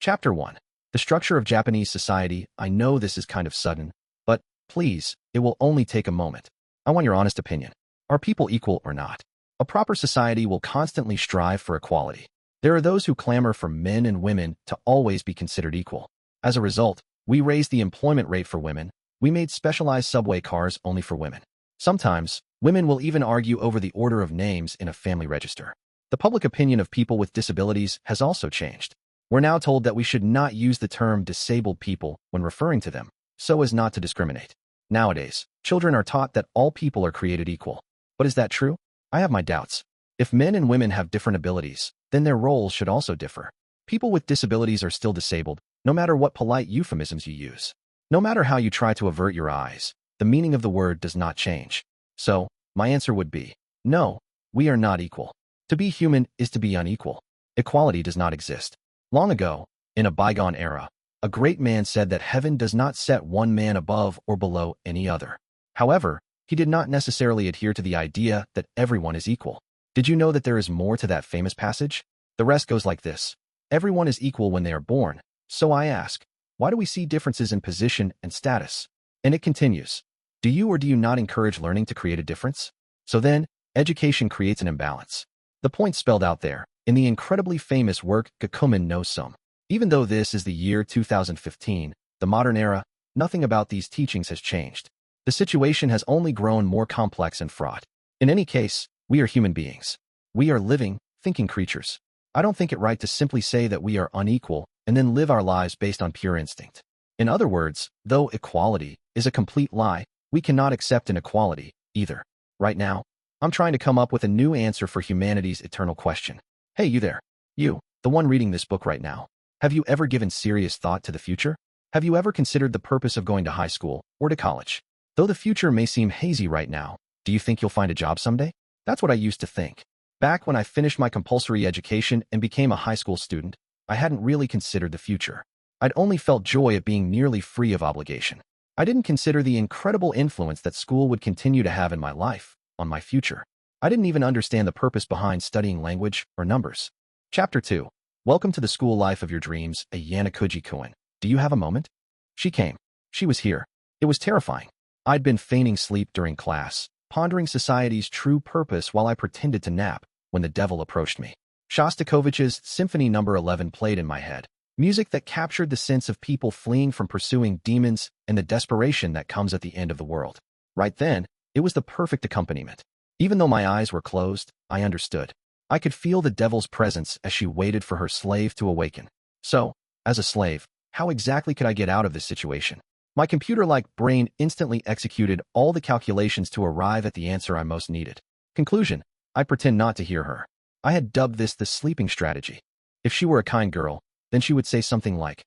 Chapter 1. The Structure of Japanese Society. I know this is kind of sudden, but please, it will only take a moment. I want your honest opinion. Are people equal or not? A proper society will constantly strive for equality. There are those who clamor for men and women to always be considered equal. As a result, we raised the employment rate for women. We made specialized subway cars only for women. Sometimes, women will even argue over the order of names in a family register. The public opinion of people with disabilities has also changed. We're now told that we should not use the term disabled people when referring to them, so as not to discriminate. Nowadays, children are taught that all people are created equal. But is that true? I have my doubts. If men and women have different abilities, then their roles should also differ. People with disabilities are still disabled, no matter what polite euphemisms you use. No matter how you try to avert your eyes, the meaning of the word does not change. So, my answer would be, no, we are not equal. To be human is to be unequal. Equality does not exist. Long ago, in a bygone era, a great man said that heaven does not set one man above or below any other. However, he did not necessarily adhere to the idea that everyone is equal. Did you know that there is more to that famous passage? The rest goes like this. Everyone is equal when they are born. So I ask, why do we see differences in position and status? And it continues. Do you or do you not encourage learning to create a difference? So then, education creates an imbalance. The point spelled out there, in the incredibly famous work Gakumen no Sum. Even though this is the year 2015, the modern era, nothing about these teachings has changed. The situation has only grown more complex and fraught. In any case, we are human beings. We are living, thinking creatures. I don't think it right to simply say that we are unequal and then live our lives based on pure instinct. In other words, though equality is a complete lie, we cannot accept inequality either. Right now, I'm trying to come up with a new answer for humanity's eternal question. Hey, you there. You, the one reading this book right now. Have you ever given serious thought to the future? Have you ever considered the purpose of going to high school or to college? Though the future may seem hazy right now, do you think you'll find a job someday? That's what I used to think. Back when I finished my compulsory education and became a high school student, I hadn't really considered the future. I'd only felt joy at being nearly free of obligation. I didn't consider the incredible influence that school would continue to have in my life, on my future. I didn't even understand the purpose behind studying language or numbers. Chapter 2. Welcome to the school life of your dreams, Ayanokouji-kun. Do you have a moment? She came. She was here. It was terrifying. I'd been feigning sleep during class, pondering society's true purpose while I pretended to nap, when the devil approached me. Shostakovich's Symphony No. 11 played in my head, music that captured the sense of people fleeing from pursuing demons and the desperation that comes at the end of the world. Right then, it was the perfect accompaniment. Even though my eyes were closed, I understood. I could feel the devil's presence as she waited for her slave to awaken. So, as a slave, how exactly could I get out of this situation? My computer-like brain instantly executed all the calculations to arrive at the answer I most needed. Conclusion: I pretend not to hear her. I had dubbed this the sleeping strategy. If she were a kind girl, then she would say something like,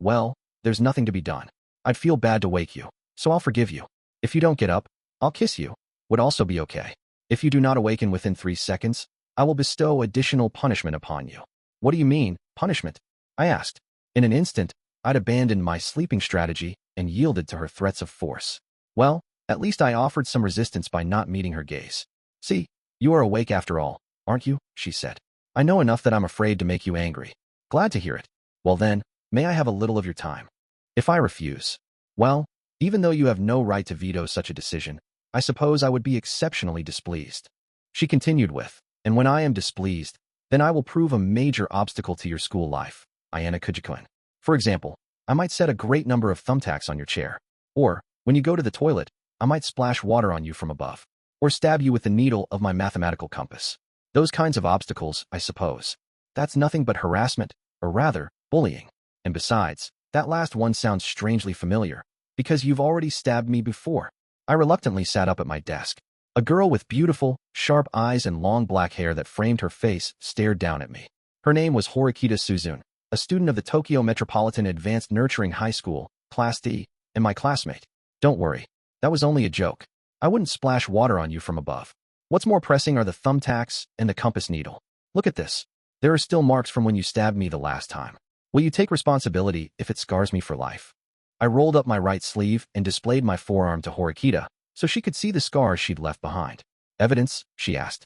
well, there's nothing to be done. I'd feel bad to wake you, so I'll forgive you. If you don't get up, I'll kiss you. Would also be okay. If you do not awaken within 3 seconds, I will bestow additional punishment upon you. What do you mean, punishment? I asked. In an instant, I'd abandoned my sleeping strategy and yielded to her threats of force. Well, at least I offered some resistance by not meeting her gaze. See, you are awake after all, aren't you? She said. I know enough that I'm afraid to make you angry. Glad to hear it. Well then, may I have a little of your time? If I refuse, well, even though you have no right to veto such a decision, I suppose I would be exceptionally displeased. She continued with, and when I am displeased, then I will prove a major obstacle to your school life, Ayanokouji-kun. For example, I might set a great number of thumbtacks on your chair. Or, when you go to the toilet, I might splash water on you from above. Or stab you with the needle of my mathematical compass. Those kinds of obstacles, I suppose. That's nothing but harassment, or rather, bullying. And besides, that last one sounds strangely familiar, because you've already stabbed me before. I reluctantly sat up at my desk. A girl with beautiful, sharp eyes and long black hair that framed her face stared down at me. Her name was Horikita Suzune, a student of the Tokyo Metropolitan Advanced Nurturing High School, Class D, and my classmate. Don't worry. That was only a joke. I wouldn't splash water on you from above. What's more pressing are the thumbtacks and the compass needle. Look at this. There are still marks from when you stabbed me the last time. Will you take responsibility if it scars me for life? I rolled up my right sleeve and displayed my forearm to Horikita, so she could see the scars she'd left behind. Evidence? She asked.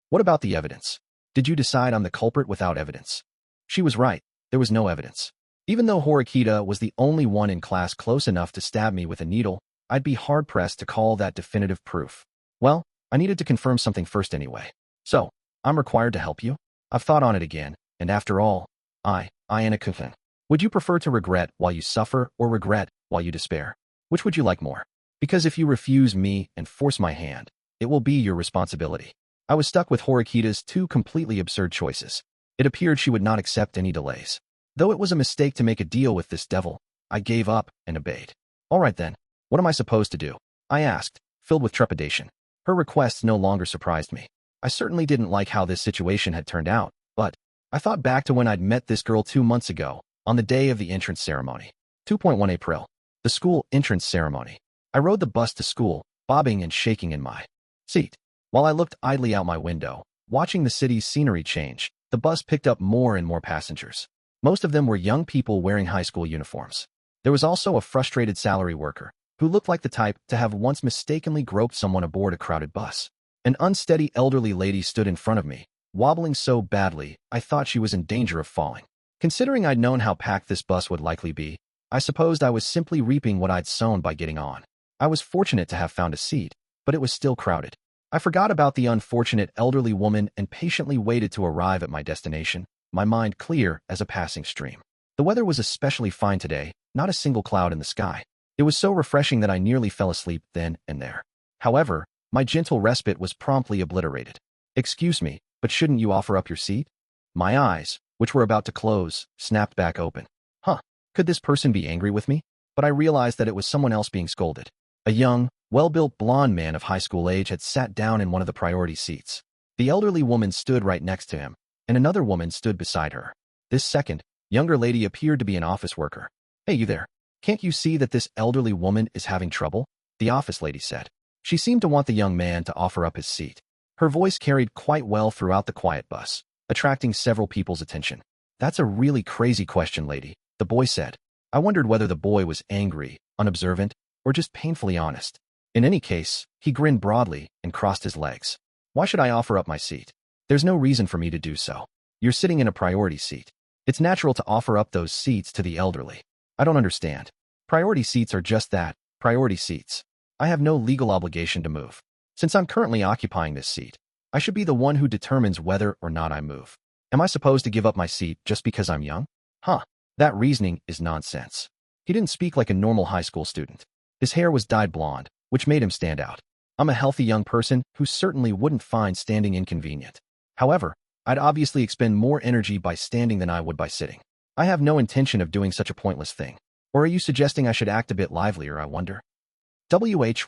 What about the evidence? Did you decide I'm the culprit without evidence? She was right. there was no evidence. Even though Horikita was the only one in class close enough to stab me with a needle, I'd be hard-pressed to call that definitive proof. Well, I needed to confirm something first anyway. So, I'm required to help you? I've thought on it again, and after all, Ayanokouji. Would you prefer to regret while you suffer or regret while you despair? Which would you like more? Because if you refuse me and force my hand, it will be your responsibility. I was stuck with Horikita's two completely absurd choices. It appeared she would not accept any delays. Though it was a mistake to make a deal with this devil, I gave up and obeyed. All right then, what am I supposed to do? I asked, filled with trepidation. Her requests no longer surprised me. I certainly didn't like how this situation had turned out, but I thought back to when I'd met this girl 2 months ago, on the day of the entrance ceremony. 2.1 April. The school entrance ceremony. I rode the bus to school, bobbing and shaking in my seat. While I looked idly out my window, watching the city's scenery change, the bus picked up more and more passengers. Most of them were young people wearing high school uniforms. There was also a frustrated salary worker, who looked like the type to have once mistakenly groped someone aboard a crowded bus. An unsteady elderly lady stood in front of me, wobbling so badly I thought she was in danger of falling. Considering I'd known how packed this bus would likely be, I supposed I was simply reaping what I'd sown by getting on. I was fortunate to have found a seat, but it was still crowded. I forgot about the unfortunate elderly woman and patiently waited to arrive at my destination, my mind clear as a passing stream. The weather was especially fine today, not a single cloud in the sky. It was so refreshing that I nearly fell asleep then and there. However, my gentle respite was promptly obliterated. Excuse me, but shouldn't you offer up your seat? My eyes, which were about to close, snapped back open. Could this person be angry with me? But I realized that it was someone else being scolded. A young, well-built blonde man of high school age had sat down in one of the priority seats. The elderly woman stood right next to him, and another woman stood beside her. This second, younger lady appeared to be an office worker. Hey, you there. Can't you see that this elderly woman is having trouble? The office lady said. She seemed to want the young man to offer up his seat. Her voice carried quite well throughout the quiet bus, attracting several people's attention. That's a really crazy question, lady, the boy said. I wondered whether the boy was angry, unobservant, or just painfully honest. In any case, he grinned broadly and crossed his legs. Why should I offer up my seat? There's no reason for me to do so. You're sitting in a priority seat. It's natural to offer up those seats to the elderly. I don't understand. Priority seats are just that, priority seats. I have no legal obligation to move. Since I'm currently occupying this seat, I should be the one who determines whether or not I move. Am I supposed to give up my seat just because I'm young? That reasoning is nonsense. He didn't speak like a normal high school student. His hair was dyed blonde, which made him stand out. I'm a healthy young person who certainly wouldn't find standing inconvenient. However, I'd obviously expend more energy by standing than I would by sitting. I have no intention of doing such a pointless thing. Or are you suggesting I should act a bit livelier, I wonder?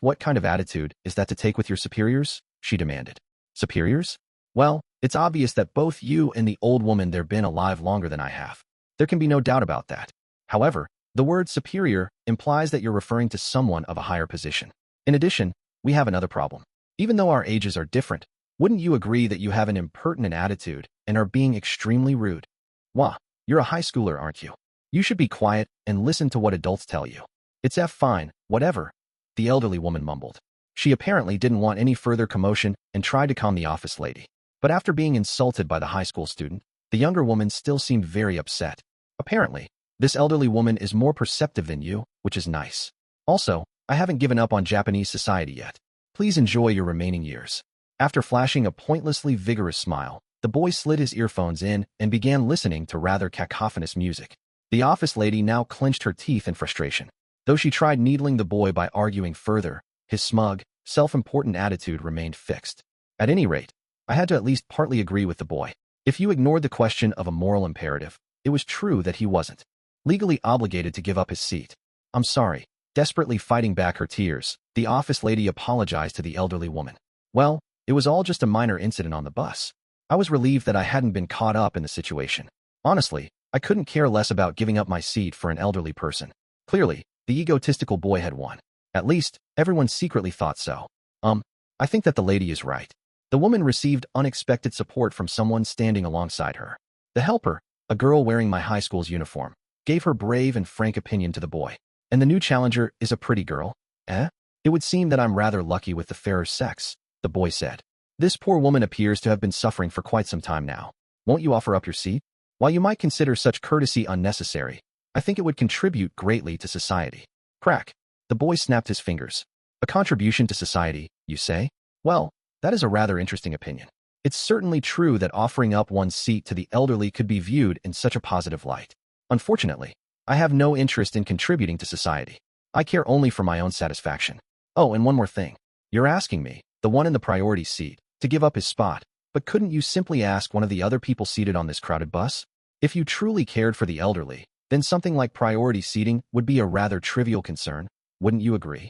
What kind of attitude is that to take with your superiors? She demanded. Superiors? Well, it's obvious that both you and the old woman there been alive longer than I have. There can be no doubt about that. However, the word superior implies that you're referring to someone of a higher position. In addition, we have another problem. Even though our ages are different, wouldn't you agree that you have an impertinent attitude and are being extremely rude? Wah, you're a high schooler, aren't you? You should be quiet and listen to what adults tell you. It's fine, whatever, the elderly woman mumbled. She apparently didn't want any further commotion and tried to calm the office lady. But after being insulted by the high school student, the younger woman still seemed very upset. Apparently, this elderly woman is more perceptive than you, which is nice. Also, I haven't given up on Japanese society yet. Please enjoy your remaining years. After flashing a pointlessly vigorous smile, the boy slid his earphones in and began listening to rather cacophonous music. The office lady now clenched her teeth in frustration. Though she tried needling the boy by arguing further, his smug, self-important attitude remained fixed. At any rate, I had to at least partly agree with the boy. If you ignored the question of a moral imperative, it was true that he wasn't legally obligated to give up his seat. I'm sorry. Desperately fighting back her tears, the office lady apologized to the elderly woman. Well, it was all just a minor incident on the bus. I was relieved that I hadn't been caught up in the situation. Honestly, I couldn't care less about giving up my seat for an elderly person. Clearly, the egotistical boy had won. At least, everyone secretly thought so. I think that the lady is right. The woman received unexpected support from someone standing alongside her. The helper, a girl wearing my high school's uniform, gave her brave and frank opinion to the boy. And the new challenger is a pretty girl, eh? It would seem that I'm rather lucky with the fairer sex, the boy said. This poor woman appears to have been suffering for quite some time now. Won't you offer up your seat? While you might consider such courtesy unnecessary, I think it would contribute greatly to society. Crack. The boy snapped his fingers. A contribution to society, you say? Well, that is a rather interesting opinion. It's certainly true that offering up one's seat to the elderly could be viewed in such a positive light. Unfortunately, I have no interest in contributing to society. I care only for my own satisfaction. Oh, and one more thing. You're asking me, the one in the priority seat, to give up his spot, but couldn't you simply ask one of the other people seated on this crowded bus? If you truly cared for the elderly, then something like priority seating would be a rather trivial concern, wouldn't you agree?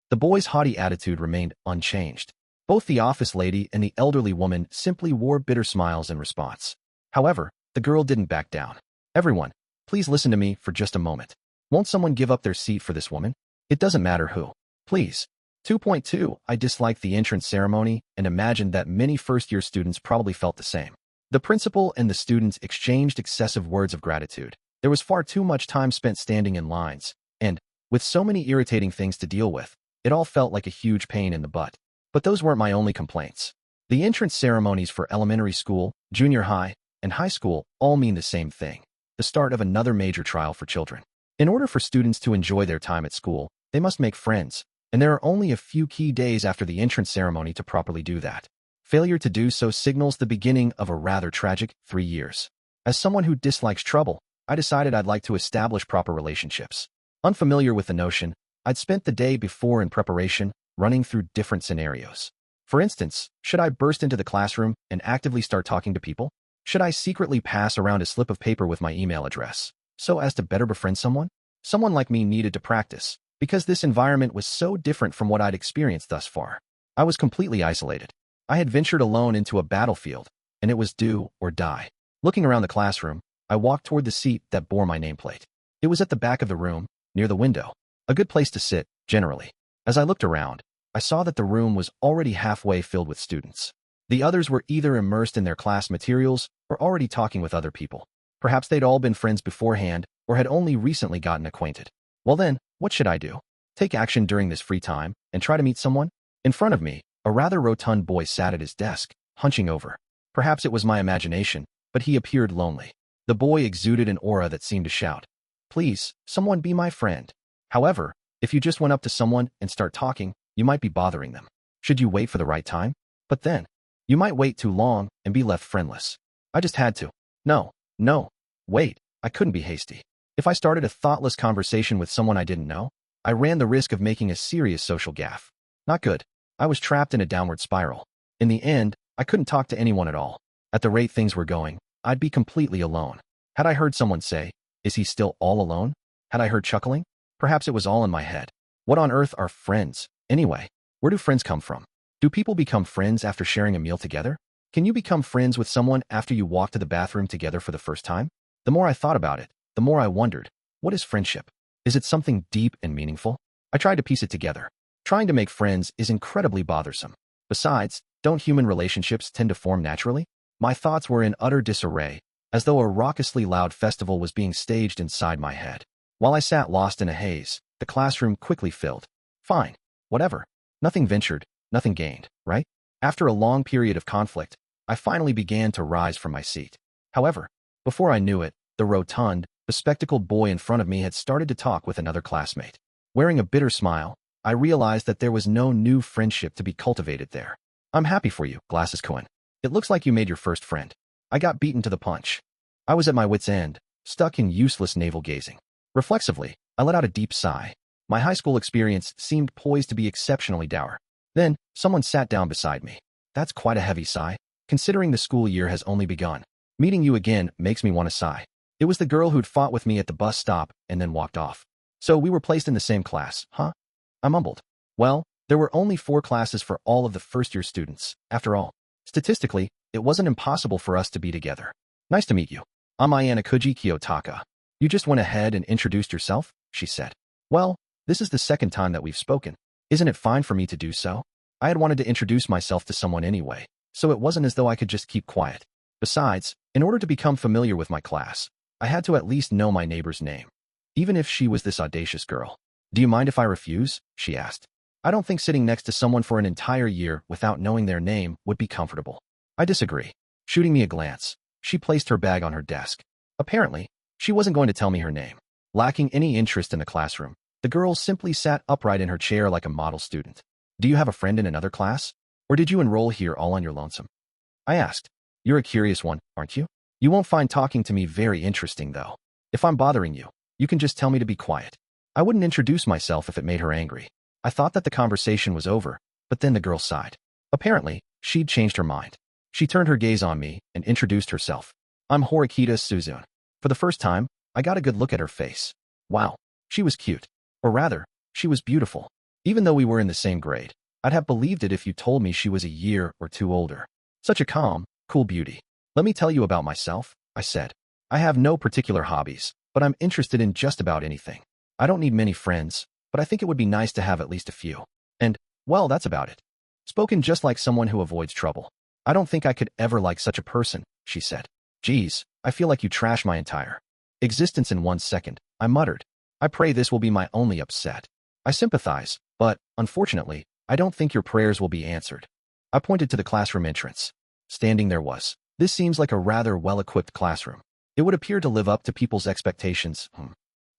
The boy's haughty attitude remained unchanged. Both the office lady and the elderly woman simply wore bitter smiles in response. However, the girl didn't back down. Everyone, please listen to me for just a moment. Won't someone give up their seat for this woman? It doesn't matter who. Please. 2.2 I disliked the entrance ceremony and imagined that many first-year students probably felt the same. The principal and the students exchanged excessive words of gratitude. There was far too much time spent standing in lines, and, with so many irritating things to deal with, it all felt like a huge pain in the butt. But those weren't my only complaints. The entrance ceremonies for elementary school, junior high, and high school all mean the same thing: the start of another major trial for children. In order for students to enjoy their time at school, they must make friends, and there are only a few key days after the entrance ceremony to properly do that. Failure to do so signals the beginning of a rather tragic 3 years. As someone who dislikes trouble, I decided I'd like to establish proper relationships. Unfamiliar with the notion, I'd spent the day before in preparation, running through different scenarios. For instance, should I burst into the classroom and actively start talking to people? Should I secretly pass around a slip of paper with my email address, so as to better befriend someone? Someone like me needed to practice, because this environment was so different from what I'd experienced thus far. I was completely isolated. I had ventured alone into a battlefield, and it was do or die. Looking around the classroom, I walked toward the seat that bore my nameplate. It was at the back of the room, near the window. A good place to sit, generally. As I looked around, I saw that the room was already halfway filled with students. The others were either immersed in their class materials or already talking with other people. Perhaps they'd all been friends beforehand or had only recently gotten acquainted. Well then, what should I do? Take action during this free time and try to meet someone? In front of me, a rather rotund boy sat at his desk, hunching over. Perhaps it was my imagination, but he appeared lonely. The boy exuded an aura that seemed to shout, "Please, someone be my friend." However, if you just went up to someone and start talking, you might be bothering them. Should you wait for the right time? But then, you might wait too long and be left friendless. I just had to. No, wait, I couldn't be hasty. If I started a thoughtless conversation with someone I didn't know, I ran the risk of making a serious social gaffe. Not good. I was trapped in a downward spiral. In the end, I couldn't talk to anyone at all. At the rate things were going, I'd be completely alone. Had I heard someone say, "Is he still all alone?" Had I heard chuckling? Perhaps it was all in my head. What on earth are friends, anyway? Where do friends come from? Do people become friends after sharing a meal together? Can you become friends with someone after you walk to the bathroom together for the first time? The more I thought about it, the more I wondered, what is friendship? Is it something deep and meaningful? I tried to piece it together. Trying to make friends is incredibly bothersome. Besides, don't human relationships tend to form naturally? My thoughts were in utter disarray, as though a raucously loud festival was being staged inside my head. While I sat lost in a haze, the classroom quickly filled. Fine, whatever. Nothing ventured, nothing gained, right? After a long period of conflict, I finally began to rise from my seat. However, before I knew it, the rotund, bespectacled boy in front of me had started to talk with another classmate. Wearing a bitter smile, I realized that there was no new friendship to be cultivated there. "I'm happy for you, Glasses Cohen. It looks like you made your first friend." I got beaten to the punch. I was at my wit's end, stuck in useless navel-gazing. Reflexively, I let out a deep sigh. My high school experience seemed poised to be exceptionally dour. Then, someone sat down beside me. That's quite a heavy sigh, considering the school year has only begun. Meeting you again makes me want to sigh. It was the girl who'd fought with me at the bus stop and then walked off. So we were placed in the same class, huh? I mumbled. Well, there were only 4 classes for all of the first-year students. After all, statistically, it wasn't impossible for us to be together. Nice to meet you. I'm Ayanokouji Kiyotaka. You just went ahead and introduced yourself, she said. Well, this is the second time that we've spoken. Isn't it fine for me to do so? I had wanted to introduce myself to someone anyway, so it wasn't as though I could just keep quiet. Besides, in order to become familiar with my class, I had to at least know my neighbor's name, even if she was this audacious girl. Do you mind if I refuse? She asked. I don't think sitting next to someone for an entire year without knowing their name would be comfortable. I disagree. Shooting me a glance, she placed her bag on her desk. Apparently, she wasn't going to tell me her name. Lacking any interest in the classroom, the girl simply sat upright in her chair like a model student. Do you have a friend in another class? Or did you enroll here all on your lonesome? I asked. You're a curious one, aren't you? You won't find talking to me very interesting, though. If I'm bothering you, you can just tell me to be quiet. I wouldn't introduce myself if it made her angry. I thought that the conversation was over, but then the girl sighed. Apparently, she'd changed her mind. She turned her gaze on me and introduced herself. I'm Horikita Suzune. For the first time, I got a good look at her face. Wow, she was cute. Or rather, she was beautiful. Even though we were in the same grade, I'd have believed it if you told me she was a year or two older. Such a calm, cool beauty. Let me tell you about myself, I said. I have no particular hobbies, but I'm interested in just about anything. I don't need many friends, but I think it would be nice to have at least a few. And, well, that's about it. Spoken just like someone who avoids trouble. I don't think I could ever like such a person, she said. Geez, I feel like you trash my entire existence in 1 second, I muttered. I pray this will be my only upset. I sympathize, but, unfortunately, I don't think your prayers will be answered. I pointed to the classroom entrance. Standing there was. This seems like a rather well-equipped classroom. It would appear to live up to people's expectations.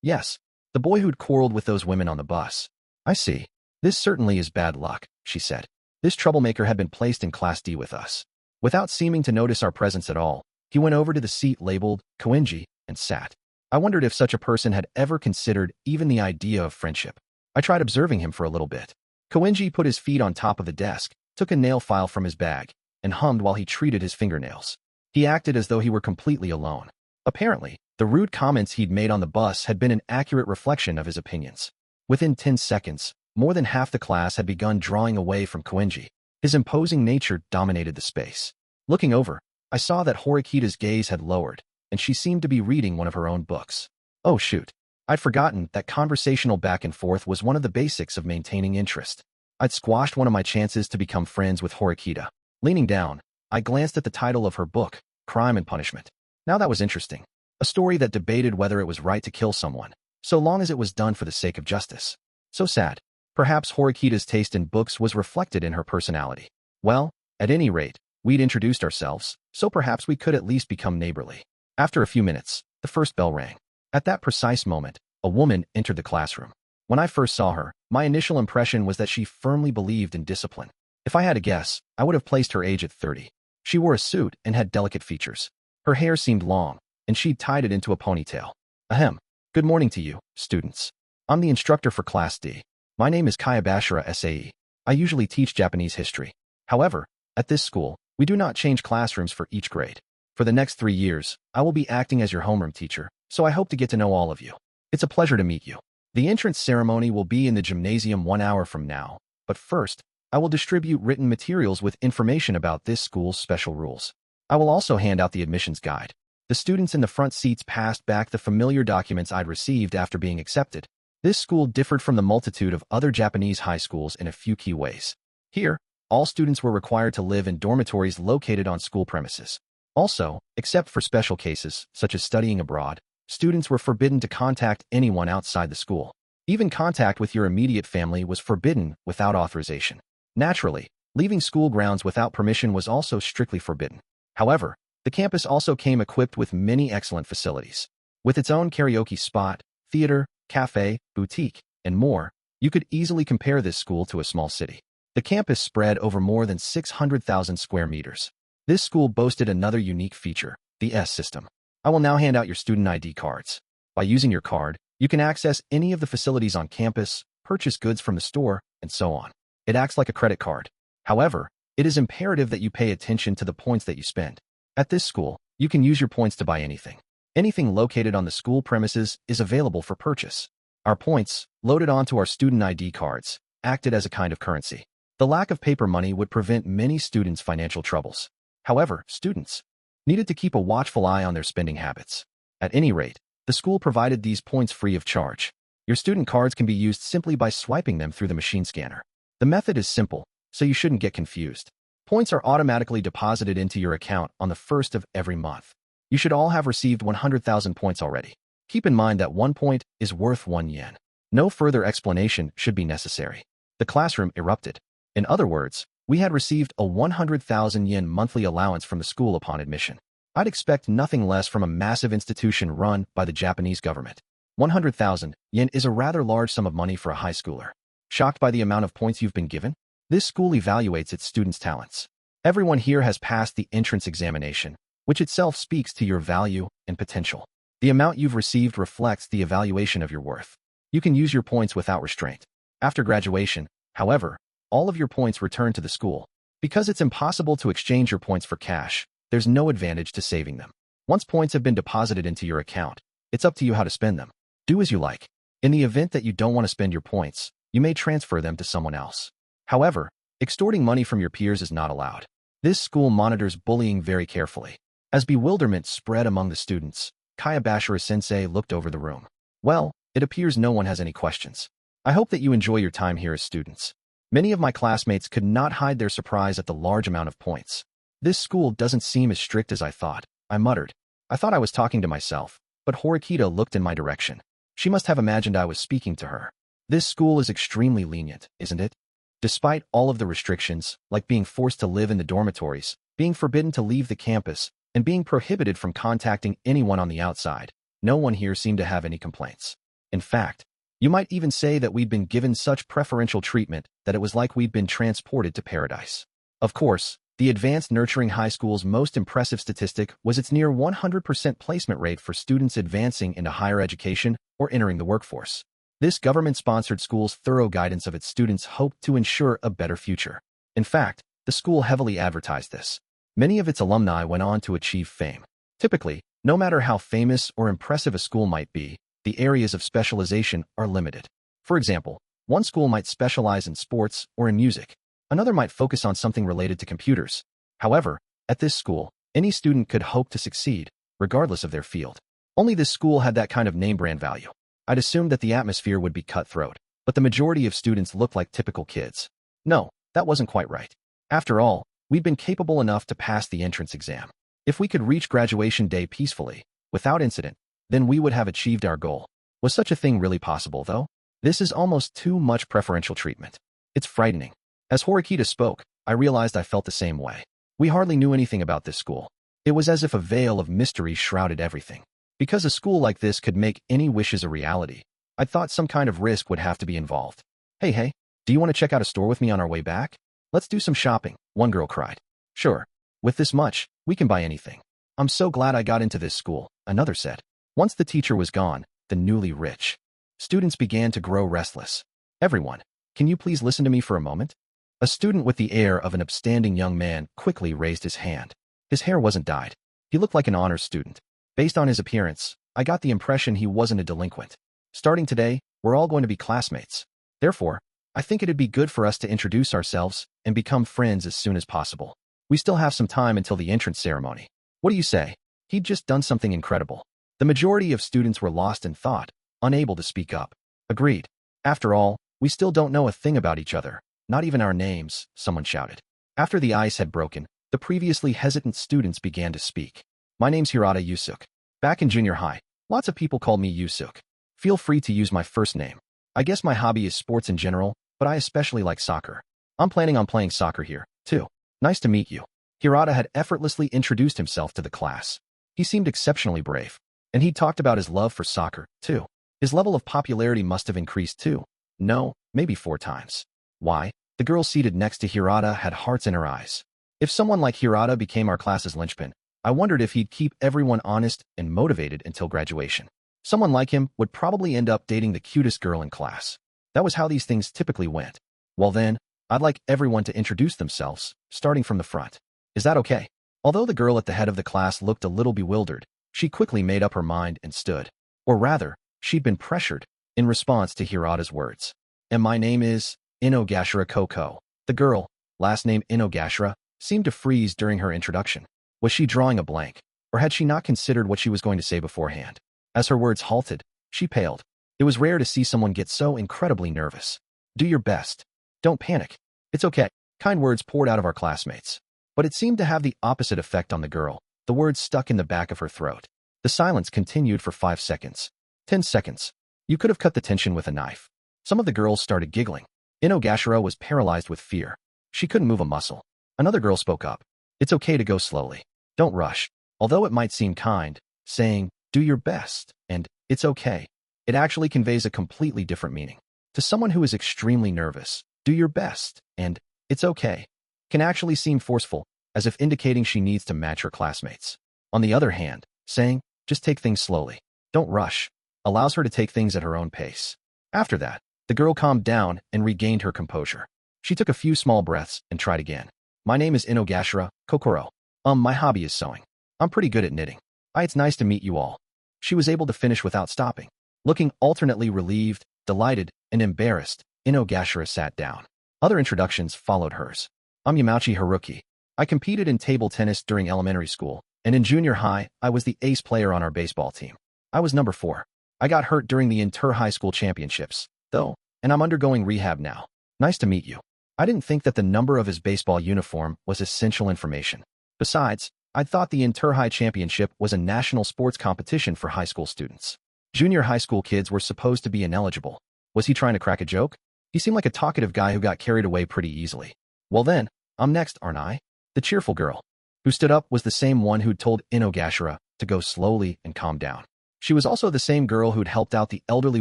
Yes, the boy who'd quarreled with those women on the bus. I see. This certainly is bad luck, she said. This troublemaker had been placed in Class D with us. Without seeming to notice our presence at all, he went over to the seat labeled Koenji and sat. I wondered if such a person had ever considered even the idea of friendship. I tried observing him for a little bit. Koenji put his feet on top of the desk, took a nail file from his bag, and hummed while he treated his fingernails. He acted as though he were completely alone. Apparently, the rude comments he'd made on the bus had been an accurate reflection of his opinions. Within 10 seconds, more than half the class had begun drawing away from Koenji. His imposing nature dominated the space. Looking over, I saw that Horikita's gaze had lowered, and she seemed to be reading one of her own books. Oh shoot. I'd forgotten that conversational back and forth was one of the basics of maintaining interest. I'd squashed one of my chances to become friends with Horikita. Leaning down, I glanced at the title of her book, Crime and Punishment. Now that was interesting. A story that debated whether it was right to kill someone, so long as it was done for the sake of justice. So sad. Perhaps Horikita's taste in books was reflected in her personality. Well, at any rate, we'd introduced ourselves, so perhaps we could at least become neighborly. After a few minutes, the first bell rang. At that precise moment, a woman entered the classroom. When I first saw her, my initial impression was that she firmly believed in discipline. If I had to guess, I would have placed her age at 30. She wore a suit and had delicate features. Her hair seemed long, and she'd tied it into a ponytail. Ahem. Good morning to you, students. I'm the instructor for Class D. My name is Kiyotaka Sae. I usually teach Japanese history. However, at this school, we do not change classrooms for each grade. For the next 3 years, I will be acting as your homeroom teacher, so I hope to get to know all of you. It's a pleasure to meet you. The entrance ceremony will be in the gymnasium 1 hour from now, but first, I will distribute written materials with information about this school's special rules. I will also hand out the admissions guide. The students in the front seats passed back the familiar documents I'd received after being accepted. This school differed from the multitude of other Japanese high schools in a few key ways. Here, all students were required to live in dormitories located on school premises. Also, except for special cases, such as studying abroad, students were forbidden to contact anyone outside the school. Even contact with your immediate family was forbidden without authorization. Naturally, leaving school grounds without permission was also strictly forbidden. However, the campus also came equipped with many excellent facilities. With its own karaoke spot, theater, cafe, boutique, and more, you could easily compare this school to a small city. The campus spread over more than 600,000 square meters. This school boasted another unique feature, the S system. I will now hand out your student ID cards. By using your card, you can access any of the facilities on campus, purchase goods from the store, and so on. It acts like a credit card. However, it is imperative that you pay attention to the points that you spend. At this school, you can use your points to buy anything. Anything located on the school premises is available for purchase. Our points, loaded onto our student ID cards, acted as a kind of currency. The lack of paper money would prevent many students' financial troubles. However, students needed to keep a watchful eye on their spending habits. At any rate, the school provided these points free of charge. Your student cards can be used simply by swiping them through the machine scanner. The method is simple, so you shouldn't get confused. Points are automatically deposited into your account on the first of every month. You should all have received 100,000 points already. Keep in mind that 1 point is worth 1 yen. No further explanation should be necessary. The classroom erupted. In other words, we had received a 100,000 yen monthly allowance from the school upon admission. I'd expect nothing less from a massive institution run by the Japanese government. 100,000 yen is a rather large sum of money for a high schooler. Shocked by the amount of points you've been given? This school evaluates its students' talents. Everyone here has passed the entrance examination, which itself speaks to your value and potential. The amount you've received reflects the evaluation of your worth. You can use your points without restraint. After graduation, however, all of your points return to the school. Because it's impossible to exchange your points for cash, there's no advantage to saving them. Once points have been deposited into your account, it's up to you how to spend them. Do as you like. In the event that you don't want to spend your points, you may transfer them to someone else. However, extorting money from your peers is not allowed. This school monitors bullying very carefully. As bewilderment spread among the students, Kayabashira-sensei looked over the room. Well, it appears no one has any questions. I hope that you enjoy your time here as students. Many of my classmates could not hide their surprise at the large amount of points. This school doesn't seem as strict as I thought, I muttered. I thought I was talking to myself, but Horikita looked in my direction. She must have imagined I was speaking to her. This school is extremely lenient, isn't it? Despite all of the restrictions, like being forced to live in the dormitories, being forbidden to leave the campus, and being prohibited from contacting anyone on the outside, no one here seemed to have any complaints. In fact, you might even say that we'd been given such preferential treatment that it was like we'd been transported to paradise. Of course, the advanced nurturing high school's most impressive statistic was its near 100% placement rate for students advancing into higher education or entering the workforce. This government-sponsored school's thorough guidance of its students hoped to ensure a better future. In fact, the school heavily advertised this. Many of its alumni went on to achieve fame. Typically, no matter how famous or impressive a school might be, the areas of specialization are limited. For example, one school might specialize in sports or in music. Another might focus on something related to computers. However, at this school, any student could hope to succeed, regardless of their field. Only this school had that kind of name-brand value. I'd assumed that the atmosphere would be cutthroat, but the majority of students looked like typical kids. No, that wasn't quite right. After all, we'd been capable enough to pass the entrance exam. If we could reach graduation day peacefully, without incident, then we would have achieved our goal. Was such a thing really possible, though? This is almost too much preferential treatment. It's frightening. As Horikita spoke, I realized I felt the same way. We hardly knew anything about this school. It was as if a veil of mystery shrouded everything. Because a school like this could make any wishes a reality, I thought some kind of risk would have to be involved. Hey, do you want to check out a store with me on our way back? Let's do some shopping, one girl cried. Sure. With this much, we can buy anything. I'm so glad I got into this school, another said. Once the teacher was gone, the newly rich students began to grow restless. Everyone, can you please listen to me for a moment? A student with the air of an upstanding young man quickly raised his hand. His hair wasn't dyed. He looked like an honors student. Based on his appearance, I got the impression he wasn't a delinquent. Starting today, we're all going to be classmates. Therefore, I think it'd be good for us to introduce ourselves and become friends as soon as possible. We still have some time until the entrance ceremony. What do you say? He'd just done something incredible. The majority of students were lost in thought, unable to speak up. Agreed. After all, we still don't know a thing about each other, not even our names, someone shouted. After the ice had broken, the previously hesitant students began to speak. My name's Hirata Yusuke. Back in junior high, lots of people called me Yusuke. Feel free to use my first name. I guess my hobby is sports in general, but I especially like soccer. I'm planning on playing soccer here, too. Nice to meet you. Hirata had effortlessly introduced himself to the class. He seemed exceptionally brave, and he talked about his love for soccer, too. His level of popularity must have increased too. No, maybe 4 times. Why? The girl seated next to Hirata had hearts in her eyes. If someone like Hirata became our class's linchpin, I wondered if he'd keep everyone honest and motivated until graduation. Someone like him would probably end up dating the cutest girl in class. That was how these things typically went. Well then, I'd like everyone to introduce themselves, starting from the front. Is that okay? Although the girl at the head of the class looked a little bewildered, she quickly made up her mind and stood. Or rather, she'd been pressured, in response to Hirata's words. And my name is Inogashira Koko. The girl, last name Inogashira, seemed to freeze during her introduction. Was she drawing a blank, or had she not considered what she was going to say beforehand? As her words halted, she paled. It was rare to see someone get so incredibly nervous. Do your best. Don't panic. It's okay. Kind words poured out of our classmates. But it seemed to have the opposite effect on the girl. The words stuck in the back of her throat. The silence continued for 5 seconds. 10 seconds. You could have cut the tension with a knife. Some of the girls started giggling. Inogashira was paralyzed with fear. She couldn't move a muscle. Another girl spoke up. It's okay to go slowly. Don't rush. Although it might seem kind, saying, "Do your best," and "It's okay," it actually conveys a completely different meaning. To someone who is extremely nervous, "Do your best," and "It's okay," can actually seem forceful, as if indicating she needs to match her classmates. On the other hand, saying, "Just take things slowly, don't rush," allows her to take things at her own pace. After that, the girl calmed down and regained her composure. She took a few small breaths and tried again. "My name is Inogashira Kokoro. My hobby is sewing. I'm pretty good at knitting. It's nice to meet you all." She was able to finish without stopping. Looking alternately relieved, delighted, and embarrassed, Inogashira sat down. Other introductions followed hers. "I'm Yamauchi Haruki. I competed in table tennis during elementary school, and in junior high, I was the ace player on our baseball team. I was number 4. I got hurt during the inter-high school championships, though, and I'm undergoing rehab now. Nice to meet you." I didn't think that the number of his baseball uniform was essential information. Besides, I thought the inter-high championship was a national sports competition for high school students. Junior high school kids were supposed to be ineligible. Was he trying to crack a joke? He seemed like a talkative guy who got carried away pretty easily. "Well then, I'm next, aren't I?" The cheerful girl who stood up was the same one who'd told Inogashira to go slowly and calm down. She was also the same girl who'd helped out the elderly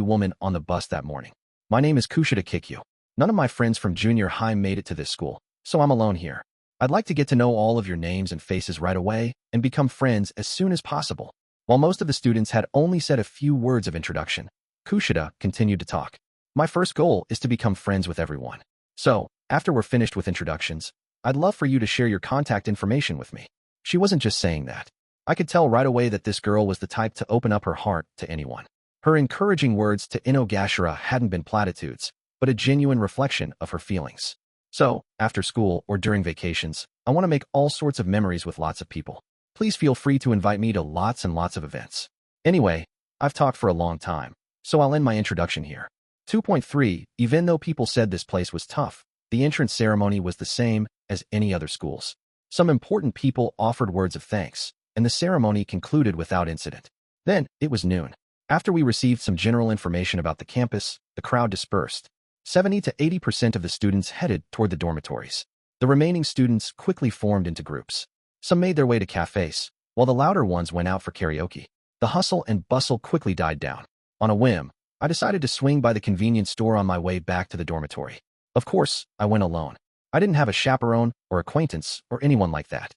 woman on the bus that morning. "My name is Kushida Kikyu. None of my friends from junior high made it to this school, so I'm alone here. I'd like to get to know all of your names and faces right away and become friends as soon as possible." While most of the students had only said a few words of introduction, Kushida continued to talk. "My first goal is to become friends with everyone. So, after we're finished with introductions, I'd love for you to share your contact information with me." She wasn't just saying that. I could tell right away that this girl was the type to open up her heart to anyone. Her encouraging words to Inogashira hadn't been platitudes, but a genuine reflection of her feelings. "So, after school or during vacations, I want to make all sorts of memories with lots of people. Please feel free to invite me to lots and lots of events. Anyway, I've talked for a long time, so I'll end my introduction here." 2.3 Even though people said this place was tough, the entrance ceremony was the same as any other schools. Some important people offered words of thanks, and the ceremony concluded without incident. Then, it was noon. After we received some general information about the campus, the crowd dispersed. 70 to 80% of the students headed toward the dormitories. The remaining students quickly formed into groups. Some made their way to cafes, while the louder ones went out for karaoke. The hustle and bustle quickly died down. On a whim, I decided to swing by the convenience store on my way back to the dormitory. Of course, I went alone. I didn't have a chaperone or acquaintance or anyone like that.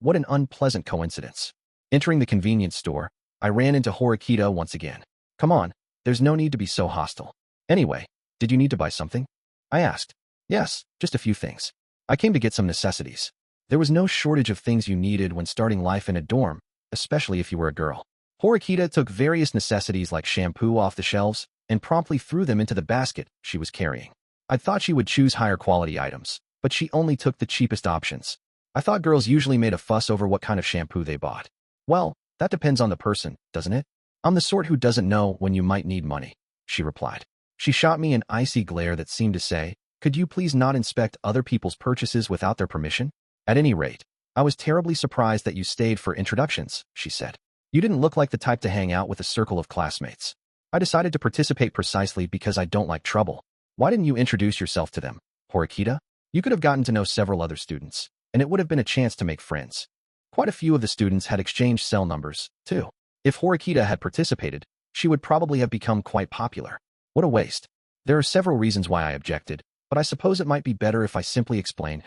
What an unpleasant coincidence. Entering the convenience store, I ran into Horikita once again. "Come on, there's no need to be so hostile. Anyway, did you need to buy something?" I asked. "Yes, just a few things. I came to get some necessities." There was no shortage of things you needed when starting life in a dorm, especially if you were a girl. Horikita took various necessities like shampoo off the shelves and promptly threw them into the basket she was carrying. I thought she would choose higher quality items, but she only took the cheapest options. I thought girls usually made a fuss over what kind of shampoo they bought. "Well, that depends on the person, doesn't it? I'm the sort who doesn't know when you might need money," she replied. She shot me an icy glare that seemed to say, "Could you please not inspect other people's purchases without their permission? At any rate, I was terribly surprised that you stayed for introductions," she said. "You didn't look like the type to hang out with a circle of classmates." I decided to participate precisely because I don't like trouble. "Why didn't you introduce yourself to them, Horikita? You could have gotten to know several other students, and it would have been a chance to make friends." Quite a few of the students had exchanged cell numbers, too. If Horikita had participated, she would probably have become quite popular. What a waste. There are several reasons why I objected, but I suppose it might be better if I simply explain.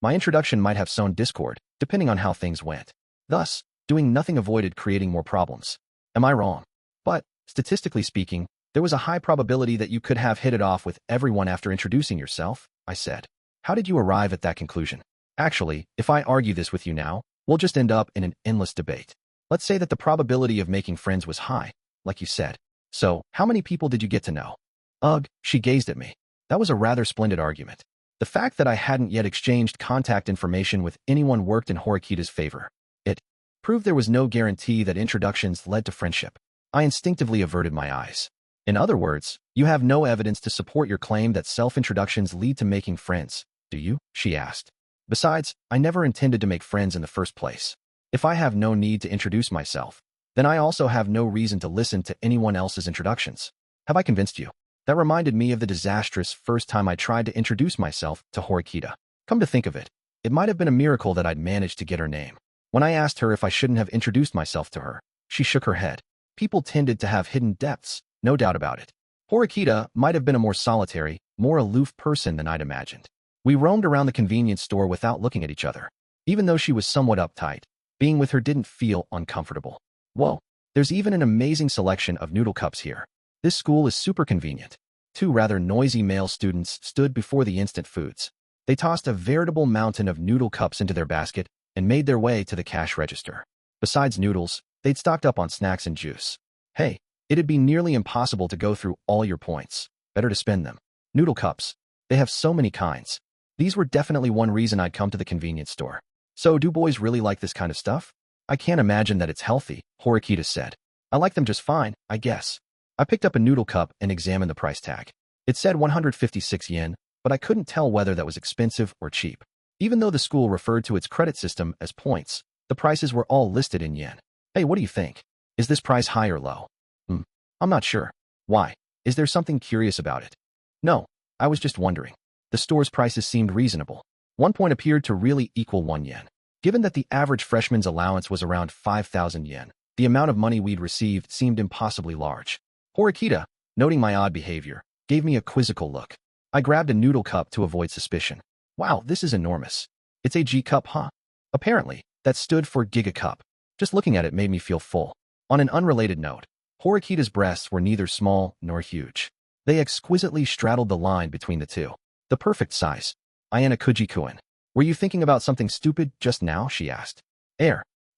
My introduction might have sown discord, depending on how things went. Thus, doing nothing avoided creating more problems. Am I wrong? But, statistically speaking, there was a high probability that you could have hit it off with everyone after introducing yourself, I said. How did you arrive at that conclusion? Actually, if I argue this with you now, we'll just end up in an endless debate. Let's say that the probability of making friends was high, like you said. So, how many people did you get to know? Ugh, she gazed at me. That was a rather splendid argument. The fact that I hadn't yet exchanged contact information with anyone worked in Horikita's favor. It proved there was no guarantee that introductions led to friendship. I instinctively averted my eyes. In other words, you have no evidence to support your claim that self-introductions lead to making friends, do you? She asked. Besides, I never intended to make friends in the first place. If I have no need to introduce myself, then I also have no reason to listen to anyone else's introductions. Have I convinced you? That reminded me of the disastrous first time I tried to introduce myself to Horikita. Come to think of it, it might have been a miracle that I'd managed to get her name. When I asked her if I shouldn't have introduced myself to her, she shook her head. People tended to have hidden depths, no doubt about it. Horikita might have been a more solitary, more aloof person than I'd imagined. We roamed around the convenience store without looking at each other. Even though she was somewhat uptight, being with her didn't feel uncomfortable. Whoa, there's even an amazing selection of noodle cups here. This school is super convenient. Two rather noisy male students stood before the instant foods. They tossed a veritable mountain of noodle cups into their basket and made their way to the cash register. Besides noodles, they'd stocked up on snacks and juice. Hey, it'd be nearly impossible to go through all your points. Better to spend them. Noodle cups. They have so many kinds. These were definitely one reason I'd come to the convenience store. So do boys really like this kind of stuff? I can't imagine that it's healthy, Horikita said. I like them just fine, I guess. I picked up a noodle cup and examined the price tag. It said 156 yen, but I couldn't tell whether that was expensive or cheap. Even though the school referred to its credit system as points, the prices were all listed in yen. Hey, what do you think? Is this price high or low? I'm not sure. Why? Is there something curious about it? No, I was just wondering. The store's prices seemed reasonable. 1 point appeared to really equal 1 yen. Given that the average freshman's allowance was around 5,000 yen, the amount of money we'd received seemed impossibly large. Horikita, noting my odd behavior, gave me a quizzical look. I grabbed a noodle cup to avoid suspicion. Wow, this is enormous. It's a G cup, huh? Apparently, that stood for Giga Cup. Just looking at it made me feel full. On an unrelated note, Horikita's breasts were neither small nor huge. They exquisitely straddled the line between the two. The perfect size. Ayanokouji-kun. Were you thinking about something stupid just now? She asked.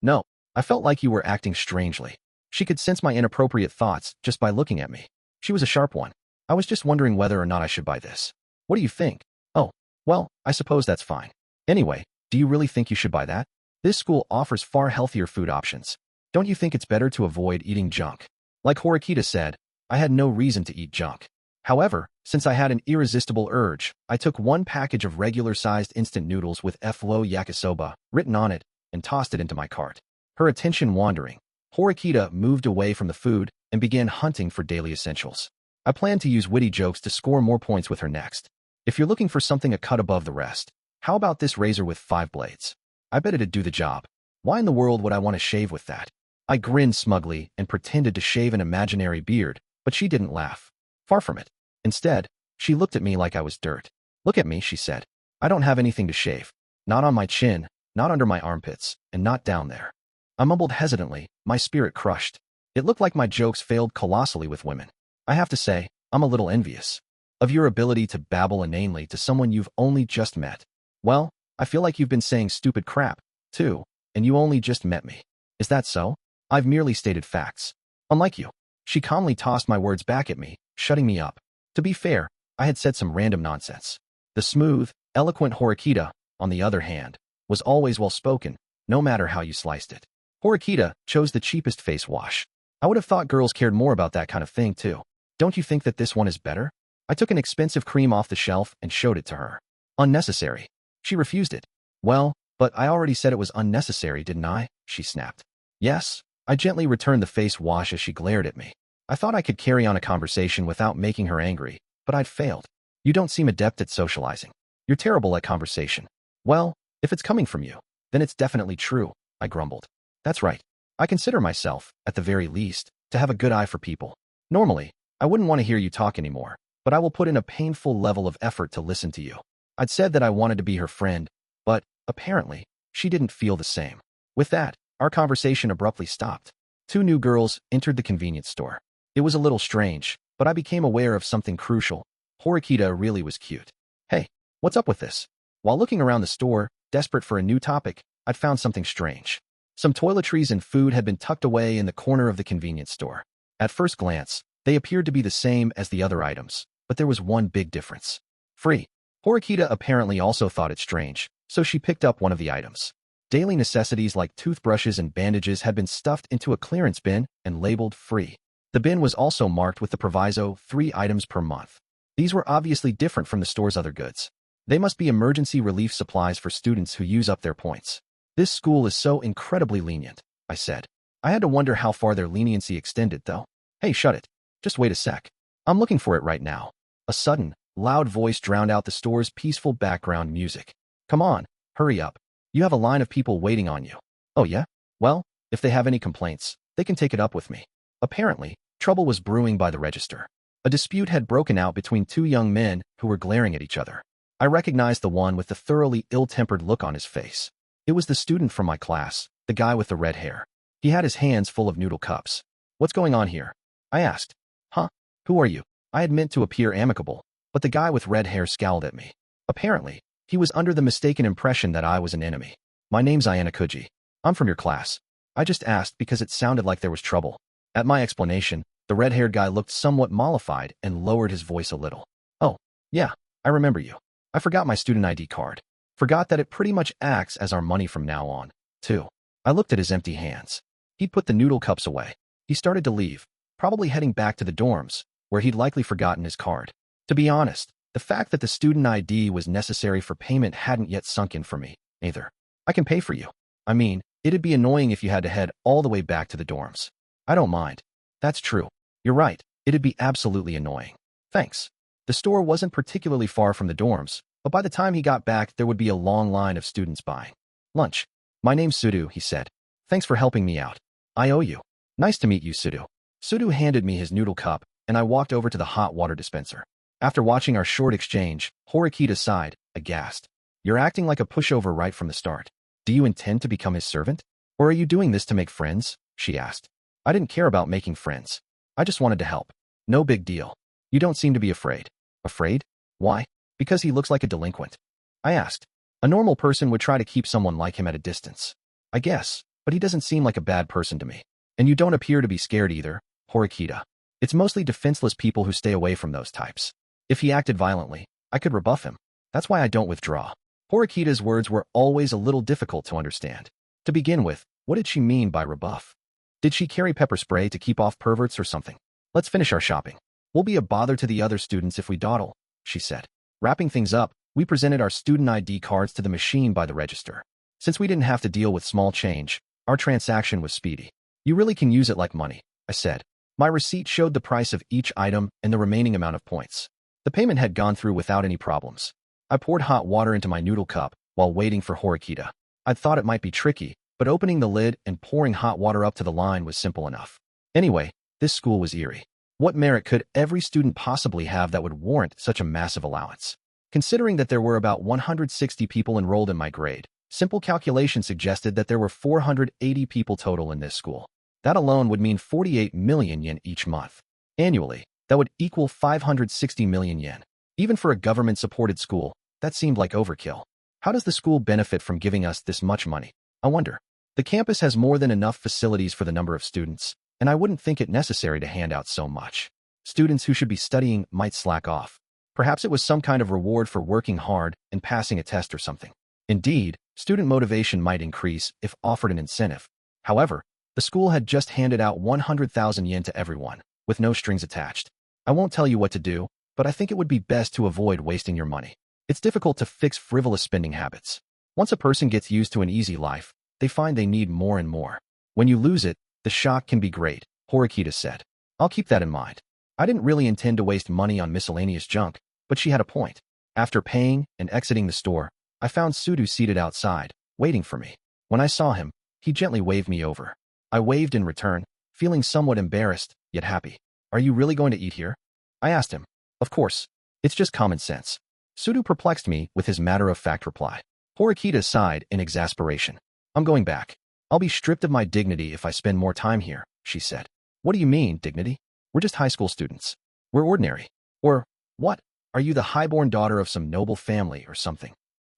No. I felt like you were acting strangely. She could sense my inappropriate thoughts just by looking at me. She was a sharp one. I was just wondering whether or not I should buy this. What do you think? Oh, well, I suppose that's fine. Anyway, do you really think you should buy that? This school offers far healthier food options. Don't you think it's better to avoid eating junk? Like Horikita said, I had no reason to eat junk. However, since I had an irresistible urge, I took one package of regular-sized instant noodles with FLO yakisoba written on it and tossed it into my cart. Her attention wandering, Horikita moved away from the food and began hunting for daily essentials. I planned to use witty jokes to score more points with her next. If you're looking for something a cut above the rest, how about this razor with 5 blades? I bet it'd do the job. Why in the world would I want to shave with that? I grinned smugly and pretended to shave an imaginary beard, but she didn't laugh. Far from it. Instead, she looked at me like I was dirt. Look at me, she said. I don't have anything to shave. Not on my chin, not under my armpits, and not down there. I mumbled hesitantly, my spirit crushed. It looked like my jokes failed colossally with women. I have to say, I'm a little envious of your ability to babble inanely to someone you've only just met. Well, I feel like you've been saying stupid crap, too, and you only just met me. Is that so? I've merely stated facts. Unlike you. She calmly tossed my words back at me, shutting me up. To be fair, I had said some random nonsense. The smooth, eloquent Horikita, on the other hand, was always well-spoken, no matter how you sliced it. Horikita chose the cheapest face wash. I would have thought girls cared more about that kind of thing, too. Don't you think that this one is better? I took an expensive cream off the shelf and showed it to her. Unnecessary. She refused it. Well, but I already said it was unnecessary, didn't I? She snapped. Yes. I gently returned the face wash as she glared at me. I thought I could carry on a conversation without making her angry, but I'd failed. You don't seem adept at socializing. You're terrible at conversation. Well, if it's coming from you, then it's definitely true, I grumbled. That's right. I consider myself, at the very least, to have a good eye for people. Normally, I wouldn't want to hear you talk anymore, but I will put in a painful level of effort to listen to you. I'd said that I wanted to be her friend, but, apparently, she didn't feel the same. With that, our conversation abruptly stopped. 2 new girls entered the convenience store. It was a little strange, but I became aware of something crucial. Horikita really was cute. Hey, what's up with this? While looking around the store, desperate for a new topic, I'd found something strange. Some toiletries and food had been tucked away in the corner of the convenience store. At first glance, they appeared to be the same as the other items, but there was one big difference. Free. Horikita apparently also thought it strange, so she picked up one of the items. Daily necessities like toothbrushes and bandages had been stuffed into a clearance bin and labeled free. The bin was also marked with the proviso 3 items per month. These were obviously different from the store's other goods. They must be emergency relief supplies for students who use up their points. This school is so incredibly lenient, I said. I had to wonder how far their leniency extended, though. Hey, shut it. Just wait a sec. I'm looking for it right now. A sudden, loud voice drowned out the store's peaceful background music. Come on, hurry up. You have a line of people waiting on you. Oh yeah? Well, if they have any complaints, they can take it up with me. Apparently, trouble was brewing by the register. A dispute had broken out between two young men who were glaring at each other. I recognized the one with the thoroughly ill-tempered look on his face. It was the student from my class, the guy with the red hair. He had his hands full of noodle cups. What's going on here? I asked. Huh? Who are you? I had meant to appear amicable, but the guy with red hair scowled at me. Apparently, he was under the mistaken impression that I was an enemy. My name's Ayanokouji. I'm from your class. I just asked because it sounded like there was trouble. At my explanation, the red-haired guy looked somewhat mollified and lowered his voice a little. Oh, yeah, I remember you. I forgot my student ID card. Forgot that it pretty much acts as our money from now on, too. I looked at his empty hands. He'd put the noodle cups away. He started to leave, probably heading back to the dorms, where he'd likely forgotten his card. To be honest, the fact that the student ID was necessary for payment hadn't yet sunk in for me, either. I can pay for you. I mean, it'd be annoying if you had to head all the way back to the dorms. I don't mind. That's true. You're right. It'd be absolutely annoying. Thanks. The store wasn't particularly far from the dorms, but by the time he got back, there would be a long line of students buying lunch. My name's Sudu, he said. Thanks for helping me out. I owe you. Nice to meet you, Sudu. Sudu handed me his noodle cup, and I walked over to the hot water dispenser. After watching our short exchange, Horikita sighed, aghast. You're acting like a pushover right from the start. Do you intend to become his servant? Or are you doing this to make friends? She asked. I didn't care about making friends. I just wanted to help. No big deal. You don't seem to be afraid. Afraid? Why? Because he looks like a delinquent. I asked. A normal person would try to keep someone like him at a distance. I guess, but he doesn't seem like a bad person to me. And you don't appear to be scared either, Horikita. It's mostly defenseless people who stay away from those types. If he acted violently, I could rebuff him. That's why I don't withdraw. Horikita's words were always a little difficult to understand. To begin with, what did she mean by rebuff? Did she carry pepper spray to keep off perverts or something? Let's finish our shopping. We'll be a bother to the other students if we dawdle, she said. Wrapping things up, we presented our student ID cards to the machine by the register. Since we didn't have to deal with small change, our transaction was speedy. You really can use it like money, I said. My receipt showed the price of each item and the remaining amount of points. The payment had gone through without any problems. I poured hot water into my noodle cup while waiting for Horikita. I'd thought it might be tricky, but opening the lid and pouring hot water up to the line was simple enough. Anyway, this school was eerie. What merit could every student possibly have that would warrant such a massive allowance? Considering that there were about 160 people enrolled in my grade, simple calculation suggested that there were 480 people total in this school. That alone would mean 48 million yen each month. Annually, that would equal 560 million yen. Even for a government-supported school, that seemed like overkill. How does the school benefit from giving us this much money? I wonder. The campus has more than enough facilities for the number of students, and I wouldn't think it necessary to hand out so much. Students who should be studying might slack off. Perhaps it was some kind of reward for working hard and passing a test or something. Indeed, student motivation might increase if offered an incentive. However, the school had just handed out 100,000 yen to everyone, with no strings attached. I won't tell you what to do, but I think it would be best to avoid wasting your money. It's difficult to fix frivolous spending habits. Once a person gets used to an easy life, they find they need more and more. When you lose it, the shock can be great, Horikita said. I'll keep that in mind. I didn't really intend to waste money on miscellaneous junk, but she had a point. After paying and exiting the store, I found Sudu seated outside, waiting for me. When I saw him, he gently waved me over. I waved in return, feeling somewhat embarrassed, yet happy. Are you really going to eat here? I asked him. Of course. It's just common sense. Sudu perplexed me with his matter-of-fact reply. Horikita sighed in exasperation. I'm going back. I'll be stripped of my dignity if I spend more time here, she said. What do you mean, dignity? We're just high school students. We're ordinary. Or, what? Are you the highborn daughter of some noble family or something?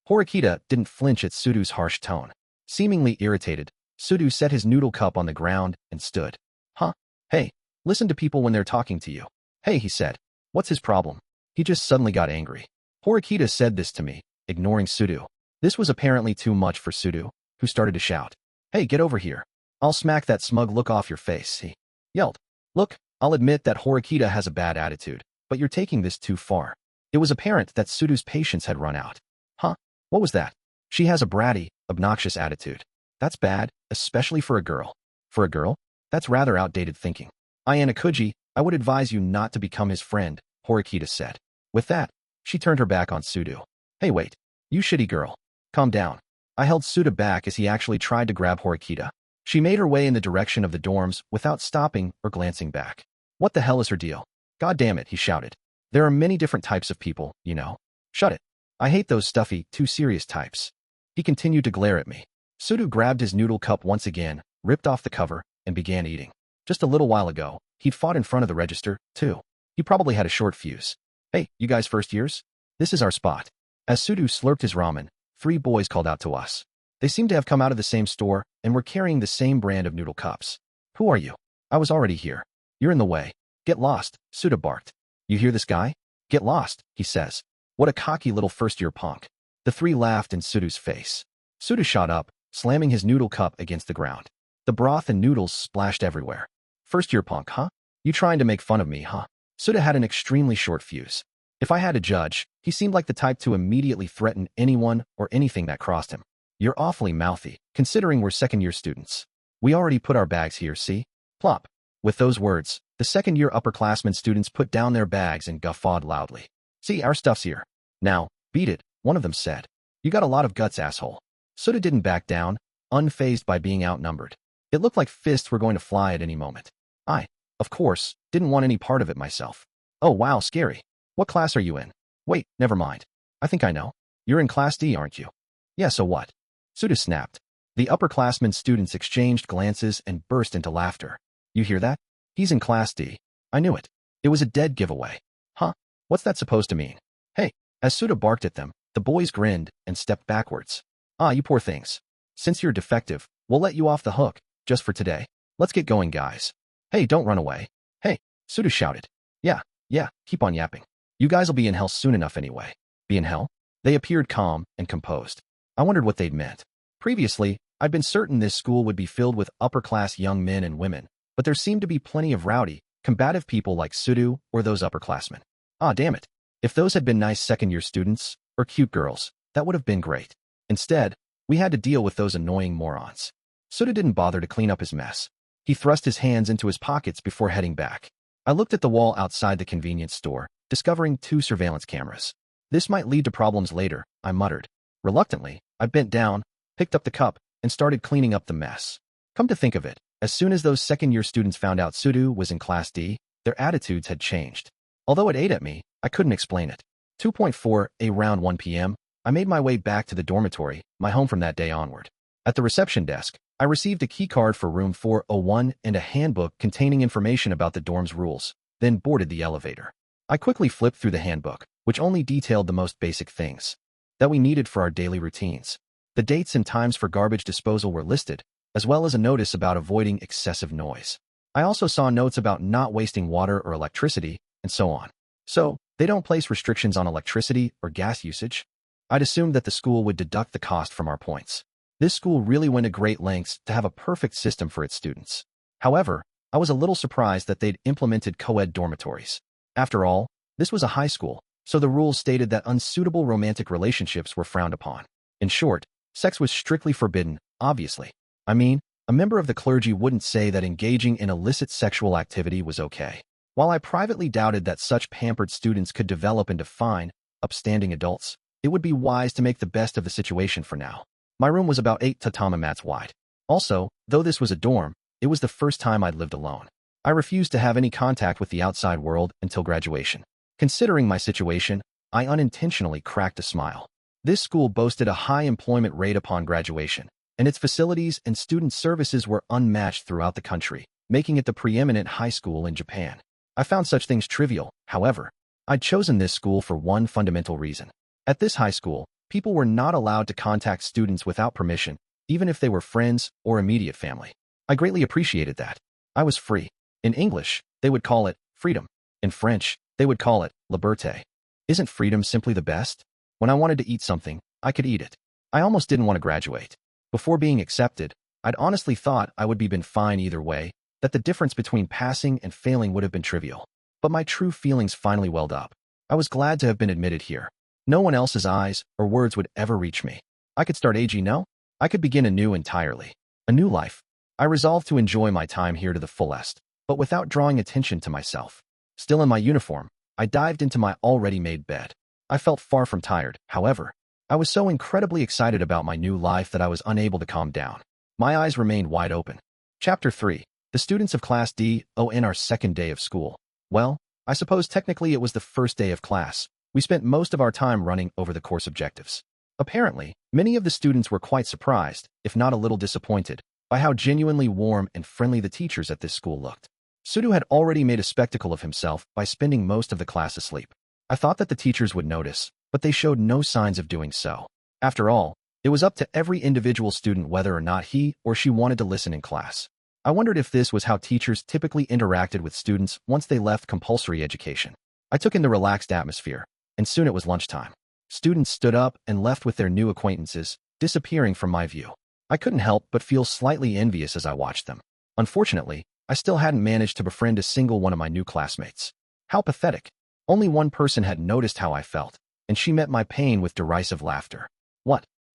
Horikita didn't flinch at Sudu's harsh tone. Seemingly irritated, Sudu set his noodle cup on the ground and stood. Huh? Hey, listen to people when they're talking to you. Hey, he said. What's his problem? He just suddenly got angry. Horikita said this to me, ignoring Sudu. This was apparently too much for Sudu, who started to shout. Hey, get over here. I'll smack that smug look off your face, he yelled. Look, I'll admit that Horikita has a bad attitude, but you're taking this too far. It was apparent that Sudu's patience had run out. Huh? What was that? She has a bratty, obnoxious attitude. That's bad, especially for a girl. For a girl? That's rather outdated thinking. Ayanokouji, I would advise you not to become his friend, Horikita said. With that, she turned her back on Sudu. Hey, wait. You shitty girl. Calm down. I held Suda back as he actually tried to grab Horikita. She made her way in the direction of the dorms without stopping or glancing back. What the hell is her deal? God damn it, he shouted. There are many different types of people, you know. Shut it. I hate those stuffy, too serious types. He continued to glare at me. Sudu grabbed his noodle cup once again, ripped off the cover, and began eating. Just a little while ago, he'd fought in front of the register, too. He probably had a short fuse. Hey, you guys first years? This is our spot. As Sudu slurped his ramen, 3 boys called out to us. They seemed to have come out of the same store and were carrying the same brand of noodle cups. Who are you? I was already here. You're in the way. Get lost, Suda barked. You hear this guy? Get lost, he says. What a cocky little first-year punk. The 3 laughed in Sudu's face. Suda shot up, slamming his noodle cup against the ground. The broth and noodles splashed everywhere. First-year punk, huh? You trying to make fun of me, huh? Suda had an extremely short fuse. If I had to judge, he seemed like the type to immediately threaten anyone or anything that crossed him. You're awfully mouthy, considering we're second-year students. We already put our bags here, see? Plop. With those words, the second-year upperclassmen students put down their bags and guffawed loudly. See, our stuff's here. Now, beat it, one of them said. You got a lot of guts, asshole. Suda didn't back down, unfazed by being outnumbered. It looked like fists were going to fly at any moment. I, of course, didn't want any part of it myself. Oh wow, scary. What class are you in? Wait, never mind. I think I know. You're in Class D, aren't you? Yeah, so what? Suda snapped. The upperclassmen students exchanged glances and burst into laughter. You hear that? He's in Class D. I knew it. It was a dead giveaway. Huh? What's that supposed to mean? Hey, as Suda barked at them, the boys grinned and stepped backwards. Ah, you poor things. Since you're defective, we'll let you off the hook, just for today. Let's get going, guys. Hey, don't run away. Hey, Suda shouted. Yeah, keep on yapping. You guys will be in hell soon enough anyway. Be in hell? They appeared calm and composed. I wondered what they'd meant. Previously, I'd been certain this school would be filled with upper-class young men and women, but there seemed to be plenty of rowdy, combative people like Sudu or those upperclassmen. Ah, damn it. If those had been nice second-year students, or cute girls, that would have been great. Instead, we had to deal with those annoying morons. Suda didn't bother to clean up his mess. He thrust his hands into his pockets before heading back. I looked at the wall outside the convenience store, discovering 2 surveillance cameras. This might lead to problems later, I muttered. Reluctantly, I bent down, picked up the cup, and started cleaning up the mess. Come to think of it, as soon as those second-year students found out Sudu was in Class D, their attitudes had changed. Although it ate at me, I couldn't explain it. 2.4, around 1 p.m., I made my way back to the dormitory, my home from that day onward. At the reception desk, I received a key card for room 401 and a handbook containing information about the dorm's rules, then boarded the elevator. I quickly flipped through the handbook, which only detailed the most basic things that we needed for our daily routines. The dates and times for garbage disposal were listed, as well as a notice about avoiding excessive noise. I also saw notes about not wasting water or electricity, and so on. So, they don't place restrictions on electricity or gas usage? I'd assumed that the school would deduct the cost from our points. This school really went to great lengths to have a perfect system for its students. However, I was a little surprised that they'd implemented co-ed dormitories. After all, this was a high school, so the rules stated that unsuitable romantic relationships were frowned upon. In short, sex was strictly forbidden, obviously. I mean, a member of the clergy wouldn't say that engaging in illicit sexual activity was okay. While I privately doubted that such pampered students could develop into fine, upstanding adults, it would be wise to make the best of the situation for now. My room was about 8 tatami mats wide. Also, though this was a dorm, it was the first time I'd lived alone. I refused to have any contact with the outside world until graduation. Considering my situation, I unintentionally cracked a smile. This school boasted a high employment rate upon graduation, and its facilities and student services were unmatched throughout the country, making it the preeminent high school in Japan. I found such things trivial, however. I'd chosen this school for one fundamental reason. At this high school, people were not allowed to contact students without permission, even if they were friends or immediate family. I greatly appreciated that. I was free. In English, they would call it freedom. In French, they would call it liberté. Isn't freedom simply the best? When I wanted to eat something, I could eat it. I almost didn't want to graduate. Before being accepted, I'd honestly thought I would be been fine either way, that the difference between passing and failing would have been trivial. But my true feelings finally welled up. I was glad to have been admitted here. No one else's eyes or words would ever reach me. I could start AG no? I could begin anew entirely. A new life. I resolved to enjoy my time here to the fullest, but without drawing attention to myself. Still in my uniform, I dived into my already made bed. I felt far from tired, however. I was so incredibly excited about my new life that I was unable to calm down. My eyes remained wide open. Chapter 3. The students of Class D. in our second day of school. Well, I suppose technically it was the first day of class. We spent most of our time running over the course objectives. Apparently, many of the students were quite surprised, if not a little disappointed, by how genuinely warm and friendly the teachers at this school looked. Sudo had already made a spectacle of himself by spending most of the class asleep. I thought that the teachers would notice, but they showed no signs of doing so. After all, it was up to every individual student whether or not he or she wanted to listen in class. I wondered if this was how teachers typically interacted with students once they left compulsory education. I took in the relaxed atmosphere, and soon it was lunchtime. Students stood up and left with their new acquaintances, disappearing from my view. I couldn't help but feel slightly envious as I watched them. Unfortunately, I still hadn't managed to befriend a single one of my new classmates. How pathetic. Only one person had noticed how I felt, and she met my pain with derisive laughter.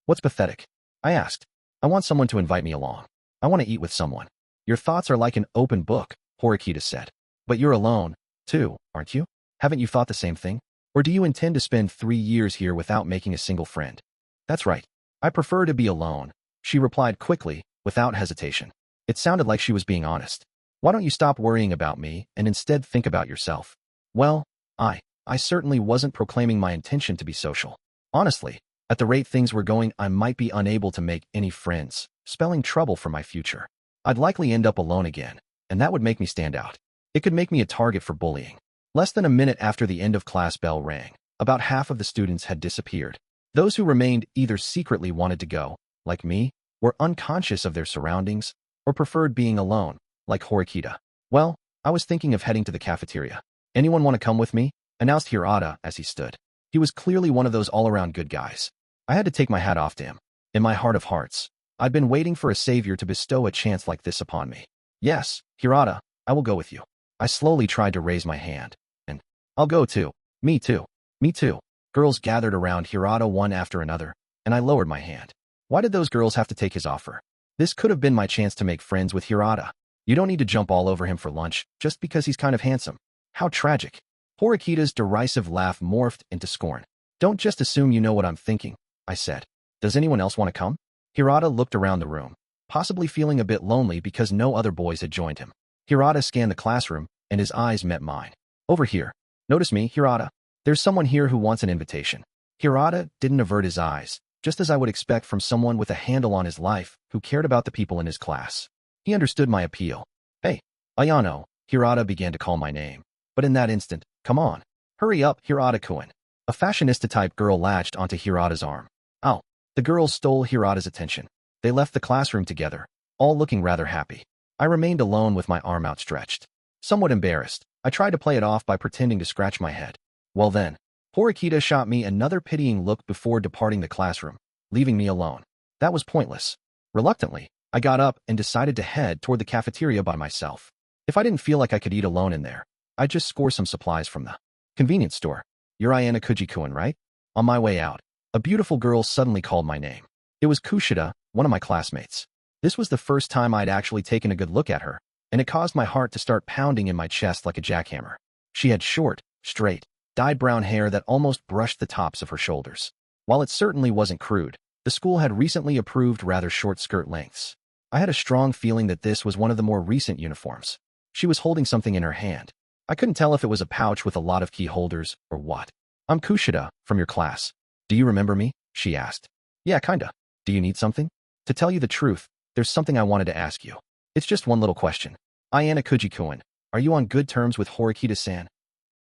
What's pathetic? I asked. I want someone to invite me along. I want to eat with someone. Your thoughts are like an open book, Horikita said. But you're alone, too, aren't you? Haven't you thought the same thing? Or do you intend to spend 3 years here without making a single friend? That's right. I prefer to be alone, she replied quickly, without hesitation. It sounded like she was being honest. Why don't you stop worrying about me and instead think about yourself? Well, I certainly wasn't proclaiming my intention to be social. Honestly, at the rate things were going, I might be unable to make any friends, spelling trouble for my future. I'd likely end up alone again, and that would make me stand out. It could make me a target for bullying. Less than a minute after the end of class bell rang, about half of the students had disappeared. Those who remained either secretly wanted to go, like me, were unconscious of their surroundings, or preferred being alone, like Horikita. Well, I was thinking of heading to the cafeteria. Anyone want to come with me? Announced Hirata as he stood. He was clearly one of those all-around good guys. I had to take my hat off to him. In my heart of hearts, I'd been waiting for a savior to bestow a chance like this upon me. Yes, Hirata, I will go with you. I slowly tried to raise my hand. And I'll go too. Me too. Me too. Girls gathered around Hirata one after another, and I lowered my hand. Why did those girls have to take his offer? This could have been my chance to make friends with Hirata. You don't need to jump all over him for lunch, just because he's kind of handsome. How tragic. Horikita's derisive laugh morphed into scorn. Don't just assume you know what I'm thinking, I said. Does anyone else want to come? Hirata looked around the room, possibly feeling a bit lonely because no other boys had joined him. Hirata scanned the classroom, and his eyes met mine. Over here. Notice me, Hirata. There's someone here who wants an invitation. Hirata didn't avert his eyes, just as I would expect from someone with a handle on his life who cared about the people in his class. He understood my appeal. Hey, Ayano, Hirata began to call my name. But in that instant, come on. Hurry up, Hirata-kun. A fashionista-type girl latched onto Hirata's arm. Ow. The girls stole Hirata's attention. They left the classroom together, all looking rather happy. I remained alone with my arm outstretched. Somewhat embarrassed, I tried to play it off by pretending to scratch my head. Well then, Horikita shot me another pitying look before departing the classroom, leaving me alone. That was pointless. Reluctantly, I got up and decided to head toward the cafeteria by myself. If I didn't feel like I could eat alone in there, I'd just score some supplies from the convenience store. You're Ayanokouji-kun, right? On my way out, a beautiful girl suddenly called my name. It was Kushida, one of my classmates. This was the first time I'd actually taken a good look at her, and it caused my heart to start pounding in my chest like a jackhammer. She had short, straight, dyed brown hair that almost brushed the tops of her shoulders. While it certainly wasn't crude, the school had recently approved rather short skirt lengths. I had a strong feeling that this was one of the more recent uniforms. She was holding something in her hand. I couldn't tell if it was a pouch with a lot of key holders or what. I'm Kushida, from your class. Do you remember me? She asked. Yeah, kinda. Do you need something? To tell you the truth, there's something I wanted to ask you. It's just one little question. Ayanokouji-kun, are you on good terms with Horikita-san?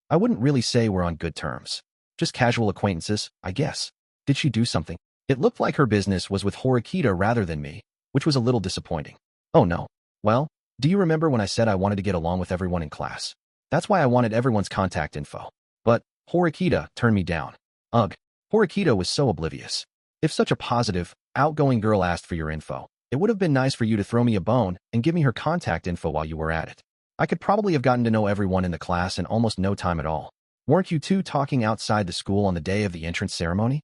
I wouldn't really say we're on good terms. Just casual acquaintances, I guess. Did she do something? It looked like her business was with Horikita rather than me, which was a little disappointing. Oh no. Well, do you remember when I said I wanted to get along with everyone in class? That's why I wanted everyone's contact info. But Horikita turned me down. Ugh. Horikita was so oblivious. If such a positive, outgoing girl asked for your info, it would have been nice for you to throw me a bone and give me her contact info while you were at it. I could probably have gotten to know everyone in the class in almost no time at all. Weren't you two talking outside the school on the day of the entrance ceremony?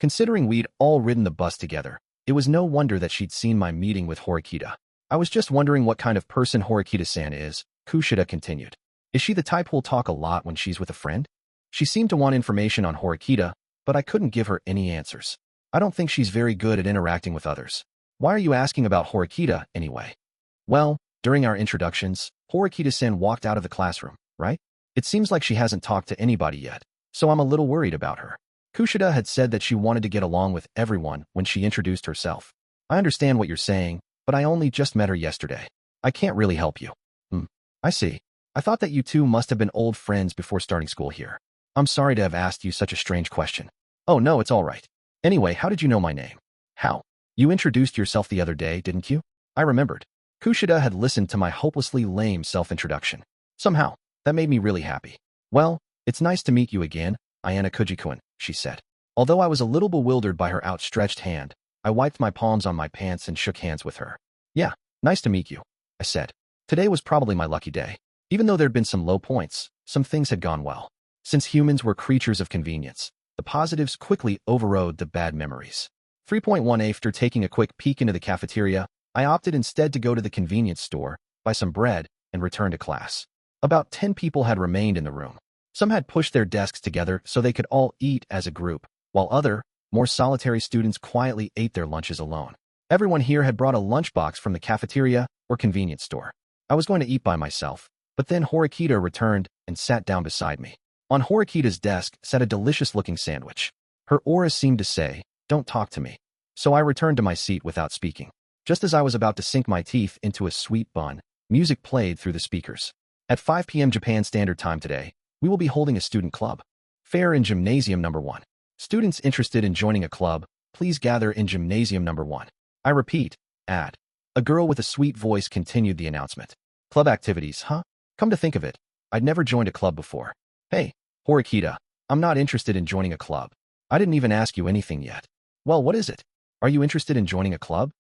Considering we'd all ridden the bus together, it was no wonder that she'd seen my meeting with Horikita. I was just wondering what kind of person Horikita-san is, Kushida continued. Is she the type who'll talk a lot when she's with a friend? She seemed to want information on Horikita, but I couldn't give her any answers. I don't think she's very good at interacting with others. Why are you asking about Horikita, anyway? Well, during our introductions, Horikita-san walked out of the classroom, right? It seems like she hasn't talked to anybody yet, so I'm a little worried about her. Kushida had said that she wanted to get along with everyone when she introduced herself. I understand what you're saying, but I only just met her yesterday. I can't really help you. I see. I thought that you two must have been old friends before starting school here. I'm sorry to have asked you such a strange question. Oh no, it's all right. Anyway, how did you know my name? How? You introduced yourself the other day, didn't you? I remembered. Kushida had listened to my hopelessly lame self-introduction. Somehow, that made me really happy. Well, it's nice to meet you again, Ayanokouji-kun, she said. Although I was a little bewildered by her outstretched hand, I wiped my palms on my pants and shook hands with her. Yeah, nice to meet you, I said. Today was probably my lucky day. Even though there'd been some low points, some things had gone well. Since humans were creatures of convenience, the positives quickly overrode the bad memories. 3.1 After taking a quick peek into the cafeteria, I opted instead to go to the convenience store, buy some bread, and return to class. About 10 people had remained in the room. Some had pushed their desks together so they could all eat as a group, while other, more solitary students quietly ate their lunches alone. Everyone here had brought a lunchbox from the cafeteria or convenience store. I was going to eat by myself, but then Horikita returned and sat down beside me. On Horikita's desk sat a delicious-looking sandwich. Her aura seemed to say, "Don't talk to me." So I returned to my seat without speaking. Just as I was about to sink my teeth into a sweet bun, music played through the speakers. At 5 p.m. Japan Standard Time today, we will be holding a student club. Fair in Gymnasium Number 1. Students interested in joining a club, please gather in Gymnasium Number 1. I repeat, add. A girl with a sweet voice continued the announcement. Club activities, huh? Come to think of it, I'd never joined a club before. Hey, Horikita, I'm not interested in joining a club. I didn't even ask you anything yet. Well, what is it? Are you interested in joining a club?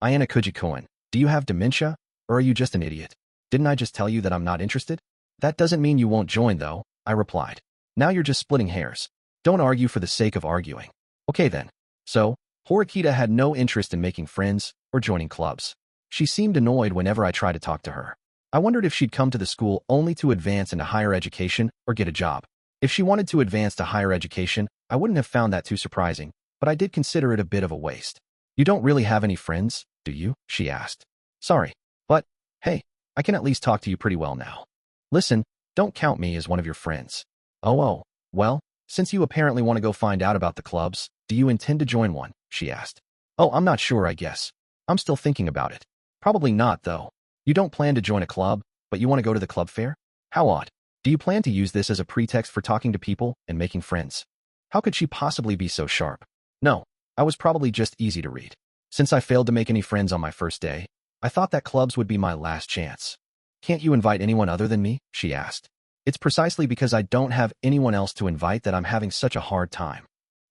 Ayanokouji-kun, do you have dementia, or are you just an idiot? Didn't I just tell you that I'm not interested? That doesn't mean you won't join, though, I replied. Now you're just splitting hairs. Don't argue for the sake of arguing. Okay then. So, Horikita had no interest in making friends or joining clubs. She seemed annoyed whenever I tried to talk to her. I wondered if she'd come to the school only to advance into higher education or get a job. If she wanted to advance to higher education, I wouldn't have found that too surprising, but I did consider it a bit of a waste. You don't really have any friends, do you? She asked. Sorry, but, hey, I can at least talk to you pretty well now. Listen, don't count me as one of your friends. Oh, well, since you apparently want to go find out about the clubs, do you intend to join one? She asked. Oh, I'm not sure, I guess. I'm still thinking about it. Probably not, though. You don't plan to join a club, but you want to go to the club fair? How odd. Do you plan to use this as a pretext for talking to people and making friends? How could she possibly be so sharp? No, I was probably just easy to read. Since I failed to make any friends on my first day, I thought that clubs would be my last chance. Can't you invite anyone other than me? She asked. It's precisely because I don't have anyone else to invite that I'm having such a hard time.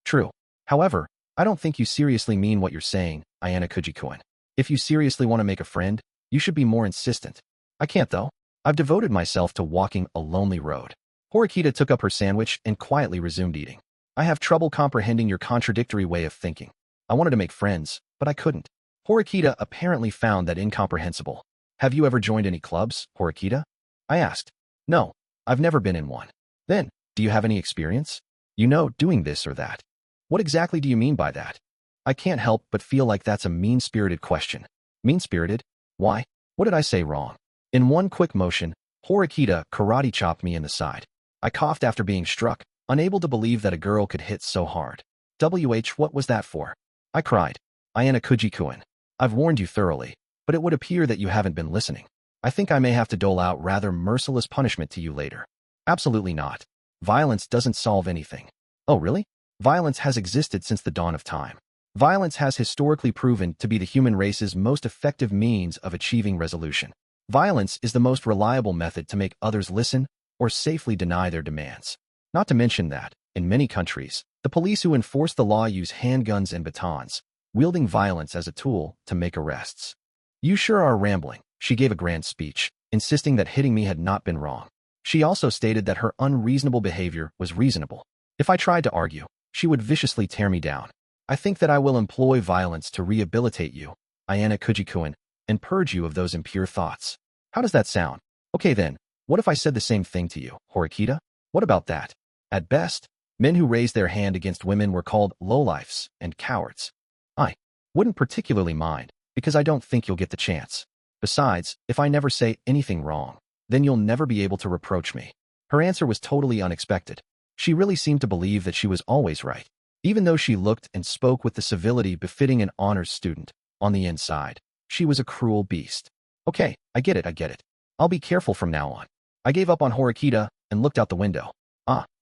True. However, I don't think you seriously mean what you're saying, Ayanokouji-kun. If you seriously want to make a friend, you should be more insistent. I can't, though. I've devoted myself to walking a lonely road. Horikita took up her sandwich and quietly resumed eating. I have trouble comprehending your contradictory way of thinking. I wanted to make friends, but I couldn't. Horikita apparently found that incomprehensible. Have you ever joined any clubs, Horikita? I asked. No, I've never been in one. Then, do you have any experience? You know, doing this or that. What exactly do you mean by that? I can't help but feel like that's a mean-spirited question. Mean-spirited? Why? What did I say wrong? In one quick motion, Horikita karate chopped me in the side. I coughed after being struck, unable to believe that a girl could hit so hard. What was that for? I cried. Ayanokouji-kun, I've warned you thoroughly, but it would appear that you haven't been listening. I think I may have to dole out rather merciless punishment to you later. Absolutely not. Violence doesn't solve anything. Oh, really? Violence has existed since the dawn of time. Violence has historically proven to be the human race's most effective means of achieving resolution. Violence is the most reliable method to make others listen or safely deny their demands. Not to mention that, in many countries, the police who enforce the law use handguns and batons, wielding violence as a tool to make arrests. You sure are rambling. She gave a grand speech, insisting that hitting me had not been wrong. She also stated that her unreasonable behavior was reasonable. If I tried to argue, she would viciously tear me down. I think that I will employ violence to rehabilitate you, Ayanokouji-kun, and purge you of those impure thoughts. How does that sound? Okay then, what if I said the same thing to you, Horikita? What about that? At best, Men who raised their hand against women were called lowlifes and cowards. I wouldn't particularly mind, because I don't think you'll get the chance. Besides, if I never say anything wrong, then you'll never be able to reproach me. Her answer was totally unexpected. She really seemed to believe that she was always right. Even though she looked and spoke with the civility befitting an honors student, on the inside, she was a cruel beast. Okay, I get it. I'll be careful from now on. I gave up on Horikita and looked out the window.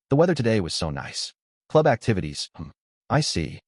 The weather today was so nice. Club activities, I see.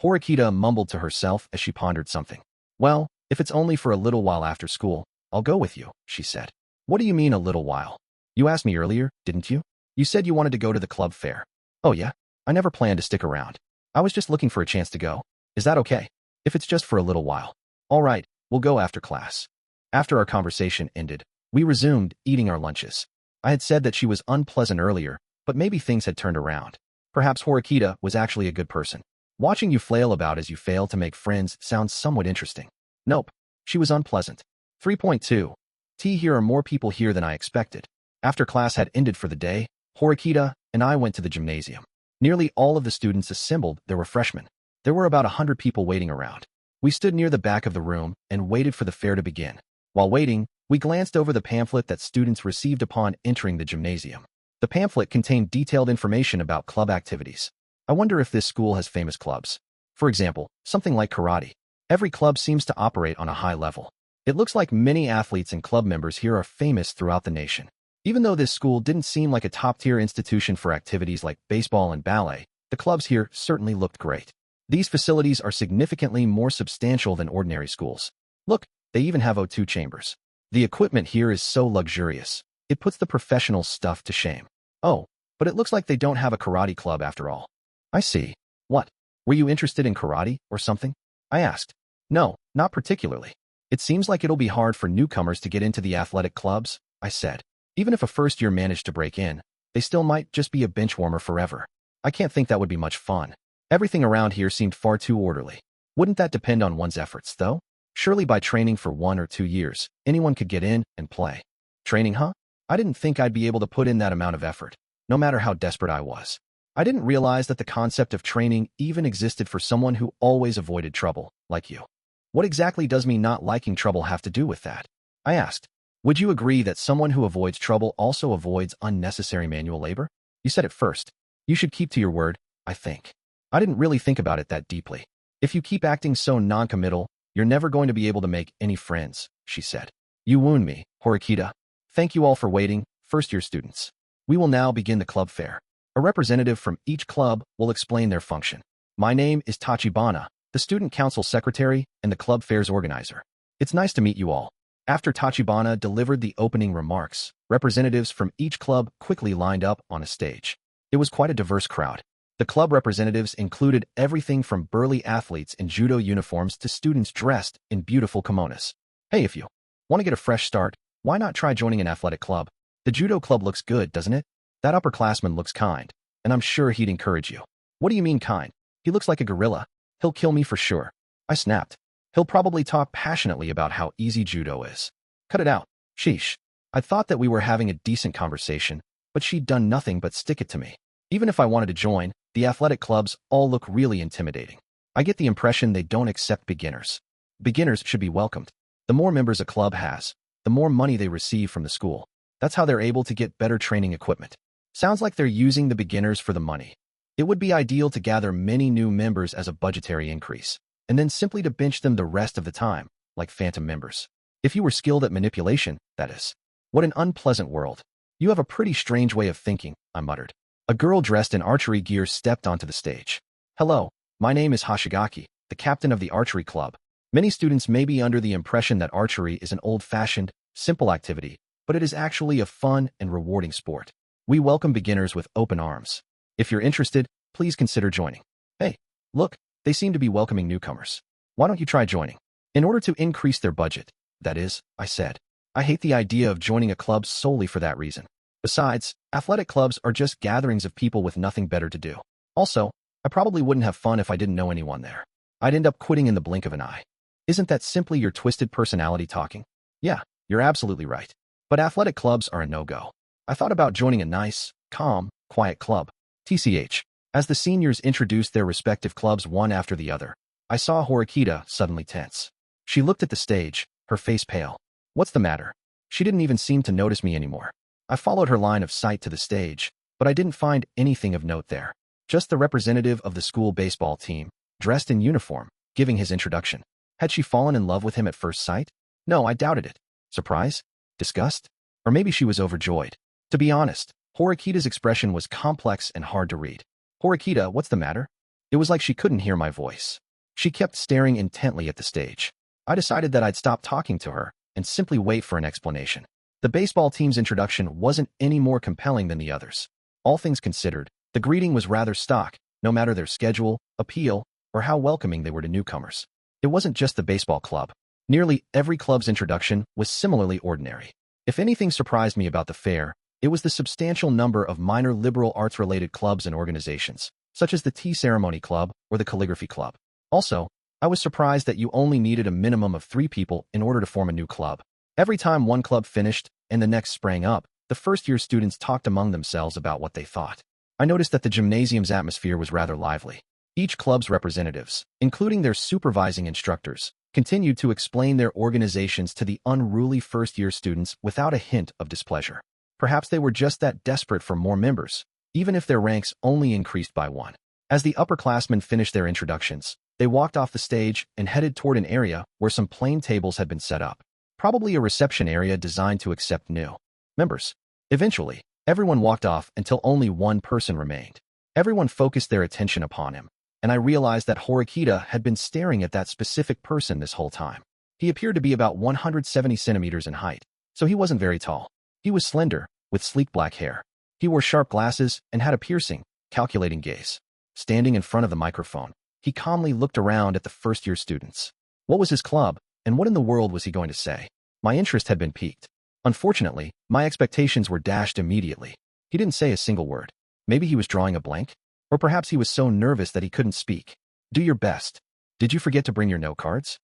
Horikita mumbled to herself as she pondered something. Well, if it's only for a little while after school, I'll go with you, she said. What do you mean a little while? You asked me earlier, didn't you? You said you wanted to go to the club fair. Oh yeah? I never planned to stick around. I was just looking for a chance to go. Is that okay? If it's just for a little while. All right, we'll go after class. After our conversation ended, we resumed eating our lunches. I had said that she was unpleasant earlier, but maybe things had turned around. Perhaps Horikita was actually a good person. Watching you flail about as you fail to make friends sounds somewhat interesting. Nope, she was unpleasant. 3.2. Here are more people here than I expected. After class had ended for the day, Horikita and I went to the gymnasium. Nearly all of the students assembled. There were freshmen. There were about 100 people waiting around. We stood near the back of the room and waited for the fair to begin. While waiting, we glanced over the pamphlet that students received upon entering the gymnasium. The pamphlet contained detailed information about club activities. I wonder if this school has famous clubs. For example, something like karate. Every club seems to operate on a high level. It looks like many athletes and club members here are famous throughout the nation. Even though this school didn't seem like a top-tier institution for activities like baseball and ballet, the clubs here certainly looked great. These facilities are significantly more substantial than ordinary schools. Look, they even have O2 chambers. The equipment here is so luxurious. It puts the professional stuff to shame. Oh, but it looks like they don't have a karate club after all. I see. What? Were you interested in karate or something? I asked. No, not particularly. It seems like it'll be hard for newcomers to get into the athletic clubs, I said. Even if a first year managed to break in, they still might just be a bench warmer forever. I can't think that would be much fun. Everything around here seemed far too orderly. Wouldn't that depend on one's efforts, though? Surely by training for 1 or 2 years, anyone could get in and play. Training, huh? I didn't think I'd be able to put in that amount of effort, no matter how desperate I was. I didn't realize that the concept of training even existed for someone who always avoided trouble, like you. What exactly does me not liking trouble have to do with that? I asked. Would you agree that someone who avoids trouble also avoids unnecessary manual labor? You said it first. You should keep to your word, I think. I didn't really think about it that deeply. If you keep acting so non-committal, you're never going to be able to make any friends, she said. You wound me, Horikita. Thank you all for waiting, first-year students. We will now begin the club fair. A representative from each club will explain their function. My name is Tachibana, the student council secretary and the club fair's organizer. It's nice to meet you all. After Tachibana delivered the opening remarks, representatives from each club quickly lined up on a stage. It was quite a diverse crowd. The club representatives included everything from burly athletes in judo uniforms to students dressed in beautiful kimonos. Hey, if you want to get a fresh start, why not try joining an athletic club? The judo club looks good, doesn't it? That upperclassman looks kind, and I'm sure he'd encourage you. What do you mean kind? He looks like a gorilla. He'll kill me for sure. I snapped. He'll probably talk passionately about how easy judo is. Cut it out. Sheesh. I thought that we were having a decent conversation, but she'd done nothing but stick it to me. Even if I wanted to join, the athletic clubs all look really intimidating. I get the impression they don't accept beginners. Beginners should be welcomed. The more members a club has, the more money they receive from the school. That's how they're able to get better training equipment. Sounds like they're using the beginners for the money. It would be ideal to gather many new members as a budgetary increase, and then simply to bench them the rest of the time, like phantom members. If you were skilled at manipulation, that is. What an unpleasant world. You have a pretty strange way of thinking, I muttered. A girl dressed in archery gear stepped onto the stage. Hello, my name is Hashigaki, the captain of the archery club. Many students may be under the impression that archery is an old-fashioned, simple activity, but it is actually a fun and rewarding sport. We welcome beginners with open arms. If you're interested, please consider joining. Hey, look, they seem to be welcoming newcomers. Why don't you try joining? In order to increase their budget, that is, I said. I hate the idea of joining a club solely for that reason. Besides, athletic clubs are just gatherings of people with nothing better to do. Also, I probably wouldn't have fun if I didn't know anyone there. I'd end up quitting in the blink of an eye. Isn't that simply your twisted personality talking? Yeah, you're absolutely right. But athletic clubs are a no-go. I thought about joining a nice, calm, quiet club. TCH. As the seniors introduced their respective clubs one after the other, I saw Horikita suddenly tense. She looked at the stage, her face pale. What's the matter? She didn't even seem to notice me anymore. I followed her line of sight to the stage, but I didn't find anything of note there. Just the representative of the school baseball team, dressed in uniform, giving his introduction. Had she fallen in love with him at first sight? No, I doubted it. Surprise? Disgust? Or maybe she was overjoyed. To be honest, Horikita's expression was complex and hard to read. Horikita, what's the matter? It was like she couldn't hear my voice. She kept staring intently at the stage. I decided that I'd stop talking to her and simply wait for an explanation. The baseball team's introduction wasn't any more compelling than the others. All things considered, the greeting was rather stock, no matter their schedule, appeal, or how welcoming they were to newcomers. It wasn't just the baseball club. Nearly every club's introduction was similarly ordinary. If anything surprised me about the fair, it was the substantial number of minor liberal arts-related clubs and organizations, such as the Tea Ceremony Club or the Calligraphy Club. Also, I was surprised that you only needed a minimum of 3 people in order to form a new club. Every time one club finished and the next sprang up, the first-year students talked among themselves about what they thought. I noticed that the gymnasium's atmosphere was rather lively. Each club's representatives, including their supervising instructors, continued to explain their organizations to the unruly first-year students without a hint of displeasure. Perhaps they were just that desperate for more members, even if their ranks only increased by 1. As the upperclassmen finished their introductions, they walked off the stage and headed toward an area where some plain tables had been set up, probably a reception area designed to accept new members. Eventually, everyone walked off until only one person remained. Everyone focused their attention upon him, and I realized that Horikita had been staring at that specific person this whole time. He appeared to be about 170 centimeters in height, so he wasn't very tall. He was slender, with sleek black hair. He wore sharp glasses and had a piercing, calculating gaze. Standing in front of the microphone, he calmly looked around at the first-year students. What was his club, and what in the world was he going to say? My interest had been piqued. Unfortunately, my expectations were dashed immediately. He didn't say a single word. Maybe he was drawing a blank? Or perhaps he was so nervous that he couldn't speak. Do your best. Did you forget to bring your note cards?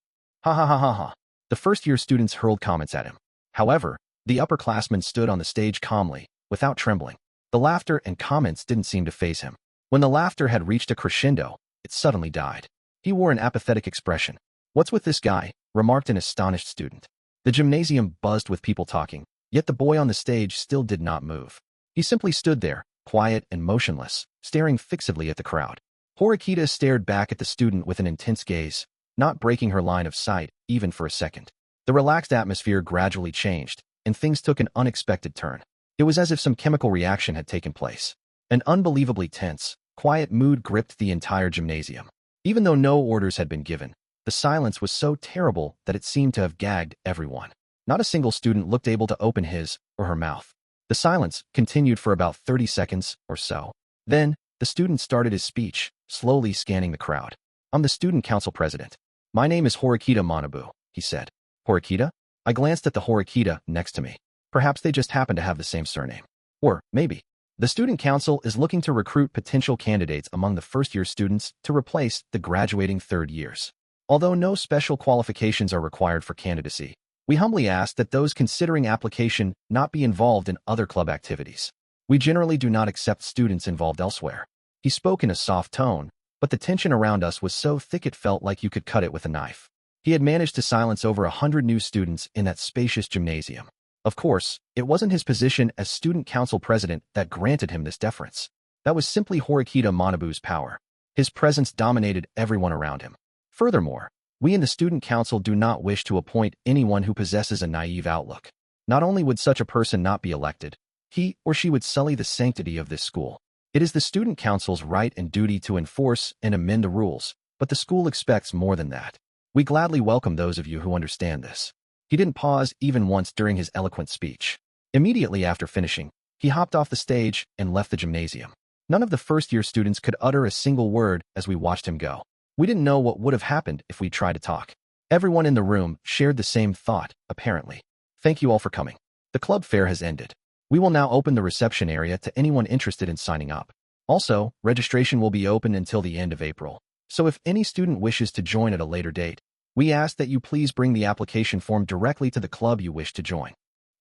Ha ha ha ha ha. The first-year students hurled comments at him. However, the upperclassmen stood on the stage calmly, without trembling. The laughter and comments didn't seem to faze him. When the laughter had reached a crescendo, it suddenly died. He wore an apathetic expression. What's with this guy? Remarked an astonished student. The gymnasium buzzed with people talking, yet the boy on the stage still did not move. He simply stood there, quiet and motionless, staring fixedly at the crowd. Horikita stared back at the student with an intense gaze, not breaking her line of sight, even for a second. The relaxed atmosphere gradually changed, and things took an unexpected turn. It was as if some chemical reaction had taken place. An unbelievably tense, quiet mood gripped the entire gymnasium. Even though no orders had been given, the silence was so terrible that it seemed to have gagged everyone. Not a single student looked able to open his or her mouth. The silence continued for about 30 seconds or so. Then, the student started his speech, slowly scanning the crowd. I'm the student council president. My name is Horikita Manabu, he said. Horikita? I glanced at the Horikita next to me. Perhaps they just happen to have the same surname. Or, maybe. The student council is looking to recruit potential candidates among the first-year students to replace the graduating third years. Although no special qualifications are required for candidacy, we humbly ask that those considering application not be involved in other club activities. We generally do not accept students involved elsewhere. He spoke in a soft tone, but the tension around us was so thick it felt like you could cut it with a knife. He had managed to silence over 100 new students in that spacious gymnasium. Of course, it wasn't his position as student council president that granted him this deference. That was simply Horikita Manabu's power. His presence dominated everyone around him. Furthermore, we in the student council do not wish to appoint anyone who possesses a naive outlook. Not only would such a person not be elected, he or she would sully the sanctity of this school. It is the student council's right and duty to enforce and amend the rules, but the school expects more than that. We gladly welcome those of you who understand this. He didn't pause even once during his eloquent speech. Immediately after finishing, he hopped off the stage and left the gymnasium. None of the first-year students could utter a single word as we watched him go. We didn't know what would have happened if we tried to talk. Everyone in the room shared the same thought, apparently. Thank you all for coming. The club fair has ended. We will now open the reception area to anyone interested in signing up. Also, registration will be open until the end of April. So if any student wishes to join at a later date, we ask that you please bring the application form directly to the club you wish to join.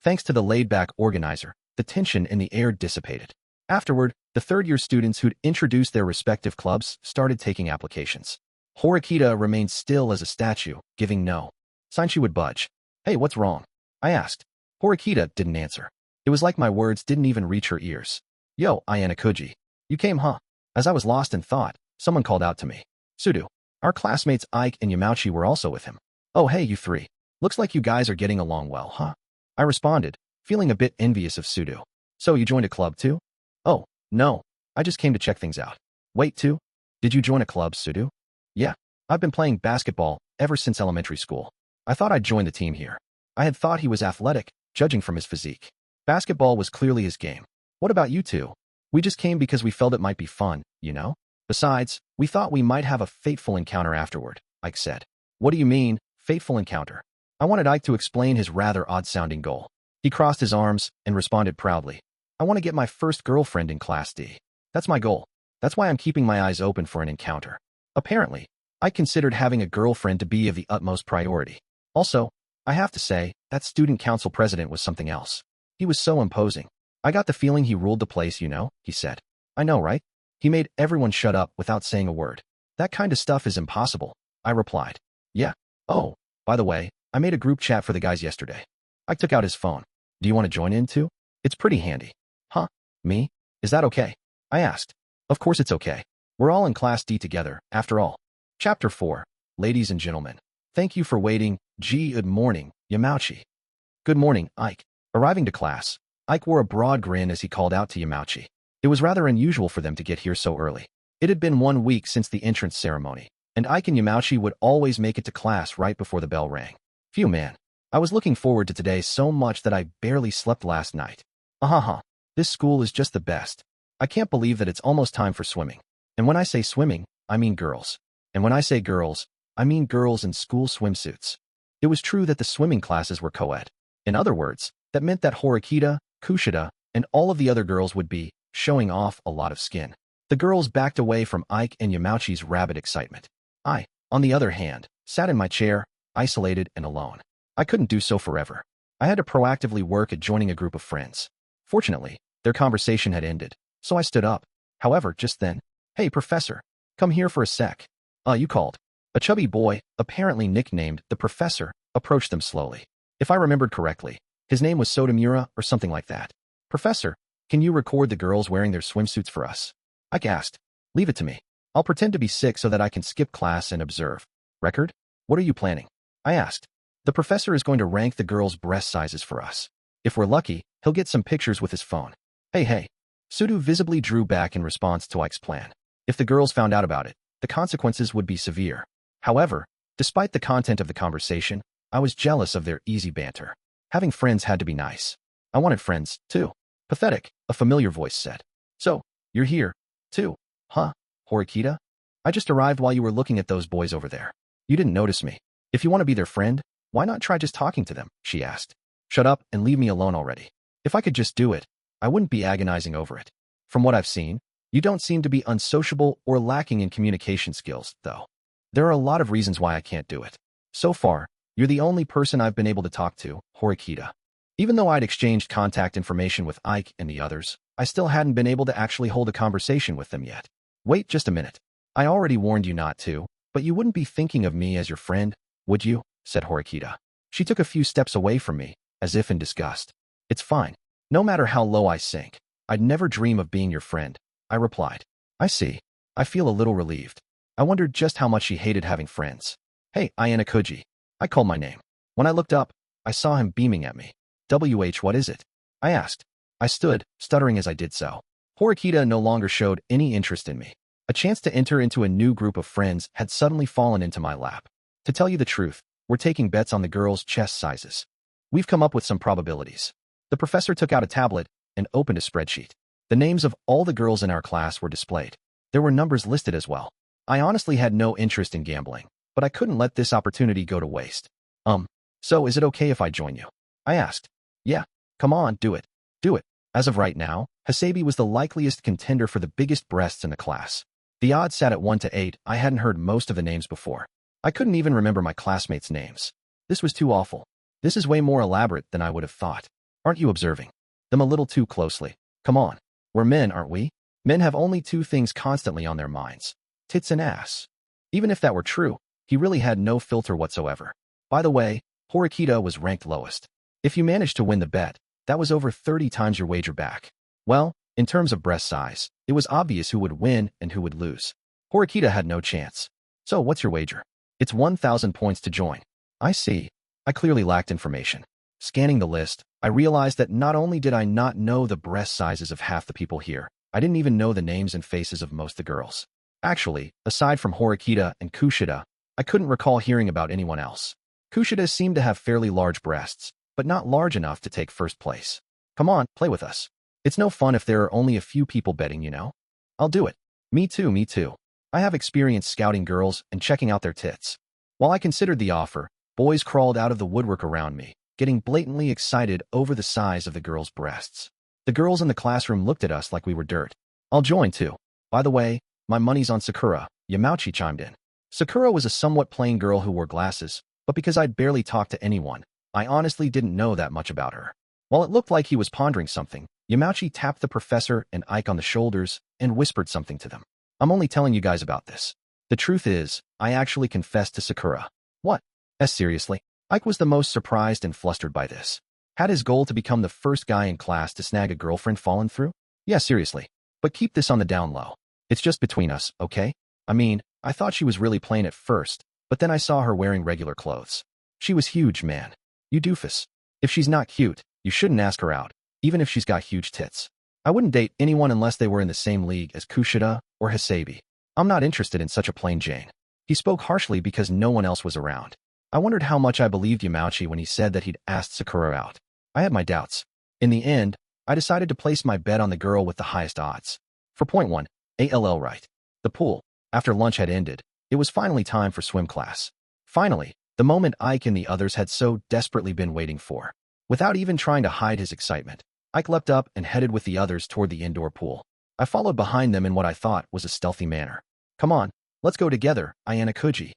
Thanks to the laid-back organizer, the tension in the air dissipated. Afterward, The third-year students who'd introduced their respective clubs started taking applications. Horikita remained still as a statue, giving no sign she would budge. Hey, what's wrong? I asked. Horikita didn't answer. It was like my words didn't even reach her ears. Yo, Ayanokouji. You came, huh? As I was lost in thought, someone called out to me. Sudu. Our classmates Ike and Yamauchi were also with him. Oh, hey, you three. Looks like you guys are getting along well, huh? I responded, feeling a bit envious of Sudu. So you joined a club too? Oh, no. I just came to check things out. Wait, too? Did you join a club, Sudu? Yeah. I've been playing basketball ever since elementary school. I thought I'd join the team here. I had thought he was athletic, judging from his physique. Basketball was clearly his game. What about you two? We just came because we felt it might be fun, you know? Besides, we thought we might have a fateful encounter afterward, Ike said. What do you mean, fateful encounter? I wanted Ike to explain his rather odd-sounding goal. He crossed his arms and responded proudly. I want to get my first girlfriend in Class D. That's my goal. That's why I'm keeping my eyes open for an encounter. Apparently, I considered having a girlfriend to be of the utmost priority. Also, I have to say, that student council president was something else. He was so imposing. I got the feeling he ruled the place, you know, he said. I know, right? He made everyone shut up without saying a word. That kind of stuff is impossible, I replied. Yeah. Oh, by the way, I made a group chat for the guys yesterday. I took out his phone. Do you want to join in too? It's pretty handy. Huh? Me? Is that okay? I asked. Of course it's okay. We're all in Class D together, after all. Chapter 4. Ladies and gentlemen. Thank you for waiting. Good morning, Yamauchi. Good morning, Ike. Arriving to class, Ike wore a broad grin as he called out to Yamauchi. It was rather unusual for them to get here so early. It had been 1 week since the entrance ceremony, and Ike and Yamauchi would always make it to class right before the bell rang. Phew, man. I was looking forward to today so much that I barely slept last night. This school is just the best. I can't believe that it's almost time for swimming. And when I say swimming, I mean girls. And when I say girls, I mean girls in school swimsuits. It was true that the swimming classes were co-ed. In other words, that meant that Horikita, Kushida, and all of the other girls would be showing off a lot of skin. The girls backed away from Ike and Yamauchi's rabid excitement. I, on the other hand, sat in my chair, isolated and alone. I couldn't do so forever. I had to proactively work at joining a group of friends. Fortunately, their conversation had ended, so I stood up. However, just then, hey, professor, come here for a sec. You called. A chubby boy, apparently nicknamed the professor, approached them slowly. If I remembered correctly, his name was Sotomura or something like that. Professor, can you record the girls wearing their swimsuits for us? Ike asked. Leave it to me. I'll pretend to be sick so that I can skip class and observe. Record? What are you planning? I asked. The professor is going to rank the girls' breast sizes for us. If we're lucky, he'll get some pictures with his phone. Hey. Sudu visibly drew back in response to Ike's plan. If the girls found out about it, the consequences would be severe. However, despite the content of the conversation, I was jealous of their easy banter. Having friends had to be nice. I wanted friends, too. Pathetic, a familiar voice said. So, you're here, too, huh, Horikita? I just arrived while you were looking at those boys over there. You didn't notice me. If you want to be their friend, why not try just talking to them, she asked. Shut up and leave me alone already. If I could just do it, I wouldn't be agonizing over it. From what I've seen, you don't seem to be unsociable or lacking in communication skills, though. There are a lot of reasons why I can't do it. So far, you're the only person I've been able to talk to, Horikita. Even though I'd exchanged contact information with Ike and the others, I still hadn't been able to actually hold a conversation with them yet. Wait just a minute. I already warned you not to, but you wouldn't be thinking of me as your friend, would you? Said Horikita. She took a few steps away from me, as if in disgust. It's fine. No matter how low I sink, I'd never dream of being your friend, I replied. I see. I feel a little relieved. I wondered just how much she hated having friends. Hey, Ayanokouji. I called my name. When I looked up, I saw him beaming at me. What is it? I asked. I stood, stuttering as I did so. Horikita no longer showed any interest in me. A chance to enter into a new group of friends had suddenly fallen into my lap. To tell you the truth, we're taking bets on the girls' chest sizes. We've come up with some probabilities. The professor took out a tablet and opened a spreadsheet. The names of all the girls in our class were displayed. There were numbers listed as well. I honestly had no interest in gambling, but I couldn't let this opportunity go to waste. So is it okay if I join you? I asked. Yeah, come on, do it. Do it. As of right now, Hasabi was the likeliest contender for the biggest breasts in the class. The odds sat at 1 to 8. I hadn't heard most of the names before. I couldn't even remember my classmates' names. This was too awful. This is way more elaborate than I would have thought. Aren't you observing them a little too closely? Come on. We're men, aren't we? Men have only two things constantly on their minds: tits and ass. Even if that were true, he really had no filter whatsoever. By the way, Horikita was ranked lowest. If you managed to win the bet, that was over 30 times your wager back. Well, in terms of breast size, it was obvious who would win and who would lose. Horikita had no chance. So what's your wager? It's 1,000 points to join. I see. I clearly lacked information. Scanning the list, I realized that not only did I not know the breast sizes of half the people here, I didn't even know the names and faces of most of the girls. Actually, aside from Horikita and Kushida, I couldn't recall hearing about anyone else. Kushida seemed to have fairly large breasts, but not large enough to take first place. Come on, play with us. It's no fun if there are only a few people betting, you know? I'll do it. Me too, me too. I have experience scouting girls and checking out their tits. While I considered the offer, boys crawled out of the woodwork around me, getting blatantly excited over the size of the girls' breasts. The girls in the classroom looked at us like we were dirt. I'll join too. By the way, my money's on Sakura, Yamauchi chimed in. Sakura was a somewhat plain girl who wore glasses, but because I'd barely talked to anyone, I honestly didn't know that much about her. While it looked like he was pondering something, Yamauchi tapped the professor and Ike on the shoulders and whispered something to them. I'm only telling you guys about this. The truth is, I actually confessed to Sakura. What? Seriously? Ike was the most surprised and flustered by this. Had his goal to become the first guy in class to snag a girlfriend fallen through? Yeah, seriously. But keep this on the down low. It's just between us, okay? I mean, I thought she was really plain at first, but then I saw her wearing regular clothes. She was huge, man. You doofus. If she's not cute, you shouldn't ask her out, even if she's got huge tits. I wouldn't date anyone unless they were in the same league as Kushida or Hasabi. I'm not interested in such a plain Jane. He spoke harshly because no one else was around. I wondered how much I believed Yamauchi when he said that he'd asked Sakura out. I had my doubts. In the end, I decided to place my bet on the girl with the highest odds. For point one, ALL right. The pool. After lunch had ended, it was finally time for swim class. Finally, the moment Ike and the others had so desperately been waiting for. Without even trying to hide his excitement, Ike leapt up and headed with the others toward the indoor pool. I followed behind them in what I thought was a stealthy manner. Come on, let's go together, Ayanokouji.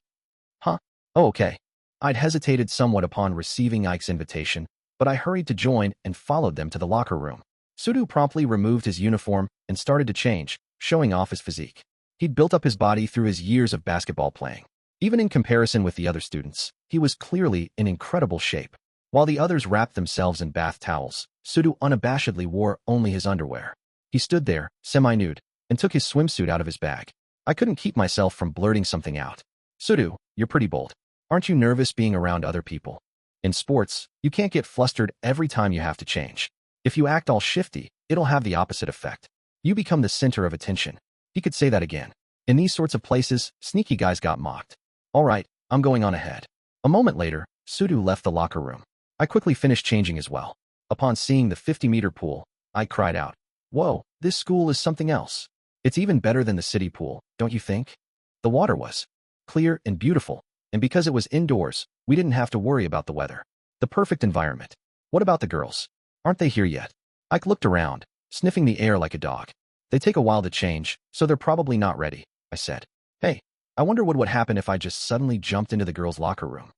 Huh? Oh, okay. I'd hesitated somewhat upon receiving Ike's invitation, but I hurried to join and followed them to the locker room. Sudu promptly removed his uniform and started to change, showing off his physique. He'd built up his body through his years of basketball playing. Even in comparison with the other students, he was clearly in incredible shape. While the others wrapped themselves in bath towels, Sudu unabashedly wore only his underwear. He stood there, semi-nude, and took his swimsuit out of his bag. I couldn't keep myself from blurting something out. Sudu, you're pretty bold. Aren't you nervous being around other people? In sports, you can't get flustered every time you have to change. If you act all shifty, it'll have the opposite effect. You become the center of attention. He could say that again. In these sorts of places, sneaky guys got mocked. All right, I'm going on ahead. A moment later, Sudu left the locker room. I quickly finished changing as well. Upon seeing the 50-meter pool, I cried out, "Whoa, this school is something else. It's even better than the city pool, don't you think?" The water was clear and beautiful, and because it was indoors, we didn't have to worry about the weather. The perfect environment. What about the girls? Aren't they here yet? Ike looked around, sniffing the air like a dog. They take a while to change, so they're probably not ready, I said. Hey, I wonder what would happen if I just suddenly jumped into the girls' locker room.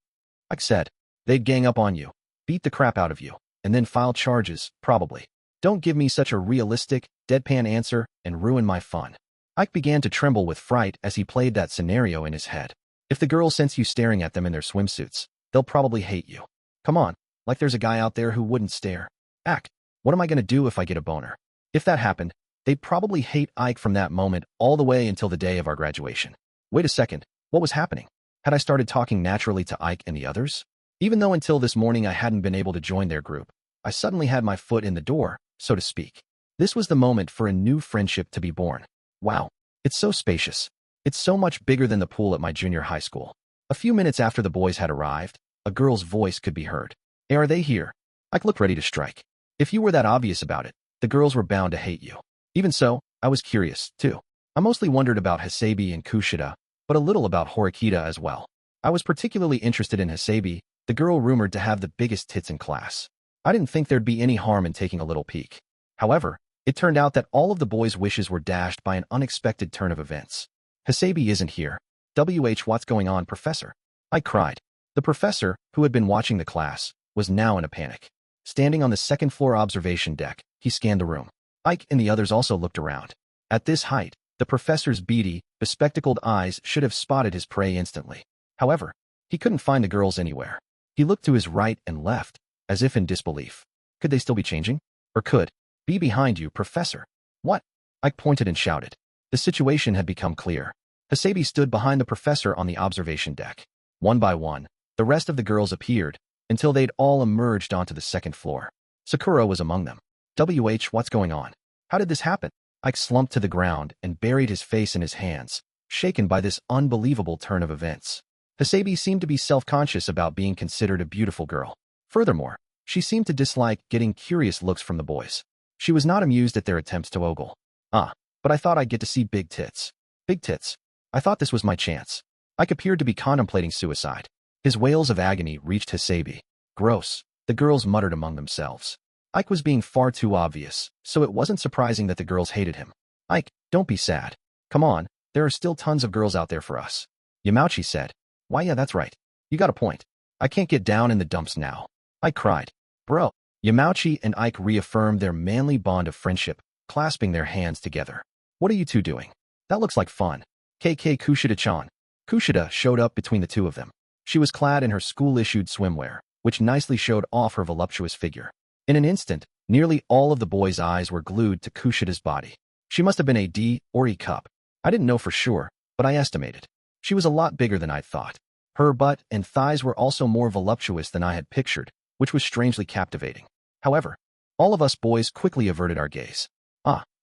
Ike said, they'd gang up on you, beat the crap out of you, and then file charges, probably. Don't give me such a realistic, deadpan answer and ruin my fun. Ike began to tremble with fright as he played that scenario in his head. If the girls sense you staring at them in their swimsuits, they'll probably hate you. Come on, like there's a guy out there who wouldn't stare. Act. What am I going to do if I get a boner? If that happened, they'd probably hate Ike from that moment all the way until the day of our graduation. Wait a second, what was happening? Had I started talking naturally to Ike and the others? Even though until this morning I hadn't been able to join their group, I suddenly had my foot in the door, so to speak. This was the moment for a new friendship to be born. Wow, it's so spacious. It's so much bigger than the pool at my junior high school. A few minutes after the boys had arrived, a girl's voice could be heard. Hey, are they here? Ike looked ready to strike. If you were that obvious about it, the girls were bound to hate you. Even so, I was curious, too. I mostly wondered about Hasabi and Kushida, but a little about Horikita as well. I was particularly interested in Hasabi, the girl rumored to have the biggest tits in class. I didn't think there'd be any harm in taking a little peek. However, it turned out that all of the boys' wishes were dashed by an unexpected turn of events. Hasabi isn't here. What's going on, Professor? I cried. The professor, who had been watching the class, was now in a panic. Standing on the second-floor observation deck, he scanned the room. Ike and the others also looked around. At this height, the professor's beady, bespectacled eyes should have spotted his prey instantly. However, he couldn't find the girls anywhere. He looked to his right and left, as if in disbelief. Could they still be changing? Or could be behind you, Professor? What? Ike pointed and shouted. The situation had become clear. Hasabi stood behind the professor on the observation deck. One by one, the rest of the girls appeared, until they'd all emerged onto the second floor. Sakura was among them. What's going on? How did this happen? Ike slumped to the ground and buried his face in his hands, shaken by this unbelievable turn of events. Hasabi seemed to be self-conscious about being considered a beautiful girl. Furthermore, she seemed to dislike getting curious looks from the boys. She was not amused at their attempts to ogle. But I thought I'd get to see big tits. Big tits. I thought this was my chance. Ike appeared to be contemplating suicide. His wails of agony reached Hasabi. Gross, the girls muttered among themselves. Ike was being far too obvious, so it wasn't surprising that the girls hated him. Ike, don't be sad. Come on, there are still tons of girls out there for us. Yamauchi said. Why yeah, that's right. You got a point. I can't get down in the dumps now. Ike cried. Bro. Yamauchi and Ike reaffirmed their manly bond of friendship, clasping their hands together. What are you two doing? That looks like fun. KK Kushida-chan. Kushida showed up between the two of them. She was clad in her school-issued swimwear, which nicely showed off her voluptuous figure. In an instant, nearly all of the boys' eyes were glued to Kushida's body. She must have been a D or E cup. I didn't know for sure, but I estimated. She was a lot bigger than I'd thought. Her butt and thighs were also more voluptuous than I had pictured, which was strangely captivating. However, all of us boys quickly averted our gaze.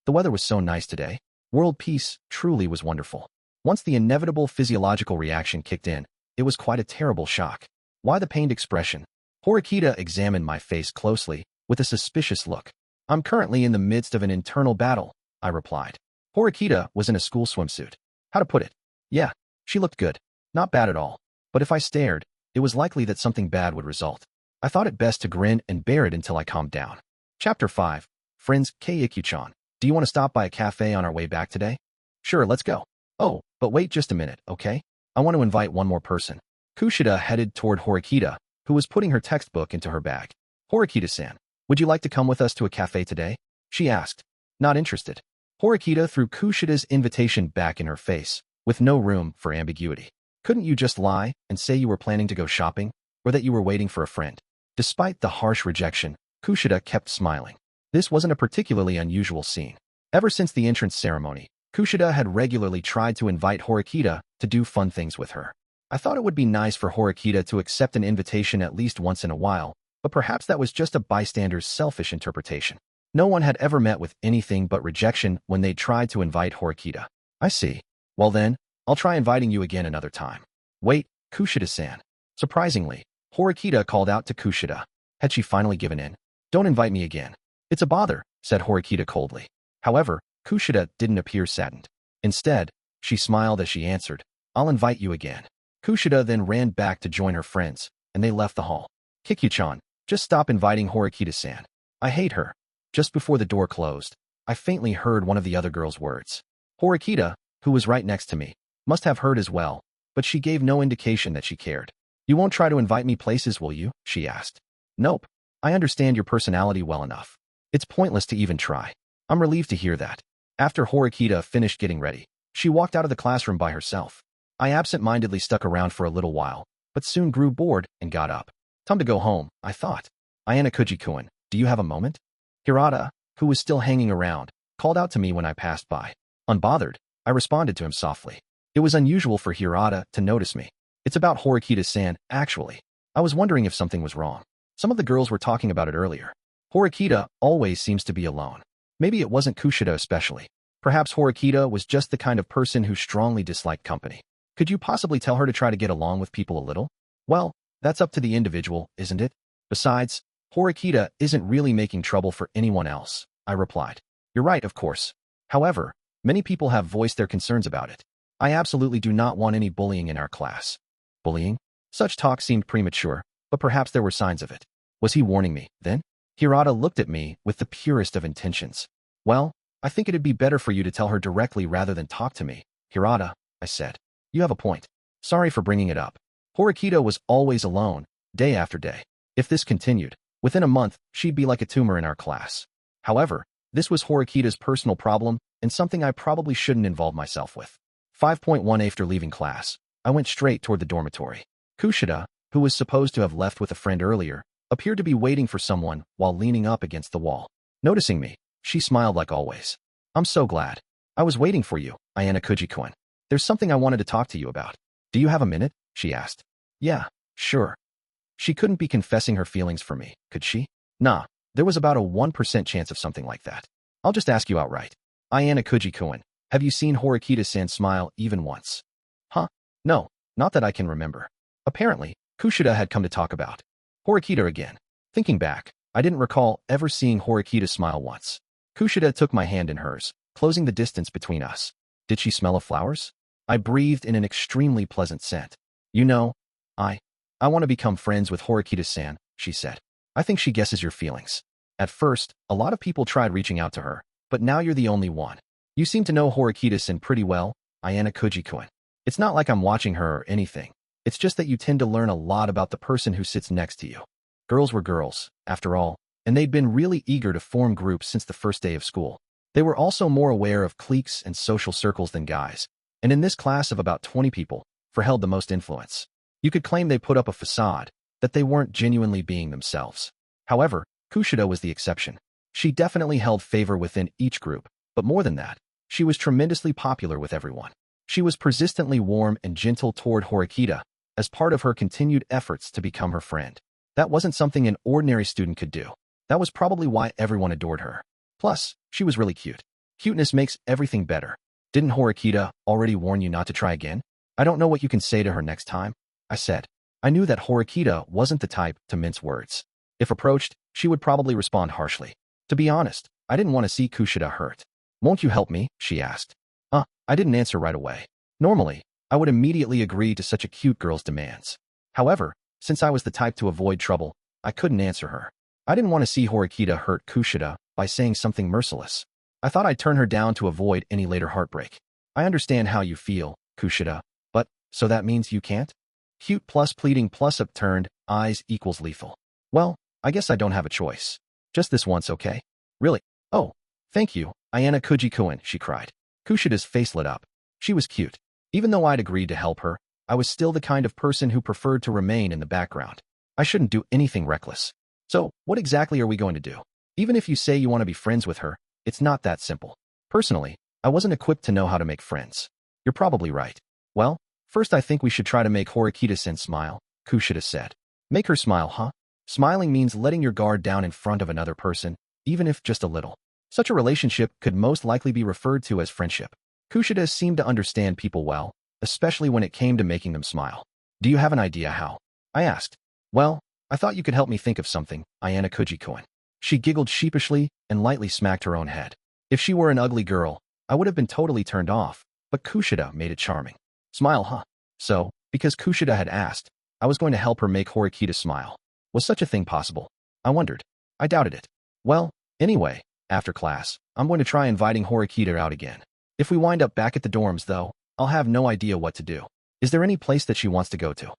The weather was so nice today. World peace truly was wonderful. Once the inevitable physiological reaction kicked in, it was quite a terrible shock. Why the pained expression? Horikita examined my face closely, with a suspicious look. I'm currently in the midst of an internal battle, I replied. Horikita was in a school swimsuit. How to put it? Yeah, she looked good. Not bad at all. But if I stared, it was likely that something bad would result. I thought it best to grin and bear it until I calmed down. Chapter 5. Friends, Keiichi-chan. Do you want to stop by a cafe on our way back today? Sure, let's go. Oh, but wait just a minute, okay? I want to invite one more person. Kushida headed toward Horikita, who was putting her textbook into her bag. Horikita-san, would you like to come with us to a cafe today? She asked. Not interested. Horikita threw Kushida's invitation back in her face, with no room for ambiguity. Couldn't you just lie and say you were planning to go shopping, or that you were waiting for a friend? Despite the harsh rejection, Kushida kept smiling. This wasn't a particularly unusual scene. Ever since the entrance ceremony, Kushida had regularly tried to invite Horikita to do fun things with her. I thought it would be nice for Horikita to accept an invitation at least once in a while, but perhaps that was just a bystander's selfish interpretation. No one had ever met with anything but rejection when they tried to invite Horikita. I see. Well then, I'll try inviting you again another time. Wait, Kushida-san. Surprisingly, Horikita called out to Kushida. Had she finally given in? Don't invite me again. It's a bother, said Horikita coldly. However, Kushida didn't appear saddened. Instead, she smiled as she answered, I'll invite you again. Kushida then ran back to join her friends, and they left the hall. Kikyu-chan, just stop inviting Horikita-san. I hate her. Just before the door closed, I faintly heard one of the other girls' words. Horikita, who was right next to me, must have heard as well, but she gave no indication that she cared. You won't try to invite me places, will you? She asked. Nope. I understand your personality well enough. It's pointless to even try. I'm relieved to hear that. After Horikita finished getting ready, she walked out of the classroom by herself. I absent-mindedly stuck around for a little while, but soon grew bored and got up. Time to go home, I thought. Ayanokouji-kun, do you have a moment? Hirata, who was still hanging around, called out to me when I passed by. Unbothered, I responded to him softly. It was unusual for Hirata to notice me. It's about Horikita-san, actually. I was wondering if something was wrong. Some of the girls were talking about it earlier. Horikita always seems to be alone. Maybe it wasn't Kushida especially. Perhaps Horikita was just the kind of person who strongly disliked company. Could you possibly tell her to try to get along with people a little? Well, that's up to the individual, isn't it? Besides, Horikita isn't really making trouble for anyone else, I replied. You're right, of course. However, many people have voiced their concerns about it. I absolutely do not want any bullying in our class. Bullying? Such talk seemed premature, but perhaps there were signs of it. Was he warning me, then? Hirata looked at me with the purest of intentions. Well, I think it'd be better for you to tell her directly rather than talk to me. Hirata, I said. You have a point. Sorry for bringing it up. Horikita was always alone, day after day. If this continued, within a month, she'd be like a tumor in our class. However, this was Horikita's personal problem, and something I probably shouldn't involve myself with. 5.1 After leaving class, I went straight toward the dormitory. Kushida, who was supposed to have left with a friend earlier, appeared to be waiting for someone while leaning up against the wall. Noticing me, she smiled like always. I'm so glad. I was waiting for you, Ayanokouji-kun. There's something I wanted to talk to you about. Do you have a minute? She asked. Yeah, sure. She couldn't be confessing her feelings for me, could she? Nah, there was about a 1% chance of something like that. I'll just ask you outright. Ayanokouji-kun, have you seen Horikita-san smile even once? Huh? No, not that I can remember. Apparently, Kushida had come to talk about Horikita again. Thinking back, I didn't recall ever seeing Horikita smile once. Kushida took my hand in hers, closing the distance between us. Did she smell of flowers? I breathed in an extremely pleasant scent. You know, I want to become friends with Horikita-san, she said. I think she guesses your feelings. At first, a lot of people tried reaching out to her, but now you're the only one. You seem to know Horikita-san pretty well, Ayanokouji-kun. It's not like I'm watching her or anything. It's just that you tend to learn a lot about the person who sits next to you. Girls were girls, after all, and they'd been really eager to form groups since the first day of school. They were also more aware of cliques and social circles than guys, and in this class of about 20 people, held the most influence. You could claim they put up a facade, that they weren't genuinely being themselves. However, Kushida was the exception. She definitely held favor within each group, but more than that, she was tremendously popular with everyone. She was persistently warm and gentle toward Horikita, as part of her continued efforts to become her friend. That wasn't something an ordinary student could do. That was probably why everyone adored her. Plus, she was really cute. Cuteness makes everything better. Didn't Horikita already warn you not to try again? I don't know what you can say to her next time, I said. I knew that Horikita wasn't the type to mince words. If approached, she would probably respond harshly. To be honest, I didn't want to see Kushida hurt. Won't you help me? She asked. I didn't answer right away. Normally, I would immediately agree to such a cute girl's demands. However, since I was the type to avoid trouble, I couldn't answer her. I didn't want to see Horikita hurt Kushida by saying something merciless. I thought I'd turn her down to avoid any later heartbreak. I understand how you feel, Kushida, but, so that means you can't? Cute plus pleading plus upturned eyes equals lethal. Well, I guess I don't have a choice. Just this once, okay? Really? Oh, thank you, Ayanokouji-kun, she cried. Kushida's face lit up. She was cute. Even though I'd agreed to help her, I was still the kind of person who preferred to remain in the background. I shouldn't do anything reckless. So, what exactly are we going to do? Even if you say you want to be friends with her, it's not that simple. Personally, I wasn't equipped to know how to make friends. You're probably right. Well, first I think we should try to make Horikita-san smile, Kushida said. Make her smile, huh? Smiling means letting your guard down in front of another person, even if just a little. Such a relationship could most likely be referred to as friendship. Kushida seemed to understand people well, especially when it came to making them smile. Do you have an idea how? I asked. Well, I thought you could help me think of something, Ayanokouji-kun. She giggled sheepishly and lightly smacked her own head. If she were an ugly girl, I would have been totally turned off, but Kushida made it charming. Smile, huh? So, because Kushida had asked, I was going to help her make Horikita smile. Was such a thing possible? I wondered. I doubted it. Well, anyway, after class, I'm going to try inviting Horikita out again. If we wind up back at the dorms, though, I'll have no idea what to do. Is there any place that she wants to go to?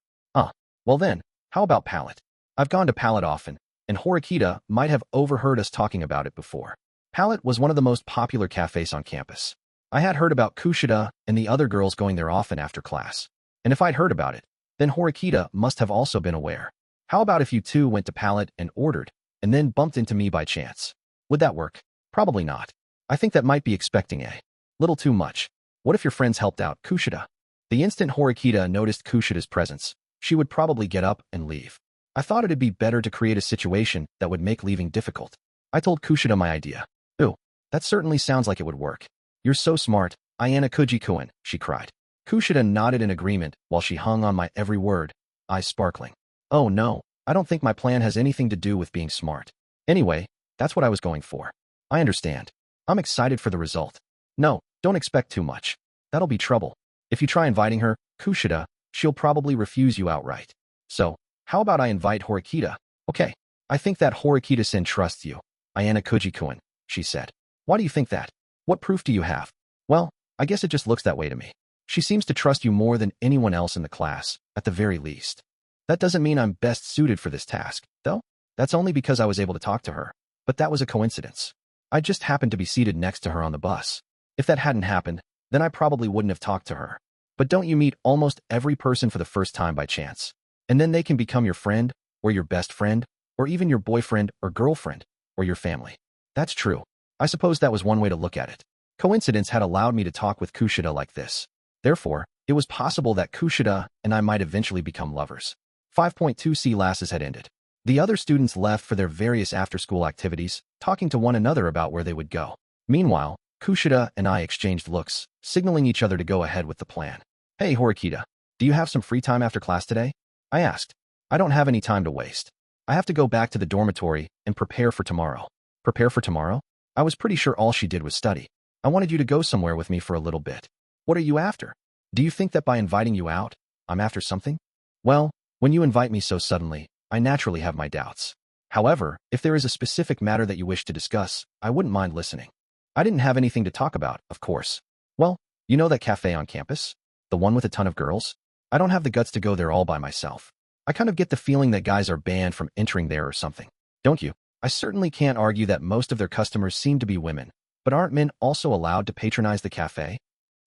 Well then, how about Palette? I've gone to Palette often, and Horikita might have overheard us talking about it before. Palette was one of the most popular cafes on campus. I had heard about Kushida and the other girls going there often after class. And if I'd heard about it, then Horikita must have also been aware. How about if you two went to Palette and ordered, and then bumped into me by chance? Would that work? Probably not. I think that might be expecting a little too much. What if your friends helped out Kushida? The instant Horikita noticed Kushida's presence, she would probably get up and leave. I thought it'd be better to create a situation that would make leaving difficult. I told Kushida my idea. Ooh, that certainly sounds like it would work. You're so smart, Ayanokouji-kun, she cried. Kushida nodded in agreement while she hung on my every word, eyes sparkling. Oh no, I don't think my plan has anything to do with being smart. Anyway, that's what I was going for. I understand. I'm excited for the result. No, don't expect too much. That'll be trouble. If you try inviting her, Kushida, she'll probably refuse you outright. So, how about I invite Horikita? Okay, I think that Horikita-san trusts you, Ayanokouji-kun, she said. Why do you think that? What proof do you have? Well, I guess it just looks that way to me. She seems to trust you more than anyone else in the class, at the very least. That doesn't mean I'm best suited for this task, though. That's only because I was able to talk to her. But that was a coincidence. I just happened to be seated next to her on the bus. If that hadn't happened, then I probably wouldn't have talked to her. But don't you meet almost every person for the first time by chance? And then they can become your friend, or your best friend, or even your boyfriend or girlfriend, or your family. That's true. I suppose that was one way to look at it. Coincidence had allowed me to talk with Kushida like this. Therefore, it was possible that Kushida and I might eventually become lovers. 5.2c classes had ended. The other students left for their various after-school activities, talking to one another about where they would go. Meanwhile, Kushida and I exchanged looks, signaling each other to go ahead with the plan. Hey, Horikita, do you have some free time after class today? I asked. I don't have any time to waste. I have to go back to the dormitory and prepare for tomorrow. Prepare for tomorrow? I was pretty sure all she did was study. I wanted you to go somewhere with me for a little bit. What are you after? Do you think that by inviting you out, I'm after something? Well, when you invite me so suddenly, I naturally have my doubts. However, if there is a specific matter that you wish to discuss, I wouldn't mind listening. I didn't have anything to talk about, of course. Well, you know that cafe on campus? The one with a ton of girls? I don't have the guts to go there all by myself. I kind of get the feeling that guys are banned from entering there or something. Don't you? I certainly can't argue that most of their customers seem to be women, but aren't men also allowed to patronize the cafe?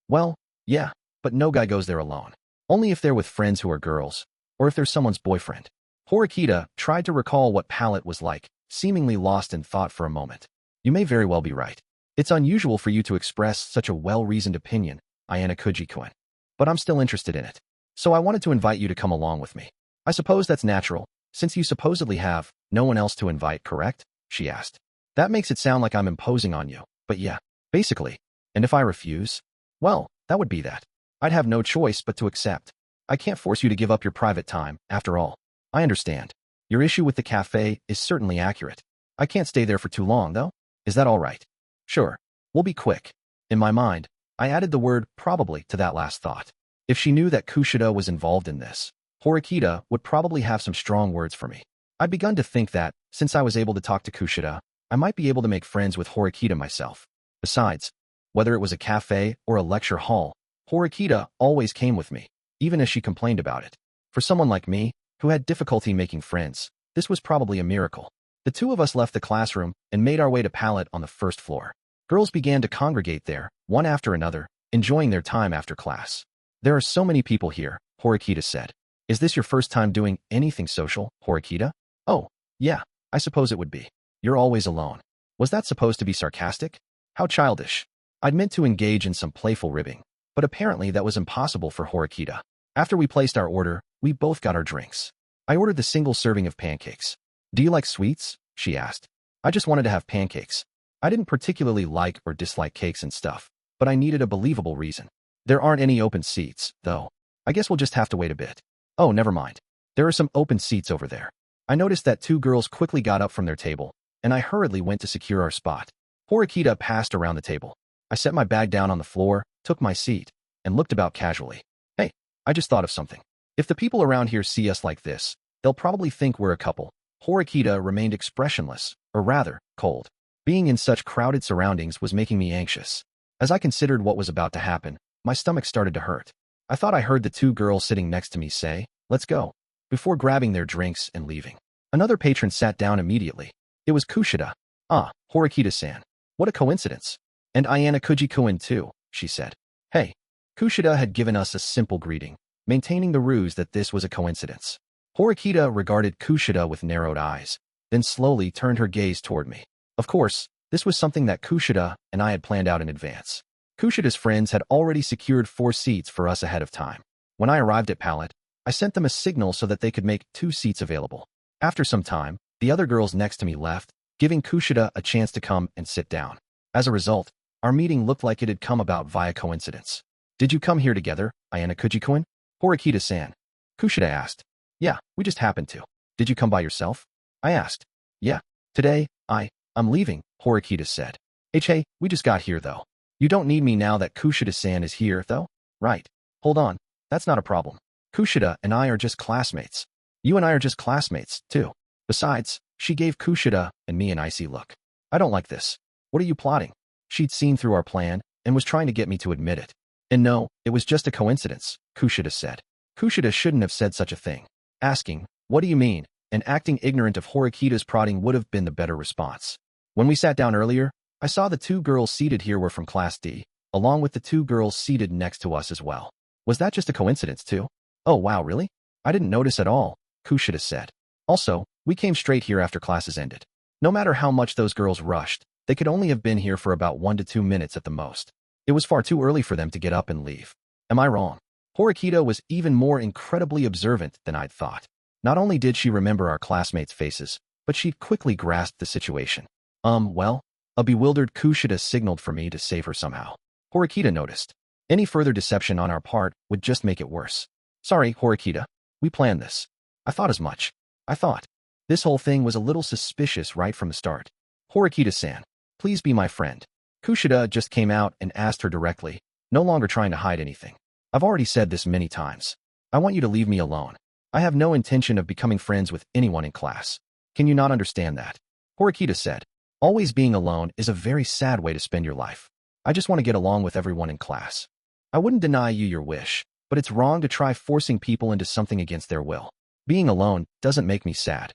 Well, yeah, but no guy goes there alone. Only if they're with friends who are girls, or if they're someone's boyfriend. Horikita tried to recall what Palette was like, seemingly lost in thought for a moment. You may very well be right. It's unusual for you to express such a well-reasoned opinion, Ayanokouji-kun. But I'm still interested in it. So I wanted to invite you to come along with me. I suppose that's natural, since you supposedly have no one else to invite, correct? She asked. That makes it sound like I'm imposing on you, but yeah, basically. And if I refuse? Well, that would be that. I'd have no choice but to accept. I can't force you to give up your private time, after all. I understand. Your issue with the cafe is certainly accurate. I can't stay there for too long, though. Is that all right? Sure. We'll be quick. In my mind, I added the word probably to that last thought. If she knew that Kushida was involved in this, Horikita would probably have some strong words for me. I'd begun to think that, since I was able to talk to Kushida, I might be able to make friends with Horikita myself. Besides, whether it was a cafe or a lecture hall, Horikita always came with me, even as she complained about it. For someone like me, who had difficulty making friends, this was probably a miracle. The two of us left the classroom and made our way to Palette on the first floor. Girls began to congregate there, one after another, enjoying their time after class. There are so many people here, Horikita said. Is this your first time doing anything social, Horikita? Oh, yeah, I suppose it would be. You're always alone. Was that supposed to be sarcastic? How childish. I'd meant to engage in some playful ribbing, but apparently that was impossible for Horikita. After we placed our order, we both got our drinks. I ordered the single serving of pancakes. Do you like sweets? She asked. I just wanted to have pancakes. I didn't particularly like or dislike cakes and stuff, but I needed a believable reason. There aren't any open seats, though. I guess we'll just have to wait a bit. Oh, never mind. There are some open seats over there. I noticed that two girls quickly got up from their table, and I hurriedly went to secure our spot. Horikita passed around the table. I set my bag down on the floor, took my seat, and looked about casually. Hey, I just thought of something. If the people around here see us like this, they'll probably think we're a couple. Horikita remained expressionless, or rather, cold. Being in such crowded surroundings was making me anxious. As I considered what was about to happen, my stomach started to hurt. I thought I heard the two girls sitting next to me say, "Let's go," before grabbing their drinks and leaving. Another patron sat down immediately. It was Kushida. Ah, Horikita-san. What a coincidence. And Ayanokouji-kun too, she said. Hey. Kushida had given us a simple greeting, maintaining the ruse that this was a coincidence. Horikita regarded Kushida with narrowed eyes, then slowly turned her gaze toward me. Of course, this was something that Kushida and I had planned out in advance. Kushida's friends had already secured 4 seats for us ahead of time. When I arrived at Palette, I sent them a signal so that they could make 2 seats available. After some time, the other girls next to me left, giving Kushida a chance to come and sit down. As a result, our meeting looked like it had come about via coincidence. Did you come here together, Ayanokouji-kun? Horikita-san. Kushida asked. Yeah, we just happened to. Did you come by yourself? I asked. Yeah. Today, I'm leaving, Horikita said. Hey, we just got here though. You don't need me now that Kushida-san is here, though? Right. Hold on. That's not a problem. Kushida and I are just classmates. You and I are just classmates, too. Besides, she gave Kushida and me an icy look. I don't like this. What are you plotting? She'd seen through our plan and was trying to get me to admit it. And no, it was just a coincidence, Kushida said. Kushida shouldn't have said such a thing. Asking, what do you mean, and acting ignorant of Horikita's prodding would have been the better response. When we sat down earlier, I saw the 2 girls seated here were from Class D. along with the two girls seated next to us as well. Was that just a coincidence too? Oh wow, really? I didn't notice at all, Kushida said. Also, we came straight here after classes ended. No matter how much those girls rushed, they could only have been here for about 1 to 2 minutes at the most. It was far too early for them to get up and leave. Am I wrong? Horikita was even more incredibly observant than I'd thought. Not only did she remember our classmates' faces, but she'd quickly grasped the situation. Well, a bewildered Kushida signaled for me to save her somehow. Horikita noticed. Any further deception on our part would just make it worse. Sorry, Horikita. We planned this. I thought as much. I thought. This whole thing was a little suspicious right from the start. Horikita-san, please be my friend. Kushida just came out and asked her directly, no longer trying to hide anything. I've already said this many times. I want you to leave me alone. I have no intention of becoming friends with anyone in class. Can you not understand that? Horikita said, always being alone is a very sad way to spend your life. I just want to get along with everyone in class. I wouldn't deny you your wish, but it's wrong to try forcing people into something against their will. Being alone doesn't make me sad.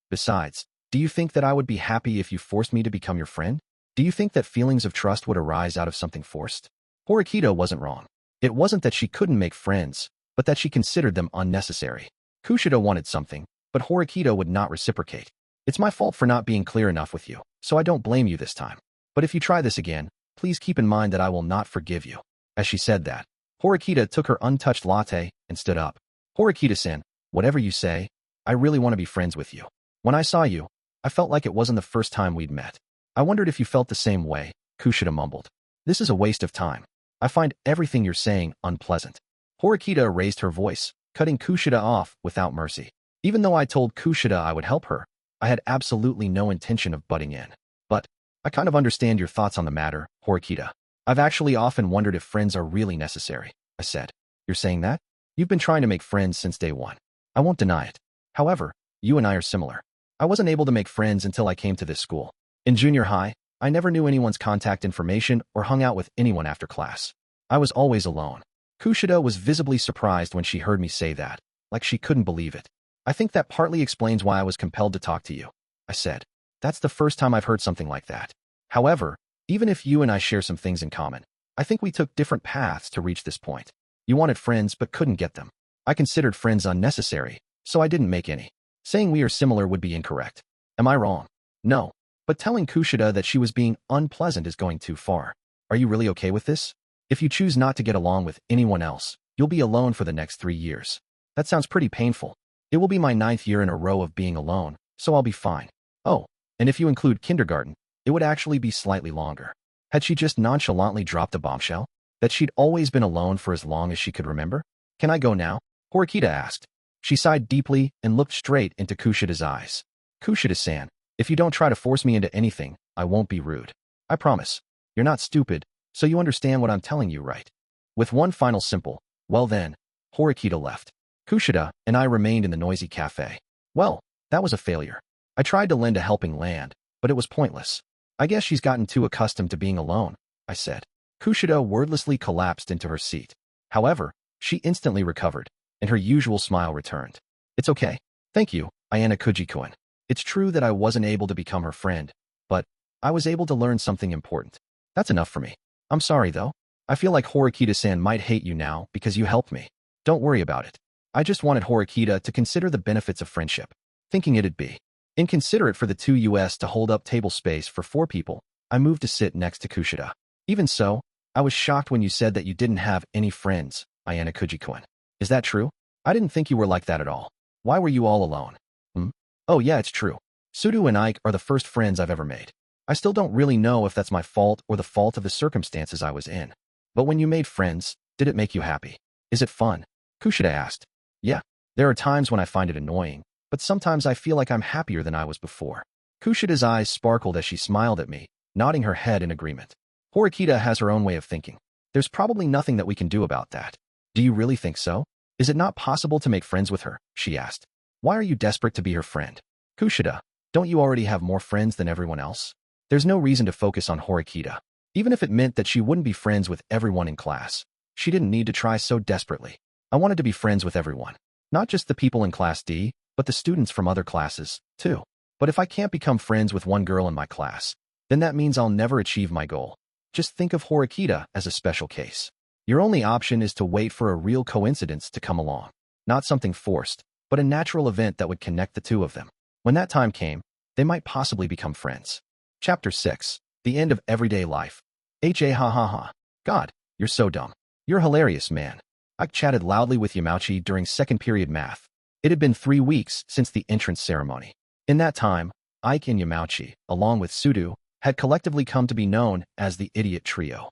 Besides, do you think that I would be happy if you forced me to become your friend? Do you think that feelings of trust would arise out of something forced? Horikita wasn't wrong. It wasn't that she couldn't make friends, but that she considered them unnecessary. Kushida wanted something, but Horikita would not reciprocate. It's my fault for not being clear enough with you, so I don't blame you this time. But if you try this again, please keep in mind that I will not forgive you. As she said that, Horikita took her untouched latte and stood up. Horikita-san, whatever you say, I really want to be friends with you. When I saw you, I felt like it wasn't the first time we'd met. I wondered if you felt the same way, Kushida mumbled. This is a waste of time. I find everything you're saying unpleasant. Horikita raised her voice, cutting Kushida off without mercy. Even though I told Kushida I would help her, I had absolutely no intention of butting in. But I kind of understand your thoughts on the matter, Horikita. I've actually often wondered if friends are really necessary, I said. You're saying that? You've been trying to make friends since day one. I won't deny it. However, you and I are similar. I wasn't able to make friends until I came to this school. In junior high, I never knew anyone's contact information or hung out with anyone after class. I was always alone. Kushida was visibly surprised when she heard me say that, like she couldn't believe it. I think that partly explains why I was compelled to talk to you, I said. That's the first time I've heard something like that. However, even if you and I share some things in common, I think we took different paths to reach this point. You wanted friends but couldn't get them. I considered friends unnecessary, so I didn't make any. Saying we are similar would be incorrect. Am I wrong? No. But telling Kushida that she was being unpleasant is going too far. Are you really okay with this? If you choose not to get along with anyone else, you'll be alone for the next 3 years. That sounds pretty painful. It will be my 9th year in a row of being alone, so I'll be fine. Oh, and if you include kindergarten, it would actually be slightly longer. Had she just nonchalantly dropped a bombshell? That she'd always been alone for as long as she could remember? Can I go now? Horikita asked. She sighed deeply and looked straight into Kushida's eyes. Kushida-san, if you don't try to force me into anything, I won't be rude. I promise. You're not stupid, so you understand what I'm telling you, right? With one final simple, well then, Horikita left. Kushida and I remained in the noisy cafe. Well, that was a failure. I tried to lend a helping hand, but it was pointless. I guess she's gotten too accustomed to being alone, I said. Kushida wordlessly collapsed into her seat. However, she instantly recovered, and her usual smile returned. It's okay. Thank you, Ayanokouji-kun. It's true that I wasn't able to become her friend, but I was able to learn something important. That's enough for me. I'm sorry, though. I feel like Horikita-san might hate you now because you helped me. Don't worry about it. I just wanted Horikita to consider the benefits of friendship, thinking it'd be inconsiderate for the 2 US to hold up table space for 4 people. I moved to sit next to Kushida. Even so, I was shocked when you said that you didn't have any friends, Ayanokouji-kun. Is that true? I didn't think you were like that at all. Why were you all alone? Oh yeah, it's true. Sudu and Ike are the first friends I've ever made. I still don't really know if that's my fault or the fault of the circumstances I was in. But when you made friends, did it make you happy? Is it fun? Kushida asked. Yeah, there are times when I find it annoying, but sometimes I feel like I'm happier than I was before. Kushida's eyes sparkled as she smiled at me, nodding her head in agreement. Horikita has her own way of thinking. There's probably nothing that we can do about that. Do you really think so? Is it not possible to make friends with her? She asked. Why are you desperate to be her friend? Kushida, don't you already have more friends than everyone else? There's no reason to focus on Horikita. Even if it meant that she wouldn't be friends with everyone in class, she didn't need to try so desperately. I wanted to be friends with everyone. Not just the people in Class D, but the students from other classes, too. But if I can't become friends with one girl in my class, then that means I'll never achieve my goal. Just think of Horikita as a special case. Your only option is to wait for a real coincidence to come along. Not something forced, but a natural event that would connect the two of them. When that time came, they might possibly become friends. Chapter 6. The End of Everyday Life. Ha ha ha. God, you're so dumb. You're hilarious, man. I chatted loudly with Yamauchi during second period math. It had been 3 weeks since the entrance ceremony. In that time, Ike and Yamauchi, along with Sudo, had collectively come to be known as the Idiot Trio.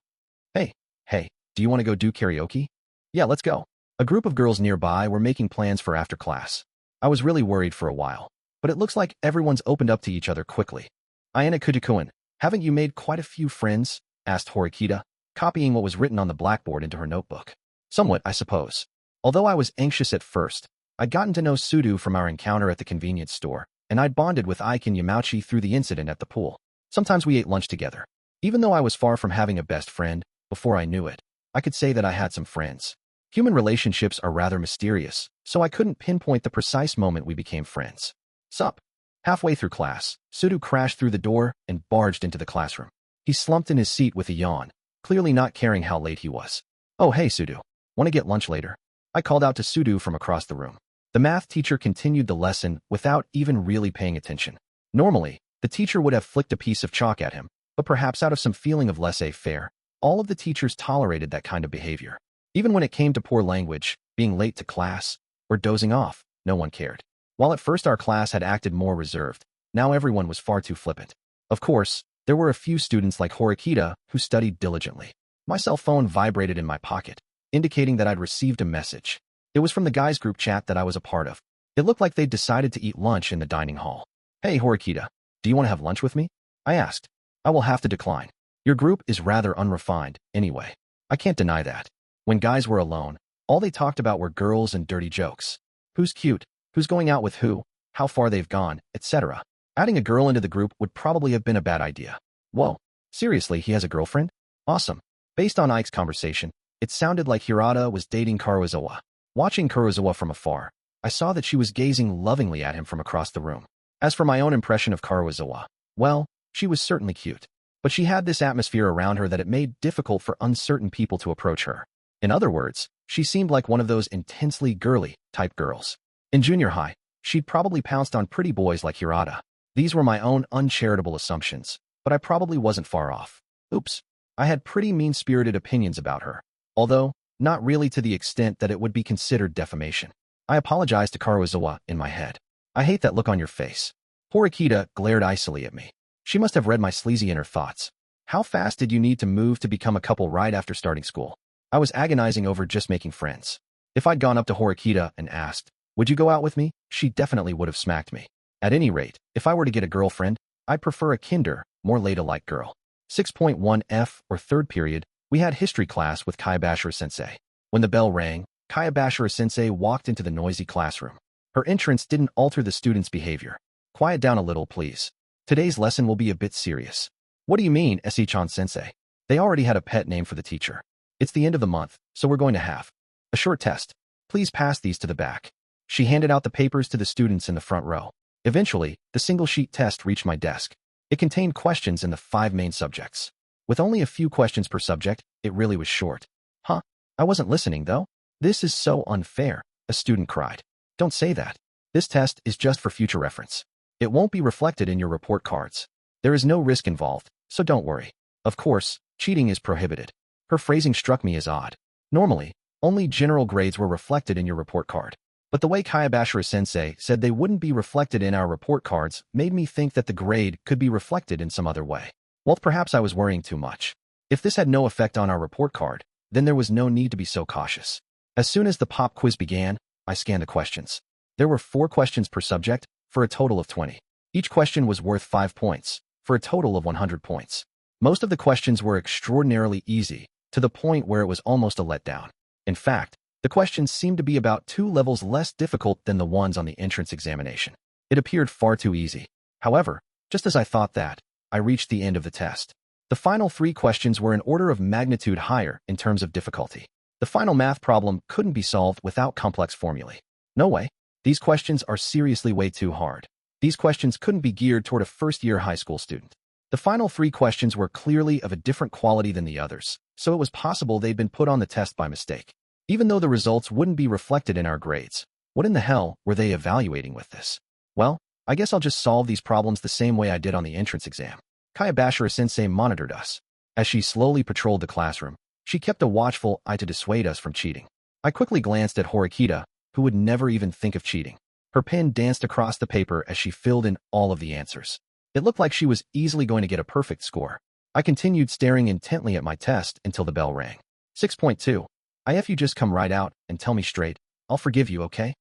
Hey, do you want to go do karaoke? Yeah, let's go. A group of girls nearby were making plans for after class. I was really worried for a while, but it looks like everyone's opened up to each other quickly. Ayanokouji, haven't you made quite a few friends? Asked Horikita, copying what was written on the blackboard into her notebook. Somewhat, I suppose. Although I was anxious at first, I'd gotten to know Sudo from our encounter at the convenience store, and I'd bonded with Ike and Yamauchi through the incident at the pool. Sometimes we ate lunch together. Even though I was far from having a best friend, before I knew it, I could say that I had some friends. Human relationships are rather mysterious, so I couldn't pinpoint the precise moment we became friends. Sup? Halfway through class, Sudo crashed through the door and barged into the classroom. He slumped in his seat with a yawn, clearly not caring how late he was. Oh hey Sudo, want to get lunch later? I called out to Sudo from across the room. The math teacher continued the lesson without even really paying attention. Normally, the teacher would have flicked a piece of chalk at him, but perhaps out of some feeling of laissez-faire, all of the teachers tolerated that kind of behavior. Even when it came to poor language, being late to class, or dozing off, no one cared. While at first our class had acted more reserved, now everyone was far too flippant. Of course, there were a few students like Horikita who studied diligently. My cell phone vibrated in my pocket, indicating that I'd received a message. It was from the guys' group chat that I was a part of. It looked like they'd decided to eat lunch in the dining hall. Hey Horikita, do you want to have lunch with me? I asked. I will have to decline. Your group is rather unrefined, anyway. I can't deny that. When guys were alone, all they talked about were girls and dirty jokes. Who's cute, who's going out with who, how far they've gone, etc. Adding a girl into the group would probably have been a bad idea. Whoa, seriously, he has a girlfriend? Awesome. Based on Ike's conversation, it sounded like Hirata was dating Karuizawa. Watching Karuizawa from afar, I saw that she was gazing lovingly at him from across the room. As for my own impression of Karuizawa, well, she was certainly cute. But she had this atmosphere around her that it made difficult for uncertain people to approach her. In other words, she seemed like one of those intensely girly type girls. In junior high, she'd probably pounced on pretty boys like Hirata. These were my own uncharitable assumptions, but I probably wasn't far off. Oops. I had pretty mean-spirited opinions about her, although not really to the extent that it would be considered defamation. I apologized to Karuizawa in my head. I hate that look on your face. Horikita glared icily at me. She must have read my sleazy inner thoughts. How fast did you need to move to become a couple right after starting school? I was agonizing over just making friends. If I'd gone up to Horikita and asked, would you go out with me? She definitely would have smacked me. At any rate, if I were to get a girlfriend, I'd prefer a kinder, more lady-like girl. 6.1 F or third period, we had history class with Kayabashira-sensei. When the bell rang, Kayabashira-sensei walked into the noisy classroom. Her entrance didn't alter the students' behavior. Quiet down a little, please. Today's lesson will be a bit serious. What do you mean, Esi-chan-sensei? They already had a pet name for the teacher. It's the end of the month, so we're going to have a short test. Please pass these to the back. She handed out the papers to the students in the front row. Eventually, the single-sheet test reached my desk. It contained questions in the 5 main subjects. With only a few questions per subject, it really was short. Huh? I wasn't listening, though. This is so unfair, a student cried. Don't say that. This test is just for future reference. It won't be reflected in your report cards. There is no risk involved, so don't worry. Of course, cheating is prohibited. Her phrasing struck me as odd. Normally, only general grades were reflected in your report card. But the way Kayabashira-sensei said they wouldn't be reflected in our report cards made me think that the grade could be reflected in some other way. Well, perhaps I was worrying too much. If this had no effect on our report card, then there was no need to be so cautious. As soon as the pop quiz began, I scanned the questions. There were 4 questions per subject, for a total of 20. Each question was worth 5 points, for a total of 100 points. Most of the questions were extraordinarily easy, to the point where it was almost a letdown. In fact, the questions seemed to be about 2 levels less difficult than the ones on the entrance examination. It appeared far too easy. However, just as I thought that, I reached the end of the test. The final 3 questions were an order of magnitude higher in terms of difficulty. The final math problem couldn't be solved without complex formulae. No way. These questions are seriously way too hard. These questions couldn't be geared toward a first-year high school student. The final 3 questions were clearly of a different quality than the others, so it was possible they'd been put on the test by mistake. Even though the results wouldn't be reflected in our grades, what in the hell were they evaluating with this? Well, I guess I'll just solve these problems the same way I did on the entrance exam. Kayabashira-sensei monitored us. As she slowly patrolled the classroom, she kept a watchful eye to dissuade us from cheating. I quickly glanced at Horikita, who would never even think of cheating. Her pen danced across the paper as she filled in all of the answers. It looked like she was easily going to get a perfect score. I continued staring intently at my test until the bell rang. 6.2. If you just come right out and tell me straight, I'll forgive you, okay?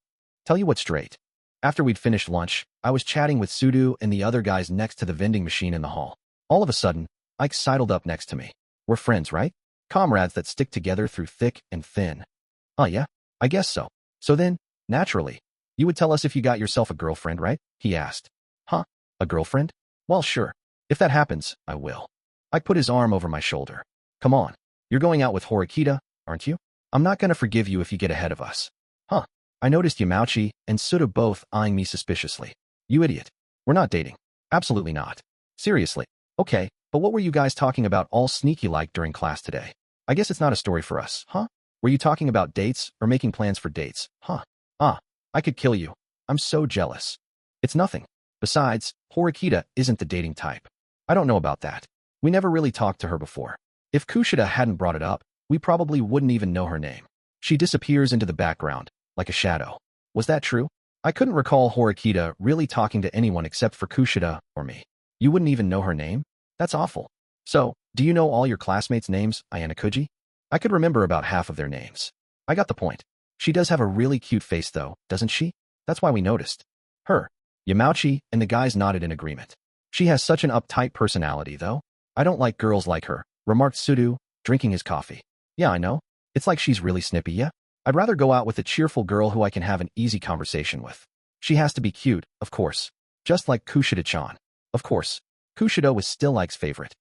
Tell you what straight. After we'd finished lunch, I was chatting with Sudu and the other guys next to the vending machine in the hall. All of a sudden, Ike sidled up next to me. We're friends, right? Comrades that stick together through thick and thin. Oh yeah? I guess so. So then, naturally, you would tell us if you got yourself a girlfriend, right? He asked. Huh? A girlfriend? Well, sure. If that happens, I will. Ike put his arm over my shoulder. Come on. You're going out with Horikita, aren't you? I'm not gonna forgive you if you get ahead of us. Huh. I noticed Yamauchi and Suda both eyeing me suspiciously. You idiot. We're not dating. Absolutely not. Seriously. Okay, but what were you guys talking about all sneaky-like during class today? I guess it's not a story for us, huh? Were you talking about dates or making plans for dates, huh? I could kill you. I'm so jealous. It's nothing. Besides, Horikita isn't the dating type. I don't know about that. We never really talked to her before. If Kushida hadn't brought it up, we probably wouldn't even know her name. She disappears into the background, like a shadow. Was that true? I couldn't recall Horikita really talking to anyone except for Kushida or me. You wouldn't even know her name? That's awful. So, do you know all your classmates' names, Ayanokouji? I could remember about half of their names. I got the point. She does have a really cute face though, doesn't she? That's why we noticed. Her. Yamauchi and the guys nodded in agreement. She has such an uptight personality though. I don't like girls like her, remarked Sudu, drinking his coffee. Yeah, I know. It's like she's really snippy, yeah? I'd rather go out with a cheerful girl who I can have an easy conversation with. She has to be cute, of course. Just like Kushida-chan. Of course. Kushida was still Ike's favorite.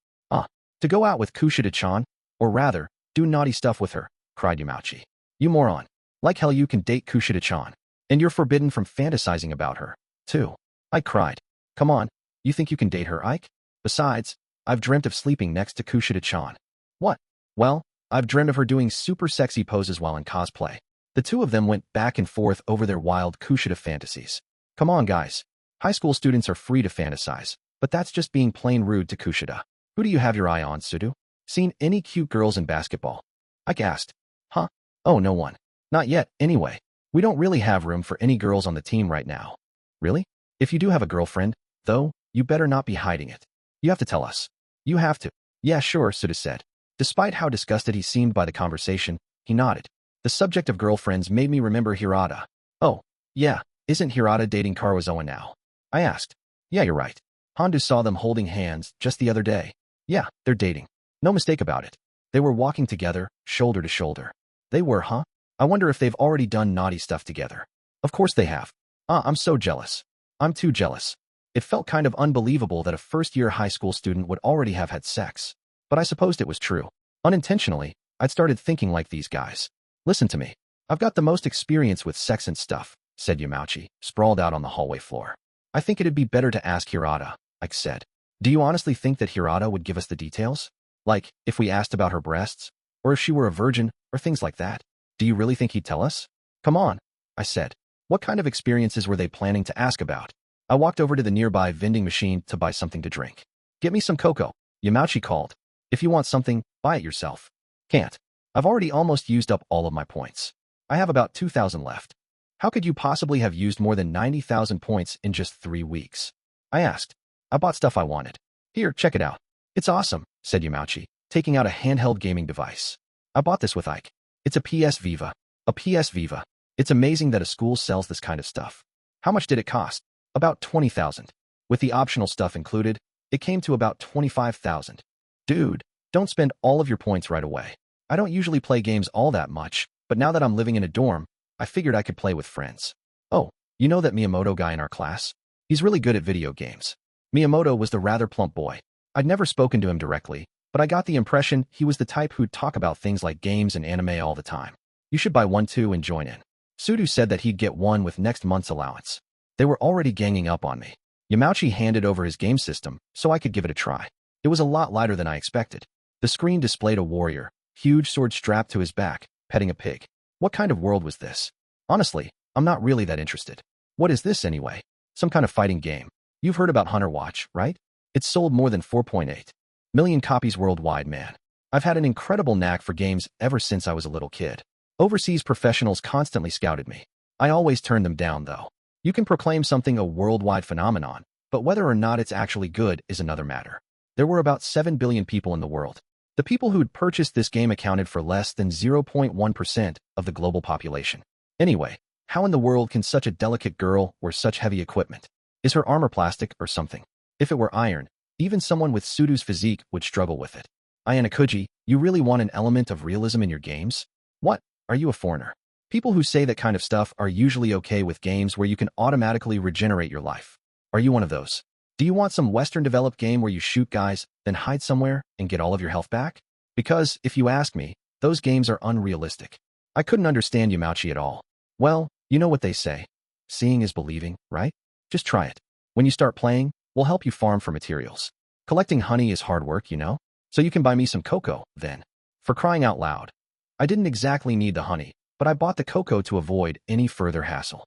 To go out with Kushida-chan, or rather, do naughty stuff with her, cried Yamauchi. You moron. Like hell you can date Kushida-chan. And you're forbidden from fantasizing about her, too. Ike cried. Come on, you think you can date her, Ike? Besides, I've dreamt of sleeping next to Kushida-chan. What? Well, I've dreamt of her doing super sexy poses while in cosplay. The two of them went back and forth over their wild Kushida fantasies. Come on, guys. High school students are free to fantasize, but that's just being plain rude to Kushida. Who do you have your eye on, Sudu? Seen any cute girls in basketball? Ike asked. Huh? Oh, no one. Not yet, anyway. We don't really have room for any girls on the team right now. Really? If you do have a girlfriend, though, you better not be hiding it. You have to tell us. You have to. Yeah, sure, Suda said. Despite how disgusted he seemed by the conversation, he nodded. The subject of girlfriends made me remember Hirata. Oh, yeah, isn't Hirata dating Kawazoa now? I asked. Yeah, you're right. Hondu saw them holding hands just the other day. Yeah, they're dating. No mistake about it. They were walking together, shoulder to shoulder. They were, huh? I wonder if they've already done naughty stuff together. Of course they have. I'm so jealous. I'm too jealous. It felt kind of unbelievable that a first-year high school student would already have had sex. But I supposed it was true. Unintentionally, I'd started thinking like these guys. Listen to me. I've got the most experience with sex and stuff, said Yamauchi, sprawled out on the hallway floor. I think it'd be better to ask Hirata, Ike said. Do you honestly think that Hirata would give us the details? Like, if we asked about her breasts? Or if she were a virgin, or things like that? Do you really think he'd tell us? Come on, I said. What kind of experiences were they planning to ask about? I walked over to the nearby vending machine to buy something to drink. Get me some cocoa, Yamauchi called. If you want something, buy it yourself. Can't. I've already almost used up all of my points. I have about 2,000 left. How could you possibly have used more than 90,000 points in just 3 weeks? I asked. I bought stuff I wanted. Here, check it out. It's awesome, said Yamauchi, taking out a handheld gaming device. I bought this with Ike. It's a PS Viva. A PS Viva. It's amazing that a school sells this kind of stuff. How much did it cost? About 20,000. With the optional stuff included, it came to about 25,000. Dude, don't spend all of your points right away. I don't usually play games all that much, but now that I'm living in a dorm, I figured I could play with friends. Oh, you know that Miyamoto guy in our class? He's really good at video games. Miyamoto was the rather plump boy. I'd never spoken to him directly, but I got the impression he was the type who'd talk about things like games and anime all the time. You should buy one too and join in. Sudu said that he'd get one with next month's allowance. They were already ganging up on me. Yamauchi handed over his game system, so I could give it a try. It was a lot lighter than I expected. The screen displayed a warrior, huge sword strapped to his back, petting a pig. What kind of world was this? Honestly, I'm not really that interested. What is this anyway? Some kind of fighting game. You've heard about Hunter Watch, right? It's sold more than 4.8 million copies worldwide, man. I've had an incredible knack for games ever since I was a little kid. Overseas professionals constantly scouted me. I always turned them down, though. You can proclaim something a worldwide phenomenon, but whether or not it's actually good is another matter. There were about 7 billion people in the world. The people who'd purchased this game accounted for less than 0.1% of the global population. Anyway, how in the world can such a delicate girl wear such heavy equipment? Is her armor plastic or something? If it were iron, even someone with Sudo's physique would struggle with it. Ayanokouji, you really want an element of realism in your games? What? Are you a foreigner? People who say that kind of stuff are usually okay with games where you can automatically regenerate your life. Are you one of those? Do you want some Western-developed game where you shoot guys, then hide somewhere and get all of your health back? Because, if you ask me, those games are unrealistic. I couldn't understand Yamauchi at all. Well, you know what they say. Seeing is believing, right? Just try it. When you start playing, we'll help you farm for materials. Collecting honey is hard work, you know? So you can buy me some cocoa, then. For crying out loud. I didn't exactly need the honey, but I bought the cocoa to avoid any further hassle.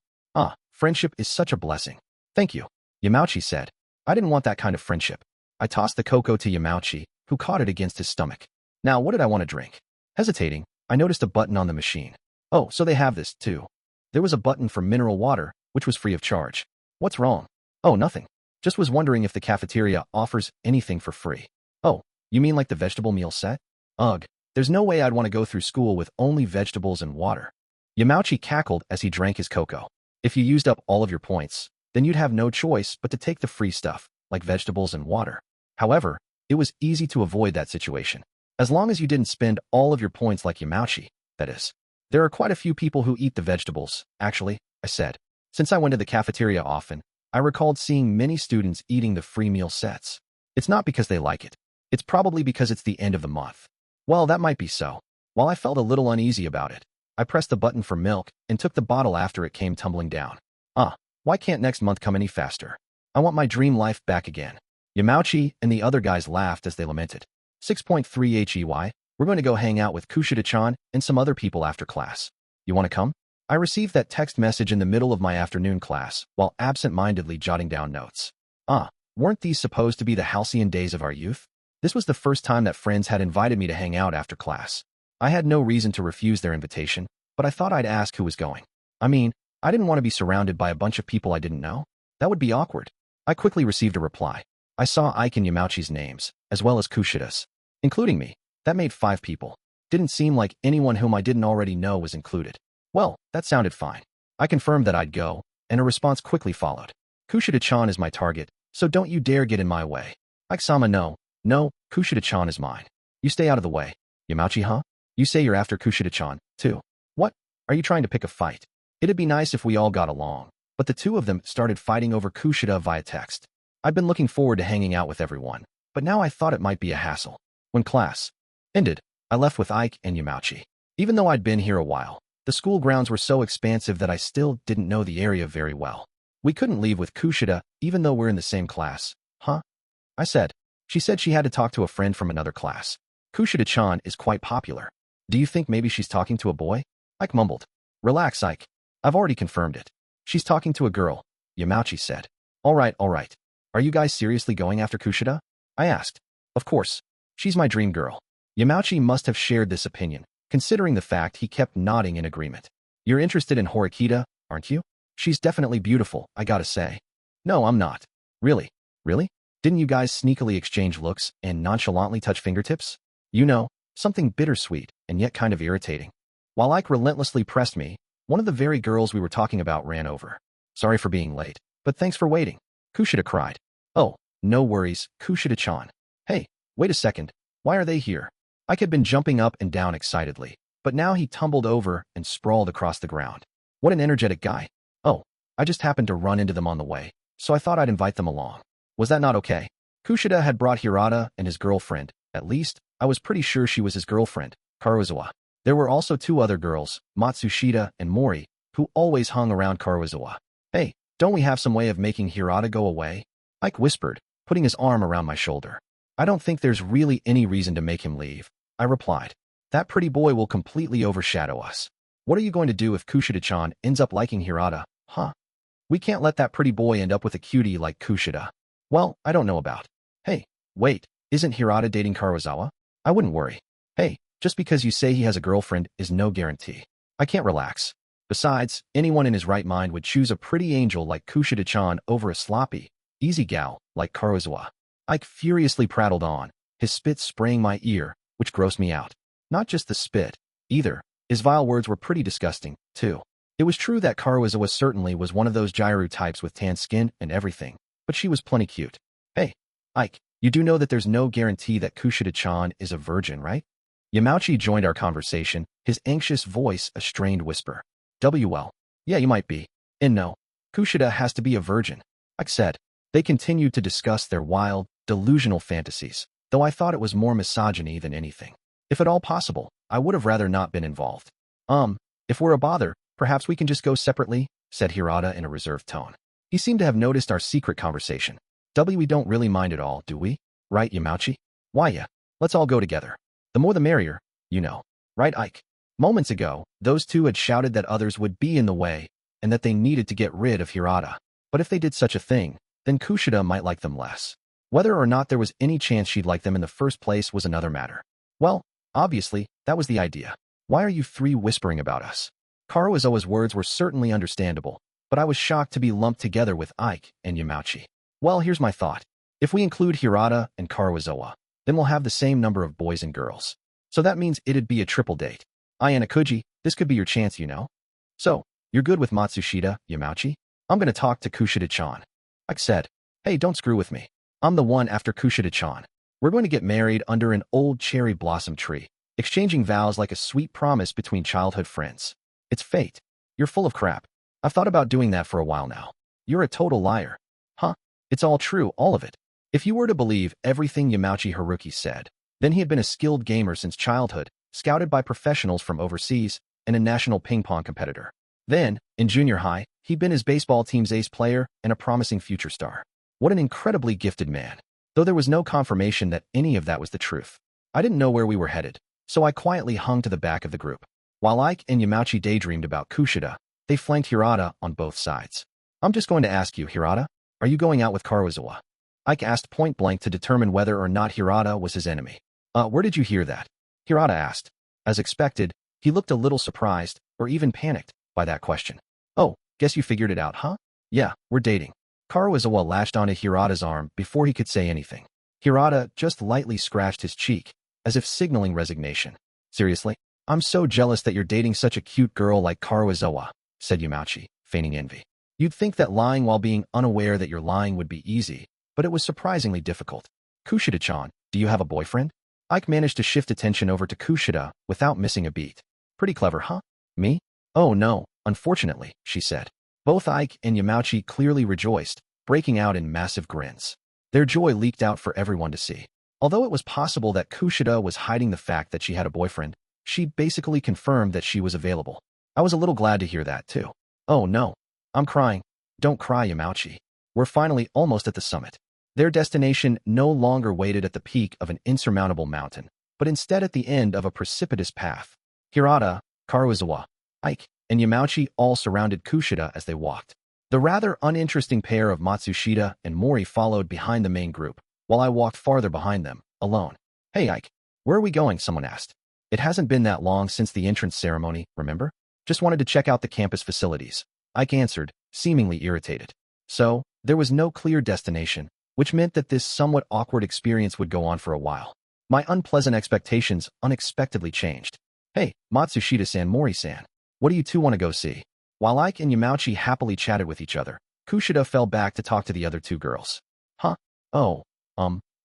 Friendship is such a blessing. Thank you, Yamauchi said. I didn't want that kind of friendship. I tossed the cocoa to Yamauchi, who caught it against his stomach. Now, what did I want to drink? Hesitating, I noticed a button on the machine. Oh, so they have this, too. There was a button for mineral water, which was free of charge. What's wrong? Oh, nothing. Just was wondering if the cafeteria offers anything for free. Oh, you mean like the vegetable meal set? Ugh, there's no way I'd want to go through school with only vegetables and water. Yamauchi cackled as he drank his cocoa. If you used up all of your points, then you'd have no choice but to take the free stuff, like vegetables and water. However, it was easy to avoid that situation. As long as you didn't spend all of your points like Yamauchi, that is. There are quite a few people who eat the vegetables, actually, I said. Since I went to the cafeteria often, I recalled seeing many students eating the free meal sets. It's not because they like it. It's probably because it's the end of the month. Well, that might be so. While I felt a little uneasy about it, I pressed the button for milk and took the bottle after it came tumbling down. Why can't next month come any faster? I want my dream life back again. Yamauchi and the other guys laughed as they lamented. 6.3 HEY, we're going to go hang out with Kushida-chan and some other people after class. You want to come? I received that text message in the middle of my afternoon class while absent-mindedly jotting down notes. Weren't these supposed to be the halcyon days of our youth? This was the first time that friends had invited me to hang out after class. I had no reason to refuse their invitation, but I thought I'd ask who was going. I didn't want to be surrounded by a bunch of people I didn't know. That would be awkward. I quickly received a reply. I saw Ike and Yamauchi's names, as well as Kushida's, including me. That made 5 people. Didn't seem like anyone whom I didn't already know was included. Well, that sounded fine. I confirmed that I'd go, and a response quickly followed. Kushida-chan is my target, so don't you dare get in my way. Ike-sama, no, Kushida-chan is mine. You stay out of the way. Yamauchi, huh? You say you're after Kushida-chan, too. What? Are you trying to pick a fight? It'd be nice if we all got along, but the two of them started fighting over Kushida via text. I'd been looking forward to hanging out with everyone, but now I thought it might be a hassle. When class ended, I left with Ike and Yamauchi. Even though I'd been here a while, the school grounds were so expansive that I still didn't know the area very well. We couldn't leave with Kushida, even though we're in the same class. Huh? I said. She said she had to talk to a friend from another class. Kushida-chan is quite popular. Do you think maybe she's talking to a boy? Ike mumbled. Relax, Ike. I've already confirmed it. She's talking to a girl, Yamauchi said. All right. Are you guys seriously going after Kushida? I asked. Of course. She's my dream girl. Yamauchi must have shared this opinion, considering the fact he kept nodding in agreement. You're interested in Horikita, aren't you? She's definitely beautiful, I gotta say. No, I'm not. Really? Didn't you guys sneakily exchange looks and nonchalantly touch fingertips? You know, something bittersweet and yet kind of irritating. While Ike relentlessly pressed me, one of the very girls we were talking about ran over. Sorry for being late, but thanks for waiting. Kushida cried. Oh, no worries, Kushida-chan. Hey, wait a second. Why are they here? Ike had been jumping up and down excitedly, but now he tumbled over and sprawled across the ground. What an energetic guy. Oh, I just happened to run into them on the way, so I thought I'd invite them along. Was that not okay? Kushida had brought Hirata and his girlfriend. At least, I was pretty sure she was his girlfriend, Karuizawa. There were also 2 other girls, Matsushita and Mori, who always hung around Karuizawa. Hey, don't we have some way of making Hirata go away? Ike whispered, putting his arm around my shoulder. I don't think there's really any reason to make him leave, I replied. That pretty boy will completely overshadow us. What are you going to do if Kushida-chan ends up liking Hirata, huh? We can't let that pretty boy end up with a cutie like Kushida. Well, I don't know about. Hey, wait, isn't Hirata dating Karuizawa? I wouldn't worry. Hey, just because you say he has a girlfriend is no guarantee. I can't relax. Besides, anyone in his right mind would choose a pretty angel like Kushida-chan over a sloppy, easy gal like Karuizawa. Ike furiously prattled on, his spit spraying my ear, which grossed me out. Not just the spit, either. His vile words were pretty disgusting, too. It was true that Karuizawa certainly was one of those gyro types with tan skin and everything, but she was plenty cute. Hey, Ike, you do know that there's no guarantee that Kushida-chan is a virgin, right? Yamauchi joined our conversation, his anxious voice a strained whisper. WL. Yeah, you might be. And no, Kushida has to be a virgin. Ike said. They continued to discuss their wild, delusional fantasies, though I thought it was more misogyny than anything. If at all possible, I would have rather not been involved. If we're a bother, perhaps we can just go separately, said Hirata in a reserved tone. He seemed to have noticed our secret conversation. We don't really mind at all, do we? Right, Yamauchi? Why, yeah. Let's all go together. The more the merrier, you know. Right, Ike? Moments ago, those two had shouted that others would be in the way, and that they needed to get rid of Hirata. But if they did such a thing, then Kushida might like them less. Whether or not there was any chance she'd like them in the first place was another matter. Well, obviously, that was the idea. Why are you three whispering about us? Karuizawa's words were certainly understandable, but I was shocked to be lumped together with Ike and Yamauchi. Well, here's my thought. If we include Hirata and Karuizawa, then we'll have the same number of boys and girls. So that means it'd be a triple date. Ayanokouji, this could be your chance, you know? So, you're good with Matsushita, Yamauchi? I'm gonna talk to Kushida-chan. Ike said, hey, don't screw with me. I'm the one after Kushida-chan. We're going to get married under an old cherry blossom tree, exchanging vows like a sweet promise between childhood friends. It's fate. You're full of crap. I've thought about doing that for a while now. You're a total liar. Huh? It's all true, all of it. If you were to believe everything Yamauchi Haruki said, then he had been a skilled gamer since childhood, scouted by professionals from overseas, and a national ping-pong competitor. Then, in junior high, he'd been his baseball team's ace player and a promising future star. What an incredibly gifted man. Though there was no confirmation that any of that was the truth. I didn't know where we were headed, so I quietly hung to the back of the group. While Ike and Yamauchi daydreamed about Kushida, they flanked Hirata on both sides. I'm just going to ask you, Hirata, are you going out with Karuizawa? Ike asked point-blank to determine whether or not Hirata was his enemy. Where did you hear that? Hirata asked. As expected, he looked a little surprised, or even panicked, by that question. Oh, guess you figured it out, huh? Yeah, we're dating. Karuizawa latched onto Hirata's arm before he could say anything. Hirata just lightly scratched his cheek, as if signaling resignation. Seriously? I'm so jealous that you're dating such a cute girl like Karuizawa, said Yamauchi, feigning envy. You'd think that lying while being unaware that you're lying would be easy, but it was surprisingly difficult. Kushida-chan, do you have a boyfriend? Ike managed to shift attention over to Kushida without missing a beat. Pretty clever, huh? Me? Oh no, unfortunately, she said. Both Ike and Yamauchi clearly rejoiced, breaking out in massive grins. Their joy leaked out for everyone to see. Although it was possible that Kushida was hiding the fact that she had a boyfriend, she basically confirmed that she was available. I was a little glad to hear that, too. Oh no. I'm crying. Don't cry, Yamauchi. We're finally almost at the summit. Their destination no longer waited at the peak of an insurmountable mountain, but instead at the end of a precipitous path. Hirata, Karuizawa, Ike, and Yamauchi all surrounded Kushida as they walked. The rather uninteresting pair of Matsushita and Mori followed behind the main group, while I walked farther behind them, alone. Hey Ike, where are we going? Someone asked. It hasn't been that long since the entrance ceremony, remember? Just wanted to check out the campus facilities. Ike answered, seemingly irritated. So, there was no clear destination, which meant that this somewhat awkward experience would go on for a while. My unpleasant expectations unexpectedly changed. Hey, Matsushita-san, Mori-san, what do you two want to go see? While Ike and Yamauchi happily chatted with each other, Kushida fell back to talk to the other two girls. Huh? Oh,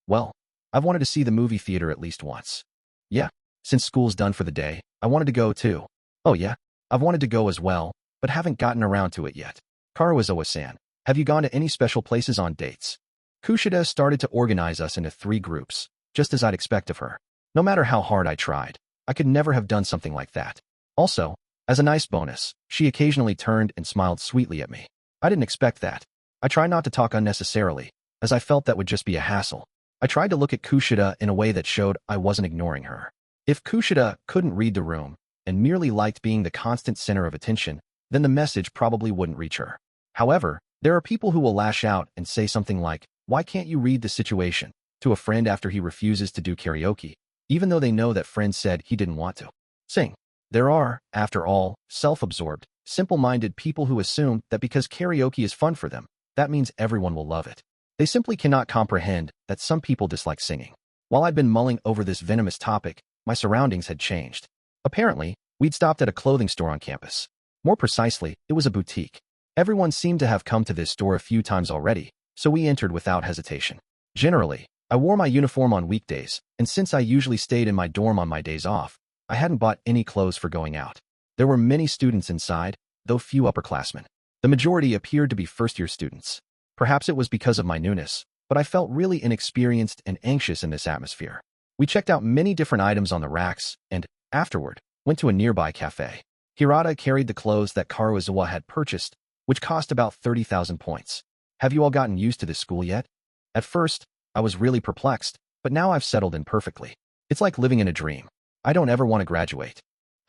well, I've wanted to see the movie theater at least once. Yeah, since school's done for the day, I wanted to go too. Oh yeah, I've wanted to go as well, but haven't gotten around to it yet. Karuizawa-san, have you gone to any special places on dates? Kushida started to organize us into 3 groups, just as I'd expect of her. No matter how hard I tried, I could never have done something like that. Also, as a nice bonus, she occasionally turned and smiled sweetly at me. I didn't expect that. I try not to talk unnecessarily, as I felt that would just be a hassle. I tried to look at Kushida in a way that showed I wasn't ignoring her. If Kushida couldn't read the room and merely liked being the constant center of attention, then the message probably wouldn't reach her. However, there are people who will lash out and say something like, "Why can't you read the situation?" to a friend after he refuses to do karaoke, even though they know that friend said he didn't want to sing. There are, after all, self-absorbed, simple-minded people who assume that because karaoke is fun for them, that means everyone will love it. They simply cannot comprehend that some people dislike singing. While I'd been mulling over this venomous topic, my surroundings had changed. Apparently, we'd stopped at a clothing store on campus. More precisely, it was a boutique. Everyone seemed to have come to this store a few times already, so we entered without hesitation. Generally, I wore my uniform on weekdays, and since I usually stayed in my dorm on my days off, I hadn't bought any clothes for going out. There were many students inside, though few upperclassmen. The majority appeared to be first-year students. Perhaps it was because of my newness, but I felt really inexperienced and anxious in this atmosphere. We checked out many different items on the racks, and, afterward, went to a nearby cafe. Hirata carried the clothes that Karuizawa had purchased, which cost about 30,000 points. Have you all gotten used to this school yet? At first, I was really perplexed, but now I've settled in perfectly. It's like living in a dream. I don't ever want to graduate.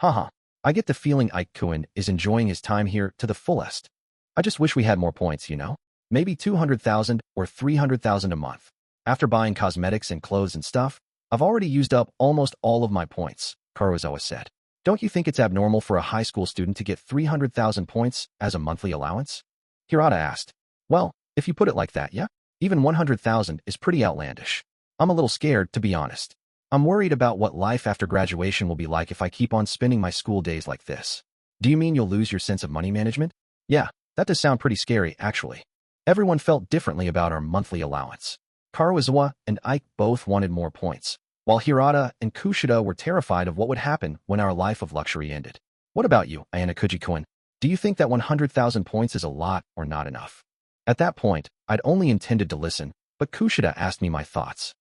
Haha, I get the feeling Ike-kun is enjoying his time here to the fullest. I just wish we had more points, you know? Maybe 200,000 or 300,000 a month. After buying cosmetics and clothes and stuff, I've already used up almost all of my points, Karuizawa said. Don't you think it's abnormal for a high school student to get 300,000 points as a monthly allowance? Hirata asked. Well, if you put it like that, yeah? Even 100,000 is pretty outlandish. I'm a little scared, to be honest. I'm worried about what life after graduation will be like if I keep on spending my school days like this. Do you mean you'll lose your sense of money management? Yeah, that does sound pretty scary, actually. Everyone felt differently about our monthly allowance. Karuizawa and Ike both wanted more points, while Hirata and Kushida were terrified of what would happen when our life of luxury ended. What about you, Ayanokouji-kun? Do you think that 100,000 points is a lot or not enough? At that point, I'd only intended to listen, but Kushida asked me my thoughts.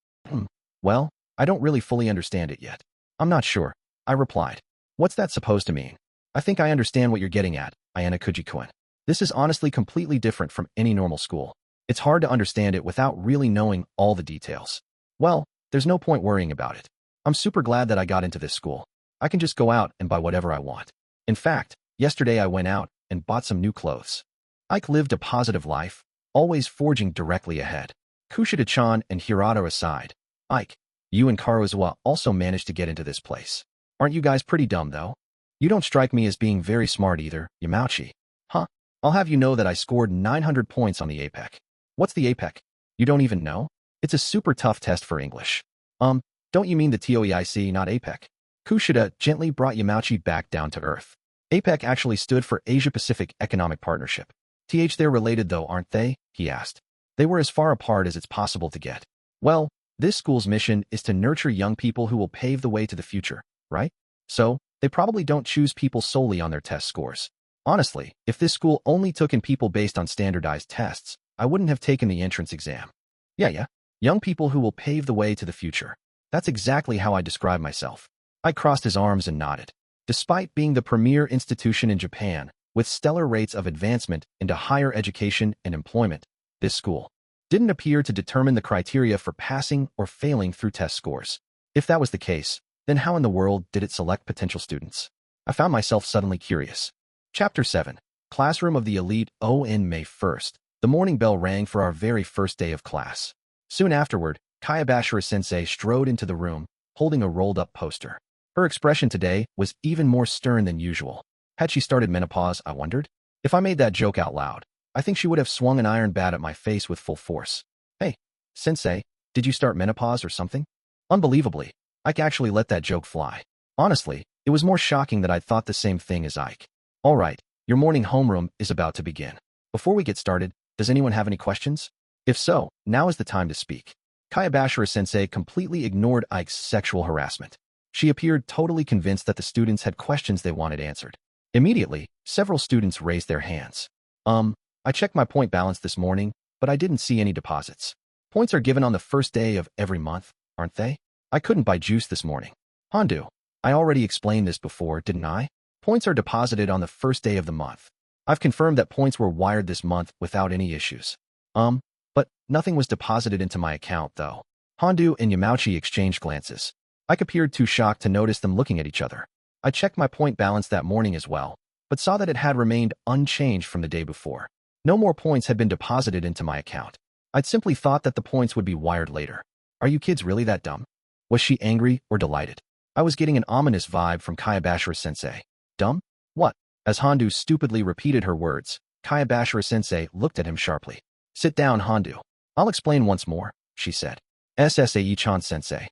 Well, I don't really fully understand it yet. I'm not sure, I replied. What's that supposed to mean? I think I understand what you're getting at, Ayanokouji-kun. This is honestly completely different from any normal school. It's hard to understand it without really knowing all the details. Well, there's no point worrying about it. I'm super glad that I got into this school. I can just go out and buy whatever I want. In fact, yesterday I went out and bought some new clothes. Ike lived a positive life, always forging directly ahead. Kushida-chan and Hirata aside, Ike, you and Karuizawa also managed to get into this place. Aren't you guys pretty dumb, though? You don't strike me as being very smart either, Yamauchi. Huh? I'll have you know that I scored 900 points on the APEC. What's the APEC? You don't even know? It's a super tough test for English. Don't you mean the TOEIC, not APEC? Kushida gently brought Yamauchi back down to earth. APEC actually stood for Asia-Pacific Economic Partnership. They're related though, aren't they? He asked. They were as far apart as it's possible to get. Well, this school's mission is to nurture young people who will pave the way to the future, right? So, they probably don't choose people solely on their test scores. Honestly, if this school only took in people based on standardized tests, I wouldn't have taken the entrance exam. Yeah. Young people who will pave the way to the future. That's exactly how I describe myself. I crossed his arms and nodded. Despite being the premier institution in Japan, with stellar rates of advancement into higher education and employment, this school didn't appear to determine the criteria for passing or failing through test scores. If that was the case, then how in the world did it select potential students? I found myself suddenly curious. Chapter 7. Classroom of the Elite. On May 1st, the morning bell rang for our very first day of class. Soon afterward, Kayabashira-sensei strode into the room, holding a rolled-up poster. Her expression today was even more stern than usual. Had she started menopause, I wondered? If I made that joke out loud, I think she would have swung an iron bat at my face with full force. Hey, sensei, did you start menopause or something? Unbelievably, Ike actually let that joke fly. Honestly, it was more shocking that I'd thought the same thing as Ike. All right, your morning homeroom is about to begin. Before we get started, does anyone have any questions? If so, now is the time to speak. Kayabashira-sensei completely ignored Ike's sexual harassment. She appeared totally convinced that the students had questions they wanted answered. Immediately, several students raised their hands. I checked my point balance this morning, but I didn't see any deposits. Points are given on the first day of every month, aren't they? I couldn't buy juice this morning. Hondu, I already explained this before, didn't I? Points are deposited on the first day of the month. I've confirmed that points were wired this month without any issues. But nothing was deposited into my account, though. Hondu and Yamauchi exchanged glances. Ike appeared too shocked to notice them looking at each other. I checked my point balance that morning as well, but saw that it had remained unchanged from the day before. No more points had been deposited into my account. I'd simply thought that the points would be wired later. Are you kids really that dumb? Was she angry or delighted? I was getting an ominous vibe from Kayabashira-sensei. Dumb? What? As Hondu stupidly repeated her words, Kayabashira-sensei looked at him sharply. Sit down, Hondu. I'll explain once more, she said. Sasai-chan-sensei.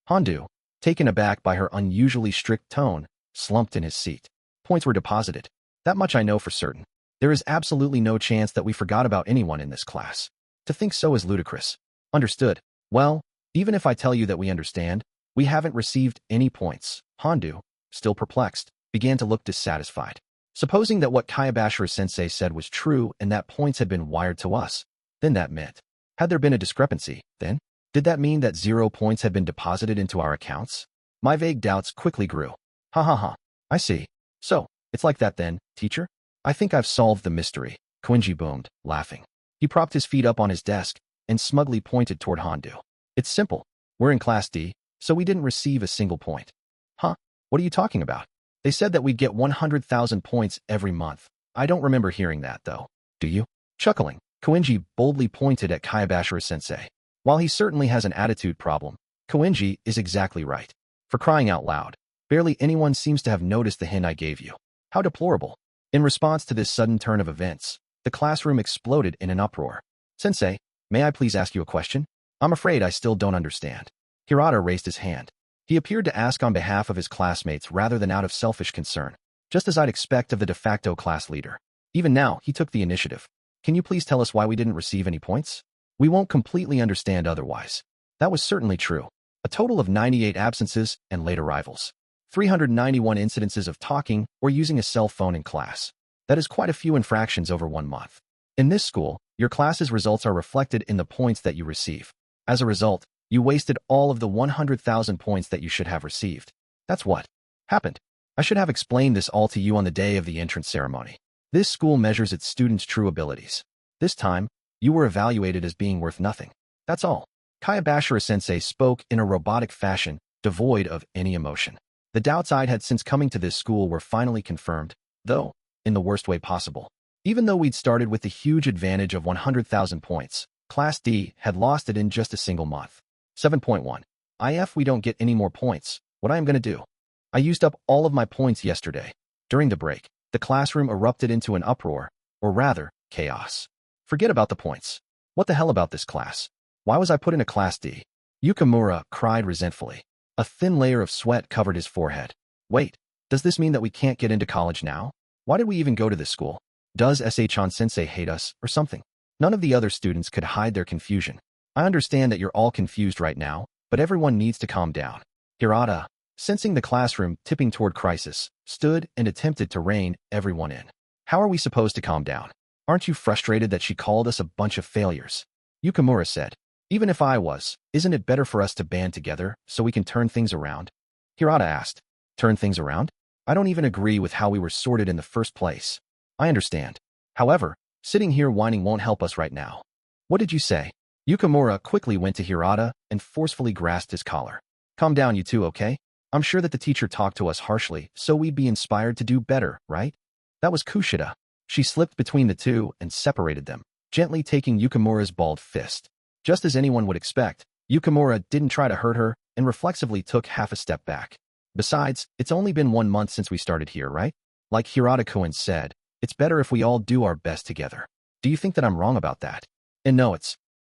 Hondu, taken aback by her unusually strict tone, slumped in his seat. Points were deposited. That much I know for certain. There is absolutely no chance that we forgot about anyone in this class. To think so is ludicrous. Understood. Well, even if I tell you that we understand, we haven't received any points. Hondu, still perplexed, began to look dissatisfied. Supposing that what Kayabashira-sensei said was true and that points had been wired to us, then that meant, had there been a discrepancy, then? Did that mean that 0 points had been deposited into our accounts? My vague doubts quickly grew. Ha ha ha. I see. So, it's like that then, teacher? I think I've solved the mystery, Koenji boomed, laughing. He propped his feet up on his desk and smugly pointed toward Hondu. It's simple. We're in Class D, so we didn't receive a single point. Huh? What are you talking about? They said that we'd get 100,000 points every month. I don't remember hearing that, though. Do you? Chuckling, Koenji boldly pointed at Kayabashira-sensei. While he certainly has an attitude problem, Koenji is exactly right. For crying out loud, barely anyone seems to have noticed the hint I gave you. How deplorable. In response to this sudden turn of events, the classroom exploded in an uproar. Sensei, may I please ask you a question? I'm afraid I still don't understand. Hirata raised his hand. He appeared to ask on behalf of his classmates rather than out of selfish concern, just as I'd expect of the de facto class leader. Even now, he took the initiative. Can you please tell us why we didn't receive any points? We won't completely understand otherwise. That was certainly true. A total of 98 absences and late arrivals. 391 incidences of talking or using a cell phone in class. That is quite a few infractions over 1 month. In this school, your class's results are reflected in the points that you receive. As a result, you wasted all of the 100,000 points that you should have received. That's what happened. I should have explained this all to you on the day of the entrance ceremony. This school measures its students' true abilities. This time, you were evaluated as being worth nothing. That's all. Kayabashira-sensei spoke in a robotic fashion, devoid of any emotion. The doubts I'd had since coming to this school were finally confirmed, though, in the worst way possible. Even though we'd started with the huge advantage of 100,000 points, Class D had lost it in just a single month. 7.1. If we don't get any more points, what I am going to do? I used up all of my points yesterday. During the break, the classroom erupted into an uproar, or rather, chaos. Forget about the points. What the hell about this class? Why was I put in a Class D? Yukimura cried resentfully. A thin layer of sweat covered his forehead. Wait, does this mean that we can't get into college now? Why did we even go to this school? Does Sasai-chan-sensei hate us, or something? None of the other students could hide their confusion. I understand that you're all confused right now, but everyone needs to calm down. Hirata, sensing the classroom tipping toward crisis, stood and attempted to rein everyone in. How are we supposed to calm down? Aren't you frustrated that she called us a bunch of failures? Yukimura said. Even if I was, isn't it better for us to band together so we can turn things around? Hirata asked. Turn things around? I don't even agree with how we were sorted in the first place. I understand. However, sitting here whining won't help us right now. What did you say? Yukimura quickly went to Hirata and forcefully grasped his collar. Calm down, you two, okay? I'm sure that the teacher talked to us harshly, so we'd be inspired to do better, right? That was Kushida. She slipped between the two and separated them, gently taking Yukimura's balled fist. Just as anyone would expect, Yukimura didn't try to hurt her and reflexively took half a step back. Besides, it's only been 1 month since we started here, right? Like Hirata-kun said, it's better if we all do our best together. Do you think that I'm wrong about that? And no,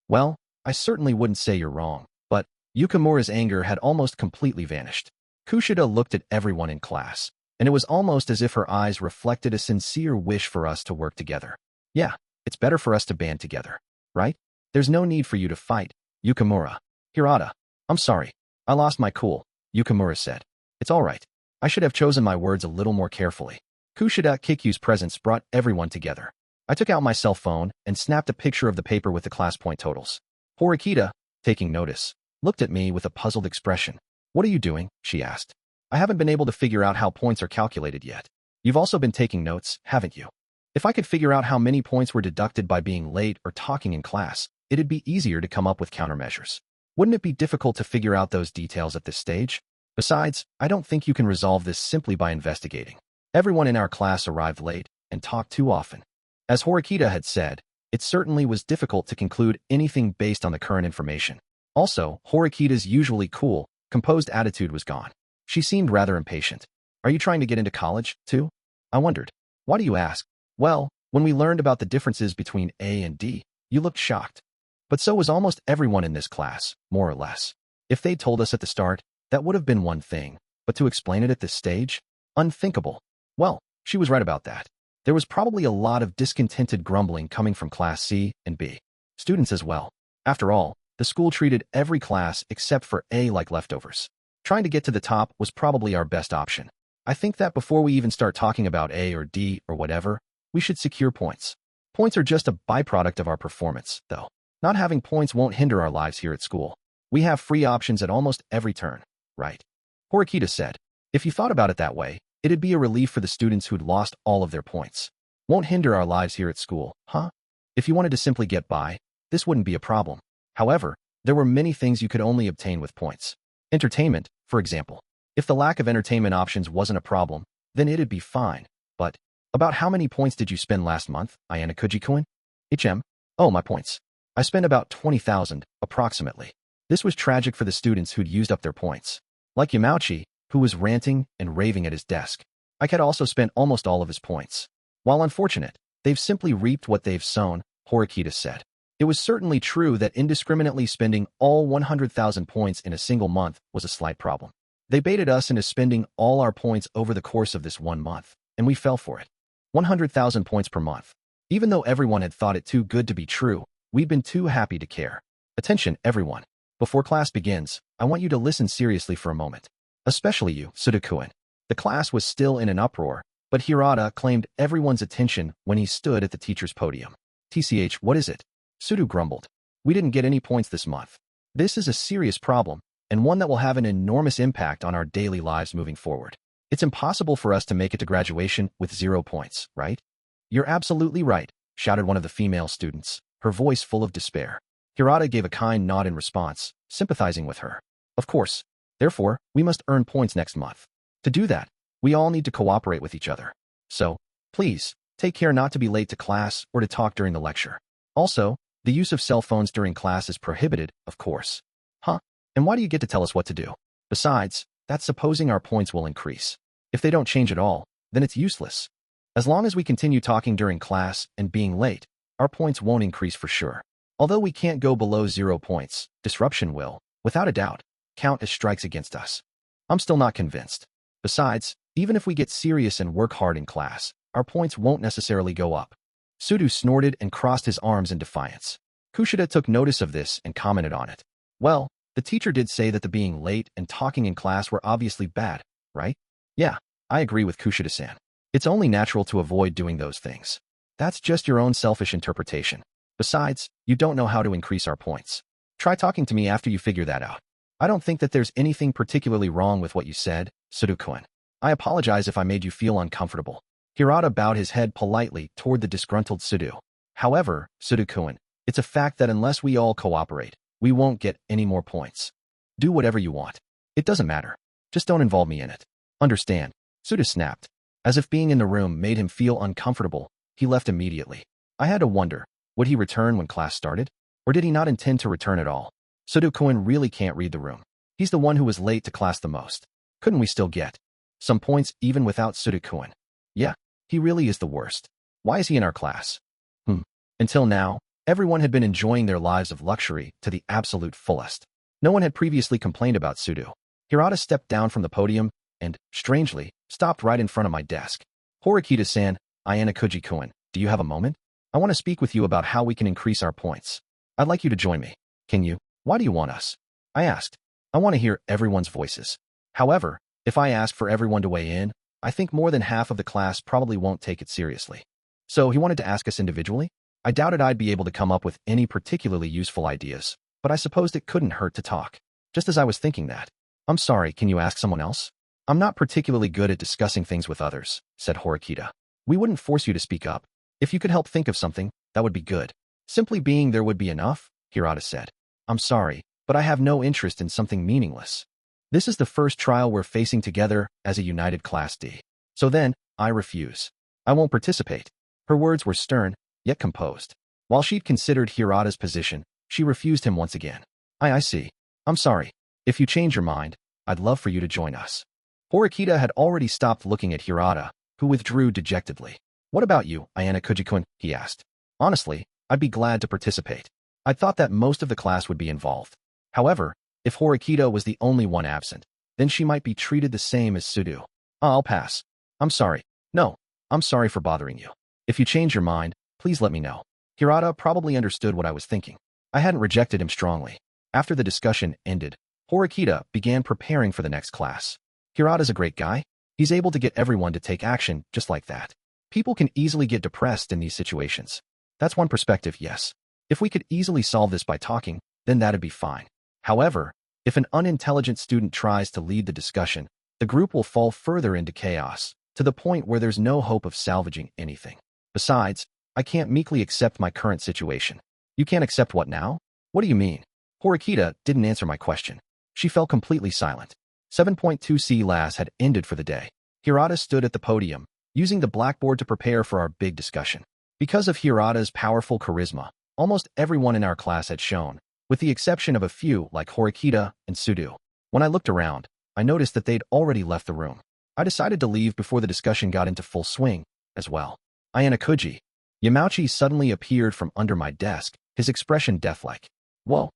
well, I certainly wouldn't say you're wrong, but Yukimura's anger had almost completely vanished. Kushida looked at everyone in class, and it was almost as if her eyes reflected a sincere wish for us to work together. Yeah, it's better for us to band together, right? There's no need for you to fight, Yukimura. Hirata, I'm sorry. I lost my cool, Yukimura said. It's all right. I should have chosen my words a little more carefully. Kushida Kikyu's presence brought everyone together. I took out my cell phone and snapped a picture of the paper with the class point totals. Horikita, taking notice, looked at me with a puzzled expression. What are you doing? She asked. I haven't been able to figure out how points are calculated yet. You've also been taking notes, haven't you? If I could figure out how many points were deducted by being late or talking in class, it'd be easier to come up with countermeasures. Wouldn't it be difficult to figure out those details at this stage? Besides, I don't think you can resolve this simply by investigating. Everyone in our class arrived late and talked too often. As Horikita had said, it certainly was difficult to conclude anything based on the current information. Also, Horikita's usually cool, composed attitude was gone. She seemed rather impatient. Are you trying to get into college, too? I wondered. Why do you ask? Well, when we learned about the differences between A and D, you looked shocked. But so was almost everyone in this class, more or less. If they'd told us at the start, that would have been one thing, but to explain it at this stage? Unthinkable. Well, she was right about that. There was probably a lot of discontented grumbling coming from Class C and B. Students as well. After all, the school treated every class except for A like leftovers. Trying to get to the top was probably our best option. I think that before we even start talking about A or D or whatever, we should secure points. Points are just a byproduct of our performance, though. Not having points won't hinder our lives here at school. We have free options at almost every turn, right? Horikita said. If you thought about it that way, it'd be a relief for the students who'd lost all of their points. Won't hinder our lives here at school, huh? If you wanted to simply get by, this wouldn't be a problem. However, there were many things you could only obtain with points. Entertainment, for example. If the lack of entertainment options wasn't a problem, then it'd be fine. But, about how many points did you spend last month, Ayanokouji-kun? Oh, my points. I spent about 20,000, approximately. This was tragic for the students who'd used up their points. Like Yamauchi, who was ranting and raving at his desk. I had also spent almost all of his points. While unfortunate, they've simply reaped what they've sown, Horikita said. It was certainly true that indiscriminately spending all 100,000 points in a single month was a slight problem. They baited us into spending all our points over the course of this 1 month, and we fell for it. 100,000 points per month. Even though everyone had thought it too good to be true, we'd been too happy to care. Attention, everyone. Before class begins, I want you to listen seriously for a moment. Especially you, Suda-kun. The class was still in an uproar, but Hirata claimed everyone's attention when he stood at the teacher's podium. TCH, what is it? Sudu grumbled. We didn't get any points this month. This is a serious problem, and one that will have an enormous impact on our daily lives moving forward. It's impossible for us to make it to graduation with 0 points, right? You're absolutely right, shouted one of the female students, her voice full of despair. Hirata gave a kind nod in response, sympathizing with her. Of course. Therefore, we must earn points next month. To do that, we all need to cooperate with each other. So, please, take care not to be late to class or to talk during the lecture. Also, the use of cell phones during class is prohibited, of course. Huh? And why do you get to tell us what to do? Besides, that's supposing our points will increase. If they don't change at all, then it's useless. As long as we continue talking during class and being late, our points won't increase for sure. Although we can't go below 0 points, disruption will, without a doubt, count as strikes against us. I'm still not convinced. Besides, even if we get serious and work hard in class, our points won't necessarily go up. Sudu snorted and crossed his arms in defiance. Kushida took notice of this and commented on it. Well, the teacher did say that the being late and talking in class were obviously bad, right? Yeah, I agree with Kushida-san. It's only natural to avoid doing those things. That's just your own selfish interpretation. Besides, you don't know how to increase our points. Try talking to me after you figure that out. I don't think that there's anything particularly wrong with what you said, Sudu-kun. I apologize if I made you feel uncomfortable. Hirata bowed his head politely toward the disgruntled Sudu. However, Sudu-kun, it's a fact that unless we all cooperate, we won't get any more points. Do whatever you want. It doesn't matter. Just don't involve me in it. Understand? Sudu snapped. As if being in the room made him feel uncomfortable, he left immediately. I had to wonder, would he return when class started? Or did he not intend to return at all? Sudu-kun really can't read the room. He's the one who was late to class the most. Couldn't we still get some points even without Sudu-kun? Yeah, he really is the worst. Why is he in our class? Until now, everyone had been enjoying their lives of luxury to the absolute fullest. No one had previously complained about Sudu. Hirata stepped down from the podium and, strangely, stopped right in front of my desk. Horikita-san, Ayanokouji-kun, do you have a moment? I want to speak with you about how we can increase our points. I'd like you to join me. Can you? Why do you want us? I asked. I want to hear everyone's voices. However, if I ask for everyone to weigh in, I think more than half of the class probably won't take it seriously. So he wanted to ask us individually? I doubted I'd be able to come up with any particularly useful ideas, but I supposed it couldn't hurt to talk. Just as I was thinking that. I'm sorry, can you ask someone else? I'm not particularly good at discussing things with others, said Horikita. We wouldn't force you to speak up. If you could help think of something, that would be good. Simply being there would be enough, Hirata said. I'm sorry, but I have no interest in something meaningless. This is the first trial we're facing together as a united Class D. So then, I refuse. I won't participate. Her words were stern, yet composed. While she'd considered Hirata's position, she refused him once again. I see. I'm sorry. If you change your mind, I'd love for you to join us. Horikita had already stopped looking at Hirata, who withdrew dejectedly. What about you, Ayanokouji-kun? He asked. Honestly, I'd be glad to participate. I thought that most of the class would be involved. However, if Horikita was the only one absent, then she might be treated the same as Sudu. I'll pass. I'm sorry. No, I'm sorry for bothering you. If you change your mind, please let me know. Hirata probably understood what I was thinking. I hadn't rejected him strongly. After the discussion ended, Horikita began preparing for the next class. Hirata's a great guy. He's able to get everyone to take action just like that. People can easily get depressed in these situations. That's one perspective, yes. If we could easily solve this by talking, then that'd be fine. However, if an unintelligent student tries to lead the discussion, the group will fall further into chaos, to the point where there's no hope of salvaging anything. Besides, I can't meekly accept my current situation. You can't accept what now? What do you mean? Horikita didn't answer my question. She fell completely silent. 7.2C class had ended for the day. Hirata stood at the podium, using the blackboard to prepare for our big discussion. Because of Hirata's powerful charisma, almost everyone in our class had shown, with the exception of a few like Horikita and Sudu. When I looked around, I noticed that they'd already left the room. I decided to leave before the discussion got into full swing, as well. Ayanokouji. Yamauchi suddenly appeared from under my desk, his expression deathlike. Whoa,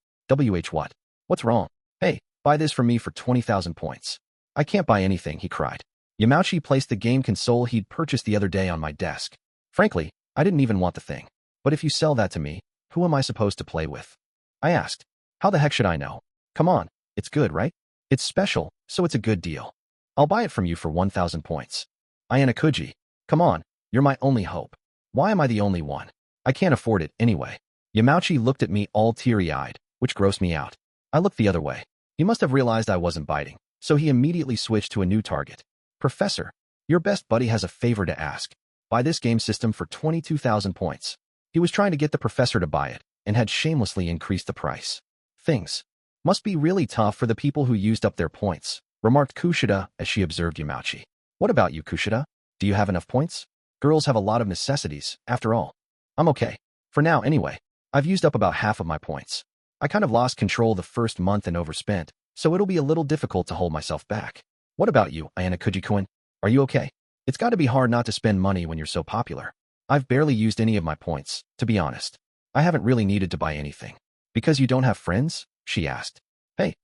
what? What's wrong? Hey, buy this for me for 20,000 points. I can't buy anything, he cried. Yamauchi placed the game console he'd purchased the other day on my desk. Frankly, I didn't even want the thing. But if you sell that to me, who am I supposed to play with? I asked. How the heck should I know? Come on, it's good, right? It's special, so it's a good deal. I'll buy it from you for 1,000 points. Ayanokouji, come on, you're my only hope. Why am I the only one? I can't afford it anyway. Yamauchi looked at me all teary-eyed, which grossed me out. I looked the other way. He must have realized I wasn't biting, so he immediately switched to a new target. Professor, your best buddy has a favor to ask. Buy this game system for 22,000 points. He was trying to get the professor to buy it, and had shamelessly increased the price. Things must be really tough for the people who used up their points, remarked Kushida as she observed Yamauchi. What about you, Kushida? Do you have enough points? Girls have a lot of necessities, after all. I'm okay. For now, anyway. I've used up about half of my points. I kind of lost control the first month and overspent, so it'll be a little difficult to hold myself back. What about you, Ayanokouji-kun? Are you okay? It's got to be hard not to spend money when you're so popular. I've barely used any of my points, to be honest. I haven't really needed to buy anything. Because you don't have friends? She asked. Hey.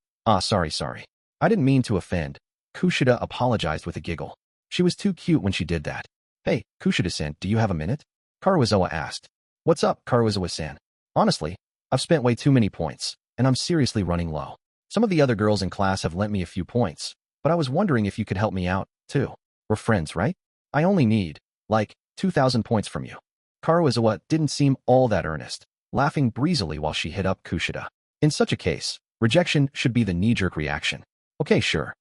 Sorry. I didn't mean to offend. Kushida apologized with a giggle. She was too cute when she did that. Hey, Kushida-san, do you have a minute? Karuizawa asked. What's up, Karuizawa-san? Honestly, I've spent way too many points, and I'm seriously running low. Some of the other girls in class have lent me a few points, but I was wondering if you could help me out, too. We're friends, right? I only need, 2,000 points from you. Karuizawa didn't seem all that earnest, laughing breezily while she hit up Kushida. In such a case, rejection should be the knee-jerk reaction. Okay, sure.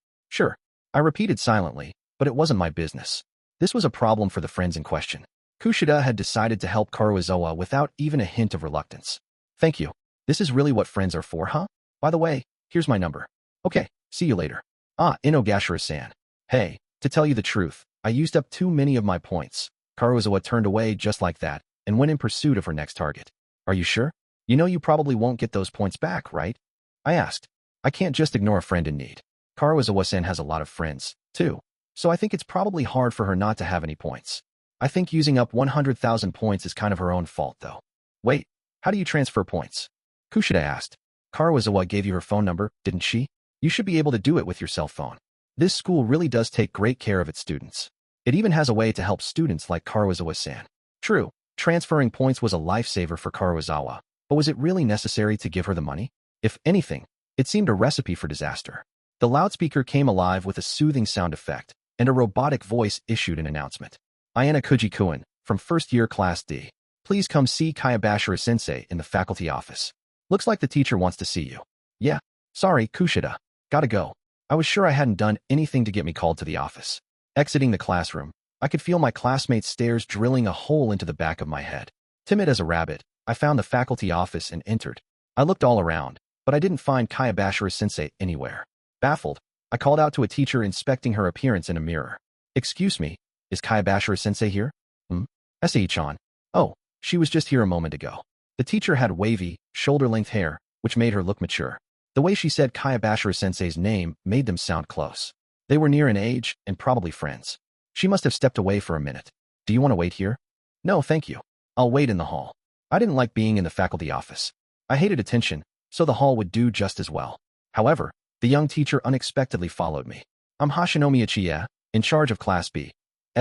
I repeated silently, but it wasn't my business. This was a problem for the friends in question. Kushida had decided to help Karuizawa without even a hint of reluctance. Thank you. This is really what friends are for, huh? By the way, here's my number. Okay, see you later. Inogashira-san. Hey, to tell you the truth, I used up too many of my points. Karuizawa turned away just like that and went in pursuit of her next target. Are you sure? You know you probably won't get those points back, right? I asked. I can't just ignore a friend in need. Karuizawa-san has a lot of friends, too. So I think it's probably hard for her not to have any points. I think using up 100,000 points is kind of her own fault, though. Wait, how do you transfer points? Kushida asked. Karuizawa gave you her phone number, didn't she? You should be able to do it with your cell phone. This school really does take great care of its students. It even has a way to help students like Karuizawa-san. True, transferring points was a lifesaver for Karuizawa, but was it really necessary to give her the money? If anything, it seemed a recipe for disaster. The loudspeaker came alive with a soothing sound effect, and a robotic voice issued an announcement. Ayanokouji-kun, from first year Class D. Please come see Kayabashira-sensei in the faculty office. Looks like the teacher wants to see you. Yeah, sorry, Kushida. Gotta go. I was sure I hadn't done anything to get me called to the office. Exiting the classroom, I could feel my classmates' stares drilling a hole into the back of my head. Timid as a rabbit, I found the faculty office and entered. I looked all around, but I didn't find Kayabashira-sensei anywhere. Baffled, I called out to a teacher inspecting her appearance in a mirror. "Excuse me, is Kayabashira-sensei here?" "Sei-chan. Oh, she was just here a moment ago." The teacher had wavy, shoulder-length hair, which made her look mature. The way she said Kayabashira-sensei's name made them sound close. They were near in age and probably friends. She must have stepped away for a minute. "Do you want to wait here?" "No, thank you. I'll wait in the hall." I didn't like being in the faculty office. I hated attention, so the hall would do just as well. However, the young teacher unexpectedly followed me. "I'm Hashinomiya Chie, in charge of Class B.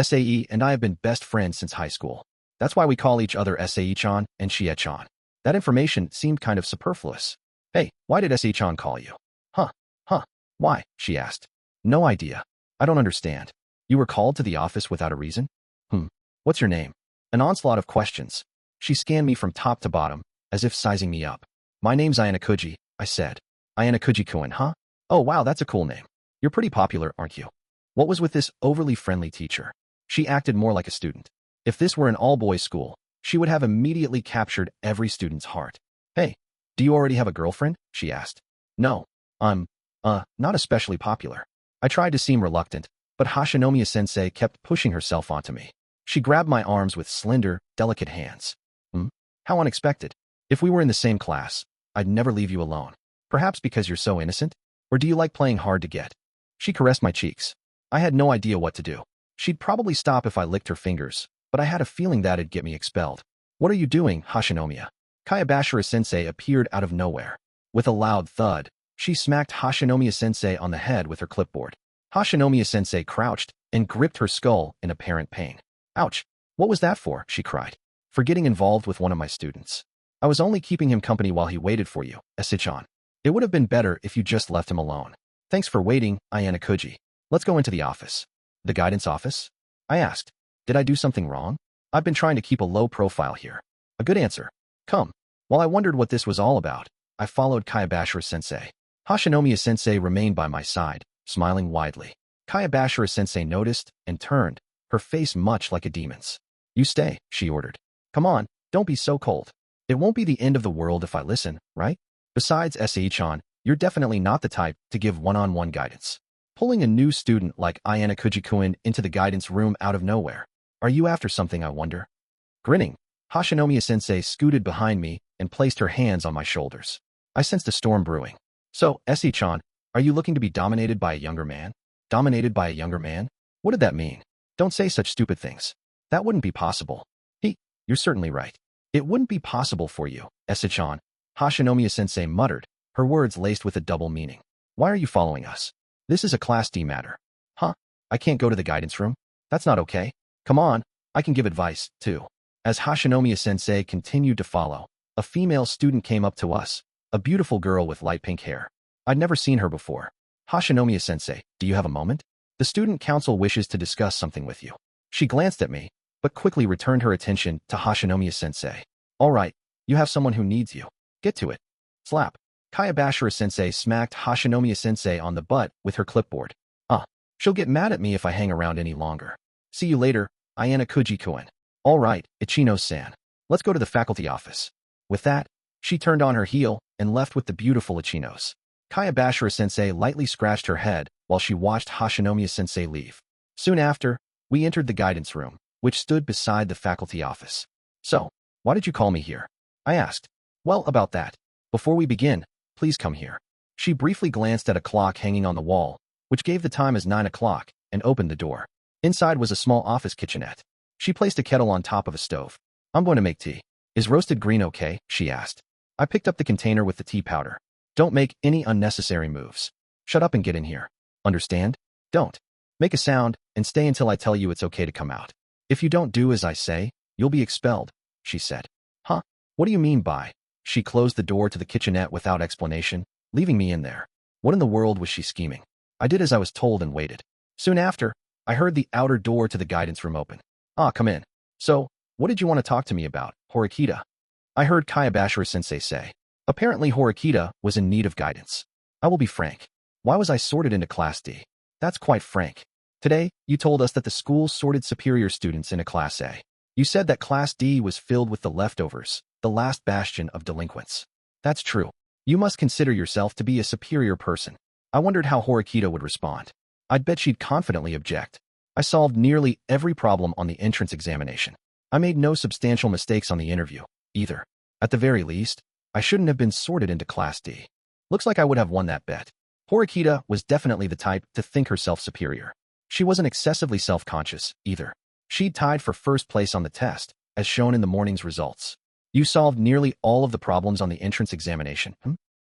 Sae and I have been best friends since high school. That's why we call each other Sae-chan and Chie-chan." That information seemed kind of superfluous. "Hey, why did Sae-chan call you?" Huh, why?" she asked. "No idea. I don't understand. You were called to the office without a reason?" "What's your name?" An onslaught of questions. She scanned me from top to bottom, as if sizing me up. "My name's Ayanokouji," I said. "Ayanokouji-kun, huh? Oh wow, that's a cool name. You're pretty popular, aren't you?" What was with this overly friendly teacher? She acted more like a student. If this were an all-boys school, she would have immediately captured every student's heart. "Hey, do you already have a girlfriend?" she asked. "No, I'm, not especially popular." I tried to seem reluctant, but Hashinomiya-sensei kept pushing herself onto me. She grabbed my arms with slender, delicate hands. How unexpected. If we were in the same class, I'd never leave you alone. Perhaps because you're so innocent? Or do you like playing hard to get? She caressed my cheeks. I had no idea what to do. She'd probably stop if I licked her fingers, but I had a feeling that'd get me expelled. "What are you doing, Hashinomiya?" Kayabashira-sensei appeared out of nowhere. With a loud thud, she smacked Hashinomiya-sensei on the head with her clipboard. Hashinomiya-sensei crouched and gripped her skull in apparent pain. "Ouch! What was that for?" she cried. "For getting involved with one of my students. I was only keeping him company while he waited for you, Sei-chan. It would have been better if you just left him alone." "Thanks for waiting, Ayanokouji. Let's go into the office." "The guidance office?" I asked. "Did I do something wrong? I've been trying to keep a low profile here." "A good answer. Come." While I wondered what this was all about, I followed Kayabashira-sensei. Hashinomiya-sensei remained by my side, smiling widely. Kayabashira-sensei noticed and turned, her face much like a demon's. "You stay," she ordered. "Come on, don't be so cold. It won't be the end of the world if I listen, right? Besides, Sei-chan, you're definitely not the type to give one-on-one guidance. Pulling a new student like Ayanokouji-kun into the guidance room out of nowhere. Are you after something, I wonder?" Grinning, Hashinomiya-sensei scooted behind me and placed her hands on my shoulders. I sensed a storm brewing. "So, Sei-chan, are you looking to be dominated by a younger man?" "Dominated by a younger man? What did that mean? Don't say such stupid things. That wouldn't be possible." "You're certainly right. It wouldn't be possible for you, Sei-chan," Hashinomiya-sensei muttered, her words laced with a double meaning. "Why are you following us? This is a Class D matter." I can't go to the guidance room? That's not okay. Come on, I can give advice, too." As Hashinomiya-sensei continued to follow, a female student came up to us, a beautiful girl with light pink hair. I'd never seen her before. "Hashinomiya-sensei, do you have a moment? The student council wishes to discuss something with you." She glanced at me, but quickly returned her attention to Hashinomiya-sensei. "All right, you have someone who needs you. Get to it." Slap. Kayabashira-sensei smacked Hashinomiya-sensei on the butt with her clipboard. She'll get mad at me if I hang around any longer. "See you later, Ayanokouji-kun." "All right, Ichino-san. Let's go to the faculty office." With that, she turned on her heel and left with the beautiful Ichinos. Kayabashira-sensei lightly scratched her head while she watched Hashinomiya-sensei leave. Soon after, we entered the guidance room, which stood beside the faculty office. "So, why did you call me here?" I asked. "Well, about that. Before we begin, please come here." She briefly glanced at a clock hanging on the wall, which gave the time as 9 o'clock, and opened the door. Inside was a small office kitchenette. She placed a kettle on top of a stove. "I'm going to make tea. Is roasted green okay?" she asked. I picked up the container with the tea powder. "Don't make any unnecessary moves. Shut up and get in here. Understand? Don't make a sound and stay until I tell you it's okay to come out. If you don't do as I say, you'll be expelled," she said. What do you mean by?" She closed the door to the kitchenette without explanation, leaving me in there. What in the world was she scheming? I did as I was told and waited. Soon after, I heard the outer door to the guidance room open. Come in." "So, what did you want to talk to me about, Horikita?" I heard Kayabashira-sensei say. Apparently Horikita was in need of guidance. I will be frank. Why was I sorted into Class D? That's quite frank. Today, you told us that the school sorted superior students into Class A. You said that Class D was filled with the leftovers, the last bastion of delinquents. That's true. You must consider yourself to be a superior person. I wondered how Horikita would respond. I'd bet she'd confidently object. I solved nearly every problem on the entrance examination. I made no substantial mistakes on the interview, either. At the very least, I shouldn't have been sorted into Class D. Looks like I would have won that bet. Horikita was definitely the type to think herself superior. She wasn't excessively self-conscious, either. She'd tied for first place on the test, as shown in the morning's results. You solved nearly all of the problems on the entrance examination.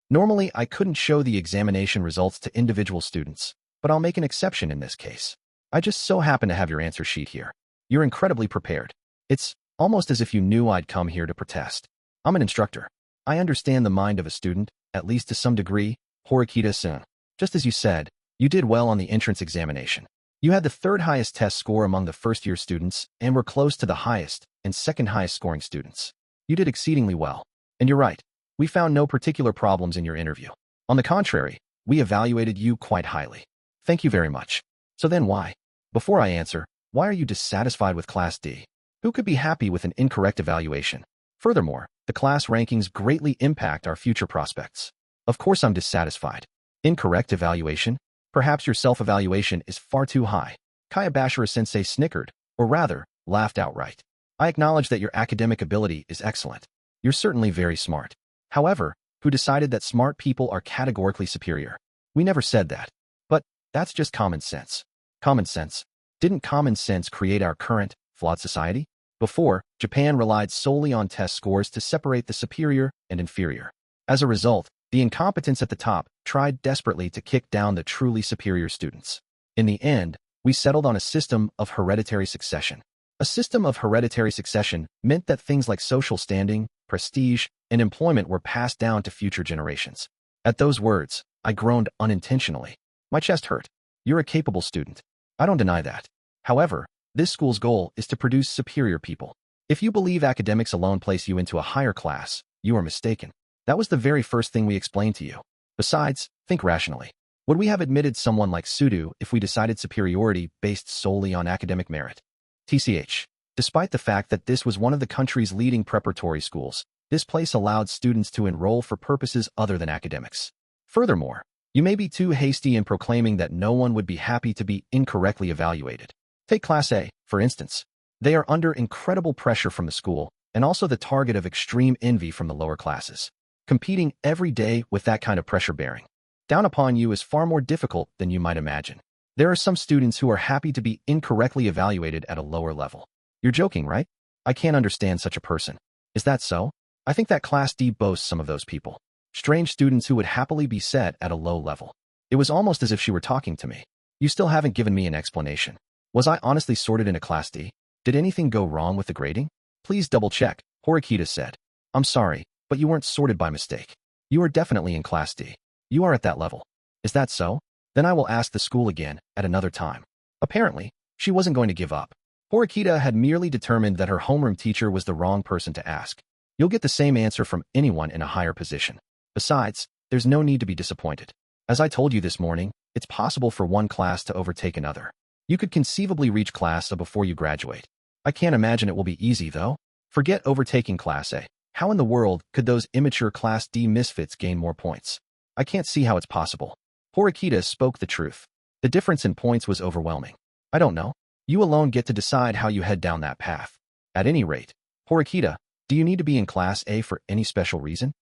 Normally, I couldn't show the examination results to individual students, but I'll make an exception in this case. I just so happen to have your answer sheet here. You're incredibly prepared. It's almost as if you knew I'd come here to protest. I'm an instructor. I understand the mind of a student, at least to some degree, Horikita-san. Just as you said, you did well on the entrance examination. You had the third highest test score among the first-year students and were close to the highest and second highest scoring students. You did exceedingly well. And you're right. We found no particular problems in your interview. On the contrary, we evaluated you quite highly. Thank you very much. So then why? Before I answer, why are you dissatisfied with Class D? Who could be happy with an incorrect evaluation? Furthermore, the class rankings greatly impact our future prospects. Of course I'm dissatisfied. Incorrect evaluation? Perhaps your self-evaluation is far too high. Kayabashira-sensei snickered, or rather, laughed outright. I acknowledge that your academic ability is excellent. You're certainly very smart. However, who decided that smart people are categorically superior? We never said that. But that's just common sense. Common sense? Didn't common sense create our current, flawed society? Before, Japan relied solely on test scores to separate the superior and inferior. As a result, the incompetents at the top tried desperately to kick down the truly superior students. In the end, we settled on a system of hereditary succession. A system of hereditary succession meant that things like social standing, prestige, and employment were passed down to future generations. At those words, I groaned unintentionally. My chest hurt. You're a capable student. I don't deny that. However, this school's goal is to produce superior people. If you believe academics alone place you into a higher class, you are mistaken. That was the very first thing we explained to you. Besides, think rationally. Would we have admitted someone like Sudo if we decided superiority based solely on academic merit? TCH. Despite the fact that this was one of the country's leading preparatory schools, this place allowed students to enroll for purposes other than academics. Furthermore, you may be too hasty in proclaiming that no one would be happy to be incorrectly evaluated. Take Class A, for instance. They are under incredible pressure from the school, and also the target of extreme envy from the lower classes. Competing every day with that kind of pressure bearing down upon you is far more difficult than you might imagine. There are some students who are happy to be incorrectly evaluated at a lower level. You're joking, right? I can't understand such a person. Is that so? I think that Class D boasts some of those people. Strange students who would happily be set at a low level. It was almost as if she were talking to me. You still haven't given me an explanation. Was I honestly sorted into Class D? Did anything go wrong with the grading? Please double-check, Horikita said. I'm sorry, but you weren't sorted by mistake. You are definitely in Class D. You are at that level. Is that so? Then I will ask the school again, at another time. Apparently, she wasn't going to give up. Horikita had merely determined that her homeroom teacher was the wrong person to ask. You'll get the same answer from anyone in a higher position. Besides, there's no need to be disappointed. As I told you this morning, it's possible for one class to overtake another. You could conceivably reach Class A before you graduate. I can't imagine it will be easy, though. Forget overtaking Class A. How in the world could those immature Class D misfits gain more points? I can't see how it's possible. Horikita spoke the truth. The difference in points was overwhelming. I don't know. You alone get to decide how you head down that path. At any rate, Horikita, do you need to be in Class A for any special reason?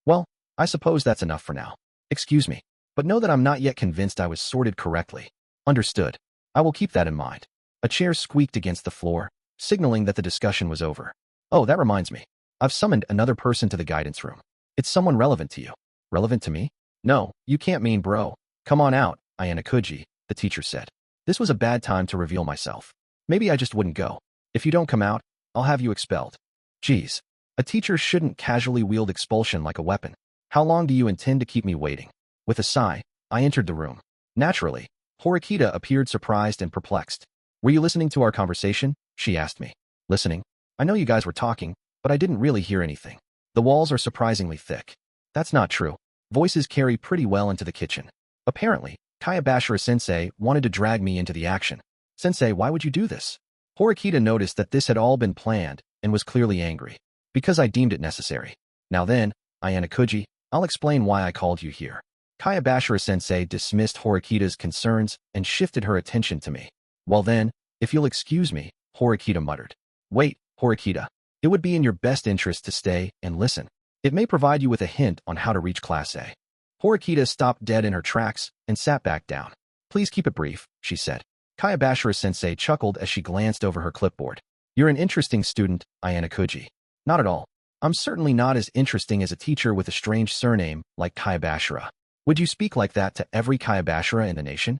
Well, I suppose that's enough for now. Excuse me, but know that I'm not yet convinced I was sorted correctly. Understood. I will keep that in mind. A chair squeaked against the floor, signaling that the discussion was over. Oh, that reminds me. I've summoned another person to the guidance room. It's someone relevant to you. Relevant to me? No, you can't mean bro. Come on out, Ayanokouji, the teacher said. This was a bad time to reveal myself. Maybe I just wouldn't go. If you don't come out, I'll have you expelled. Geez, a teacher shouldn't casually wield expulsion like a weapon. How long do you intend to keep me waiting? With a sigh, I entered the room. Naturally, Horikita appeared surprised and perplexed. Were you listening to our conversation? She asked me. Listening? I know you guys were talking, but I didn't really hear anything. The walls are surprisingly thick. That's not true. Voices carry pretty well into the kitchen. Apparently, Kayabashira-sensei wanted to drag me into the action. Sensei, why would you do this? Horikita noticed that this had all been planned and was clearly angry. Because I deemed it necessary. Now then, Ayanokouji, I'll explain why I called you here. Kayabashira-sensei dismissed Horikita's concerns and shifted her attention to me. Well then, if you'll excuse me, Horikita muttered. Wait, Horikita. It would be in your best interest to stay and listen. It may provide you with a hint on how to reach Class A. Horikita stopped dead in her tracks and sat back down. Please keep it brief, she said. Kayabashira-sensei chuckled as she glanced over her clipboard. You're an interesting student, Ayanokouji. Not at all. I'm certainly not as interesting as a teacher with a strange surname like Kayabashira. Would you speak like that to every Kayabashira in the nation?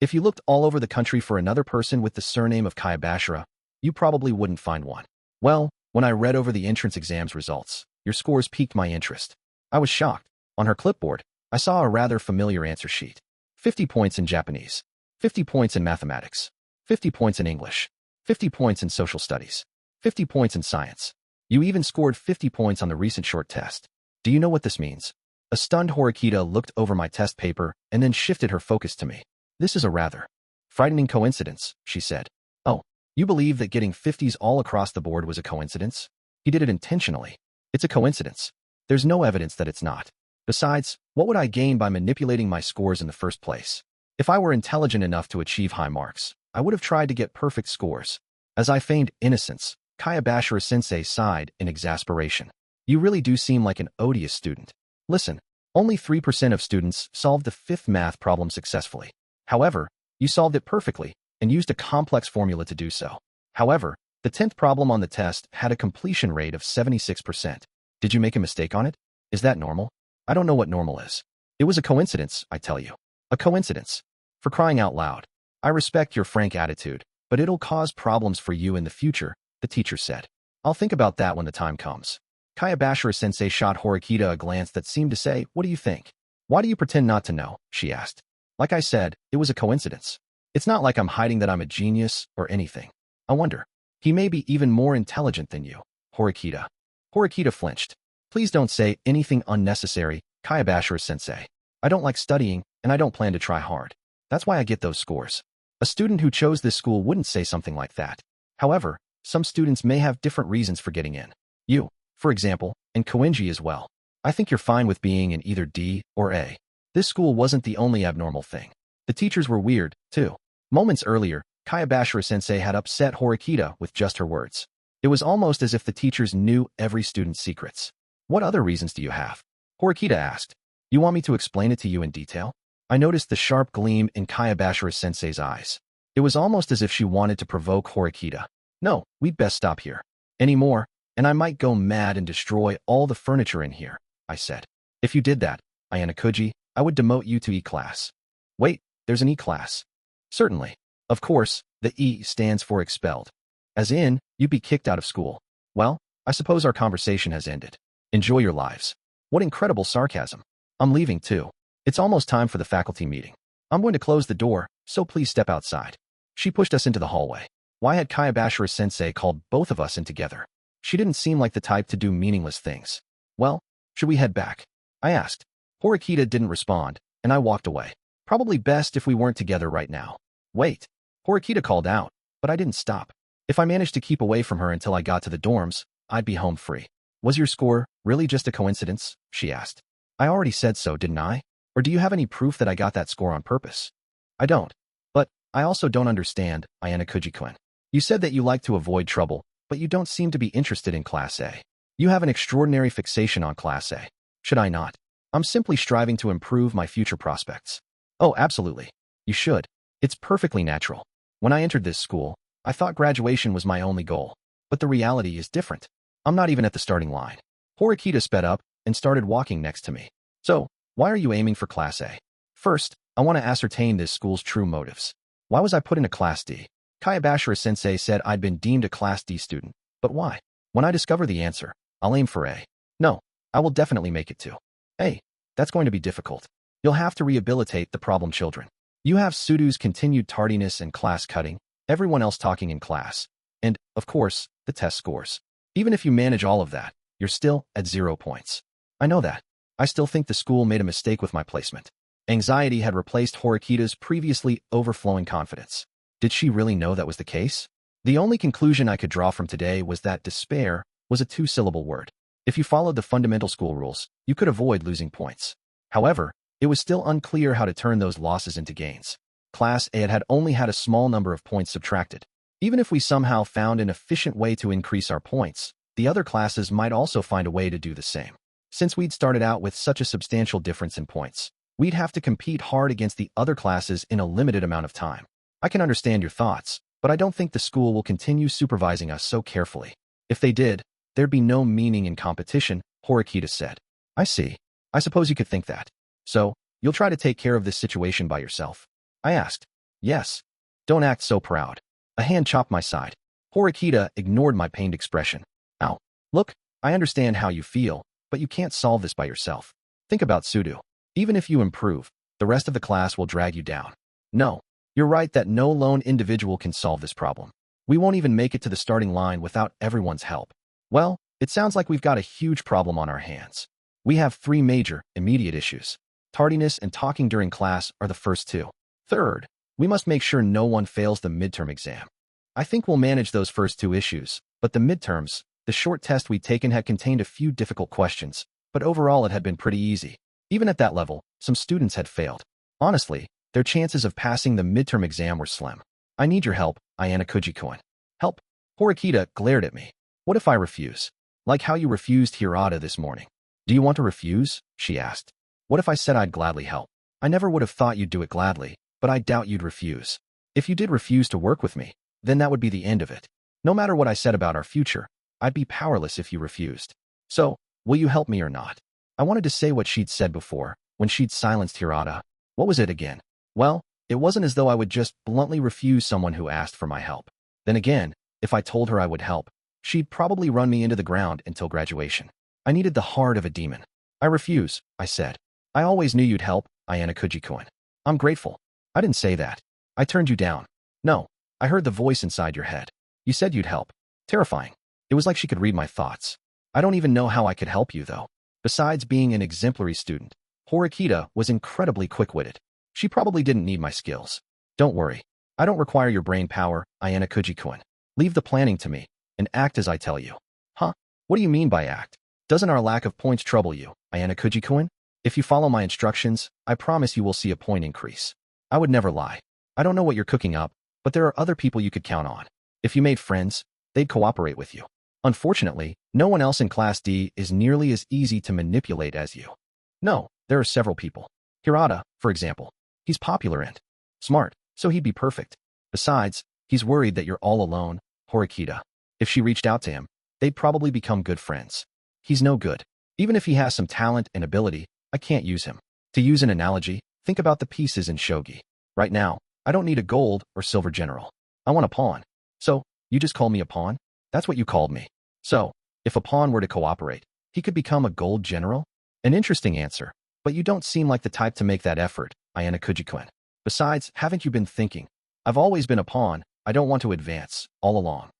If you looked all over the country for another person with the surname of Kayabashira, you probably wouldn't find one. Well, when I read over the entrance exam's results, your scores piqued my interest. I was shocked. On her clipboard, I saw a rather familiar answer sheet. 50 points in Japanese, 50 points in mathematics, 50 points in English, 50 points in social studies, 50 points in science. You even scored 50 points on the recent short test. Do you know what this means? A stunned Horikita looked over my test paper and then shifted her focus to me. This is a rather frightening coincidence, she said. Oh, you believe that getting 50s all across the board was a coincidence? He did it intentionally. It's a coincidence. There's no evidence that it's not. Besides, what would I gain by manipulating my scores in the first place? If I were intelligent enough to achieve high marks, I would have tried to get perfect scores. As I feigned innocence, Kayabashira-sensei sighed in exasperation. You really do seem like an odious student. Listen, only 3% of students solved the 5th math problem successfully. However, you solved it perfectly and used a complex formula to do so. However, the 10th problem on the test had a completion rate of 76%. Did you make a mistake on it? Is that normal? I don't know what normal is. It was a coincidence, I tell you. A coincidence. For crying out loud. I respect your frank attitude, but it'll cause problems for you in the future, the teacher said. I'll think about that when the time comes. Kayabashira-sensei shot Horikita a glance that seemed to say, what do you think? Why do you pretend not to know? She asked. Like I said, it was a coincidence. It's not like I'm hiding that I'm a genius or anything. I wonder. He may be even more intelligent than you, Horikita. Horikita flinched. Please don't say anything unnecessary, Kayabashira-sensei. I don't like studying, and I don't plan to try hard. That's why I get those scores. A student who chose this school wouldn't say something like that. However, some students may have different reasons for getting in. You, for example, and Koenji as well. I think you're fine with being in either D or A. This school wasn't the only abnormal thing. The teachers were weird, too. Moments earlier, Kayabashira-sensei had upset Horikita with just her words. It was almost as if the teachers knew every student's secrets. What other reasons do you have? Horikita asked. You want me to explain it to you in detail? I noticed the sharp gleam in Kayabashira-sensei's eyes. It was almost as if she wanted to provoke Horikita. No, we'd best stop here. Any more, and I might go mad and destroy all the furniture in here, I said. If you did that, Ayanokouji, I would demote you to E-class. Wait, there's an E-class. Certainly. Of course, the E stands for expelled. As in, you'd be kicked out of school. Well, I suppose our conversation has ended. Enjoy your lives. What incredible sarcasm. I'm leaving too. It's almost time for the faculty meeting. I'm going to close the door, so please step outside. She pushed us into the hallway. Why had Kayabashira-sensei called both of us in together? She didn't seem like the type to do meaningless things. Well, should we head back? I asked. Horikita didn't respond, and I walked away. Probably best if we weren't together right now. Wait. Horikita called out, but I didn't stop. If I managed to keep away from her until I got to the dorms, I'd be home free. Was your score really just a coincidence? She asked. I already said so, didn't I? Or do you have any proof that I got that score on purpose? I don't. But I also don't understand, Ayanokouji-kun. You said that you like to avoid trouble, but you don't seem to be interested in Class A. You have an extraordinary fixation on Class A. Should I not? I'm simply striving to improve my future prospects. Oh, absolutely. You should. It's perfectly natural. When I entered this school, I thought graduation was my only goal. But the reality is different. I'm not even at the starting line. Horikita sped up and started walking next to me. So, why are you aiming for Class A? First, I want to ascertain this school's true motives. Why was I put in a Class D? Kayabashira-sensei said I'd been deemed a Class D student. But why? When I discover the answer, I'll aim for A. No, I will definitely make it to A. That's going to be difficult. You'll have to rehabilitate the problem children. You have Sudo's continued tardiness and class cutting, everyone else talking in class, and, of course, the test scores. Even if you manage all of that, you're still at 0 points. I know that. I still think the school made a mistake with my placement. Anxiety had replaced Horikita's previously overflowing confidence. Did she really know that was the case? The only conclusion I could draw from today was that despair was a 2-syllable word. If you followed the fundamental school rules, you could avoid losing points. However, it was still unclear how to turn those losses into gains. Class A had only had a small number of points subtracted. Even if we somehow found an efficient way to increase our points, the other classes might also find a way to do the same. Since we'd started out with such a substantial difference in points, we'd have to compete hard against the other classes in a limited amount of time. I can understand your thoughts, but I don't think the school will continue supervising us so carefully. If they did, there'd be no meaning in competition, Horikita said. I see. I suppose you could think that. So, you'll try to take care of this situation by yourself? I asked. Yes. Don't act so proud. A hand chopped my side. Horikita ignored my pained expression. Ow. Look, I understand how you feel, but you can't solve this by yourself. Think about Sudo. Even if you improve, the rest of the class will drag you down. No, you're right that no lone individual can solve this problem. We won't even make it to the starting line without everyone's help. Well, it sounds like we've got a huge problem on our hands. We have 3 major, immediate issues. Tardiness and talking during class are the first 2. Third, we must make sure no one fails the midterm exam. I think we'll manage those first 2 issues, but the midterms, the short test we'd taken had contained a few difficult questions, but overall it had been pretty easy. Even at that level, some students had failed. Honestly, their chances of passing the midterm exam were slim. I need your help, Ayanokouji-kun. Help? Horikita glared at me. What if I refuse? Like how you refused Hirata this morning. Do you want to refuse? She asked. What if I said I'd gladly help? I never would have thought you'd do it gladly, but I doubt you'd refuse. If you did refuse to work with me, then that would be the end of it. No matter what I said about our future, I'd be powerless if you refused. So, will you help me or not? I wanted to say what she'd said before, when she'd silenced Hirata. What was it again? Well, it wasn't as though I would just bluntly refuse someone who asked for my help. Then again, if I told her I would help, she'd probably run me into the ground until graduation. I needed the heart of a demon. I refuse, I said. I always knew you'd help, Ayanokouji-kun. I'm grateful. I didn't say that. I turned you down. No, I heard the voice inside your head. You said you'd help. Terrifying. It was like she could read my thoughts. I don't even know how I could help you, though. Besides being an exemplary student, Horikita was incredibly quick-witted. She probably didn't need my skills. Don't worry. I don't require your brain power, Ayanokouji-kun. Leave the planning to me, and act as I tell you. Huh? What do you mean by act? Doesn't our lack of points trouble you, Ayanokouji-kun? If you follow my instructions, I promise you will see a point increase. I would never lie. I don't know what you're cooking up, but there are other people you could count on. If you made friends, they'd cooperate with you. Unfortunately, no one else in Class D is nearly as easy to manipulate as you. No, there are several people. Hirata, for example. He's popular and smart, so he'd be perfect. Besides, he's worried that you're all alone, Horikita. If she reached out to him, they'd probably become good friends. He's no good. Even if he has some talent and ability, I can't use him. To use an analogy, think about the pieces in shogi. Right now, I don't need a gold or silver general. I want a pawn. So, you just call me a pawn? That's what you called me. So, if a pawn were to cooperate, he could become a gold general? An interesting answer, but you don't seem like the type to make that effort, Ayanokouji-kun. Besides, haven't you been thinking? I've always been a pawn, I don't want to advance, all along.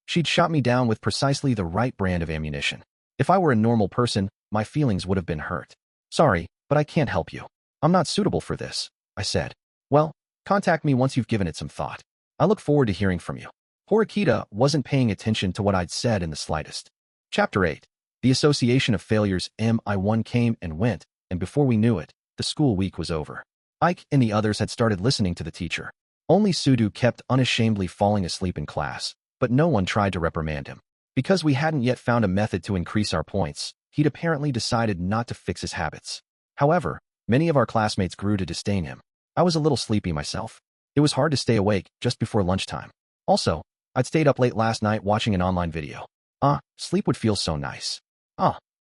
She'd shot me down with precisely the right brand of ammunition. If I were a normal person, my feelings would have been hurt. Sorry, but I can't help you. I'm not suitable for this, I said. Well, contact me once you've given it some thought. I look forward to hearing from you. Horikita wasn't paying attention to what I'd said in the slightest. Chapter 8. The Association of Failures MI1 came and went, and before we knew it, the school week was over. Ike and the others had started listening to the teacher. Only Sudo kept unashamedly falling asleep in class, but no one tried to reprimand him. Because we hadn't yet found a method to increase our points, he'd apparently decided not to fix his habits. However, many of our classmates grew to disdain him. I was a little sleepy myself. It was hard to stay awake just before lunchtime. Also, I'd stayed up late last night watching an online video. Sleep would feel so nice.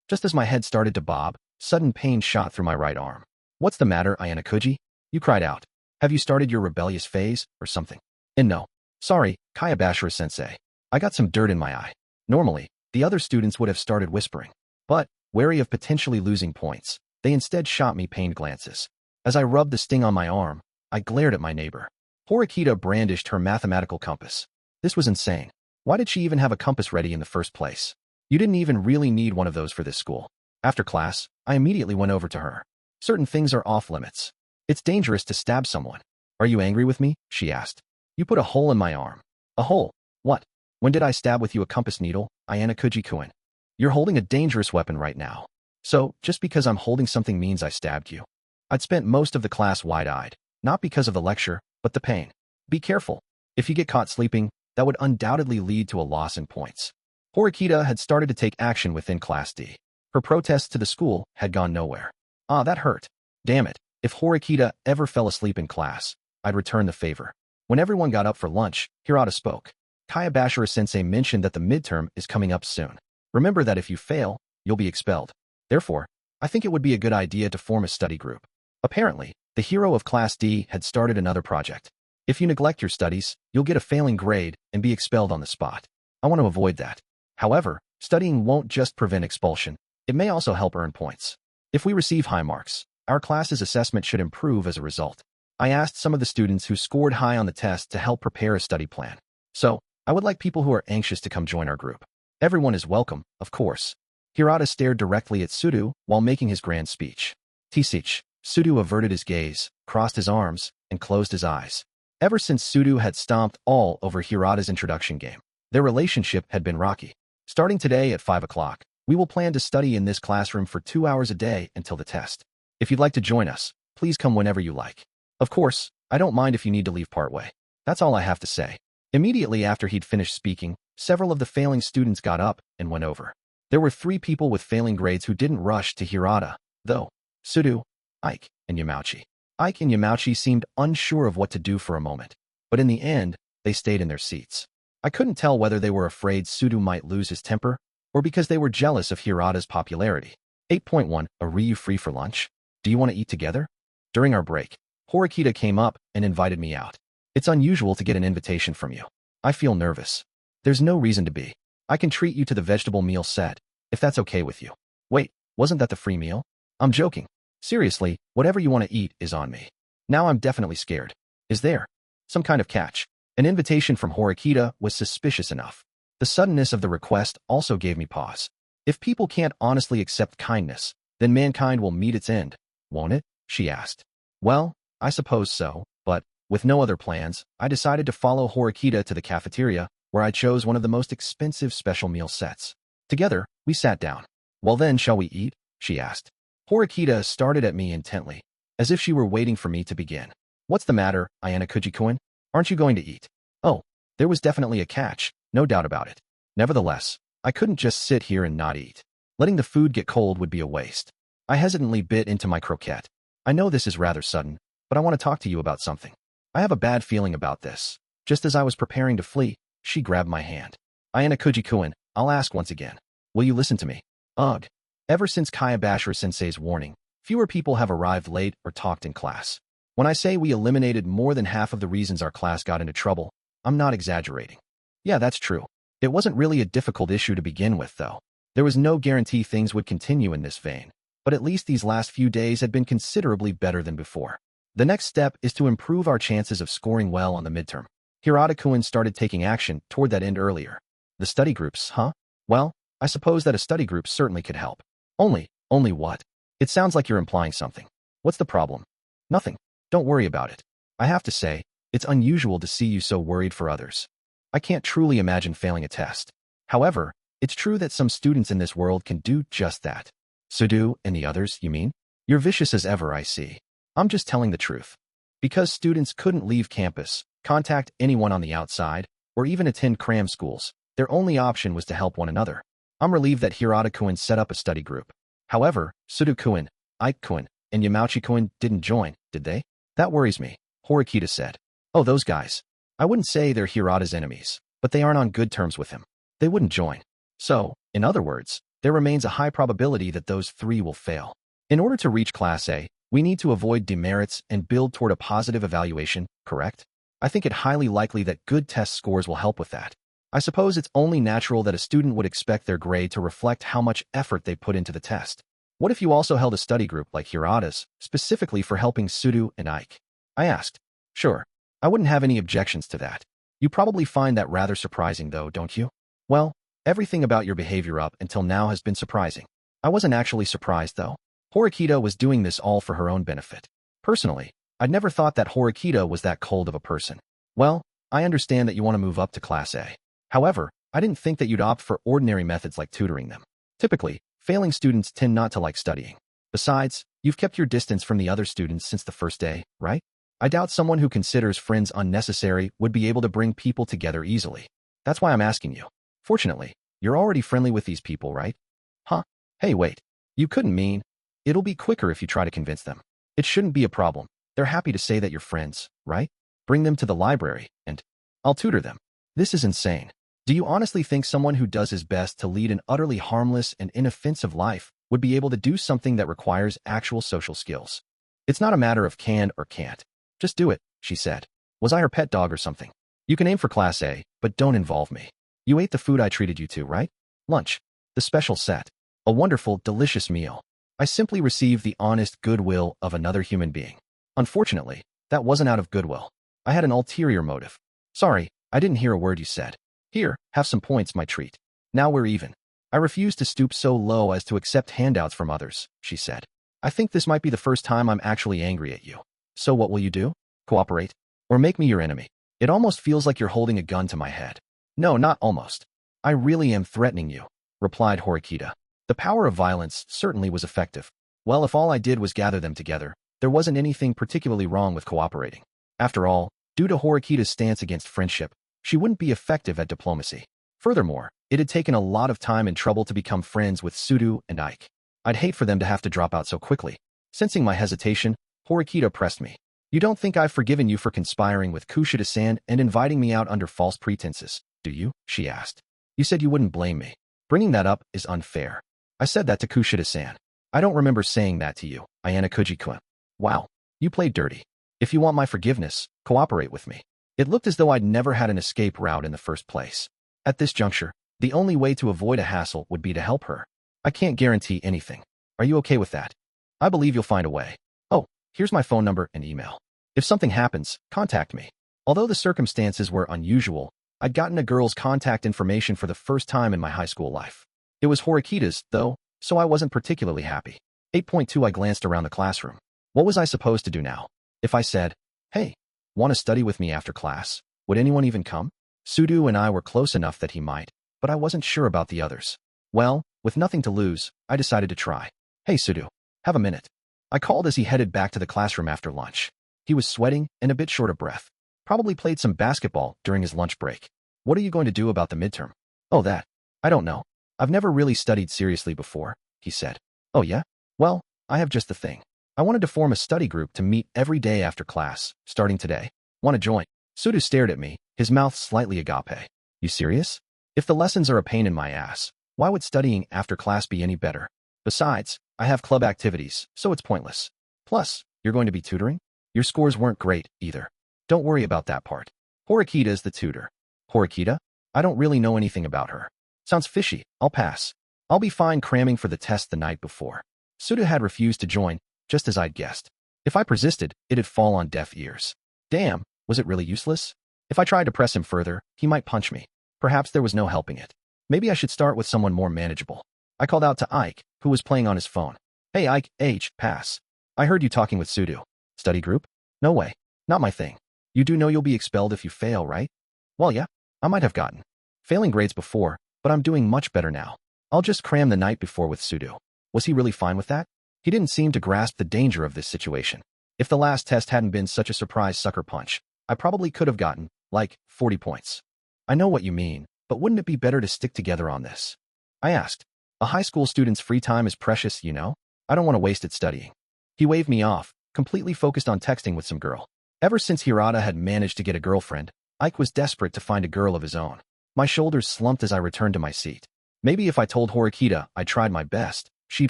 Just as my head started to bob, sudden pain shot through my right arm. What's the matter, Ayanokouji? You cried out. Have you started your rebellious phase, or something? And no. Sorry, Kayabashira-sensei. I got some dirt in my eye. Normally, the other students would have started whispering. But, wary of potentially losing points, they instead shot me pained glances. As I rubbed the sting on my arm, I glared at my neighbor. Horikita brandished her mathematical compass. This was insane. Why did she even have a compass ready in the first place? You didn't even really need one of those for this school. After class, I immediately went over to her. Certain things are off limits. It's dangerous to stab someone. Are you angry with me? She asked. You put a hole in my arm. A hole? What? When did I stab with you a compass needle, Ayanokouji-kun? You're holding a dangerous weapon right now. So, just because I'm holding something means I stabbed you. I'd spent most of the class wide-eyed, not because of the lecture, but the pain. Be careful. If you get caught sleeping, that would undoubtedly lead to a loss in points. Horikita had started to take action within Class D. Her protests to the school had gone nowhere. Ah, that hurt. Damn it. If Horikita ever fell asleep in class, I'd return the favor. When everyone got up for lunch, Hirata spoke. Kiyotaka-sensei mentioned that the midterm is coming up soon. Remember that if you fail, you'll be expelled. Therefore, I think it would be a good idea to form a study group. Apparently, the hero of Class D had started another project. If you neglect your studies, you'll get a failing grade and be expelled on the spot. I want to avoid that. However, studying won't just prevent expulsion. It may also help earn points. If we receive high marks, our class's assessment should improve as a result. I asked some of the students who scored high on the test to help prepare a study plan. So, I would like people who are anxious to come join our group. Everyone is welcome, of course. Hirata stared directly at Sudo while making his grand speech. Tisich. Sudo averted his gaze, crossed his arms, and closed his eyes. Ever since Sudo had stomped all over Hirata's introduction game, their relationship had been rocky. Starting today at 5 o'clock, we will plan to study in this classroom for 2 hours a day until the test. If you'd like to join us, please come whenever you like. Of course, I don't mind if you need to leave partway. That's all I have to say. Immediately after he'd finished speaking, several of the failing students got up and went over. There were 3 people with failing grades who didn't rush to Hirata, though. Sudo, Ike, and Yamauchi. Ike and Yamauchi seemed unsure of what to do for a moment, but in the end, they stayed in their seats. I couldn't tell whether they were afraid Sudo might lose his temper, or because they were jealous of Hirata's popularity. 8.1. Are you free for lunch? Do you want to eat together? During our break, Horikita came up and invited me out. It's unusual to get an invitation from you. I feel nervous. There's no reason to be. I can treat you to the vegetable meal set, if that's okay with you. Wait, wasn't that the free meal? I'm joking. Seriously, whatever you want to eat is on me. Now I'm definitely scared. Is there some kind of catch? An invitation from Horikita was suspicious enough. The suddenness of the request also gave me pause. If people can't honestly accept kindness, then mankind will meet its end, won't it? She asked. Well, I suppose so, but, with no other plans, I decided to follow Horikita to the cafeteria, where I chose one of the most expensive special meal sets. Together, we sat down. Well then, shall we eat? She asked. Horikita started at me intently, as if she were waiting for me to begin. What's the matter, Ayanokouji-kun? Aren't you going to eat? Oh, there was definitely a catch, no doubt about it. Nevertheless, I couldn't just sit here and not eat. Letting the food get cold would be a waste. I hesitantly bit into my croquette. I know this is rather sudden, but I want to talk to you about something. I have a bad feeling about this. Just as I was preparing to flee, she grabbed my hand. Ayanokouji-kun, I'll ask once again. Will you listen to me? Ugh. Ever since Kiyotaka-sensei's warning, fewer people have arrived late or talked in class. When I say we eliminated more than half of the reasons our class got into trouble, I'm not exaggerating. Yeah, that's true. It wasn't really a difficult issue to begin with, though. There was no guarantee things would continue in this vein, but at least these last few days had been considerably better than before. The next step is to improve our chances of scoring well on the midterm. Hirata-kun started taking action toward that end earlier. The study groups, huh? Well, I suppose that a study group certainly could help. Only what? It sounds like you're implying something. What's the problem? Nothing. Don't worry about it. I have to say, it's unusual to see you so worried for others. I can't truly imagine failing a test. However, it's true that some students in this world can do just that. Sudo and the others, you mean? You're vicious as ever, I see. I'm just telling the truth. Because students couldn't leave campus, contact anyone on the outside, or even attend cram schools, their only option was to help one another. I'm relieved that Hirata-kun set up a study group. However, Sudo-kun, Ike-kun, and Yamauchi-kun didn't join, did they? That worries me, Horikita said. Oh, those guys. I wouldn't say they're Hirata's enemies, but they aren't on good terms with him. They wouldn't join. So, in other words, there remains a high probability that those 3 will fail. In order to reach Class A, we need to avoid demerits and build toward a positive evaluation, correct? I think it highly likely that good test scores will help with that. I suppose it's only natural that a student would expect their grade to reflect how much effort they put into the test. What if you also held a study group like Hirata's, specifically for helping Sudo and Ike? I asked. Sure. I wouldn't have any objections to that. You probably find that rather surprising though, don't you? Well, everything about your behavior up until now has been surprising. I wasn't actually surprised though. Horikita was doing this all for her own benefit. Personally, I'd never thought that Horikita was that cold of a person. Well, I understand that you want to move up to Class A. However, I didn't think that you'd opt for ordinary methods like tutoring them. Typically, failing students tend not to like studying. Besides, you've kept your distance from the other students since the first day, right? I doubt someone who considers friends unnecessary would be able to bring people together easily. That's why I'm asking you. Fortunately, you're already friendly with these people, right? Huh? Hey, wait. You couldn't mean. It'll be quicker if you try to convince them. It shouldn't be a problem. They're happy to say that you're friends, right? Bring them to the library, and I'll tutor them. This is insane. Do you honestly think someone who does his best to lead an utterly harmless and inoffensive life would be able to do something that requires actual social skills? It's not a matter of can or can't. Just do it, she said. Was I her pet dog or something? You can aim for Class A, but don't involve me. You ate the food I treated you to, right? Lunch. The special set. A wonderful, delicious meal. I simply received the honest goodwill of another human being. Unfortunately, that wasn't out of goodwill. I had an ulterior motive. Sorry, I didn't hear a word you said. Here, have some points, my treat. Now we're even. I refuse to stoop so low as to accept handouts from others, she said. I think this might be the first time I'm actually angry at you. So what will you do? Cooperate? Or make me your enemy? It almost feels like you're holding a gun to my head. No, not almost. I really am threatening you, replied Horikita. The power of violence certainly was effective. Well, if all I did was gather them together, there wasn't anything particularly wrong with cooperating. After all, due to Horikita's stance against friendship, she wouldn't be effective at diplomacy. Furthermore, it had taken a lot of time and trouble to become friends with Sudo and Ike. I'd hate for them to have to drop out so quickly. Sensing my hesitation, Horikita pressed me. You don't think I've forgiven you for conspiring with Kushida-san and inviting me out under false pretenses, do you? She asked. You said you wouldn't blame me. Bringing that up is unfair. I said that to Kushida-san. I don't remember saying that to you, Ayanokouji-kun. Wow, you played dirty. If you want my forgiveness, cooperate with me. It looked as though I'd never had an escape route in the first place. At this juncture, the only way to avoid a hassle would be to help her. I can't guarantee anything. Are you okay with that? I believe you'll find a way. Oh, here's my phone number and email. If something happens, contact me. Although the circumstances were unusual, I'd gotten a girl's contact information for the first time in my high school life. It was Horikita's, though, so I wasn't particularly happy. 8.2 I glanced around the classroom. What was I supposed to do now? If I said, hey, want to study with me after class, would anyone even come? Sudo and I were close enough that he might, but I wasn't sure about the others. Well, with nothing to lose, I decided to try. Hey Sudo, have a minute. I called as he headed back to the classroom after lunch. He was sweating and a bit short of breath. Probably played some basketball during his lunch break. What are you going to do about the midterm? Oh, that. I don't know. I've never really studied seriously before, he said. Oh yeah? Well, I have just the thing. I wanted to form a study group to meet every day after class, starting today. Want to join? Sudo stared at me, his mouth slightly agape. You serious? If the lessons are a pain in my ass, why would studying after class be any better? Besides, I have club activities, so it's pointless. Plus, you're going to be tutoring? Your scores weren't great, either. Don't worry about that part. Horikita is the tutor. Horikita? I don't really know anything about her. Sounds fishy, I'll pass. I'll be fine cramming for the test the night before. Sudo had refused to join, just as I'd guessed. If I persisted, it'd fall on deaf ears. Damn, was it really useless? If I tried to press him further, he might punch me. Perhaps there was no helping it. Maybe I should start with someone more manageable. I called out to Ike, who was playing on his phone. Hey Ike, pass. I heard you talking with Sudo. Study group? No way. Not my thing. You do know you'll be expelled if you fail, right? Well, yeah, I might have gotten failing grades before, but I'm doing much better now. I'll just cram the night before with Sudo. Was he really fine with that? He didn't seem to grasp the danger of this situation. If the last test hadn't been such a surprise sucker punch, I probably could have gotten, like, 40 points. I know what you mean, but wouldn't it be better to stick together on this? I asked. A high school student's free time is precious, you know? I don't want to waste it studying. He waved me off, completely focused on texting with some girl. Ever since Hirata had managed to get a girlfriend, Ike was desperate to find a girl of his own. My shoulders slumped as I returned to my seat. Maybe if I told Horikita I tried my best, she'd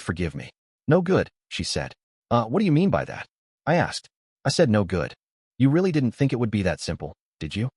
forgive me. No good, she said. What do you mean by that? I asked. I said no good. You really didn't think it would be that simple, did you?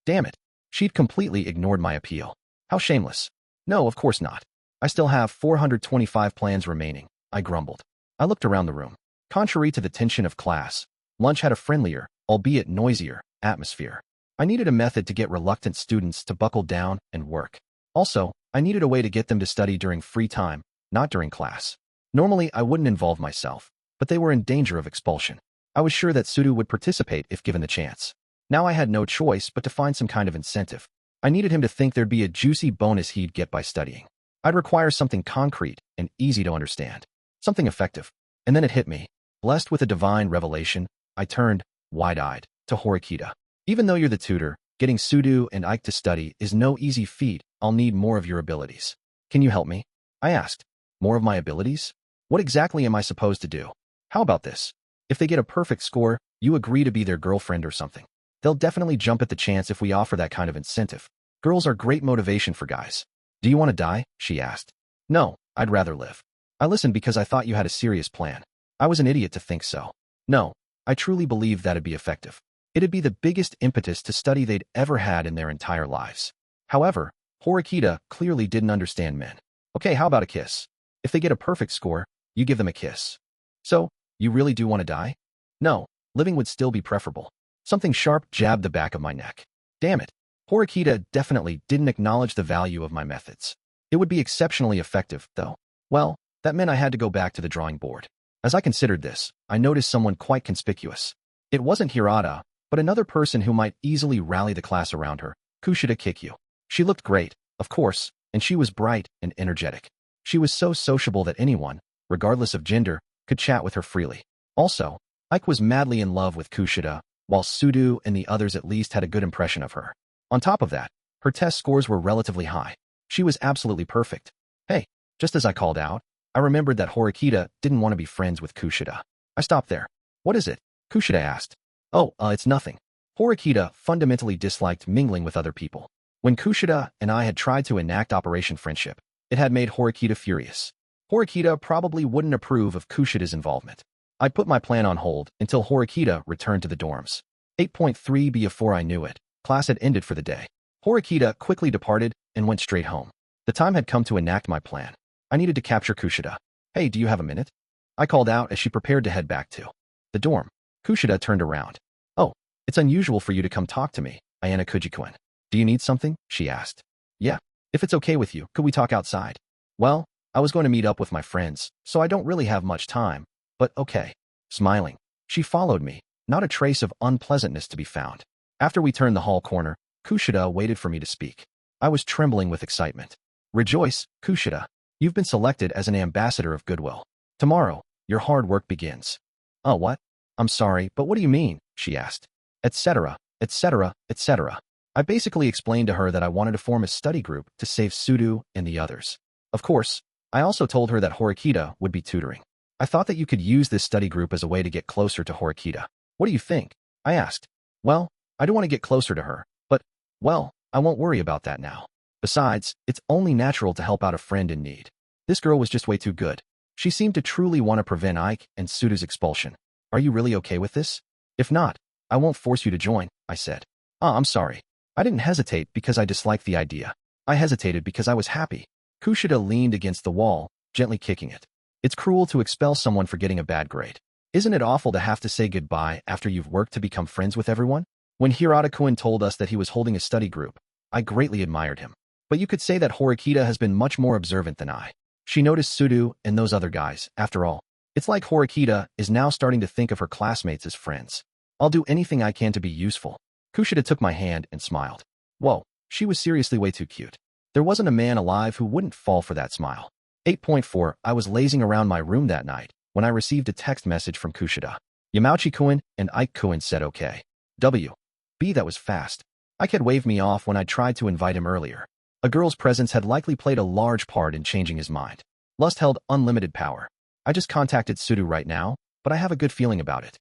Damn it. She'd completely ignored my appeal. How shameless. No, of course not. I still have 425 plans remaining, I grumbled. I looked around the room. Contrary to the tension of class, lunch had a friendlier, albeit noisier, atmosphere. I needed a method to get reluctant students to buckle down and work. Also, I needed a way to get them to study during free time, not during class. Normally, I wouldn't involve myself, but they were in danger of expulsion. I was sure that Sudo would participate if given the chance. Now I had no choice but to find some kind of incentive. I needed him to think there'd be a juicy bonus he'd get by studying. I'd require something concrete and easy to understand. Something effective. And then it hit me. Blessed with a divine revelation, I turned, wide-eyed, to Horikita. Even though you're the tutor, getting Sudu and Ike to study is no easy feat. I'll need more of your abilities. Can you help me? I asked. More of my abilities? What exactly am I supposed to do? How about this? If they get a perfect score, you agree to be their girlfriend or something. They'll definitely jump at the chance if we offer that kind of incentive. Girls are great motivation for guys. Do you want to die? She asked. No, I'd rather live. I listened because I thought you had a serious plan. I was an idiot to think so. No, I truly believe that'd be effective. It'd be the biggest impetus to study they'd ever had in their entire lives. However, Horikita clearly didn't understand men. Okay, how about a kiss? If they get a perfect score, you give them a kiss. So, you really do want to die? No, living would still be preferable. Something sharp jabbed the back of my neck. Damn it. Horikita definitely didn't acknowledge the value of my methods. It would be exceptionally effective, though. Well, that meant I had to go back to the drawing board. As I considered this, I noticed someone quite conspicuous. It wasn't Hirata, but another person who might easily rally the class around her, Kushida Kikyu. She looked great, of course, and she was bright and energetic. She was so sociable that anyone, regardless of gender, could chat with her freely. Also, Ike was madly in love with Kushida, while Sudu and the others at least had a good impression of her. On top of that, her test scores were relatively high. She was absolutely perfect. Hey, just as I called out, I remembered that Horikita didn't want to be friends with Kushida. I stopped there. What is it? Kushida asked. Oh, it's nothing. Horikita fundamentally disliked mingling with other people. When Kushida and I had tried to enact Operation Friendship, it had made Horikita furious. Horikita probably wouldn't approve of Kushida's involvement. I put my plan on hold until Horikita returned to the dorms. 8.3 before I knew it, class had ended for the day. Horikita quickly departed and went straight home. The time had come to enact my plan. I needed to capture Kushida. Hey, do you have a minute? I called out as she prepared to head back to the dorm. Kushida turned around. Oh, it's unusual for you to come talk to me, Ayanokouji-kun. Do you need something? She asked. Yeah, if it's okay with you, could we talk outside? Well, I was going to meet up with my friends, so I don't really have much time, but okay. Smiling, she followed me, not a trace of unpleasantness to be found. After we turned the hall corner, Kushida waited for me to speak. I was trembling with excitement. Rejoice, Kushida. You've been selected as an ambassador of goodwill. Tomorrow, your hard work begins. Oh, what? I'm sorry, but what do you mean? She asked. Etc., etc., etc. I basically explained to her that I wanted to form a study group to save Sudu and the others. Of course, I also told her that Horikita would be tutoring. I thought that you could use this study group as a way to get closer to Horikita. What do you think? I asked. Well, I do want to get closer to her, but, well, I won't worry about that now. Besides, it's only natural to help out a friend in need. This girl was just way too good. She seemed to truly want to prevent Ike and Sudu's expulsion. Are you really okay with this? If not, I won't force you to join, I said. I'm sorry. I didn't hesitate because I disliked the idea. I hesitated because I was happy. Kushida leaned against the wall, gently kicking it. It's cruel to expel someone for getting a bad grade. Isn't it awful to have to say goodbye after you've worked to become friends with everyone? When Hirata-kun told us that he was holding a study group, I greatly admired him. But you could say that Horikita has been much more observant than I. She noticed Sudu and those other guys. After all, it's like Horikita is now starting to think of her classmates as friends. I'll do anything I can to be useful. Kushida took my hand and smiled. Whoa, she was seriously way too cute. There wasn't a man alive who wouldn't fall for that smile. 8.4 I was lazing around my room that night when I received a text message from Kushida. Yamauchi-kun and Ike-kun said okay. W.B. That was fast. Ike had waved me off when I tried to invite him earlier. A girl's presence had likely played a large part in changing his mind. Lust held unlimited power. I just contacted Sudu right now, but I have a good feeling about it.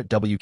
W.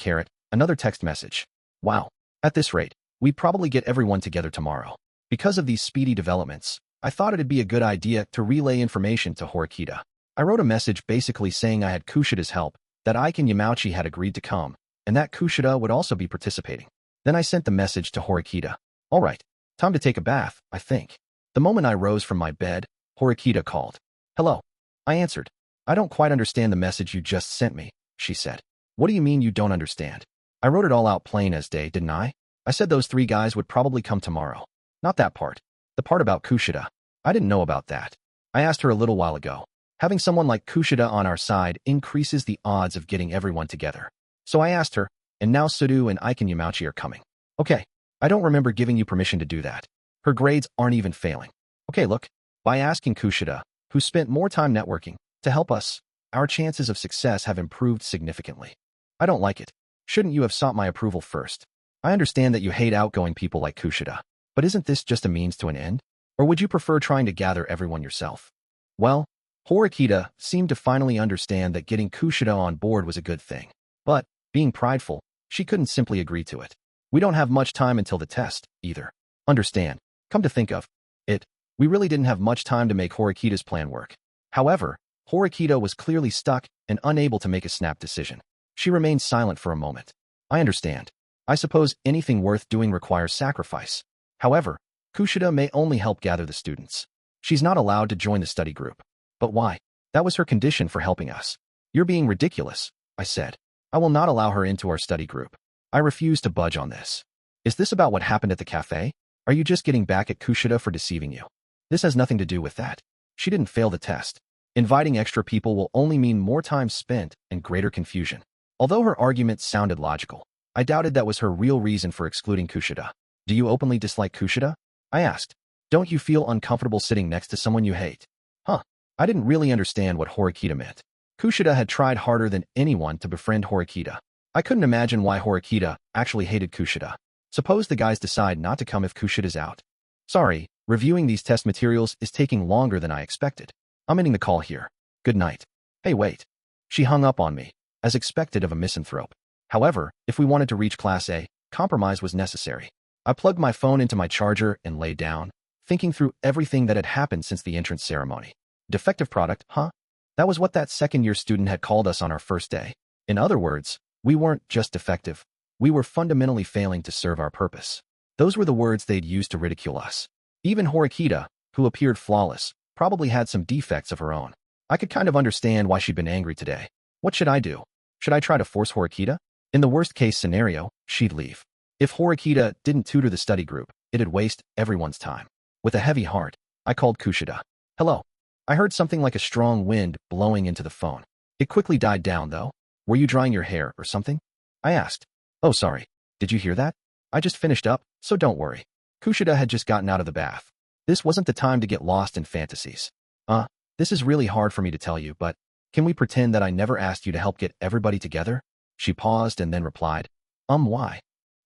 Another text message. Wow. At this rate, we'd probably get everyone together tomorrow. Because of these speedy developments, I thought it'd be a good idea to relay information to Horikita. I wrote a message basically saying I had Kushida's help, that Ike and Yamauchi had agreed to come, and that Kushida would also be participating. Then I sent the message to Horikita. All right, time to take a bath, I think. The moment I rose from my bed, Horikita called. Hello. I answered. I don't quite understand the message you just sent me, she said. What do you mean you don't understand? I wrote it all out plain as day, didn't I? I said those 3 guys would probably come tomorrow. Not that part. The part about Kushida. I didn't know about that. I asked her a little while ago. Having someone like Kushida on our side increases the odds of getting everyone together. So I asked her, and now Sudu and Ike and Yamauchi are coming. Okay, I don't remember giving you permission to do that. Her grades aren't even failing. Okay, look, By asking Kushida, who spent more time networking, to help us, our chances of success have improved significantly. I don't like it. Shouldn't you have sought my approval first? I understand that you hate outgoing people like Kushida, but isn't this just a means to an end? Or would you prefer trying to gather everyone yourself? Well, Horikita seemed to finally understand that getting Kushida on board was a good thing. But, being prideful, she couldn't simply agree to it. We don't have much time until the test, either. Understand. Come to think of it, we really didn't have much time to make Horikita's plan work. However, Horikita was clearly stuck and unable to make a snap decision. She remained silent for a moment. I understand. I suppose anything worth doing requires sacrifice. However, Kushida may only help gather the students. She's not allowed to join the study group. But why? That was her condition for helping us. You're being ridiculous, I said. I will not allow her into our study group. I refuse to budge on this. Is this about what happened at the cafe? Are you just getting back at Kushida for deceiving you? This has nothing to do with that. She didn't fail the test. Inviting extra people will only mean more time spent and greater confusion. Although her argument sounded logical, I doubted that was her real reason for excluding Kushida. Do you openly dislike Kushida? I asked. Don't you feel uncomfortable sitting next to someone you hate? Huh. I didn't really understand what Horikita meant. Kushida had tried harder than anyone to befriend Horikita. I couldn't imagine why Horikita actually hated Kushida. Suppose the guys decide not to come if Kushida's out. Sorry, reviewing these test materials is taking longer than I expected. I'm ending the call here. Good night. Hey, wait. She hung up on me, as expected of a misanthrope. However, if we wanted to reach Class A, compromise was necessary. I plugged my phone into my charger and lay down, thinking through everything that had happened since the entrance ceremony. Defective product, huh? That was what that second-year student had called us on our first day. In other words, we weren't just defective. We were fundamentally failing to serve our purpose. Those were the words they'd used to ridicule us. Even Horikita, who appeared flawless, probably had some defects of her own. I could kind of understand why she'd been angry today. What should I do? Should I try to force Horikita? In the worst-case scenario, she'd leave. If Horikita didn't tutor the study group, it'd waste everyone's time. With a heavy heart, I called Kushida. Hello. I heard something like a strong wind blowing into the phone. It quickly died down, though. Were you drying your hair or something? I asked. Oh, sorry. Did you hear that? I just finished up, so don't worry. Kushida had just gotten out of the bath. This wasn't the time to get lost in fantasies. This is really hard for me to tell you, but can we pretend that I never asked you to help get everybody together? She paused and then replied. Why?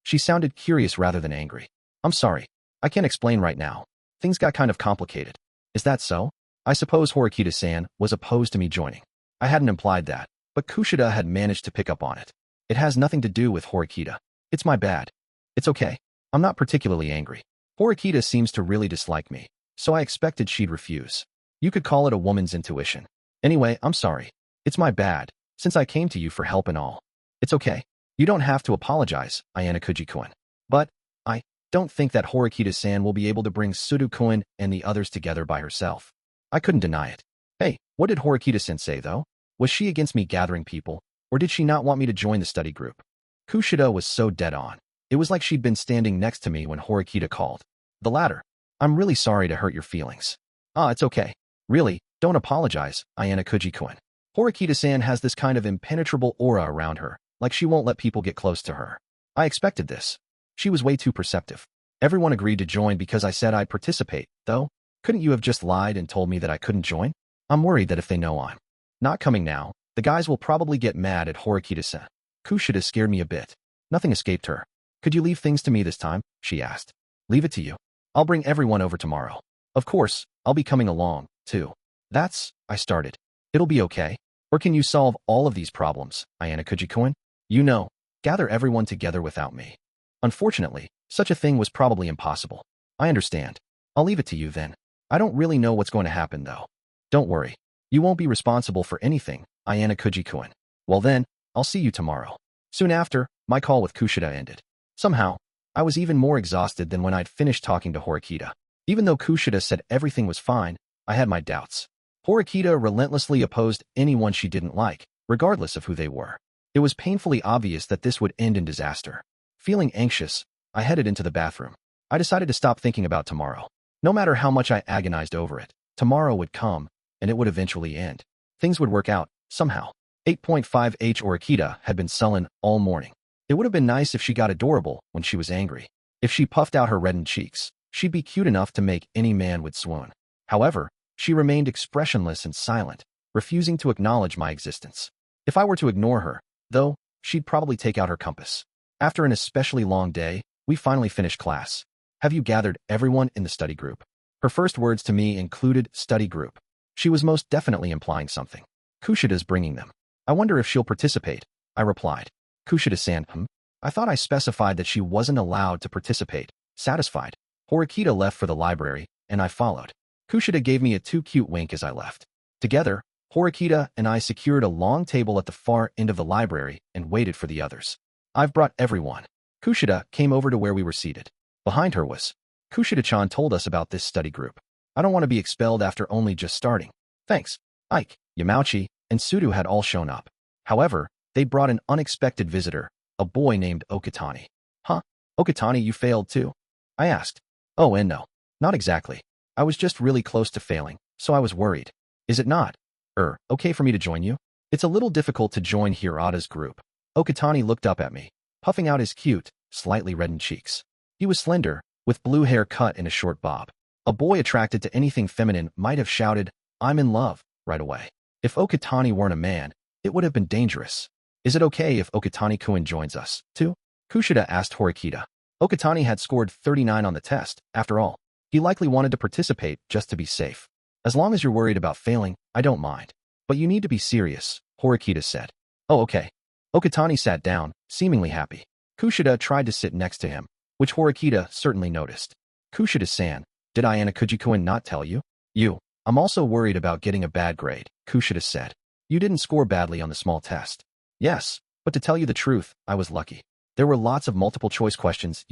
She sounded curious rather than angry. I'm sorry. I can't explain right now. Things got kind of complicated. Is that so? I suppose Horikita-san was opposed to me joining. I hadn't implied that, but Kushida had managed to pick up on it. It has nothing to do with Horikita. It's my bad. It's okay. I'm not particularly angry. Horikita seems to really dislike me, so I expected she'd refuse. You could call it a woman's intuition. Anyway, I'm sorry. It's my bad, since I came to you for help and all. It's okay. You don't have to apologize, Ayanokouji-kun. But, I don't think that Horikita-san will be able to bring Sudo-kun and the others together by herself. I couldn't deny it. Hey, what did Horikita-san say, though? Was she against me gathering people, or did she not want me to join the study group? Kushida was so dead on. It was like she'd been standing next to me when Horikita called. The latter. I'm really sorry to hurt your feelings. It's okay. Really, don't apologize, Ayanokouji-kun. Horikita-san has this kind of impenetrable aura around her, like she won't let people get close to her. I expected this. She was way too perceptive. Everyone agreed to join because I said I'd participate, though. Couldn't you have just lied and told me that I couldn't join? I'm worried that if they know I'm not coming now, the guys will probably get mad at Horikita-san. Kushida scared me a bit. Nothing escaped her. Could you leave things to me this time? She asked. Leave it to you. I'll bring everyone over tomorrow. Of course, I'll be coming along, too. I started. It'll be okay. Or can you solve all of these problems, Ayanokouji-kun? You know, gather everyone together without me. Unfortunately, such a thing was probably impossible. I understand. I'll leave it to you then. I don't really know what's going to happen, though. Don't worry. You won't be responsible for anything, Ayanokouji-kun. Well then, I'll see you tomorrow. Soon after, my call with Kushida ended. Somehow, I was even more exhausted than when I'd finished talking to Horikita. Even though Kushida said everything was fine, I had my doubts. Horikita relentlessly opposed anyone she didn't like, regardless of who they were. It was painfully obvious that this would end in disaster. Feeling anxious, I headed into the bathroom. I decided to stop thinking about tomorrow. No matter how much I agonized over it, tomorrow would come, and it would eventually end. Things would work out, somehow. 8.5H Horikita had been sullen all morning. It would have been nice if she got adorable when she was angry. If she puffed out her reddened cheeks, she'd be cute enough to make any man would swoon. However, she remained expressionless and silent, refusing to acknowledge my existence. If I were to ignore her, though, she'd probably take out her compass. After an especially long day, we finally finished class. Have you gathered everyone in the study group? Her first words to me included study group. She was most definitely implying something. Kushida's bringing them. I wonder if she'll participate, I replied. Kushida-san, I thought I specified that she wasn't allowed to participate. Satisfied, Horikita left for the library, and I followed. Kushida gave me a too cute wink as I left. Together, Horikita and I secured a long table at the far end of the library and waited for the others. I've brought everyone. Kushida came over to where we were seated. Behind her was. Kushida-chan told us about this study group. I don't want to be expelled after only just starting. Thanks. Ike, Yamauchi, and Sudo had all shown up. However, they brought an unexpected visitor, a boy named Okatani. Huh? Okatani, you failed too? I asked. Oh, and no. Not exactly. I was just really close to failing, so I was worried. Is it not? Okay for me to join you? It's a little difficult to join Hirata's group. Okatani looked up at me, puffing out his cute, slightly reddened cheeks. He was slender, with blue hair cut in a short bob. A boy attracted to anything feminine might have shouted, "I'm in love," right away. If Okatani weren't a man, it would have been dangerous. Is it okay if Okatani-kun joins us, too? Kushida asked Horikita. Okatani had scored 39 on the test, after all. He likely wanted to participate just to be safe. As long as you're worried about failing, I don't mind. But you need to be serious, Horikita said. Oh, okay. Okatani sat down, seemingly happy. Kushida tried to sit next to him, which Horikita certainly noticed. Kushida-san, did Ayanokouji-kun not tell you? I'm also worried about getting a bad grade, Kushida said. You didn't score badly on the small test. Yes, but to tell you the truth, I was lucky. There were lots of multiple choice questions,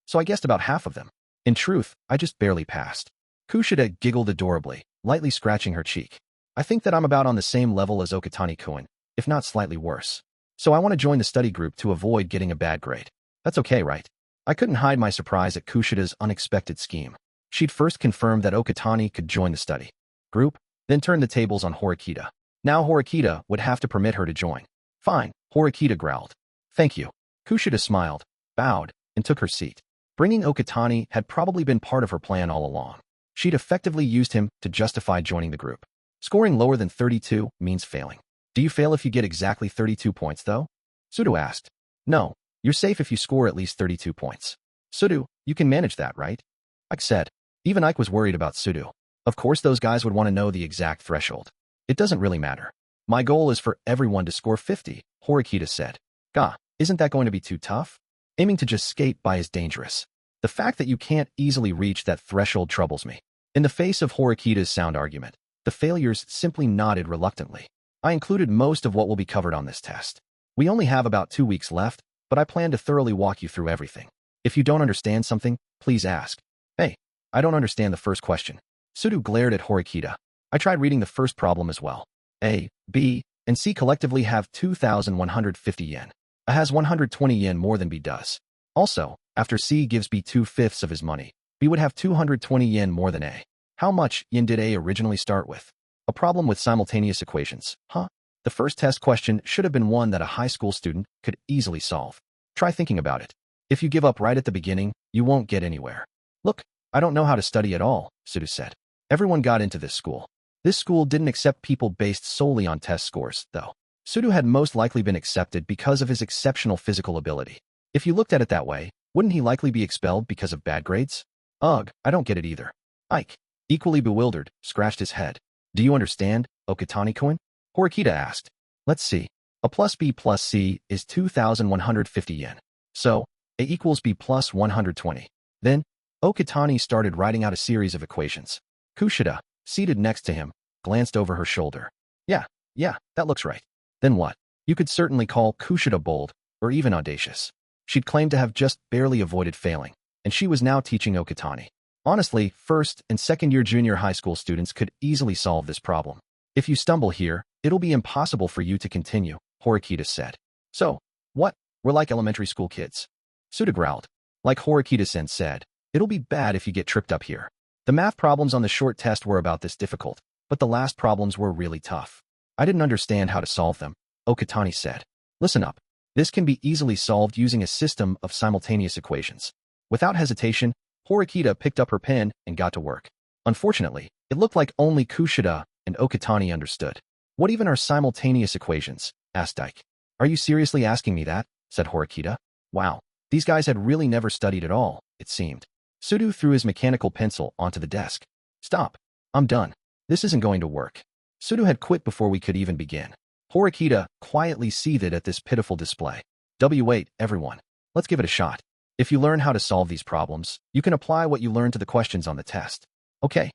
so I guessed about half of them. In truth, I just barely passed. Kushida giggled adorably, lightly scratching her cheek. I think that I'm about on the same level as Okatani-kun, if not slightly worse. So I want to join the study group to avoid getting a bad grade. That's okay, right? I couldn't hide my surprise at Kushida's unexpected scheme. She'd first confirmed that Okatani could join the study group, then turned the tables on Horikita. Now Horikita would have to permit her to join. Fine, Horikita growled. Thank you. Kushida smiled, bowed, and took her seat. Bringing Okatani had probably been part of her plan all along. She'd effectively used him to justify joining the group. Scoring lower than 32 means failing. Do you fail if you get exactly 32 points, though? Sudo asked. No, you're safe if you score at least 32 points. Sudo, you can manage that, right? Ike said. Even Ike was worried about Sudo. Of course those guys would want to know the exact threshold. It doesn't really matter. My goal is for everyone to score 50, Horikita said. Gah, isn't that going to be too tough? Aiming to just skate by is dangerous. The fact that you can't easily reach that threshold troubles me. In the face of Horikita's sound argument, the failures simply nodded reluctantly. I included most of what will be covered on this test. We only have about 2 weeks left, but I plan to thoroughly walk you through everything. If you don't understand something, please ask. Hey, I don't understand the first question. Sudo glared at Horikita. I tried reading the first problem as well. A, B, and C collectively have 2,150 yen. A has 120 yen more than B does. Also, after C gives B 2/5 of his money, B would have 220 yen more than A. How much yen did A originally start with? A problem with simultaneous equations, huh? The first test question should have been one that a high school student could easily solve. Try thinking about it. If you give up right at the beginning, you won't get anywhere. Look, I don't know how to study at all, Sudo said. Everyone got into this school. This school didn't accept people based solely on test scores, though. Sudo had most likely been accepted because of his exceptional physical ability. If you looked at it that way, wouldn't he likely be expelled because of bad grades? Ugh, I don't get it either. Ike, equally bewildered, scratched his head. Do you understand, Okatani-kun? Horikita asked. Let's see. A plus B plus C is 2,150 yen. So, A equals B plus 120. Then, Okatani started writing out a series of equations. Kushida, seated next to him, glanced over her shoulder. Yeah, that looks right. Then what? You could certainly call Kushida bold, or even audacious. She'd claimed to have just barely avoided failing, and she was now teaching Okatani. Honestly, first and second-year junior high school students could easily solve this problem. If you stumble here, it'll be impossible for you to continue, Horikita said. So, what? We're like elementary school kids. Suda growled. Like Horikita-sen said, it'll be bad if you get tripped up here. The math problems on the short test were about this difficult, but the last problems were really tough. I didn't understand how to solve them, Okatani said. Listen up. This can be easily solved using a system of simultaneous equations. Without hesitation, Horikita picked up her pen and got to work. Unfortunately, it looked like only Kushida and Okatani understood. What even are simultaneous equations? Asked Ike. Are you seriously asking me that? Said Horikita. Wow, these guys had really never studied at all, it seemed. Sudo threw his mechanical pencil onto the desk. Stop. I'm done. This isn't going to work. Sudo had quit before we could even begin. Horikita quietly seethed at this pitiful display. Wait, everyone. Let's give it a shot. If you learn how to solve these problems, you can apply what you learned to the questions on the test. Okay,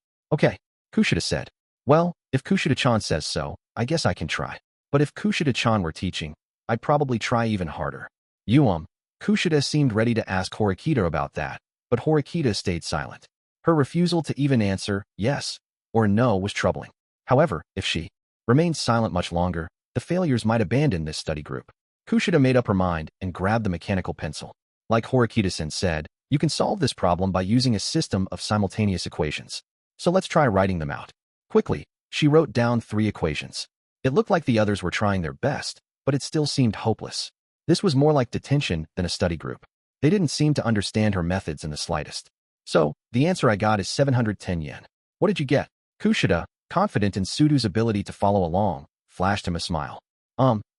Kushida said. Well, if Kushida-chan says so, I guess I can try. But if Kushida-chan were teaching, I'd probably try even harder. Kushida seemed ready to ask Horikita about that, but Horikita stayed silent. Her refusal to even answer yes or no was troubling. However, if she remained silent much longer, the failures might abandon this study group. Kushida made up her mind and grabbed the mechanical pencil. Like Horikita-san said, you can solve this problem by using a system of simultaneous equations. So let's try writing them out. Quickly, she wrote down 3 equations. It looked like the others were trying their best, but it still seemed hopeless. This was more like detention than a study group. They didn't seem to understand her methods in the slightest. So, the answer I got is 710 yen. What did you get? Kushida, confident in Sudo's ability to follow along, flashed him a smile.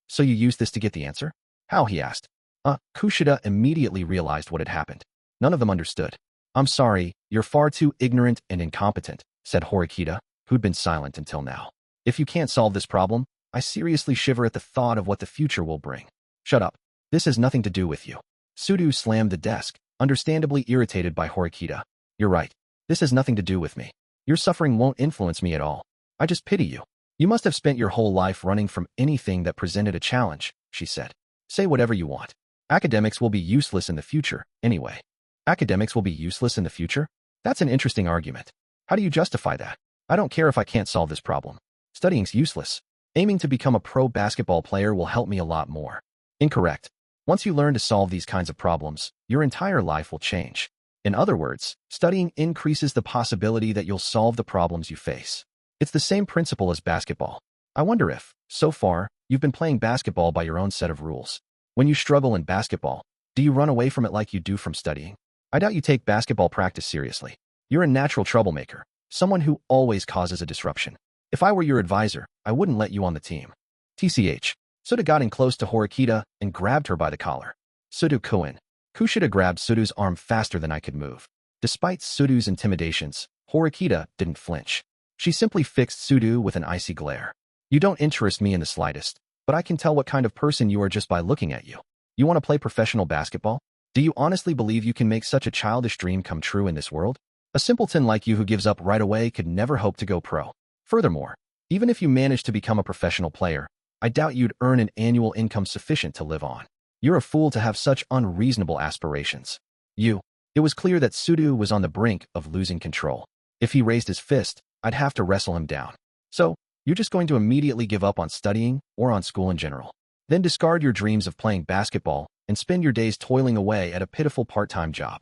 So you used this to get the answer? How? He asked. Kushida immediately realized what had happened. None of them understood. I'm sorry, you're far too ignorant and incompetent, said Horikita, who'd been silent until now. If you can't solve this problem, I seriously shiver at the thought of what the future will bring. Shut up. This has nothing to do with you. Sudo slammed the desk, understandably irritated by Horikita. You're right. This has nothing to do with me. Your suffering won't influence me at all. I just pity you. You must have spent your whole life running from anything that presented a challenge, she said. Say whatever you want. Academics will be useless in the future, anyway. Academics will be useless in the future? That's an interesting argument. How do you justify that? I don't care if I can't solve this problem. Studying's useless. Aiming to become a pro basketball player will help me a lot more. Incorrect. Once you learn to solve these kinds of problems, your entire life will change. In other words, studying increases the possibility that you'll solve the problems you face. It's the same principle as basketball. I wonder if, so far, you've been playing basketball by your own set of rules. When you struggle in basketball, do you run away from it like you do from studying? I doubt you take basketball practice seriously. You're a natural troublemaker, someone who always causes a disruption. If I were your advisor, I wouldn't let you on the team. TCH. Sudo got in close to Horikita and grabbed her by the collar. Sudo-kun. Kushida grabbed Sudo's arm faster than I could move. Despite Sudo's intimidations, Horikita didn't flinch. She simply fixed Sudo with an icy glare. You don't interest me in the slightest, but I can tell what kind of person you are just by looking at you. You want to play professional basketball? Do you honestly believe you can make such a childish dream come true in this world? A simpleton like you who gives up right away could never hope to go pro. Furthermore, even if you manage to become a professional player, I doubt you'd earn an annual income sufficient to live on. You're a fool to have such unreasonable aspirations. It was clear that Sudo was on the brink of losing control. If he raised his fist, I'd have to wrestle him down. So, you're just going to immediately give up on studying or on school in general. Then discard your dreams of playing basketball and spend your days toiling away at a pitiful part-time job.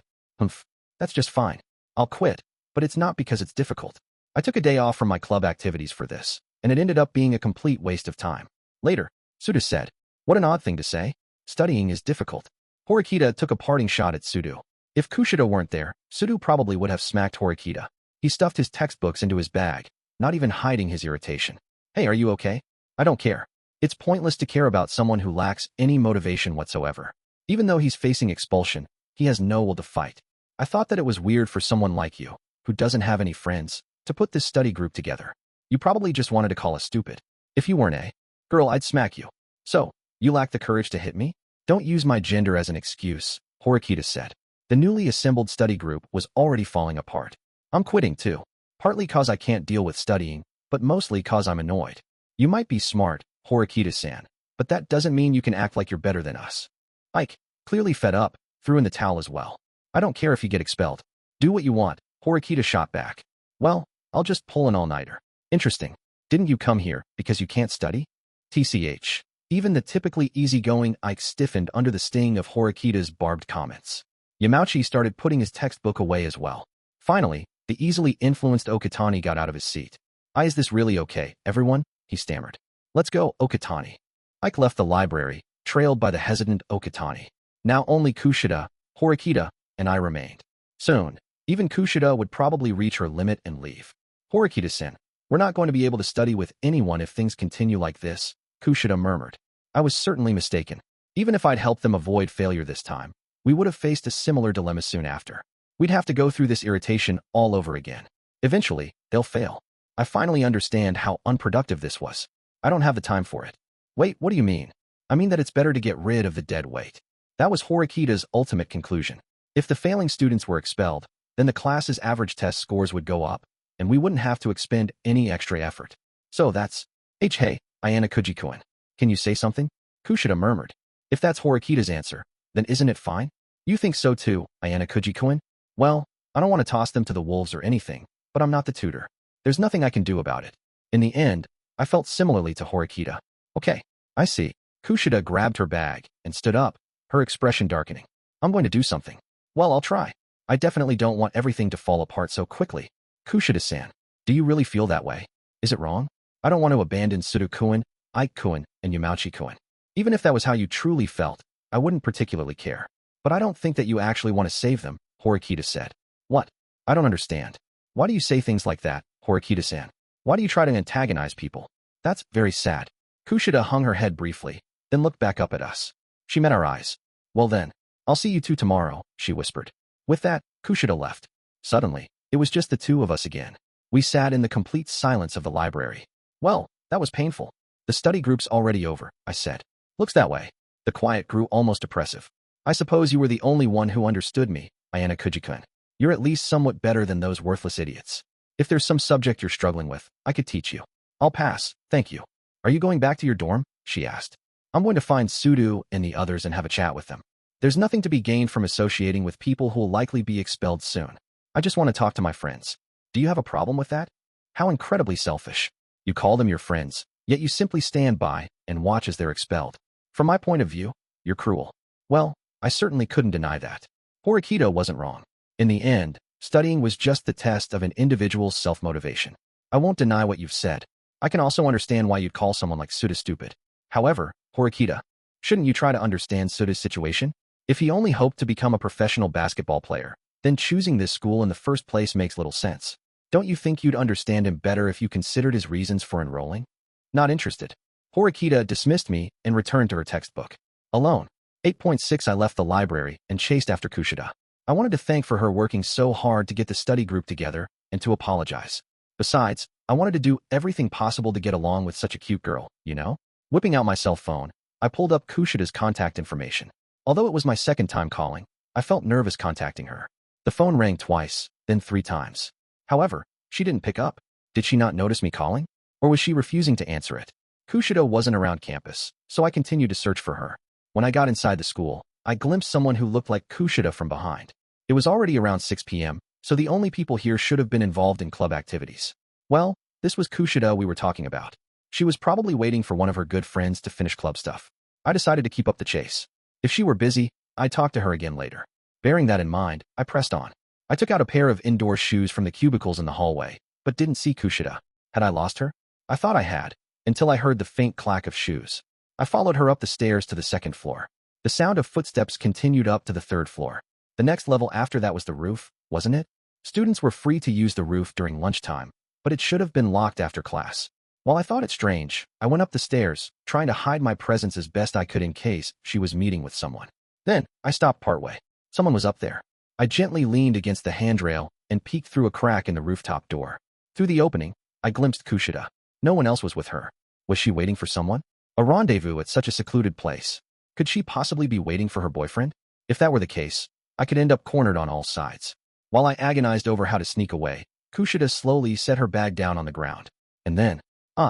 That's just fine. I'll quit, but it's not because it's difficult. I took a day off from my club activities for this, and it ended up being a complete waste of time. Later, Sudo said, what an odd thing to say. Studying is difficult. Horikita took a parting shot at Sudo. If Kushida weren't there, Sudo probably would have smacked Horikita. He stuffed his textbooks into his bag, not even hiding his irritation. Hey, are you okay? I don't care. It's pointless to care about someone who lacks any motivation whatsoever. Even though he's facing expulsion, he has no will to fight. I thought that it was weird for someone like you, who doesn't have any friends, to put this study group together. You probably just wanted to call us stupid. If you weren't a girl, I'd smack you. So, you lack the courage to hit me? Don't use my gender as an excuse, Horikita said. The newly assembled study group was already falling apart. I'm quitting too. Partly cause I can't deal with studying, but mostly cause I'm annoyed. You might be smart, Horikita-san, but that doesn't mean you can act like you're better than us. Ike, clearly fed up, threw in the towel as well. I don't care if you get expelled. Do what you want, Horikita shot back. Well, I'll just pull an all-nighter. Interesting. Didn't you come here because you can't study? TCH. Even the typically easygoing Ike stiffened under the sting of Horikita's barbed comments. Yamauchi started putting his textbook away as well. Finally, the easily influenced Okatani got out of his seat. Is this really okay, everyone? He stammered. Let's go, Okatani. Ike left the library, trailed by the hesitant Okatani. Now only Kushida, Horikita, and I remained. Soon, Even Kushida would probably reach her limit and leave. Horikita-san, we're not going to be able to study with anyone if things continue like this, Kushida murmured. I was certainly mistaken. Even if I'd helped them avoid failure this time, we would have faced a similar dilemma soon after. We'd have to go through this irritation all over again. Eventually, they'll fail. I finally understand how unproductive this was. I don't have the time for it. Wait, what do you mean? I mean that it's better to get rid of the dead weight. That was Horikita's ultimate conclusion. If the failing students were expelled, then the class's average test scores would go up, and we wouldn't have to expend any extra effort. So that's... Hey, Ayanokouji-kun. Can you say something? Kushida murmured. If that's Horikita's answer, then isn't it fine? You think so too, Ayanokouji-kun? Well, I don't want to toss them to the wolves or anything, but I'm not the tutor. There's nothing I can do about it. In the end, I felt similarly to Horikita. Okay, I see. Kushida grabbed her bag and stood up, her expression darkening. I'm going to do something. Well, I'll try. I definitely don't want everything to fall apart so quickly. Kushida-san, do you really feel that way? Is it wrong? I don't want to abandon Suru-kun, Ike-kun, and Yamauchi-kun. Even if that was how you truly felt, I wouldn't particularly care. But I don't think that you actually want to save them, Horikita said. What? I don't understand. Why do you say things like that, Horikita-san? Why do you try to antagonize people? That's very sad. Kushida hung her head briefly, then looked back up at us. She met our eyes. Well then, I'll see you two tomorrow, she whispered. With that, Kushida left. Suddenly, it was just the two of us again. We sat in the complete silence of the library. Well, that was painful. The study group's already over, I said. Looks that way. The quiet grew almost oppressive. I suppose you were the only one who understood me, Ayanokouji-kun. You're at least somewhat better than those worthless idiots. If there's some subject you're struggling with, I could teach you. I'll pass, thank you. Are you going back to your dorm? She asked. I'm going to find Sudu and the others and have a chat with them. There's nothing to be gained from associating with people who will likely be expelled soon. I just want to talk to my friends. Do you have a problem with that? How incredibly selfish. You call them your friends, yet you simply stand by and watch as they're expelled. From my point of view, you're cruel. Well, I certainly couldn't deny that. Horikita wasn't wrong. In the end, studying was just the test of an individual's self-motivation. I won't deny what you've said. I can also understand why you'd call someone like Suda stupid. However, Horikita, shouldn't you try to understand Suda's situation? If he only hoped to become a professional basketball player, then choosing this school in the first place makes little sense. Don't you think you'd understand him better if you considered his reasons for enrolling? Not interested. Horikita dismissed me and returned to her textbook. Alone. 8.6 I left the library and chased after Kushida. I wanted to thank for her working so hard to get the study group together and to apologize. Besides, I wanted to do everything possible to get along with such a cute girl, you know? Whipping out my cell phone, I pulled up Kushida's contact information. Although it was my second time calling, I felt nervous contacting her. The phone rang twice, then 3 times. However, she didn't pick up. Did she not notice me calling? Or was she refusing to answer it? Kushida wasn't around campus, so I continued to search for her. When I got inside the school, I glimpsed someone who looked like Kushida from behind. It was already around 6 p.m., so the only people here should have been involved in club activities. Well, this was Kushida we were talking about. She was probably waiting for one of her good friends to finish club stuff. I decided to keep up the chase. If she were busy, I'd talk to her again later. Bearing that in mind, I pressed on. I took out a pair of indoor shoes from the cubicles in the hallway, but didn't see Kushida. Had I lost her? I thought I had, until I heard the faint clack of shoes. I followed her up the stairs to the 2nd floor. The sound of footsteps continued up to the 3rd floor. The next level after that was the roof, wasn't it? Students were free to use the roof during lunchtime, but it should have been locked after class. While I thought it strange, I went up the stairs, trying to hide my presence as best I could in case she was meeting with someone. Then, I stopped partway. Someone was up there. I gently leaned against the handrail and peeked through a crack in the rooftop door. Through the opening, I glimpsed Kushida. No one else was with her. Was she waiting for someone? A rendezvous at such a secluded place. Could she possibly be waiting for her boyfriend? If that were the case, I could end up cornered on all sides. While I agonized over how to sneak away, Kushida slowly set her bag down on the ground. And then,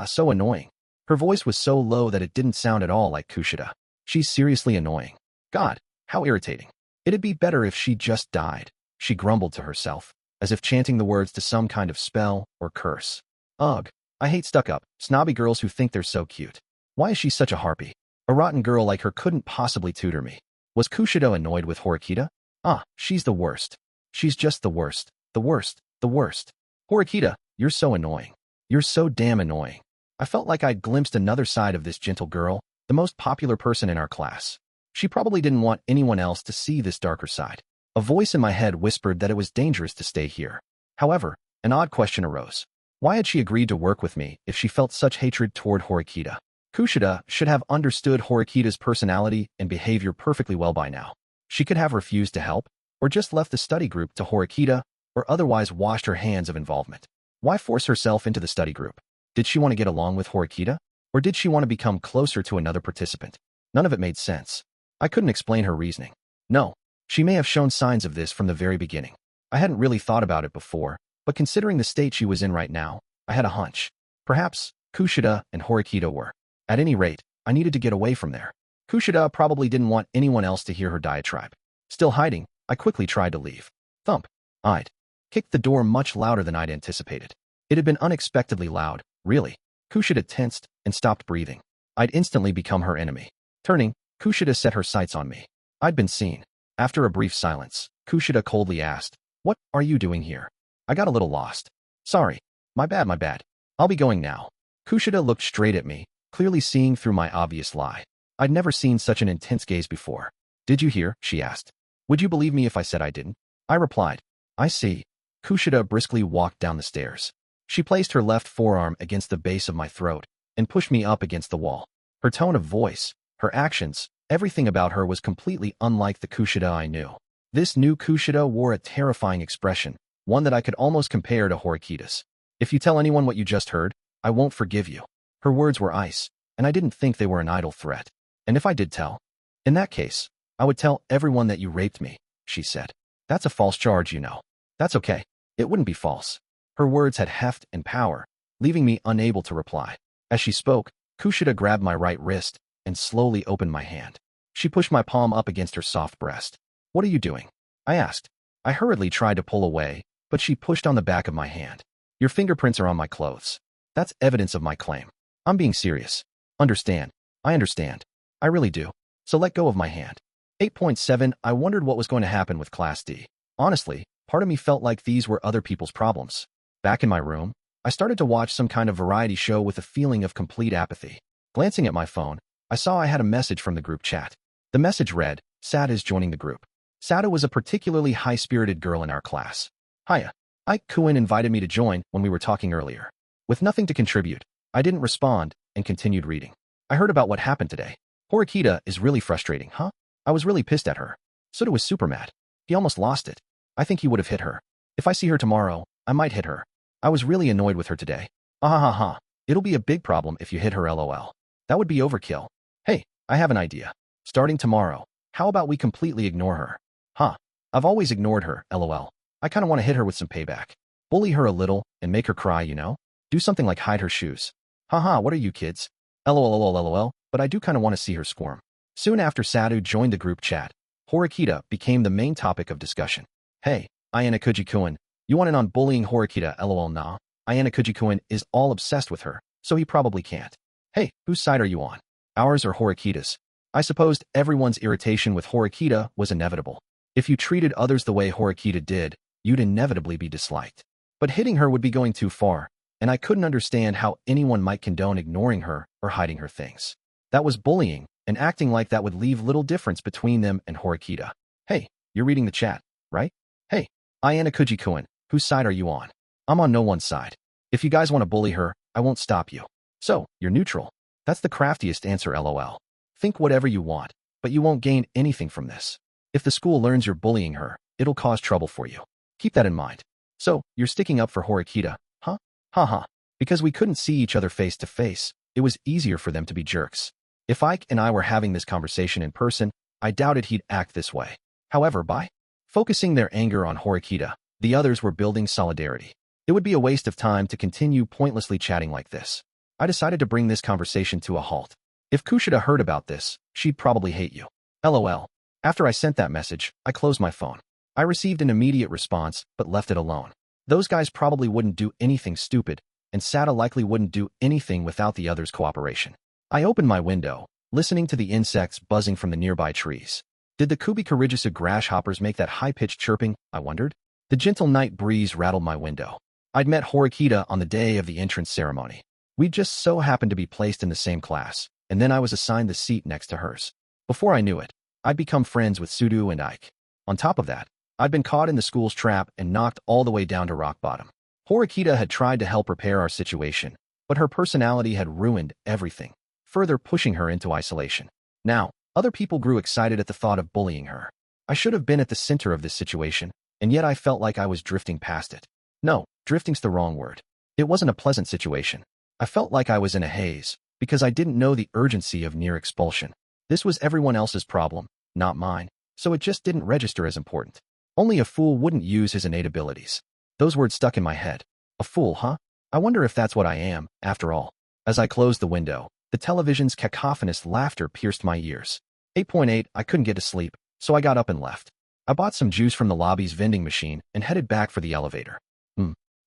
so annoying. Her voice was so low that it didn't sound at all like Kushida. She's seriously annoying. God, how irritating. It'd be better if she just died, she grumbled to herself, as if chanting the words to some kind of spell or curse. Ugh, I hate stuck-up, snobby girls who think they're so cute. Why is she such a harpy? A rotten girl like her couldn't possibly tutor me. Was Kushida annoyed with Horikita? She's the worst. She's just the worst. The worst. The worst. Horikita, you're so annoying. You're so damn annoying. I felt like I'd glimpsed another side of this gentle girl, the most popular person in our class. She probably didn't want anyone else to see this darker side. A voice in my head whispered that it was dangerous to stay here. However, an odd question arose. Why had she agreed to work with me if she felt such hatred toward Horikita? Kushida should have understood Horikita's personality and behavior perfectly well by now. She could have refused to help, or just left the study group to Horikita, or otherwise washed her hands of involvement. Why force herself into the study group? Did she want to get along with Horikita? Or did she want to become closer to another participant? None of it made sense. I couldn't explain her reasoning. No, she may have shown signs of this from the very beginning. I hadn't really thought about it before, but considering the state she was in right now, I had a hunch. Perhaps Kushida and Horikita were. At any rate, I needed to get away from there. Kushida probably didn't want anyone else to hear her diatribe. Still hiding, I quickly tried to leave. Thump. I'd kicked the door much louder than I'd anticipated. It had been unexpectedly loud, really. Kushida tensed and stopped breathing. I'd instantly become her enemy. Turning, Kushida set her sights on me. I'd been seen. After a brief silence, Kushida coldly asked, "What are you doing here?" I got a little lost. "Sorry. My bad. I'll be going now." Kushida looked straight at me, clearly seeing through my obvious lie. I'd never seen such an intense gaze before. "Did you hear?" she asked. "Would you believe me if I said I didn't?" I replied, "I see." Kushida briskly walked down the stairs. She placed her left forearm against the base of my throat and pushed me up against the wall. Her tone of voice, her actions, everything about her was completely unlike the Kushida I knew. This new Kushida wore a terrifying expression, one that I could almost compare to Horikita's. "If you tell anyone what you just heard, I won't forgive you." Her words were ice, and I didn't think they were an idle threat. "And if I did tell? In that case, I would tell everyone that you raped me," she said. "That's a false charge, you know." "That's okay. It wouldn't be false." Her words had heft and power, leaving me unable to reply. As she spoke, Kushida grabbed my right wrist and slowly opened my hand. She pushed my palm up against her soft breast. "What are you doing?" I asked. I hurriedly tried to pull away, but she pushed on the back of my hand. "Your fingerprints are on my clothes. That's evidence of my claim. I'm being serious. Understand? I understand. I really do. So let go of my hand." 8.7 I wondered what was going to happen with Class D. Honestly, part of me felt like these were other people's problems. Back in my room, I started to watch some kind of variety show with a feeling of complete apathy. Glancing at my phone, I saw I had a message from the group chat. The message read, "Sada is joining the group." Sada was a particularly high-spirited girl in our class. "Hiya. Ike-kun invited me to join when we were talking earlier." With nothing to contribute, I didn't respond and continued reading. "I heard about what happened today. Horikita is really frustrating, huh? I was really pissed at her. Suda was super mad. He almost lost it. I think he would have hit her. If I see her tomorrow, I might hit her. I was really annoyed with her today. Ha. It'll be a big problem if you hit her, lol. That would be overkill. Hey, I have an idea. Starting tomorrow, how about we completely ignore her?" "Huh. I've always ignored her, lol. I kinda want to hit her with some payback. Bully her a little and make her cry, you know? Do something like hide her shoes." "Haha, what are you kids? LOL, but I do kinda want to see her squirm." Soon after Sadu joined the group chat, Horikita became the main topic of discussion. "Hey, Ayanokouji-kun, you want in on bullying Horikita, lol nah? Ayanokouji-kun is all obsessed with her, so he probably can't. Hey, whose side are you on? Ours or Horikita's?" I supposed everyone's irritation with Horikita was inevitable. If you treated others the way Horikita did, you'd inevitably be disliked. But hitting her would be going too far, and I couldn't understand how anyone might condone ignoring her or hiding her things. That was bullying, and acting like that would leave little difference between them and Horikita. "Hey, you're reading the chat, right? Hey, Ayanokouji-kun, whose side are you on?" "I'm on no one's side. If you guys want to bully her, I won't stop you." "So, you're neutral." That's the craftiest answer, lol. Think whatever you want, but you won't gain anything from this. If the school learns you're bullying her, it'll cause trouble for you. Keep that in mind. "So, you're sticking up for Horikita, huh?" Haha. Because we couldn't see each other face to face, it was easier for them to be jerks. If Ike and I were having this conversation in person, I doubted he'd act this way. However, by focusing their anger on Horikita, the others were building solidarity. It would be a waste of time to continue pointlessly chatting like this. I decided to bring this conversation to a halt. If Kushida heard about this, she'd probably hate you. LOL. After I sent that message, I closed my phone. I received an immediate response, but left it alone. Those guys probably wouldn't do anything stupid, and Sada likely wouldn't do anything without the others' cooperation. I opened my window, listening to the insects buzzing from the nearby trees. Did the Kubikarigisu grasshoppers make that high-pitched chirping, I wondered? The gentle night breeze rattled my window. I'd met Horikita on the day of the entrance ceremony. We'd just so happened to be placed in the same class, and then I was assigned the seat next to hers. Before I knew it, I'd become friends with Sudu and Ike. On top of that, I'd been caught in the school's trap and knocked all the way down to rock bottom. Horikita had tried to help repair our situation, but her personality had ruined everything, further pushing her into isolation. Now, other people grew excited at the thought of bullying her. I should have been at the center of this situation, and yet I felt like I was drifting past it. No, drifting's the wrong word. It wasn't a pleasant situation. I felt like I was in a haze, because I didn't know the urgency of near expulsion. This was everyone else's problem, not mine, so it just didn't register as important. Only a fool wouldn't use his innate abilities. Those words stuck in my head. A fool, huh? I wonder if that's what I am, after all. As I closed the window, the television's cacophonous laughter pierced my ears. 8.8, I couldn't get to sleep, so I got up and left. I bought some juice from the lobby's vending machine and headed back for the elevator.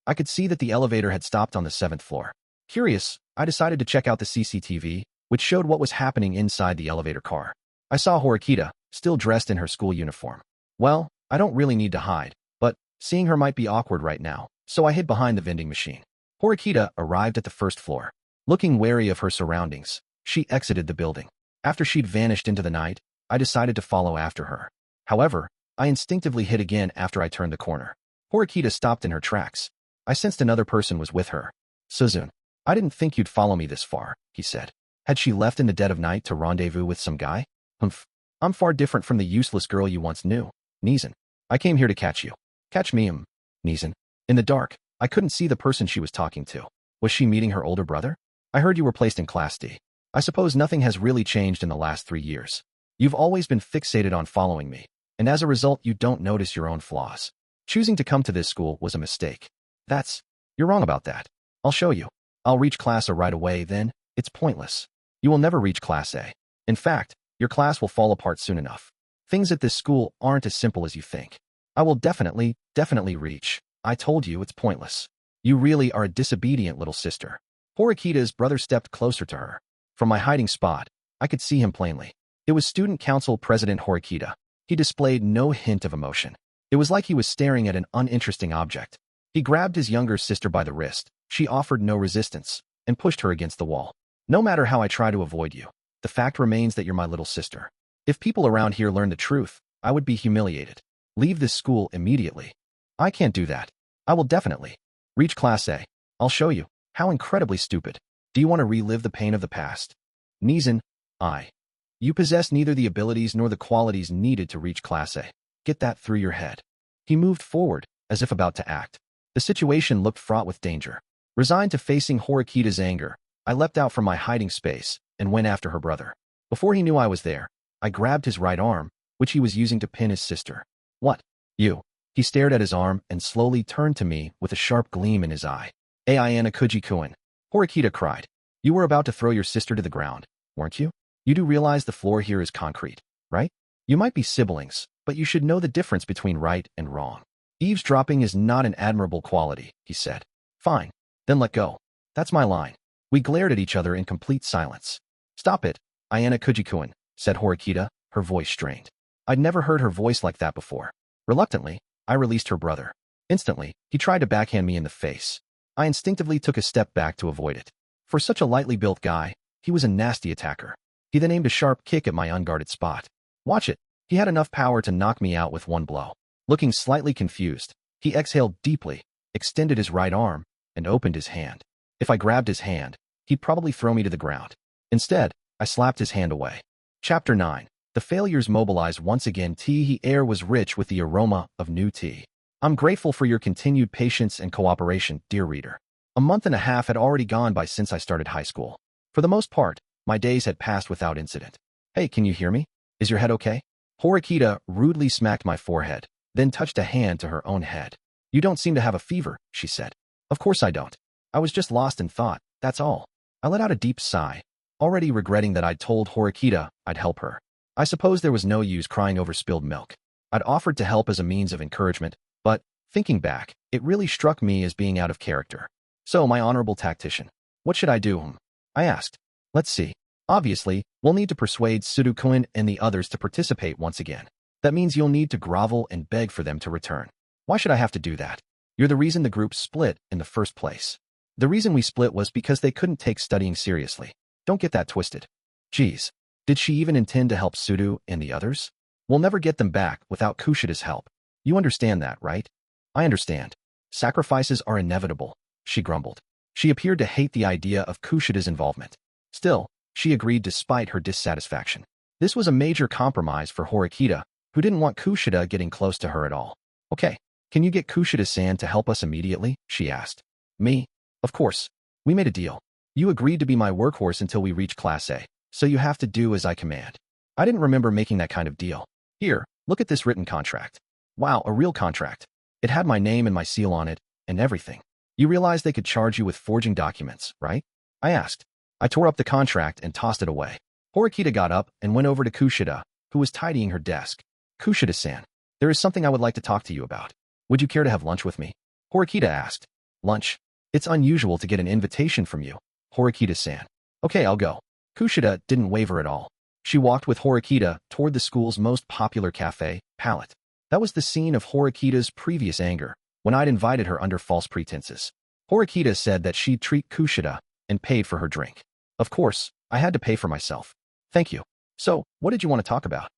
I could see that the elevator had stopped on the 7th floor. Curious, I decided to check out the CCTV, which showed what was happening inside the elevator car. I saw Horikita, still dressed in her school uniform. Well, I don't really need to hide, but seeing her might be awkward right now, so I hid behind the vending machine. Horikita arrived at the 1st floor. Looking wary of her surroundings, she exited the building. After she'd vanished into the night, I decided to follow after her. However, I instinctively hid again after I turned the corner. Horikita stopped in her tracks. I sensed another person was with her. Suzune, I didn't think you'd follow me this far, he said. Had she left in the dead of night to rendezvous with some guy? Humph. I'm far different from the useless girl you once knew. Nizan. I came here to catch you. Catch me, Nizan. In the dark, I couldn't see the person she was talking to. Was she meeting her older brother? I heard you were placed in Class D. I suppose nothing has really changed in the last 3 years. You've always been fixated on following me, and as a result you don't notice your own flaws. Choosing to come to this school was a mistake. You're wrong about that. I'll show you. I'll reach Class A right away, then. It's pointless. You will never reach Class A. In fact, your class will fall apart soon enough. Things at this school aren't as simple as you think. I will definitely reach. I told you it's pointless. You really are a disobedient little sister. Horikita's brother stepped closer to her. From my hiding spot, I could see him plainly. It was Student Council President Horikita. He displayed no hint of emotion. It was like he was staring at an uninteresting object. He grabbed his younger sister by the wrist. She offered no resistance, and pushed her against the wall. No matter how I try to avoid you, the fact remains that you're my little sister. If people around here learned the truth, I would be humiliated. Leave this school immediately. I can't do that. I will definitely reach Class A. I'll show you. How incredibly stupid. Do you want to relive the pain of the past? Nizan, you possess neither the abilities nor the qualities needed to reach Class A. Get that through your head. He moved forward, as if about to act. The situation looked fraught with danger. Resigned to facing Horikita's anger, I leapt out from my hiding space and went after her brother. Before he knew I was there, I grabbed his right arm, which he was using to pin his sister. What? You? He stared at his arm and slowly turned to me with a sharp gleam in his eye. Ayanokouji-kun. Horikita cried. You were about to throw your sister to the ground, weren't you? You do realize the floor here is concrete, right? You might be siblings, but you should know the difference between right and wrong. Eavesdropping is not an admirable quality, he said. Fine. Then let go. That's my line. We glared at each other in complete silence. Stop it, Ayanokouji-kun, said Horikita, her voice strained. I'd never heard her voice like that before. Reluctantly, I released her brother. Instantly, he tried to backhand me in the face. I instinctively took a step back to avoid it. For such a lightly built guy, he was a nasty attacker. He then aimed a sharp kick at my unguarded spot. Watch it. He had enough power to knock me out with one blow. Looking slightly confused, he exhaled deeply, extended his right arm, and opened his hand. If I grabbed his hand, he'd probably throw me to the ground. Instead, I slapped his hand away. Chapter 9. The failures Mobilize once again. The air was rich with the aroma of new tea. I'm grateful for your continued patience and cooperation, dear reader. A month and a half had already gone by since I started high school. For the most part, my days had passed without incident. Hey, can you hear me? Is your head okay? Horikita rudely smacked my forehead, then touched a hand to her own head. You don't seem to have a fever, she said. Of course I don't. I was just lost in thought, that's all. I let out a deep sigh, already regretting that I'd told Horikita I'd help her. I suppose there was no use crying over spilled milk. I'd offered to help as a means of encouragement, but, thinking back, it really struck me as being out of character. So, my honorable tactician, what should I do? I asked. Let's see. Obviously, we'll need to persuade Sudokun and the others to participate once again. That means you'll need to grovel and beg for them to return. Why should I have to do that? You're the reason the group split in the first place. The reason we split was because they couldn't take studying seriously. Don't get that twisted. Geez, did she even intend to help Sudu and the others? We'll never get them back without Kushita's help. You understand that, right? I understand. Sacrifices are inevitable, she grumbled. She appeared to hate the idea of Kushida's involvement. Still, she agreed despite her dissatisfaction. This was a major compromise for Horikita, who didn't want Kushida getting close to her at all. Okay, can you get Kushida-san to help us immediately? She asked. Me? Of course. We made a deal. You agreed to be my workhorse until we reach Class A, so you have to do as I command. I didn't remember making that kind of deal. Here, look at this written contract. Wow, a real contract. It had my name and my seal on it, and everything. You realize they could charge you with forging documents, right? I asked. I tore up the contract and tossed it away. Horikita got up and went over to Kushida, who was tidying her desk. Kushida-san, there is something I would like to talk to you about. Would you care to have lunch with me? Horikita asked. Lunch? It's unusual to get an invitation from you. Horikita-san. Okay, I'll go. Kushida didn't waver at all. She walked with Horikita toward the school's most popular cafe, Palette. That was the scene of Horikita's previous anger, when I'd invited her under false pretenses. Horikita said that she'd treat Kushida and paid for her drink. Of course, I had to pay for myself. Thank you. So, what did you want to talk about?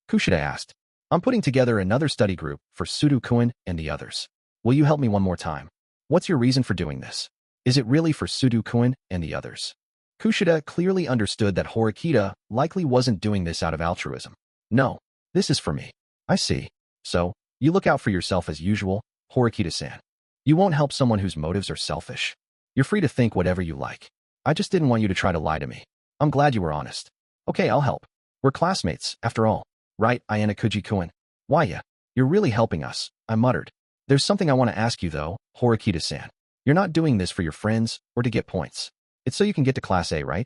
Kushida asked. I'm putting together another study group for Sudo-kun and the others. Will you help me one more time? What's your reason for doing this? Is it really for Sudo-kun and the others? Kushida clearly understood that Horikita likely wasn't doing this out of altruism. No, this is for me. I see. So, you look out for yourself as usual, Horikita-san. You won't help someone whose motives are selfish. You're free to think whatever you like. I just didn't want you to try to lie to me. I'm glad you were honest. Okay, I'll help. We're classmates, after all. Right, Ayanokouji-kun? Why, yeah, you're really helping us, I muttered. There's something I want to ask you, though, Horikita-san. You're not doing this for your friends or to get points. It's so you can get to Class A, right?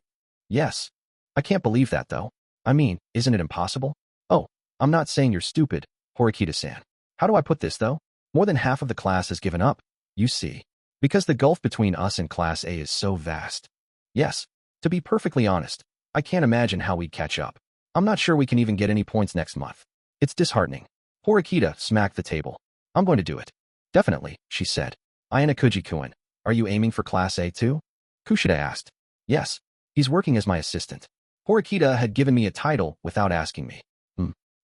Yes. I can't believe that, though. I mean, isn't it impossible? Oh, I'm not saying you're stupid, Horikita-san. How do I put this, though? More than half of the class has given up, you see. Because the gulf between us and Class A is so vast. Yes, to be perfectly honest, I can't imagine how we'd catch up. I'm not sure we can even get any points next month. It's disheartening. Horikita smacked the table. I'm going to do it. Definitely, she said. Ayanokouji-kun, are you aiming for Class A too? Kushida asked. Yes, he's working as my assistant. Horikita had given me a title without asking me.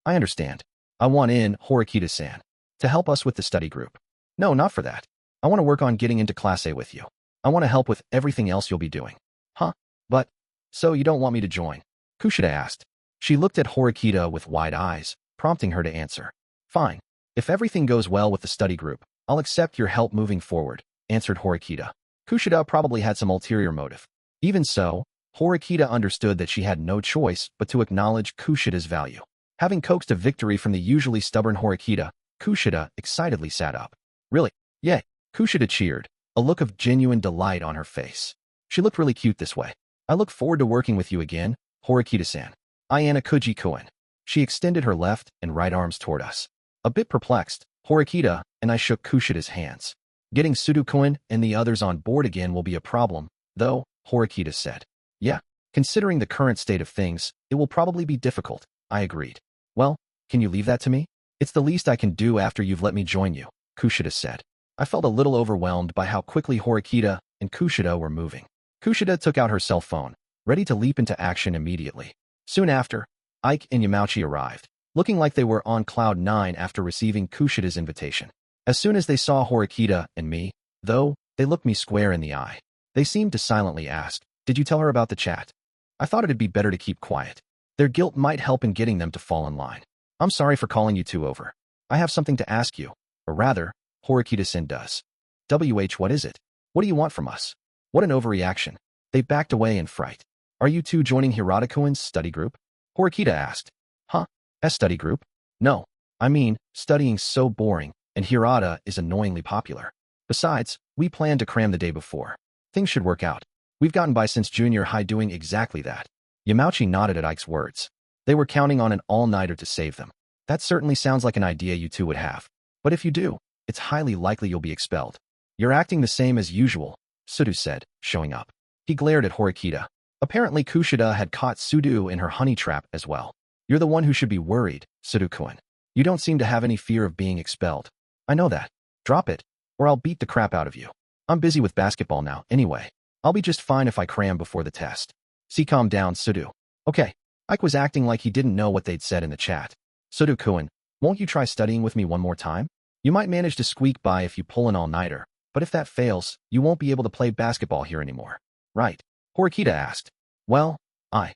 I understand. I want in, Horikita-san, to help us with the study group. No, not for that. I want to work on getting into Class A with you. I want to help with everything else you'll be doing. Huh? But, so you don't want me to join? Kushida asked. She looked at Horikita with wide eyes, prompting her to answer. Fine. If everything goes well with the study group, I'll accept your help moving forward, answered Horikita. Kushida probably had some ulterior motive. Even so, Horikita understood that she had no choice but to acknowledge Kushida's value. Having coaxed a victory from the usually stubborn Horikita, Kushida excitedly sat up. Really? Yay. Kushida cheered, a look of genuine delight on her face. She looked really cute this way. I look forward to working with you again, Horikita-san. Ayanokouji-kun. She extended her left and right arms toward us. A bit perplexed, Horikita and I shook Kushida's hands. Getting Sudo-kun and the others on board again will be a problem, though, Horikita said. Yeah, considering the current state of things, it will probably be difficult, I agreed. Well, can you leave that to me? It's the least I can do after you've let me join you, Kushida said. I felt a little overwhelmed by how quickly Horikita and Kushida were moving. Kushida took out her cell phone, ready to leap into action immediately. Soon after, Ike and Yamauchi arrived, looking like they were on cloud 9 after receiving Kushida's invitation. As soon as they saw Horikita and me, though, they looked me square in the eye. They seemed to silently ask, "Did you tell her about the chat?" I thought it'd be better to keep quiet. Their guilt might help in getting them to fall in line. I'm sorry for calling you two over. I have something to ask you, or rather, Horikita-san does. What is it? What do you want from us? What an overreaction. They backed away in fright. Are you two joining Hirata-kun's study group? Horikita asked. Huh? A study group? No. I mean, studying's so boring, and Hirata is annoyingly popular. Besides, we planned to cram the day before. Things should work out. We've gotten by since junior high doing exactly that. Yamauchi nodded at Ike's words. They were counting on an all-nighter to save them. That certainly sounds like an idea you two would have. But if you do, it's highly likely you'll be expelled. You're acting the same as usual, Sudo said, showing up. He glared at Horikita. Apparently Kushida had caught Sudo in her honey trap as well. You're the one who should be worried, Sudo-kun. You don't seem to have any fear of being expelled. I know that. Drop it, or I'll beat the crap out of you. I'm busy with basketball now, anyway. I'll be just fine if I cram before the test. See, calm down, Sudo. Okay. Ike was acting like he didn't know what they'd said in the chat. Sudo-kun, won't you try studying with me one more time? You might manage to squeak by if you pull an all-nighter, but if that fails, you won't be able to play basketball here anymore. Right? Horikita asked. Well, I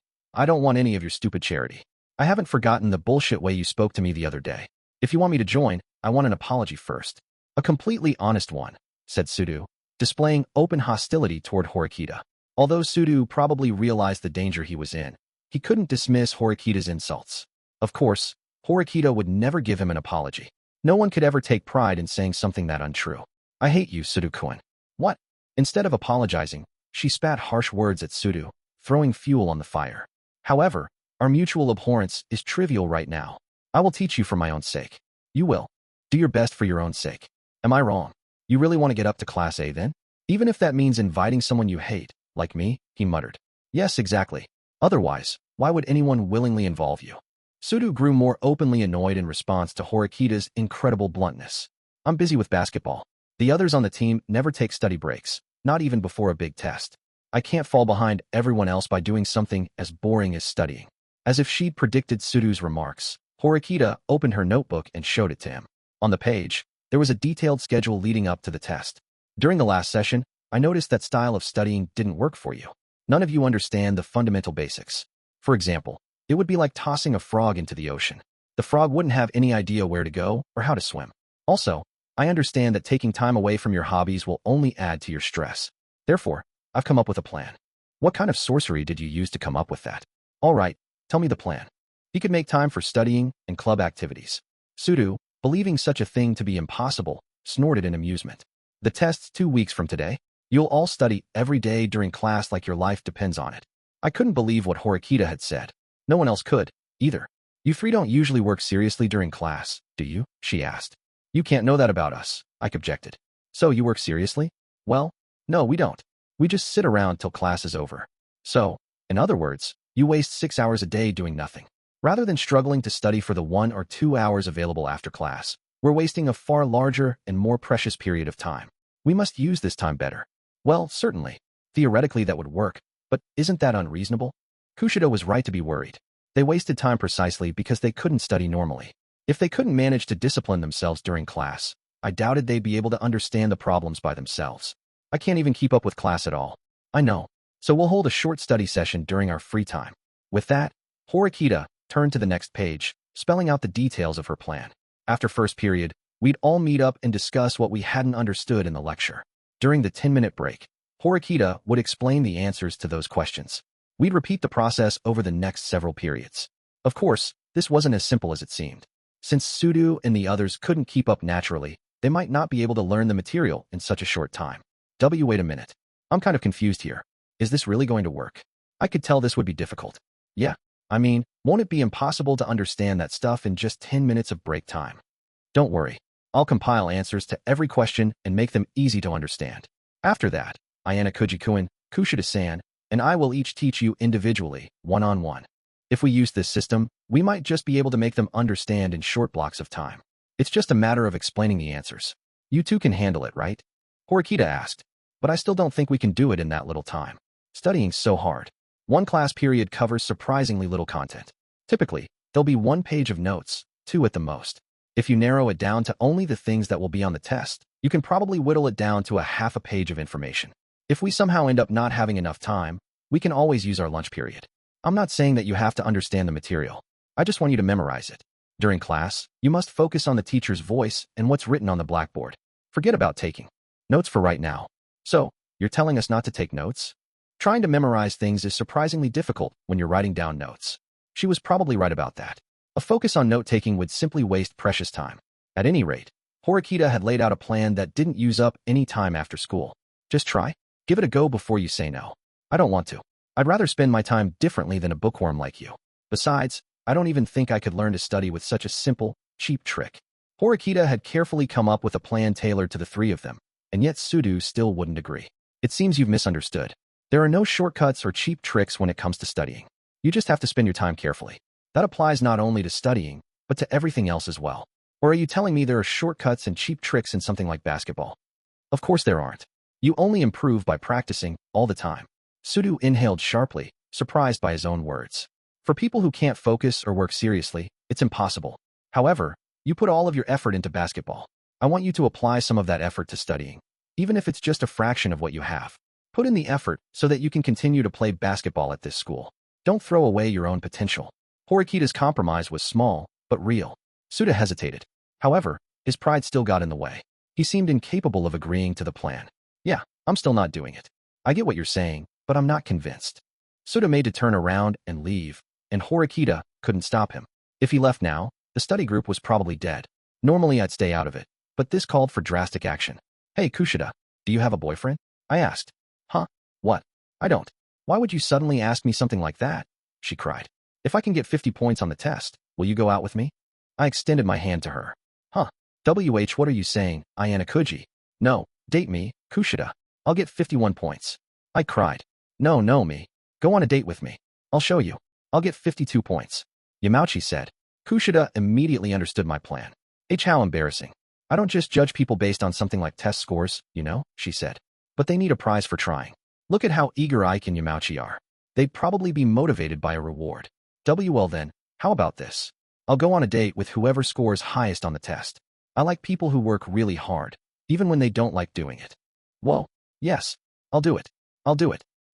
don't want any of your stupid charity. I haven't forgotten the bullshit way you spoke to me the other day. If you want me to join, I want an apology first. A completely honest one, said Sudu, displaying open hostility toward Horikita. Although Sudu probably realized the danger he was in, he couldn't dismiss Horikita's insults. Of course, Horikita would never give him an apology. No one could ever take pride in saying something that untrue. I hate you, Sudu-kun. What? Instead of apologizing, she spat harsh words at Sudu, throwing fuel on the fire. However, our mutual abhorrence is trivial right now. I will teach you for my own sake. You will. Do your best for your own sake. Am I wrong? You really want to get up to Class A then? Even if that means inviting someone you hate, like me, he muttered. Yes, exactly. Otherwise, why would anyone willingly involve you? Sudu grew more openly annoyed in response to Horikita's incredible bluntness. I'm busy with basketball. The others on the team never take study breaks, not even before a big test. I can't fall behind everyone else by doing something as boring as studying. As if she'd predicted Sudu's remarks, Horikita opened her notebook and showed it to him. On the page, there was a detailed schedule leading up to the test. During the last session, I noticed that style of studying didn't work for you. None of you understand the fundamental basics. For example, it would be like tossing a frog into the ocean. The frog wouldn't have any idea where to go or how to swim. Also, I understand that taking time away from your hobbies will only add to your stress. Therefore, I've come up with a plan. What kind of sorcery did you use to come up with that? All right, tell me the plan. He could make time for studying and club activities. Sudu, believing such a thing to be impossible, snorted in amusement. The test's 2 weeks from today. You'll all study every day during class like your life depends on it. I couldn't believe what Horikita had said. No one else could, either. You three don't usually work seriously during class, do you? She asked. You can't know that about us, I objected. So you work seriously? Well, no, we don't. We just sit around till class is over. So, in other words, you waste 6 hours a day doing nothing. Rather than struggling to study for the 1 or 2 hours available after class, we're wasting a far larger and more precious period of time. We must use this time better. Well, certainly. Theoretically that would work, but isn't that unreasonable? Kushida was right to be worried. They wasted time precisely because they couldn't study normally. If they couldn't manage to discipline themselves during class, I doubted they'd be able to understand the problems by themselves. I can't even keep up with class at all. I know. So we'll hold a short study session during our free time. With that, Horikita turned to the next page, spelling out the details of her plan. After first period, we'd all meet up and discuss what we hadn't understood in the lecture. During the 10-minute break, Horikita would explain the answers to those questions. We'd repeat the process over the next several periods. Of course, this wasn't as simple as it seemed. Since Sudu and the others couldn't keep up naturally, they might not be able to learn the material in such a short time. Wait a minute. I'm kind of confused here. Is this really going to work? I could tell this would be difficult. Yeah. I mean, won't it be impossible to understand that stuff in just 10 minutes of break time? Don't worry. I'll compile answers to every question and make them easy to understand. After that, Ayanokouji-kun, Kushida-san, and I will each teach you individually, one-on-one. If we use this system, we might just be able to make them understand in short blocks of time. It's just a matter of explaining the answers. You two can handle it, right? Horikita asked. But I still don't think we can do it in that little time. Studying's so hard. One class period covers surprisingly little content. Typically, there'll be 1 page of notes, 2 at the most. If you narrow it down to only the things that will be on the test, you can probably whittle it down to a half a page of information. If we somehow end up not having enough time, we can always use our lunch period. I'm not saying that you have to understand the material. I just want you to memorize it. During class, you must focus on the teacher's voice and what's written on the blackboard. Forget about taking notes for right now. So, you're telling us not to take notes? Trying to memorize things is surprisingly difficult when you're writing down notes. She was probably right about that. A focus on note-taking would simply waste precious time. At any rate, Horikita had laid out a plan that didn't use up any time after school. Just try. Give it a go before you say no. I don't want to. I'd rather spend my time differently than a bookworm like you. Besides, I don't even think I could learn to study with such a simple, cheap trick. Horikita had carefully come up with a plan tailored to the 3 of them, and yet Sudu still wouldn't agree. It seems you've misunderstood. There are no shortcuts or cheap tricks when it comes to studying. You just have to spend your time carefully. That applies not only to studying, but to everything else as well. Or are you telling me there are shortcuts and cheap tricks in something like basketball? Of course there aren't. You only improve by practicing all the time. Sudu inhaled sharply, surprised by his own words. For people who can't focus or work seriously, it's impossible. However, you put all of your effort into basketball. I want you to apply some of that effort to studying, even if it's just a fraction of what you have. Put in the effort so that you can continue to play basketball at this school. Don't throw away your own potential. Horikita's compromise was small, but real. Suda hesitated. However, his pride still got in the way. He seemed incapable of agreeing to the plan. Yeah, I'm still not doing it. I get what you're saying, but I'm not convinced. Suda made to turn around and leave, and Horikita couldn't stop him. If he left now, the study group was probably dead. Normally I'd stay out of it, but this called for drastic action. Hey, Kushida, do you have a boyfriend? I asked. Huh? What? I don't. Why would you suddenly ask me something like that? She cried. If I can get 50 points on the test, will you go out with me? I extended my hand to her. Huh? What are you saying, Ayanokouji? No, date me, Kushida. I'll get 51 points. I cried. No, me. Go on a date with me. I'll show you. I'll get 52 points. Yamauchi said. Kushida immediately understood my plan. How embarrassing. I don't just judge people based on something like test scores, she said. But they need a prize for trying. Look at how eager Ike and Yamauchi are. They'd probably be motivated by a reward. Well then, how about this? I'll go on a date with whoever scores highest on the test. I like people who work really hard, even when they don't like doing it. Whoa, yes, I'll do it.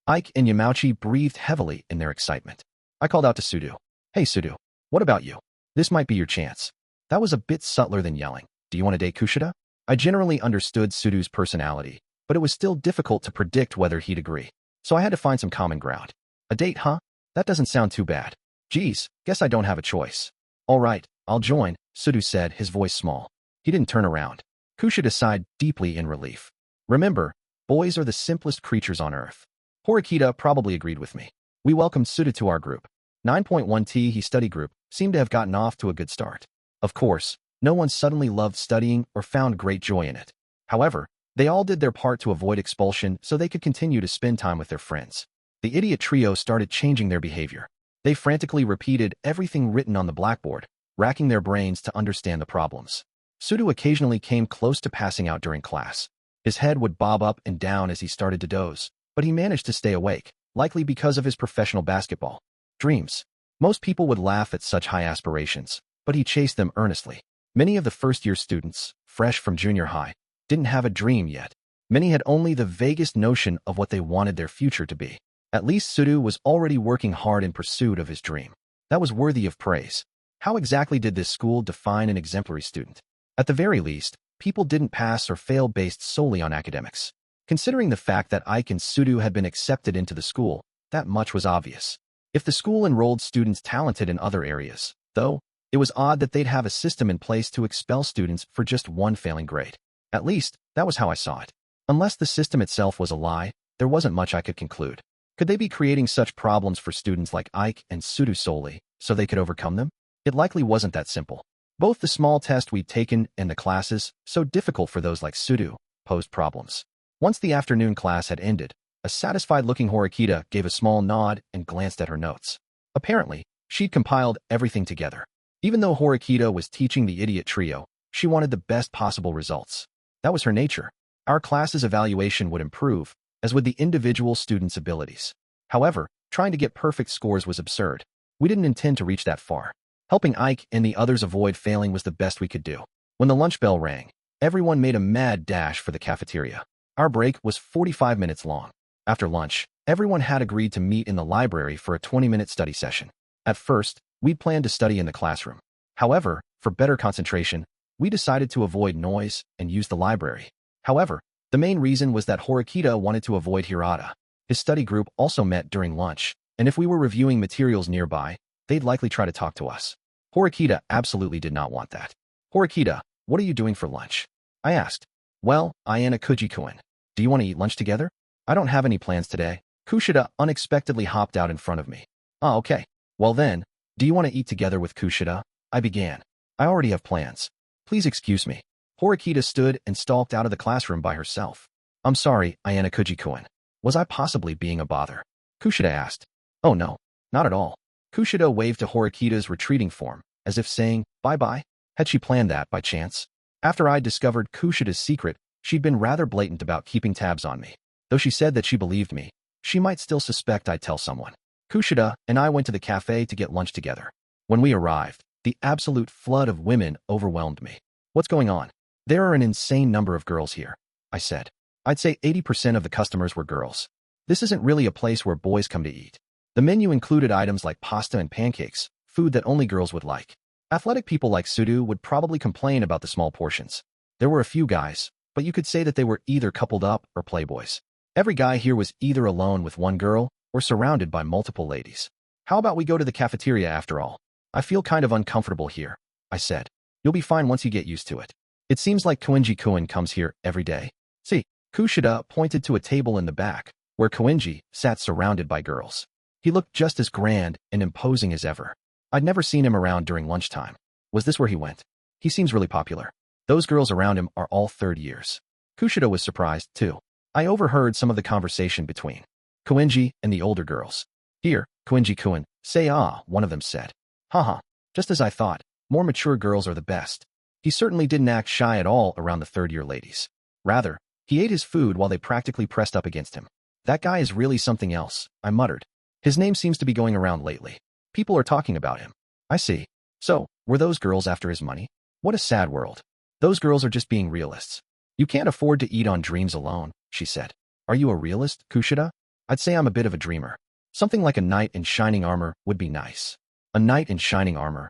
Ike and Yamauchi breathed heavily in their excitement. I called out to Sudu. Hey Sudu, what about you? This might be your chance. That was a bit subtler than yelling. Do you want to date Kushida? I generally understood Sudu's personality, but it was still difficult to predict whether he'd agree. So I had to find some common ground. A date, huh? That doesn't sound too bad. Geez, guess I don't have a choice. All right, I'll join, Sudu said, his voice small. He didn't turn around. Kushida sighed deeply in relief. Remember, boys are the simplest creatures on earth. Horikita probably agreed with me. We welcomed Suda to our group. 9.1T he study group seemed to have gotten off to a good start. Of course, no one suddenly loved studying or found great joy in it. However, they all did their part to avoid expulsion so they could continue to spend time with their friends. The idiot trio started changing their behavior. They frantically repeated everything written on the blackboard, racking their brains to understand the problems. Sudu occasionally came close to passing out during class. His head would bob up and down as he started to doze, but he managed to stay awake, likely because of his professional basketball dreams. Most people would laugh at such high aspirations, but he chased them earnestly. Many of the first-year students, fresh from junior high, didn't have a dream yet. Many had only the vaguest notion of what they wanted their future to be. At least Sudu was already working hard in pursuit of his dream. That was worthy of praise. How exactly did this school define an exemplary student? At the very least, people didn't pass or fail based solely on academics. Considering the fact that Ike and Sudu had been accepted into the school, that much was obvious. If the school enrolled students talented in other areas, though, it was odd that they'd have a system in place to expel students for just one failing grade. At least, that was how I saw it. Unless the system itself was a lie, there wasn't much I could conclude. Could they be creating such problems for students like Ike and Sudu solely so they could overcome them? It likely wasn't that simple. Both the small test we'd taken and the classes, so difficult for those like Sudu, posed problems. Once the afternoon class had ended, a satisfied-looking Horikita gave a small nod and glanced at her notes. Apparently, she'd compiled everything together. Even though Horikita was teaching the idiot trio, she wanted the best possible results. That was her nature. Our class's evaluation would improve, as would the individual students' abilities. However, trying to get perfect scores was absurd. We didn't intend to reach that far. Helping Ike and the others avoid failing was the best we could do. When the lunch bell rang, everyone made a mad dash for the cafeteria. Our break was 45 minutes long. After lunch, everyone had agreed to meet in the library for a 20-minute study session. At first, we'd planned to study in the classroom. However, for better concentration, we decided to avoid noise and use the library. However, the main reason was that Horikita wanted to avoid Hirata. His study group also met during lunch, and if we were reviewing materials nearby, they'd likely try to talk to us. Horikita absolutely did not want that. Horikita, what are you doing for lunch? I asked. Well, Ayanokouji-kun, do you want to eat lunch together? I don't have any plans today. Kushida unexpectedly hopped out in front of me. Oh, okay. Well then, do you want to eat together with Kushida? I began. I already have plans. Please excuse me. Horikita stood and stalked out of the classroom by herself. I'm sorry, Ayanokouji-kun. Was I possibly being a bother? Kushida asked. Oh no, not at all. Kushida waved to Horikita's retreating form, as if saying, bye-bye. Had she planned that by chance? After I'd discovered Kushida's secret, she'd been rather blatant about keeping tabs on me. Though she said that she believed me, she might still suspect I'd tell someone. Kushida and I went to the cafe to get lunch together. When we arrived, the absolute flood of women overwhelmed me. What's going on? There are an insane number of girls here, I said. I'd say 80% of the customers were girls. This isn't really a place where boys come to eat. The menu included items like pasta and pancakes, food that only girls would like. Athletic people like Sudu would probably complain about the small portions. There were a few guys, but you could say that they were either coupled up or playboys. Every guy here was either alone with one girl or surrounded by multiple ladies. How about we go to the cafeteria after all? I feel kind of uncomfortable here, I said. You'll be fine once you get used to it. It seems like Koenji-kun comes here every day. See, Kushida pointed to a table in the back, where Koenji sat surrounded by girls. He looked just as grand and imposing as ever. I'd never seen him around during lunchtime. Was this where he went? He seems really popular. Those girls around him are all third years. Kushida was surprised, too. I overheard some of the conversation between Koenji and the older girls. Here, Koenji-kun, say ah, one of them said. Haha, just as I thought, more mature girls are the best. He certainly didn't act shy at all around the third-year ladies. Rather, he ate his food while they practically pressed up against him. That guy is really something else, I muttered. His name seems to be going around lately. People are talking about him. I see. So, were those girls after his money? What a sad world. Those girls are just being realists. You can't afford to eat on dreams alone, she said. Are you a realist, Kushida? I'd say I'm a bit of a dreamer. Something like a knight in shining armor would be nice. A knight in shining armor,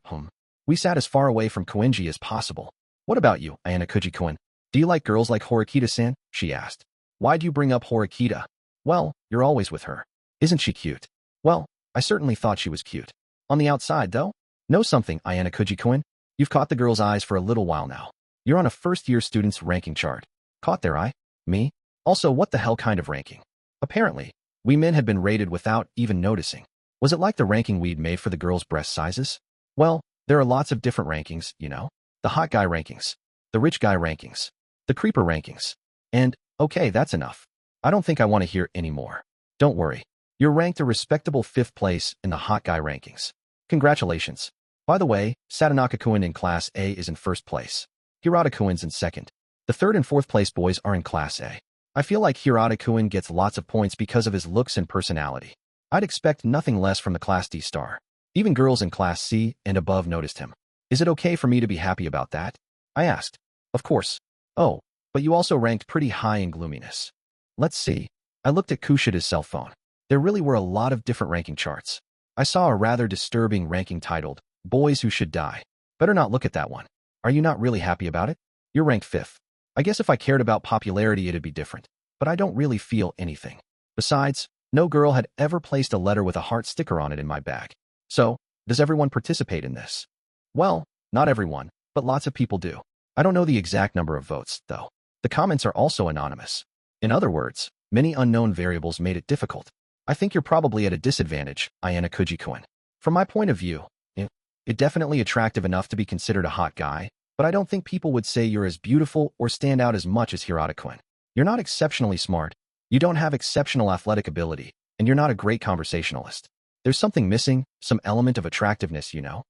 We sat as far away from Koenji as possible. What about you, Ayanokouji-kun? Do you like girls like Horikita-san? She asked. Why do you bring up Horikita? Well, you're always with her. Isn't she cute? Well, I certainly thought she was cute. On the outside, though? Know something, Ayanokouji-kun? You've caught the girl's eyes for a little while now. You're on a first-year student's ranking chart. Caught their eye? Me? Also, what the hell kind of ranking? Apparently, we men had been rated without even noticing. Was it like the ranking we'd made for the girls' breast sizes? Well, there are lots of different rankings, you know. The hot guy rankings, the rich guy rankings, the creeper rankings. And, okay, that's enough. I don't think I want to hear any more. Don't worry. You're ranked a respectable 5th place in the hot guy rankings. Congratulations. By the way, Satonaka-kun in Class A is in 1st place. Hirata-kun's in 2nd. The 3rd and 4th place boys are in Class A. I feel like Hirata-kun gets lots of points because of his looks and personality. I'd expect nothing less from the Class D star. Even girls in Class C and above noticed him. Is it okay for me to be happy about that? I asked. Of course. Oh, but you also ranked pretty high in gloominess. Let's see. I looked at Kushida's cell phone. There really were a lot of different ranking charts. I saw a rather disturbing ranking titled, Boys Who Should Die. Better not look at that one. Are you not really happy about it? You're ranked 5th. I guess if I cared about popularity it'd be different, but I don't really feel anything. Besides, no girl had ever placed a letter with a heart sticker on it in my bag. So, does everyone participate in this? Well, not everyone, but lots of people do. I don't know the exact number of votes, though. The comments are also anonymous. In other words, many unknown variables made it difficult. I think you're probably at a disadvantage, Ayanokouji-kun. From my point of view, it definitely attractive enough to be considered a hot guy, but I don't think people would say you're as beautiful or stand out as much as Hirata-kun. You're not exceptionally smart, you don't have exceptional athletic ability, and you're not a great conversationalist. There's something missing, some element of attractiveness, you know?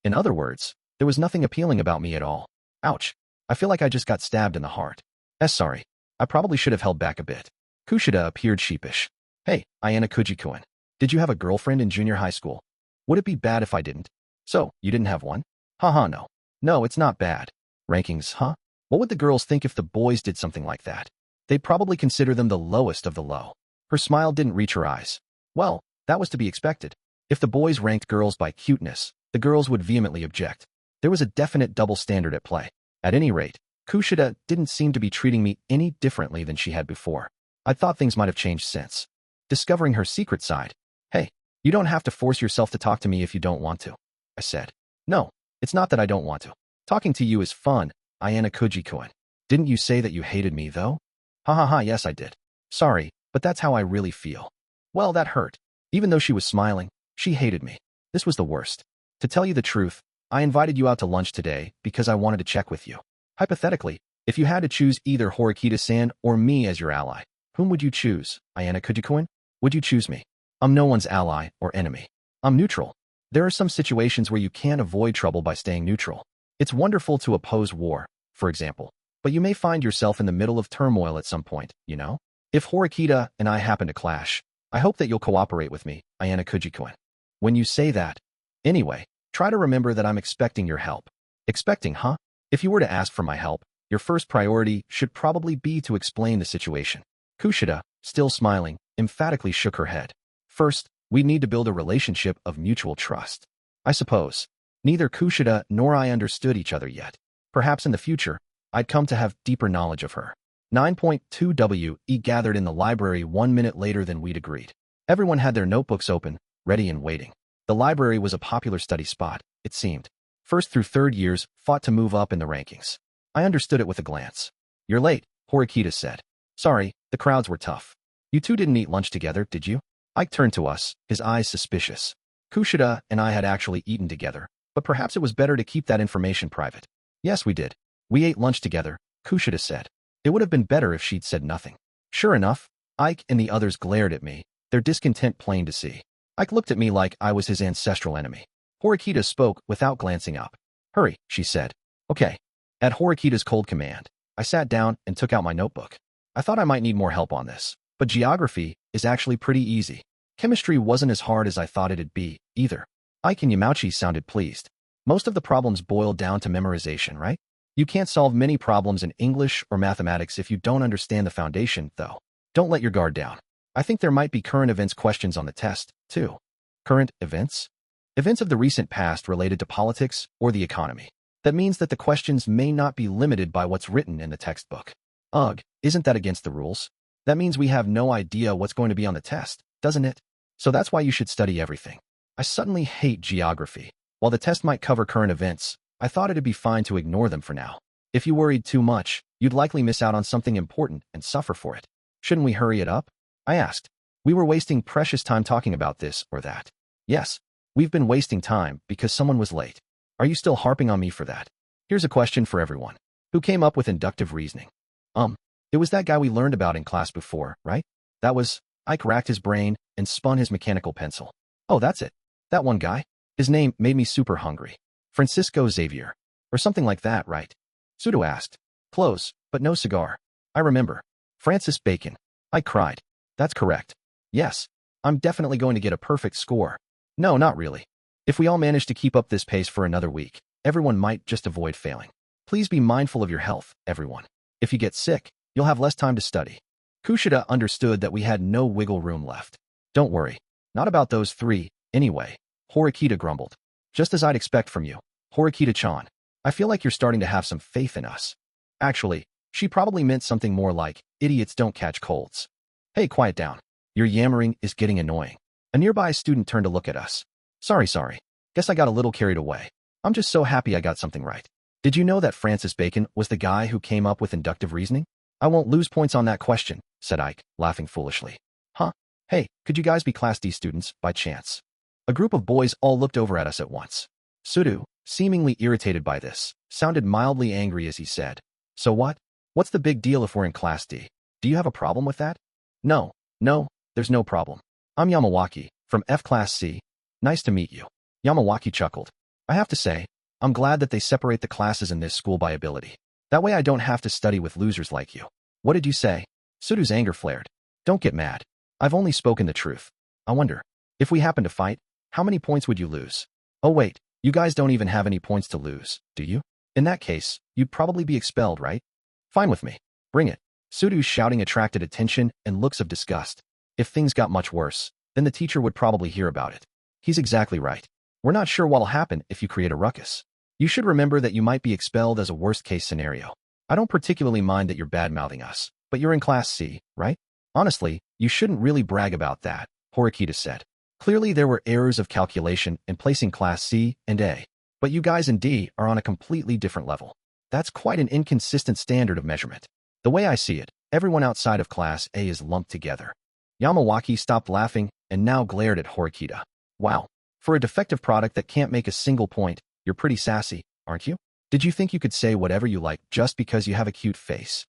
In other words, there was nothing appealing about me at all. Ouch. I feel like I just got stabbed in the heart. Sorry. I probably should have held back a bit. Kushida appeared sheepish. Hey, Ayanokouji-kun. Did you have a girlfriend in junior high school? Would it be bad if I didn't? So, you didn't have one? Haha, no. No, it's not bad. Rankings, huh? What would the girls think if the boys did something like that? They'd probably consider them the lowest of the low. Her smile didn't reach her eyes. Well, that was to be expected. If the boys ranked girls by cuteness, the girls would vehemently object. There was a definite double standard at play. At any rate, Kushida didn't seem to be treating me any differently than she had before. I thought things might have changed since. Discovering her secret side. Hey, you don't have to force yourself to talk to me if you don't want to, I said. No, it's not that I don't want to. Talking to you is fun, Ayanokouji-kun. Didn't you say that you hated me, though? Ha ha ha, yes I did. Sorry, but that's how I really feel. Well, that hurt. Even though she was smiling, she hated me. This was the worst. To tell you the truth, I invited you out to lunch today because I wanted to check with you. Hypothetically, if you had to choose either Horikita-san or me as your ally, whom would you choose, Ayanokouji-kun? Would you choose me? I'm no one's ally or enemy. I'm neutral. There are some situations where you can't avoid trouble by staying neutral. It's wonderful to oppose war, for example, but you may find yourself in the middle of turmoil at some point, you know? If Horikita and I happen to clash, I hope that you'll cooperate with me, Ayanokouji-kun. When you say that, anyway, try to remember that I'm expecting your help. Expecting, huh? If you were to ask for my help, Your first priority should probably be to explain the situation. Kushida, still smiling, emphatically shook her head. First, we need to build a relationship of mutual trust. I suppose. Neither Kushida nor I understood each other yet. Perhaps in the future, I'd come to have deeper knowledge of her. 9.2 gathered in the library 1 minute later than we'd agreed. Everyone had their notebooks open, ready and waiting. The library was a popular study spot, it seemed. First through third years fought to move up in the rankings. I understood it with a glance. You're late, Horikita said. Sorry, the crowds were tough. You two didn't eat lunch together, did you? Ike turned to us, his eyes suspicious. Kushida and I had actually eaten together, but perhaps it was better to keep that information private. Yes, we did. We ate lunch together, Kushida said. It would have been better if she'd said nothing. Sure enough, Ike and the others glared at me, their discontent plain to see. Ike looked at me like I was his ancestral enemy. Horikita spoke without glancing up. Hurry, she said. Okay. At Horikita's cold command, I sat down and took out my notebook. I thought I might need more help on this, but geography is actually pretty easy. Chemistry wasn't as hard as I thought it'd be, either. Ike and Yamauchi sounded pleased. Most of the problems boil down to memorization, right? You can't solve many problems in English or mathematics if you don't understand the foundation, though. Don't let your guard down. I think there might be current events questions on the test, too. Current events? Events of the recent past related to politics or the economy. That means that the questions may not be limited by what's written in the textbook. Ugh, isn't that against the rules? That means we have no idea what's going to be on the test, doesn't it? So that's why you should study everything. I suddenly hate geography. While the test might cover current events, I thought it'd be fine to ignore them for now. If you worried too much, you'd likely miss out on something important and suffer for it. Shouldn't we hurry it up? I asked. We were wasting precious time talking about this or that. Yes, we've been wasting time because someone was late. Are you still harping on me for that? Here's a question for everyone. Who came up with inductive reasoning? It was that guy we learned about in class before, right? That was, Ike racked his brain and spun his mechanical pencil. Oh, that's it. That one guy? His name made me super hungry. Francisco Xavier. Or something like that, right? Pseudo asked. Close, but no cigar. I remember. Francis Bacon. I cried. That's correct. Yes. I'm definitely going to get a perfect score. No, not really. If we all manage to keep up this pace for another week, everyone might just avoid failing. Please be mindful of your health, everyone. If you get sick, you'll have less time to study. Kushida understood that we had no wiggle room left. Don't worry. Not about those three, anyway. Horikita grumbled. Just as I'd expect from you. Horikita-chan. I feel like you're starting to have some faith in us. Actually, she probably meant something more like, idiots don't catch colds. Hey, quiet down. Your yammering is getting annoying. A nearby student turned to look at us. Sorry. Guess I got a little carried away. I'm just so happy I got something right. Did you know that Francis Bacon was the guy who came up with inductive reasoning? I won't lose points on that question, said Ike, laughing foolishly. Huh? Hey, could you guys be Class D students, by chance? A group of boys all looked over at us at once. Sudu, seemingly irritated by this, sounded mildly angry as he said, So what? What's the big deal if we're in Class D? Do you have a problem with that? No, there's no problem. I'm Yamawaki, from F Class C. Nice to meet you. Yamawaki chuckled. I have to say, I'm glad that they separate the classes in this school by ability. That way I don't have to study with losers like you. What did you say? Sudu's anger flared. Don't get mad. I've only spoken the truth. I wonder, if we happen to fight, how many points would you lose? Oh wait, you guys don't even have any points to lose, do you? In that case, you'd probably be expelled, right? Fine with me. Bring it. Sudu's shouting attracted attention and looks of disgust. If things got much worse, then the teacher would probably hear about it. He's exactly right. We're not sure what'll happen if you create a ruckus. You should remember that you might be expelled as a worst-case scenario. I don't particularly mind that you're bad-mouthing us, but you're in Class C, right? Honestly, you shouldn't really brag about that, Horikita said. Clearly there were errors of calculation in placing Class C and A, but you guys in D are on a completely different level. That's quite an inconsistent standard of measurement. The way I see it, everyone outside of Class A is lumped together. Yamawaki stopped laughing and now glared at Horikita. Wow. For a defective product that can't make a single point, you're pretty sassy, aren't you? Did you think you could say whatever you like just because you have a cute face?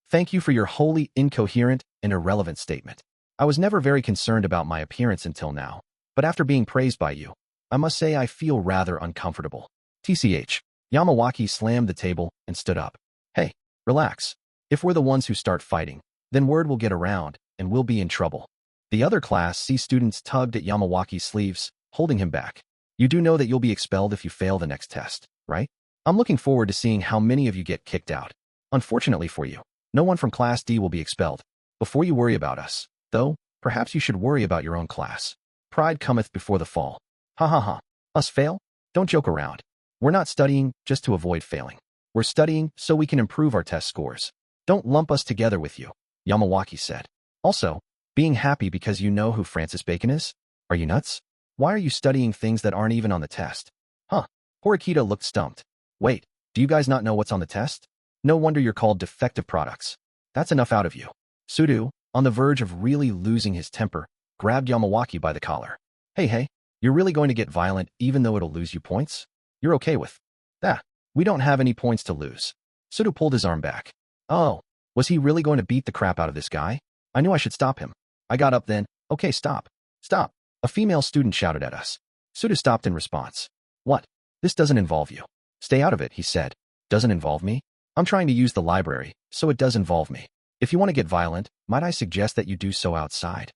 Thank you for your wholly incoherent and irrelevant statement. I was never very concerned about my appearance until now, but after being praised by you, I must say I feel rather uncomfortable. TCH. Yamawaki slammed the table and stood up. Hey, relax. If we're the ones who start fighting, then word will get around and we'll be in trouble. The other Class C students tugged at Yamawaki's sleeves, holding him back. You do know that you'll be expelled if you fail the next test, right? I'm looking forward to seeing how many of you get kicked out. Unfortunately for you, no one from Class D will be expelled. Before you worry about us, though, perhaps you should worry about your own class. Pride cometh before the fall. Ha ha ha. Us fail? Don't joke around. We're not studying just to avoid failing. We're studying so we can improve our test scores. Don't lump us together with you, Yamawaki said. Also, being happy because you know who Francis Bacon is? Are you nuts? Why are you studying things that aren't even on the test? Huh. Horikita looked stumped. Wait, do you guys not know what's on the test? No wonder you're called defective products. That's enough out of you. Sudu, on the verge of really losing his temper, grabbed Yamawaki by the collar. Hey, you're really going to get violent even though it'll lose you points? You're okay with that? We don't have any points to lose. Sudu pulled his arm back. Oh, was he really going to beat the crap out of this guy? I knew I should stop him. I got up then. Okay, stop. Stop. A female student shouted at us. Sudu stopped in response. What? This doesn't involve you. Stay out of it, he said. Doesn't involve me? I'm trying to use the library, so it does involve me. If you want to get violent, might I suggest that you do so outside?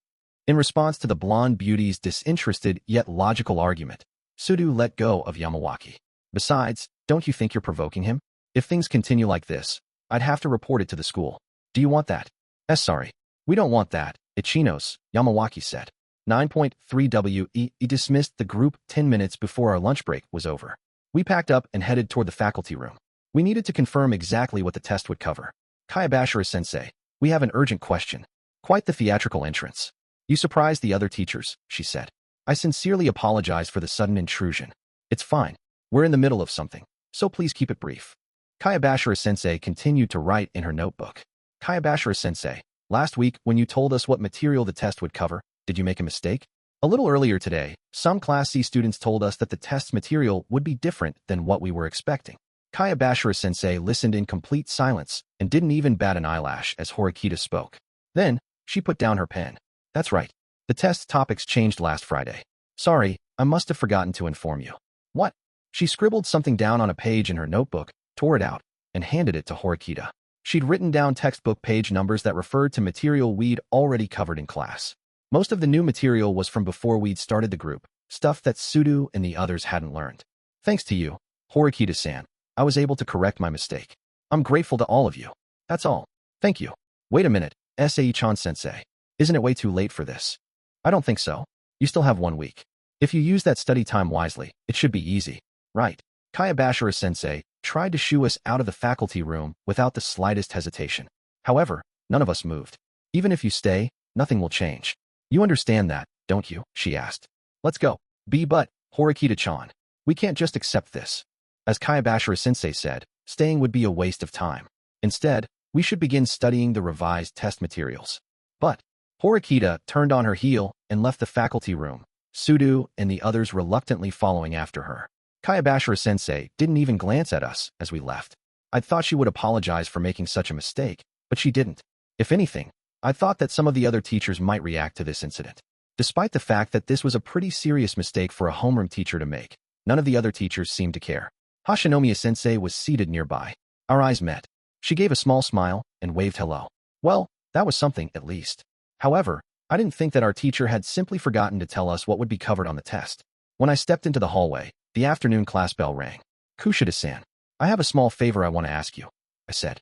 In response to the blonde beauty's disinterested yet logical argument, Sudu let go of Yamawaki. Besides, don't you think you're provoking him? If things continue like this, I'd have to report it to the school. Do you want that? Sorry. We don't want that, Ichinos, Yamawaki said. 9.3 We dismissed the group 10 minutes before our lunch break was over. We packed up and headed toward the faculty room. We needed to confirm exactly what the test would cover. Kayabashira-sensei, we have an urgent question. Quite the theatrical entrance. You surprised the other teachers, she said. I sincerely apologize for the sudden intrusion. It's fine. We're in the middle of something, so please keep it brief. Kayabashira-sensei continued to write in her notebook. Kayabashira-sensei, last week when you told us what material the test would cover, did you make a mistake? A little earlier today, some Class C students told us that the test's material would be different than what we were expecting. Kayabashira-sensei listened in complete silence and didn't even bat an eyelash as Horikita spoke. Then, she put down her pen. That's right. The test topics changed last Friday. Sorry, I must have forgotten to inform you. What? She scribbled something down on a page in her notebook, tore it out, and handed it to Horikita. She'd written down textbook page numbers that referred to material we'd already covered in class. Most of the new material was from before we'd started the group, stuff that Sudu and the others hadn't learned. Thanks to you, Horikita-san, I was able to correct my mistake. I'm grateful to all of you. That's all. Thank you. Wait a minute, Sai-chan-sensei. Isn't it way too late for this? I don't think so. You still have 1 week. If you use that study time wisely, it should be easy. Right. Kayabashira-sensei tried to shoo us out of the faculty room without the slightest hesitation. However, none of us moved. Even if you stay, nothing will change. You understand that, don't you? She asked. Let's go. But, Horikita-chan, we can't just accept this. As Kayabashira-sensei said, staying would be a waste of time. Instead, we should begin studying the revised test materials. But, Horikita turned on her heel and left the faculty room, Sudu and the others reluctantly following after her. Kayabashira-sensei didn't even glance at us as we left. I'd thought she would apologize for making such a mistake, but she didn't. If anything, I thought that some of the other teachers might react to this incident. Despite the fact that this was a pretty serious mistake for a homeroom teacher to make, none of the other teachers seemed to care. Hashinomiya-sensei was seated nearby. Our eyes met. She gave a small smile and waved hello. Well, that was something, at least. However, I didn't think that our teacher had simply forgotten to tell us what would be covered on the test. When I stepped into the hallway, the afternoon class bell rang. Kushida-san, I have a small favor I want to ask you, I said.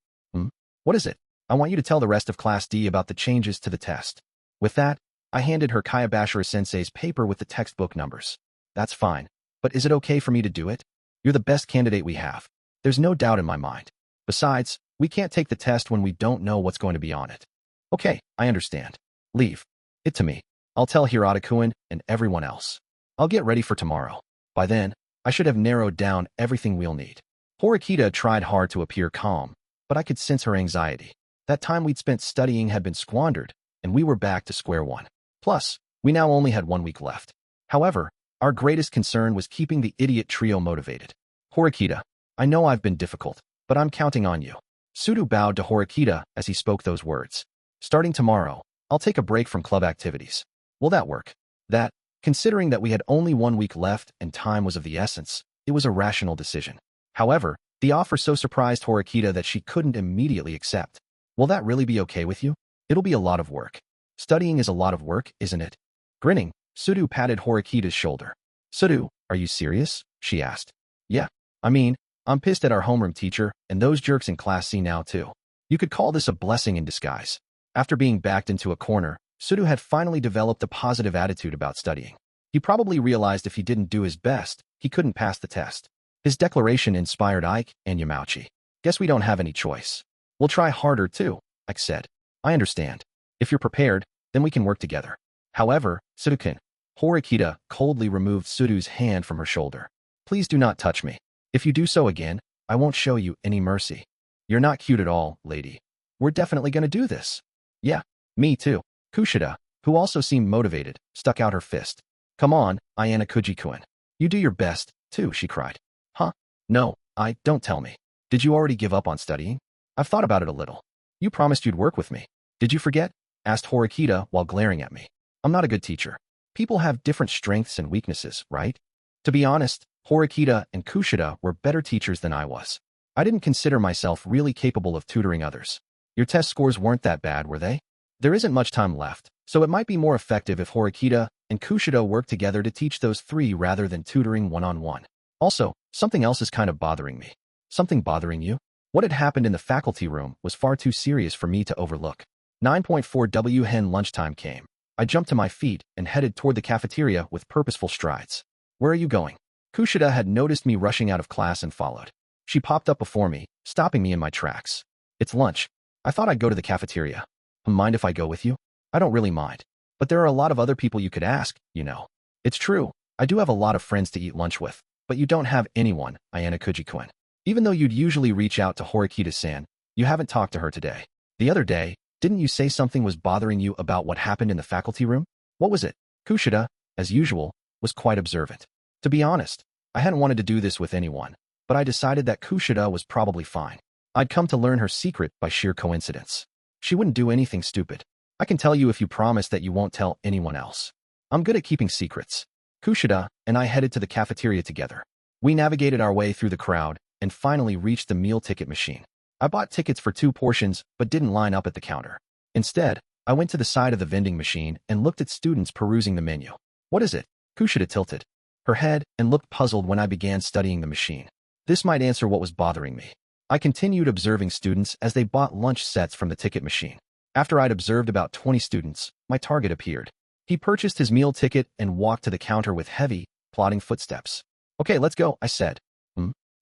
What is it? I want you to tell the rest of Class D about the changes to the test. With that, I handed her Kayabashira-sensei's paper with the textbook numbers. That's fine, but is it okay for me to do it? You're the best candidate we have. There's no doubt in my mind. Besides, we can't take the test when we don't know what's going to be on it. Okay, I understand. Leave it to me. I'll tell Hirata-kun and everyone else. I'll get ready for tomorrow. By then, I should have narrowed down everything we'll need. Horikita tried hard to appear calm, but I could sense her anxiety. That time we'd spent studying had been squandered, and we were back to square one. Plus, we now only had 1 week left. However, our greatest concern was keeping the idiot trio motivated. Horikita, I know I've been difficult, but I'm counting on you. Sudu bowed to Horikita as he spoke those words. Starting tomorrow, I'll take a break from club activities. Will that work? That, considering that we had only 1 week left and time was of the essence, it was a rational decision. However, the offer so surprised Horikita that she couldn't immediately accept. Will that really be okay with you? It'll be a lot of work. Studying is a lot of work, isn't it? Grinning, Sudu patted Horikita's shoulder. Sudu, are you serious? She asked. Yeah, I mean, I'm pissed at our homeroom teacher, and those jerks in class C now too. You could call this a blessing in disguise. After being backed into a corner, Sudu had finally developed a positive attitude about studying. He probably realized if he didn't do his best, he couldn't pass the test. His declaration inspired Ike and Yamauchi. Guess we don't have any choice. We'll try harder too, Ike said. I understand. If you're prepared, then we can work together. However, Sudu-kun, Horikita coldly removed Sudu's hand from her shoulder. Please do not touch me. If you do so again, I won't show you any mercy. You're not cute at all, lady. We're definitely gonna do this. Yeah, me too. Kushida, who also seemed motivated, stuck out her fist. Come on, Ayanokouji-kun. You do your best, too, she cried. Huh? No, don't tell me. Did you already give up on studying? I've thought about it a little. You promised you'd work with me. Did you forget? Asked Horikita while glaring at me. I'm not a good teacher. People have different strengths and weaknesses, right? To be honest, Horikita and Kushida were better teachers than I was. I didn't consider myself really capable of tutoring others. Your test scores weren't that bad, were they? There isn't much time left, so it might be more effective if Horikita and Kushida work together to teach those three rather than tutoring one-on-one. Also, something else is kind of bothering me. Something bothering you? What had happened in the faculty room was far too serious for me to overlook. 9.4 WN lunchtime came. I jumped to my feet and headed toward the cafeteria with purposeful strides. Where are you going? Kushida had noticed me rushing out of class and followed. She popped up before me, stopping me in my tracks. It's lunch. I thought I'd go to the cafeteria. Mind if I go with you? I don't really mind. But there are a lot of other people you could ask, you know. It's true. I do have a lot of friends to eat lunch with, but you don't have anyone, Ayanokouji-kun. Even though you'd usually reach out to Horikita-san, you haven't talked to her today. The other day, didn't you say something was bothering you about what happened in the faculty room? What was it? Kushida, as usual, was quite observant. To be honest, I hadn't wanted to do this with anyone, but I decided that Kushida was probably fine. I'd come to learn her secret by sheer coincidence. She wouldn't do anything stupid. I can tell you if you promise that you won't tell anyone else. I'm good at keeping secrets. Kushida and I headed to the cafeteria together. We navigated our way through the crowd and finally reached the meal ticket machine. I bought tickets for 2 portions but didn't line up at the counter. Instead, I went to the side of the vending machine and looked at students perusing the menu. What is it? Kushida tilted her head and looked puzzled when I began studying the machine. This might answer what was bothering me. I continued observing students as they bought lunch sets from the ticket machine. After I'd observed about 20 students, my target appeared. He purchased his meal ticket and walked to the counter with heavy, plodding footsteps. Okay, let's go, I said.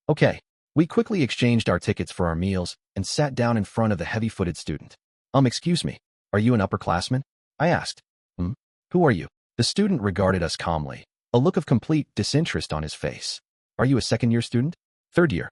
Okay. We quickly exchanged our tickets for our meals and sat down in front of the heavy-footed student. Excuse me, are you an upperclassman? I asked. Who are you? The student regarded us calmly, a look of complete disinterest on his face. Are you a second-year student? Third year.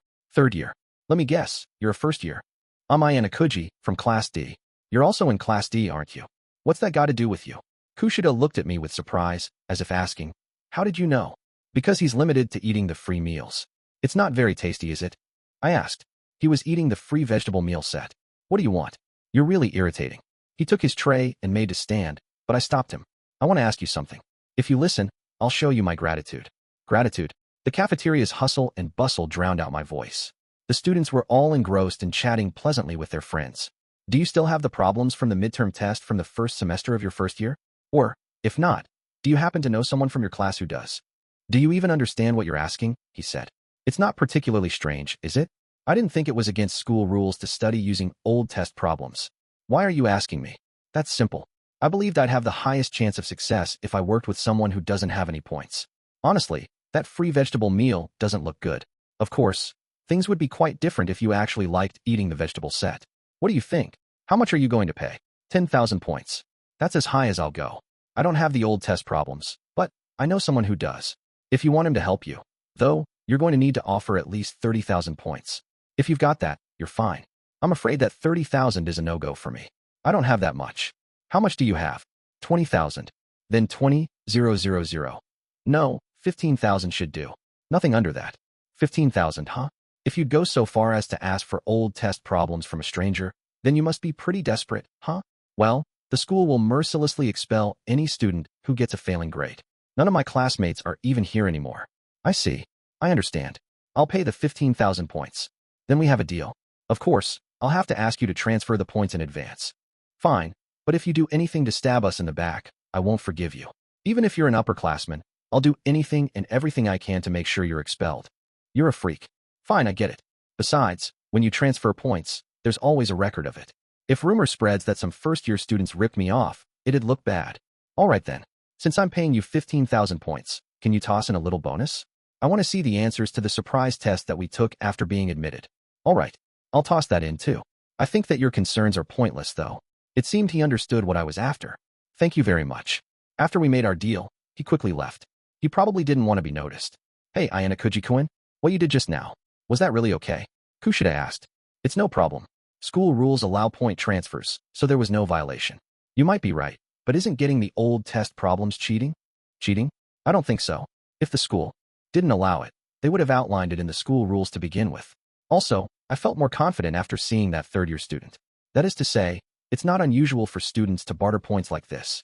Let me guess, you're a first year. I'm Ayanokouji from Class D. You're also in Class D, aren't you? What's that got to do with you? Kushida looked at me with surprise, as if asking, how did you know? Because he's limited to eating the free meals. It's not very tasty, is it? I asked. He was eating the free vegetable meal set. What do you want? You're really irritating. He took his tray and made to stand, but I stopped him. I want to ask you something. If you listen, I'll show you my gratitude. Gratitude? The cafeteria's hustle and bustle drowned out my voice. The students were all engrossed in chatting pleasantly with their friends. Do you still have the problems from the midterm test from the first semester of your first year? Or, if not, do you happen to know someone from your class who does? Do you even understand what you're asking? He said. It's not particularly strange, is it? I didn't think it was against school rules to study using old test problems. Why are you asking me? That's simple. I believed I'd have the highest chance of success if I worked with someone who doesn't have any points. Honestly, that free vegetable meal doesn't look good. Of course, things would be quite different if you actually liked eating the vegetable set. What do you think? How much are you going to pay? 10,000 points. That's as high as I'll go. I don't have the old test problems, but I know someone who does. If you want him to help you, though, you're going to need to offer at least 30,000 points. If you've got that, you're fine. I'm afraid that 30,000 is a no-go for me. I don't have that much. How much do you have? 20,000. Then 20,000. No, 15,000 should do. Nothing under that. 15,000, huh? If you'd go so far as to ask for old test problems from a stranger, then you must be pretty desperate, huh? Well, the school will mercilessly expel any student who gets a failing grade. None of my classmates are even here anymore. I see. I understand. I'll pay the 15,000 points. Then we have a deal. Of course, I'll have to ask you to transfer the points in advance. Fine, but if you do anything to stab us in the back, I won't forgive you. Even if you're an upperclassman, I'll do anything and everything I can to make sure you're expelled. You're a freak. Fine, I get it. Besides, when you transfer points, there's always a record of it. If rumor spreads that some first-year students ripped me off, it'd look bad. All right then. Since I'm paying you 15,000 points, can you toss in a little bonus? I want to see the answers to the surprise test that we took after being admitted. All right. I'll toss that in too. I think that your concerns are pointless, though. It seemed he understood what I was after. Thank you very much. After we made our deal, he quickly left. He probably didn't want to be noticed. Hey, Ayanokouji-kun, what you did just now, was that really okay? Kushida asked. It's no problem. School rules allow point transfers, so there was no violation. You might be right, but isn't getting the old test problems cheating? Cheating? I don't think so. If the school didn't allow it, they would have outlined it in the school rules to begin with. Also, I felt more confident after seeing that third-year student. That is to say, it's not unusual for students to barter points like this.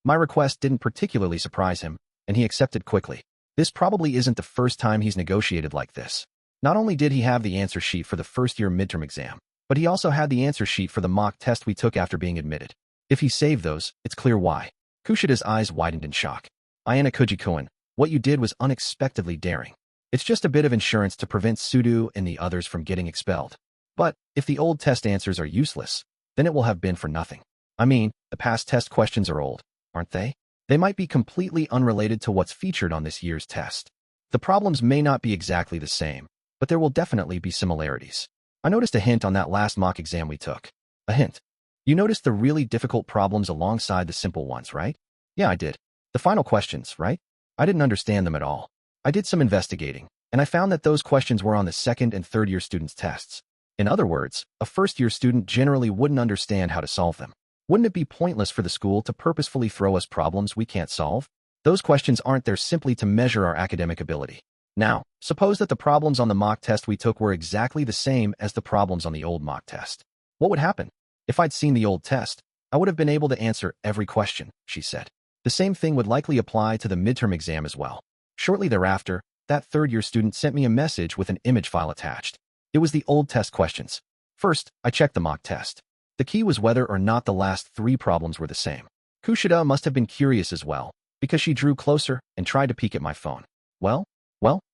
My request didn't particularly surprise him, and he accepted quickly. This probably isn't the first time he's negotiated like this. Not only did he have the answer sheet for the first-year midterm exam, but he also had the answer sheet for the mock test we took after being admitted. If he saved those, it's clear why. Kushida's eyes widened in shock. Ayanokouji-kun, what you did was unexpectedly daring. It's just a bit of insurance to prevent Sudo and the others from getting expelled. But if the old test answers are useless, then it will have been for nothing. I mean, the past test questions are old, aren't they? They might be completely unrelated to what's featured on this year's test. The problems may not be exactly the same, but there will definitely be similarities. I noticed a hint on that last mock exam we took. A hint. You noticed the really difficult problems alongside the simple ones, right? Yeah, I did. The final questions, right? I didn't understand them at all. I did some investigating, and I found that those questions were on the second and third-year students' tests. In other words, a first-year student generally wouldn't understand how to solve them. Wouldn't it be pointless for the school to purposefully throw us problems we can't solve? Those questions aren't there simply to measure our academic ability. Now, suppose that the problems on the mock test we took were exactly the same as the problems on the old mock test. What would happen? If I'd seen the old test, I would have been able to answer every question, she said. The same thing would likely apply to the midterm exam as well. Shortly thereafter, that third-year student sent me a message with an image file attached. It was the old test questions. First, I checked the mock test. The key was whether or not the last three problems were the same. Kushida must have been curious as well, because she drew closer and tried to peek at my phone. Well,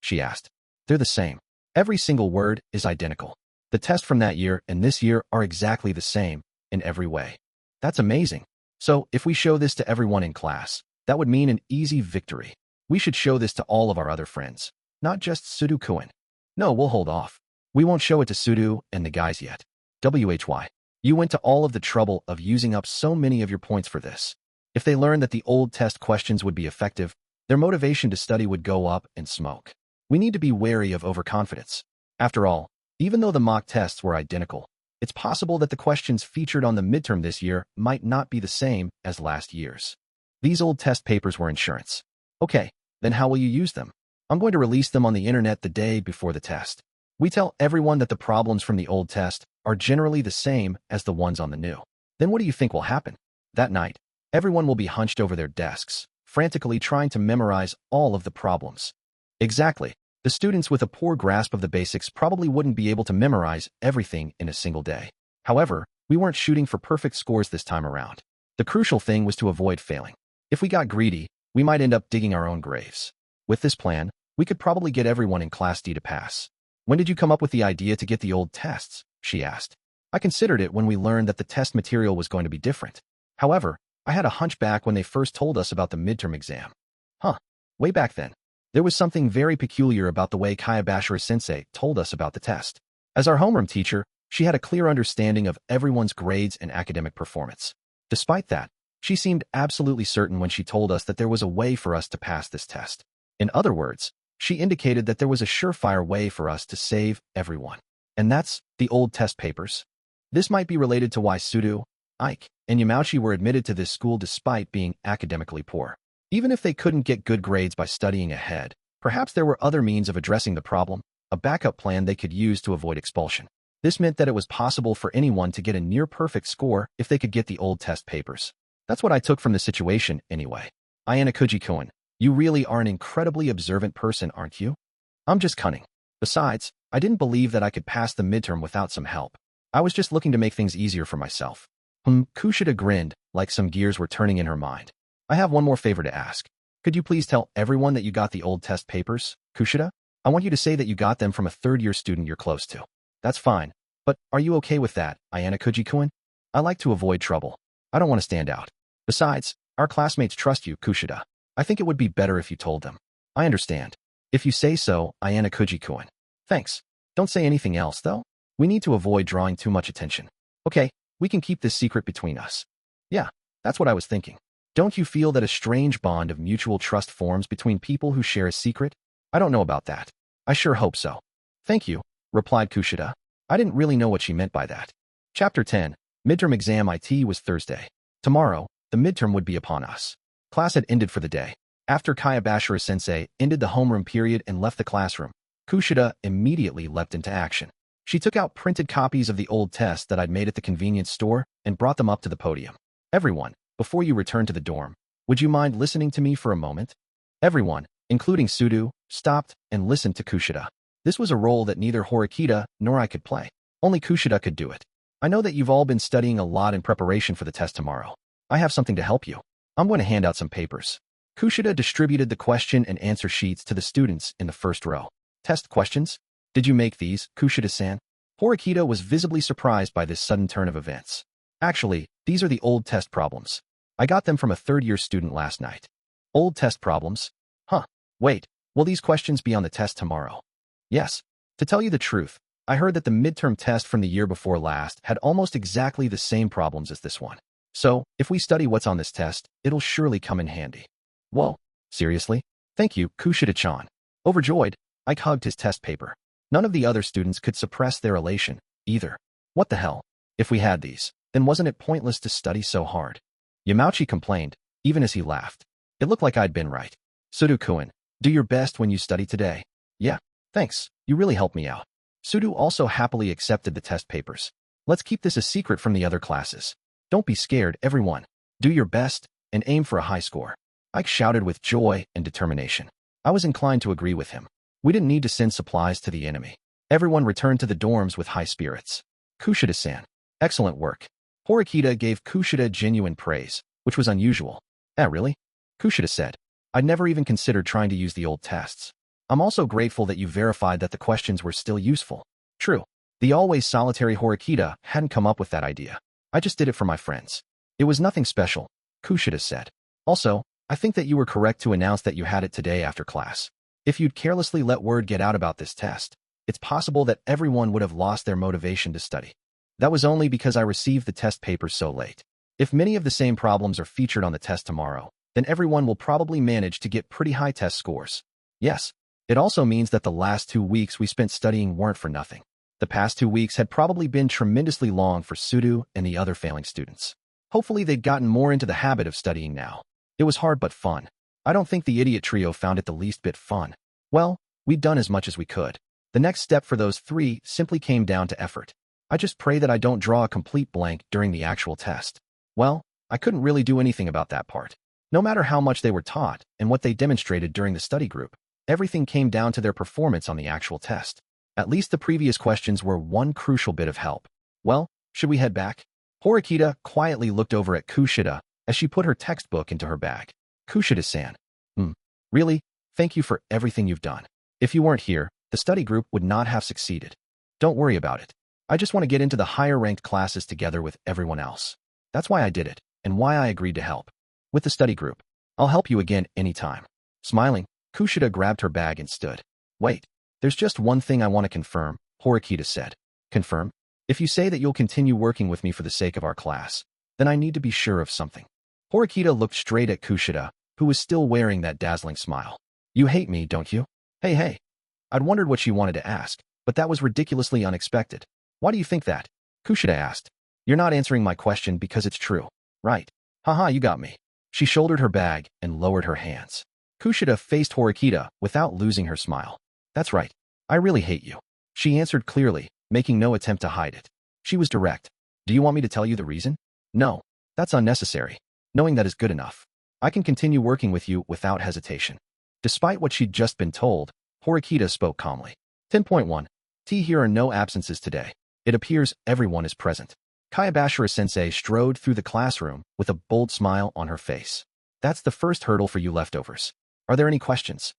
she asked. They're the same. Every single word is identical. The test from that year and this year are exactly the same in every way. That's amazing. So, if we show this to everyone in class, that would mean an easy victory. We should show this to all of our other friends, not just Sudo-kun. No, we'll hold off. We won't show it to Sudo and the guys yet. WHY. You went to all of the trouble of using up so many of your points for this. If they learned that the old test questions would be effective, their motivation to study would go up in smoke. We need to be wary of overconfidence. After all, even though the mock tests were identical, it's possible that the questions featured on the midterm this year might not be the same as last year's. These old test papers were insurance. Okay, then how will you use them? I'm going to release them on the internet the day before the test. We tell everyone that the problems from the old test are generally the same as the ones on the new. Then what do you think will happen? That night, everyone will be hunched over their desks, frantically trying to memorize all of the problems. Exactly. The students with a poor grasp of the basics probably wouldn't be able to memorize everything in a single day. However, we weren't shooting for perfect scores this time around. The crucial thing was to avoid failing. If we got greedy, we might end up digging our own graves. With this plan, we could probably get everyone in Class D to pass. When did you come up with the idea to get the old tests? She asked. I considered it when we learned that the test material was going to be different. However, I had a hunchback when they first told us about the midterm exam. Way back then, there was something very peculiar about the way Kayabashira-sensei told us about the test. As our homeroom teacher, she had a clear understanding of everyone's grades and academic performance. Despite that, she seemed absolutely certain when she told us that there was a way for us to pass this test. In other words, she indicated that there was a surefire way for us to save everyone. And that's the old test papers. This might be related to why Sudo, Ike, and Yamauchi were admitted to this school despite being academically poor. Even if they couldn't get good grades by studying ahead, perhaps there were other means of addressing the problem, a backup plan they could use to avoid expulsion. This meant that it was possible for anyone to get a near-perfect score if they could get the old test papers. That's what I took from the situation, anyway. Ayanokouji-kun, you really are an incredibly observant person, aren't you? I'm just cunning. Besides, I didn't believe that I could pass the midterm without some help. I was just looking to make things easier for myself. Kushida grinned, like some gears were turning in her mind. I have one more favor to ask. Could you please tell everyone that you got the old test papers, Kushida? I want you to say that you got them from a third-year student you're close to. That's fine. But are you okay with that, Ayanokouji-kun? I like to avoid trouble. I don't want to stand out. Besides, our classmates trust you, Kushida. I think it would be better if you told them. I understand. If you say so, Ayanokouji-kun. Thanks. Don't say anything else, though. We need to avoid drawing too much attention. Okay, we can keep this secret between us. Yeah, that's what I was thinking. Don't you feel that a strange bond of mutual trust forms between people who share a secret? I don't know about that. I sure hope so. Thank you, replied Kushida. I didn't really know what she meant by that. Chapter 10. Midterm exam. It was Thursday. Tomorrow, the midterm would be upon us. Class had ended for the day. After Kiyotaka-sensei ended the homeroom period and left the classroom, Kushida immediately leapt into action. She took out printed copies of the old tests that I'd made at the convenience store and brought them up to the podium. Everyone, before you return to the dorm, would you mind listening to me for a moment? Everyone, including Sudu, stopped and listened to Kushida. This was a role that neither Horikita nor I could play. Only Kushida could do it. I know that you've all been studying a lot in preparation for the test tomorrow. I have something to help you. I'm going to hand out some papers. Kushida distributed the question and answer sheets to the students in the first row. Test questions? Did you make these, Kushida-san? Horikita was visibly surprised by this sudden turn of events. Actually, these are the old test problems. I got them from a third-year student last night. Old test problems? Huh. Wait, will these questions be on the test tomorrow? Yes. To tell you the truth, I heard that the midterm test from the year before last had almost exactly the same problems as this one. So, if we study what's on this test, it'll surely come in handy. Whoa, seriously? Thank you, Kushida-chan. Overjoyed, I hugged his test paper. None of the other students could suppress their elation, either. What the hell? If we had these, then wasn't it pointless to study so hard? Yamauchi complained, even as he laughed. It looked like I'd been right. Sudu-kun, do your best when you study today. Yeah, thanks, you really helped me out. Sudu also happily accepted the test papers. Let's keep this a secret from the other classes. Don't be scared, everyone. Do your best, and aim for a high score. Ike shouted with joy and determination. I was inclined to agree with him. We didn't need to send supplies to the enemy. Everyone returned to the dorms with high spirits. Kushida-san, excellent work. Horikita gave Kushida genuine praise, which was unusual. Really? Kushida said. I'd never even considered trying to use the old tests. I'm also grateful that you verified that the questions were still useful. True. The always solitary Horikita hadn't come up with that idea. I just did it for my friends. It was nothing special, Kushida said. Also, I think that you were correct to announce that you had it today after class. If you'd carelessly let word get out about this test, it's possible that everyone would have lost their motivation to study. That was only because I received the test papers so late. If many of the same problems are featured on the test tomorrow, then everyone will probably manage to get pretty high test scores. Yes, it also means that the last 2 weeks we spent studying weren't for nothing. The past 2 weeks had probably been tremendously long for Sudu and the other failing students. Hopefully they'd gotten more into the habit of studying now. It was hard but fun. I don't think the idiot trio found it the least bit fun. Well, we'd done as much as we could. The next step for those 3 simply came down to effort. I just pray that I don't draw a complete blank during the actual test. Well, I couldn't really do anything about that part. No matter how much they were taught and what they demonstrated during the study group, everything came down to their performance on the actual test. At least the previous questions were one crucial bit of help. Well, should we head back? Horikita quietly looked over at Kushida as she put her textbook into her bag. Kushida-san. Really? Thank you for everything you've done. If you weren't here, the study group would not have succeeded. Don't worry about it. I just want to get into the higher-ranked classes together with everyone else. That's why I did it, and why I agreed to help. With the study group, I'll help you again anytime. Smiling, Kushida grabbed her bag and stood. Wait, there's just one thing I want to confirm, Horikita said. Confirm? If you say that you'll continue working with me for the sake of our class, then I need to be sure of something. Horikita looked straight at Kushida, who was still wearing that dazzling smile. You hate me, don't you? Hey. I'd wondered what she wanted to ask, but that was ridiculously unexpected. Why do you think that? Kushida asked. You're not answering my question because it's true, right? Haha, you got me. She shouldered her bag and lowered her hands. Kushida faced Horikita without losing her smile. That's right. I really hate you. She answered clearly, making no attempt to hide it. She was direct. Do you want me to tell you the reason? No, that's unnecessary. Knowing that is good enough. I can continue working with you without hesitation. Despite what she'd just been told, Horikita spoke calmly. 10.1. Here are no absences today. It appears everyone is present. Kiyotaka-sensei strode through the classroom with a bold smile on her face. That's the first hurdle for you leftovers. Are there any questions?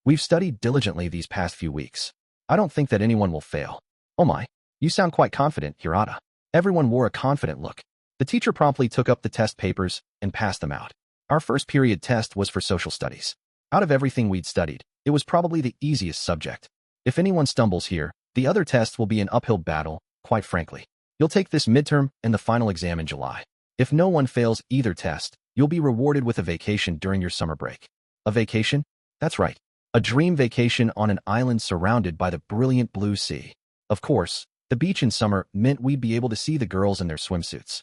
We've studied diligently these past few weeks. I don't think that anyone will fail. Oh my, you sound quite confident, Hirata. Everyone wore a confident look. The teacher promptly took up the test papers and passed them out. Our first period test was for social studies. Out of everything we'd studied, it was probably the easiest subject. If anyone stumbles here, the other tests will be an uphill battle, quite frankly. You'll take this midterm and the final exam in July. If no one fails either test, you'll be rewarded with a vacation during your summer break. A vacation? That's right. A dream vacation on an island surrounded by the brilliant blue sea. Of course, the beach in summer meant we'd be able to see the girls in their swimsuits.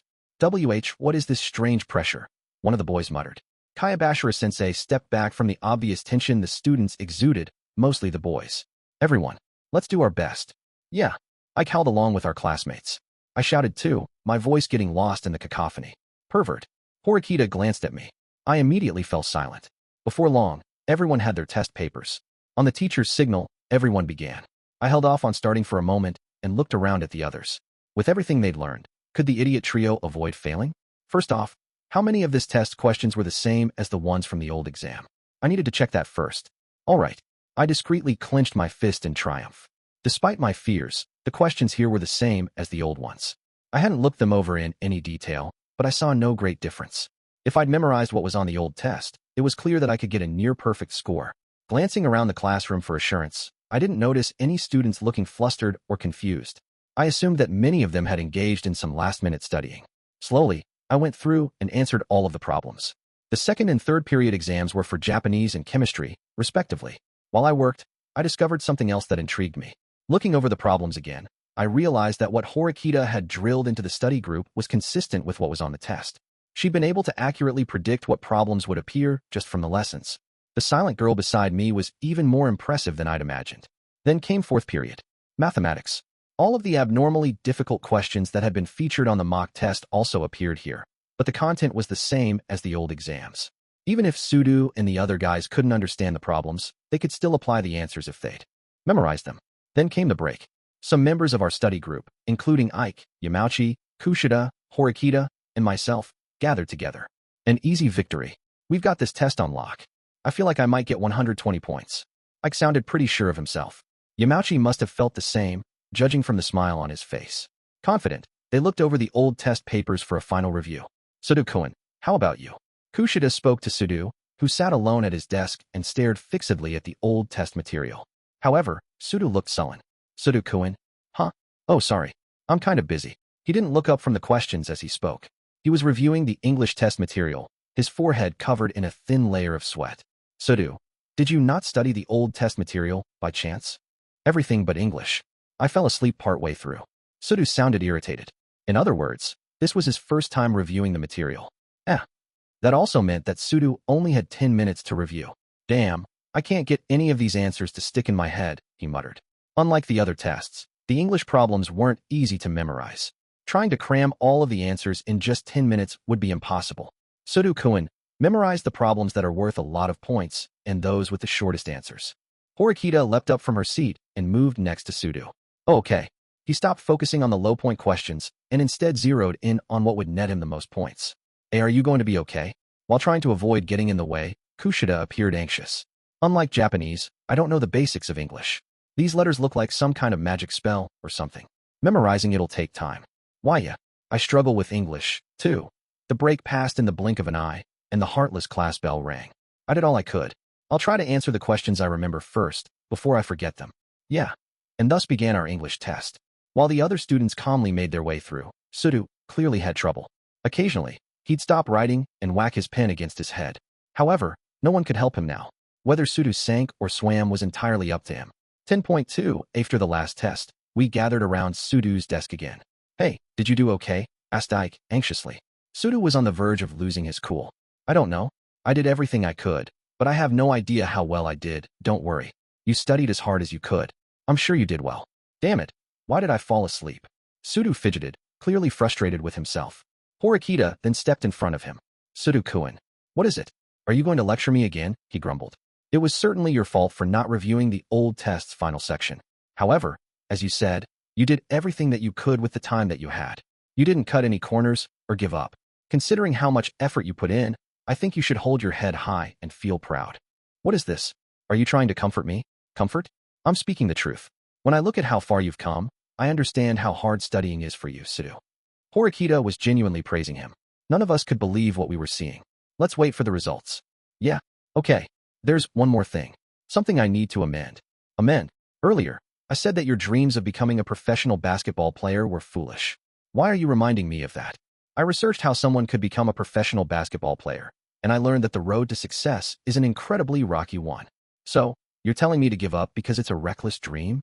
What is this strange pressure? One of the boys muttered. Kayabashira-sensei stepped back from the obvious tension the students exuded, mostly the boys. Everyone, let's do our best. Yeah, I howled along with our classmates. I shouted too, my voice getting lost in the cacophony. Pervert. Horikita glanced at me. I immediately fell silent. Before long, everyone had their test papers. On the teacher's signal, everyone began. I held off on starting for a moment and looked around at the others. With everything they'd learned, could the idiot trio avoid failing? First off, how many of this test questions were the same as the ones from the old exam? I needed to check that first. All right. I discreetly clenched my fist in triumph. Despite my fears, the questions here were the same as the old ones. I hadn't looked them over in any detail, but I saw no great difference. If I'd memorized what was on the old test, it was clear that I could get a near-perfect score. Glancing around the classroom for assurance, I didn't notice any students looking flustered or confused. I assumed that many of them had engaged in some last-minute studying. Slowly, I went through and answered all of the problems. The second and third period exams were for Japanese and chemistry, respectively. While I worked, I discovered something else that intrigued me. Looking over the problems again, I realized that what Horikita had drilled into the study group was consistent with what was on the test. She'd been able to accurately predict what problems would appear just from the lessons. The silent girl beside me was even more impressive than I'd imagined. Then came fourth period. Mathematics. All of the abnormally difficult questions that had been featured on the mock test also appeared here, but the content was the same as the old exams. Even if Sudo and the other guys couldn't understand the problems, they could still apply the answers if they'd memorized them. Then came the break. Some members of our study group, including Ike, Yamauchi, Kushida, Horikita, and myself, gathered together. An easy victory. We've got this test on lock. I feel like I might get 120 points. Ike sounded pretty sure of himself. Yamauchi must have felt the same, judging from the smile on his face. Confident, they looked over the old test papers for a final review. Sudo-kun, how about you? Kushida spoke to Sudo, who sat alone at his desk and stared fixedly at the old test material. However, Sudo looked sullen. Sudo-kun, huh? Oh, sorry. I'm kind of busy. He didn't look up from the questions as he spoke. He was reviewing the English test material, his forehead covered in a thin layer of sweat. Sudo, did you not study the old test material, by chance? Everything but English. I fell asleep partway through. Sudo sounded irritated. In other words, this was his first time reviewing the material. That also meant that Sudo only had 10 minutes to review. Damn, I can't get any of these answers to stick in my head, he muttered. Unlike the other tests, the English problems weren't easy to memorize. Trying to cram all of the answers in just 10 minutes would be impossible. Sudo-kun, memorize the problems that are worth a lot of points and those with the shortest answers. Horikita leapt up from her seat and moved next to Sudo. Oh, okay. He stopped focusing on the low-point questions and instead zeroed in on what would net him the most points. Hey, are you going to be okay? While trying to avoid getting in the way, Kushida appeared anxious. Unlike Japanese, I don't know the basics of English. These letters look like some kind of magic spell or something. Memorizing it'll take time. Why yeah, I struggle with English, too. The break passed in the blink of an eye, and the heartless class bell rang. I did all I could. I'll try to answer the questions I remember first, before I forget them. Yeah. And thus began our English test. While the other students calmly made their way through, Sudo clearly had trouble. Occasionally, he'd stop writing and whack his pen against his head. However, no one could help him now. Whether Sudo sank or swam was entirely up to him. 10.2 After the last test, we gathered around Sudo's desk again. Hey, did you do okay? Asked Ike, anxiously. Sudo was on the verge of losing his cool. I don't know. I did everything I could, but I have no idea how well I did. Don't worry. You studied as hard as you could. I'm sure you did well. Damn it. Why did I fall asleep? Sudo fidgeted, clearly frustrated with himself. Horikita then stepped in front of him. Sudo-kun, what is it? Are you going to lecture me again? He grumbled. It was certainly your fault for not reviewing the old test's final section. However, as you said, you did everything that you could with the time that you had. You didn't cut any corners or give up. Considering how much effort you put in, I think you should hold your head high and feel proud. What is this? Are you trying to comfort me? Comfort? I'm speaking the truth. When I look at how far you've come, I understand how hard studying is for you, Suzune. Horikita was genuinely praising him. None of us could believe what we were seeing. Let's wait for the results. Yeah, okay. There's one more thing. Something I need to amend. Amend? Earlier, I said that your dreams of becoming a professional basketball player were foolish. Why are you reminding me of that? I researched how someone could become a professional basketball player, and I learned that the road to success is an incredibly rocky one. So, you're telling me to give up because it's a reckless dream?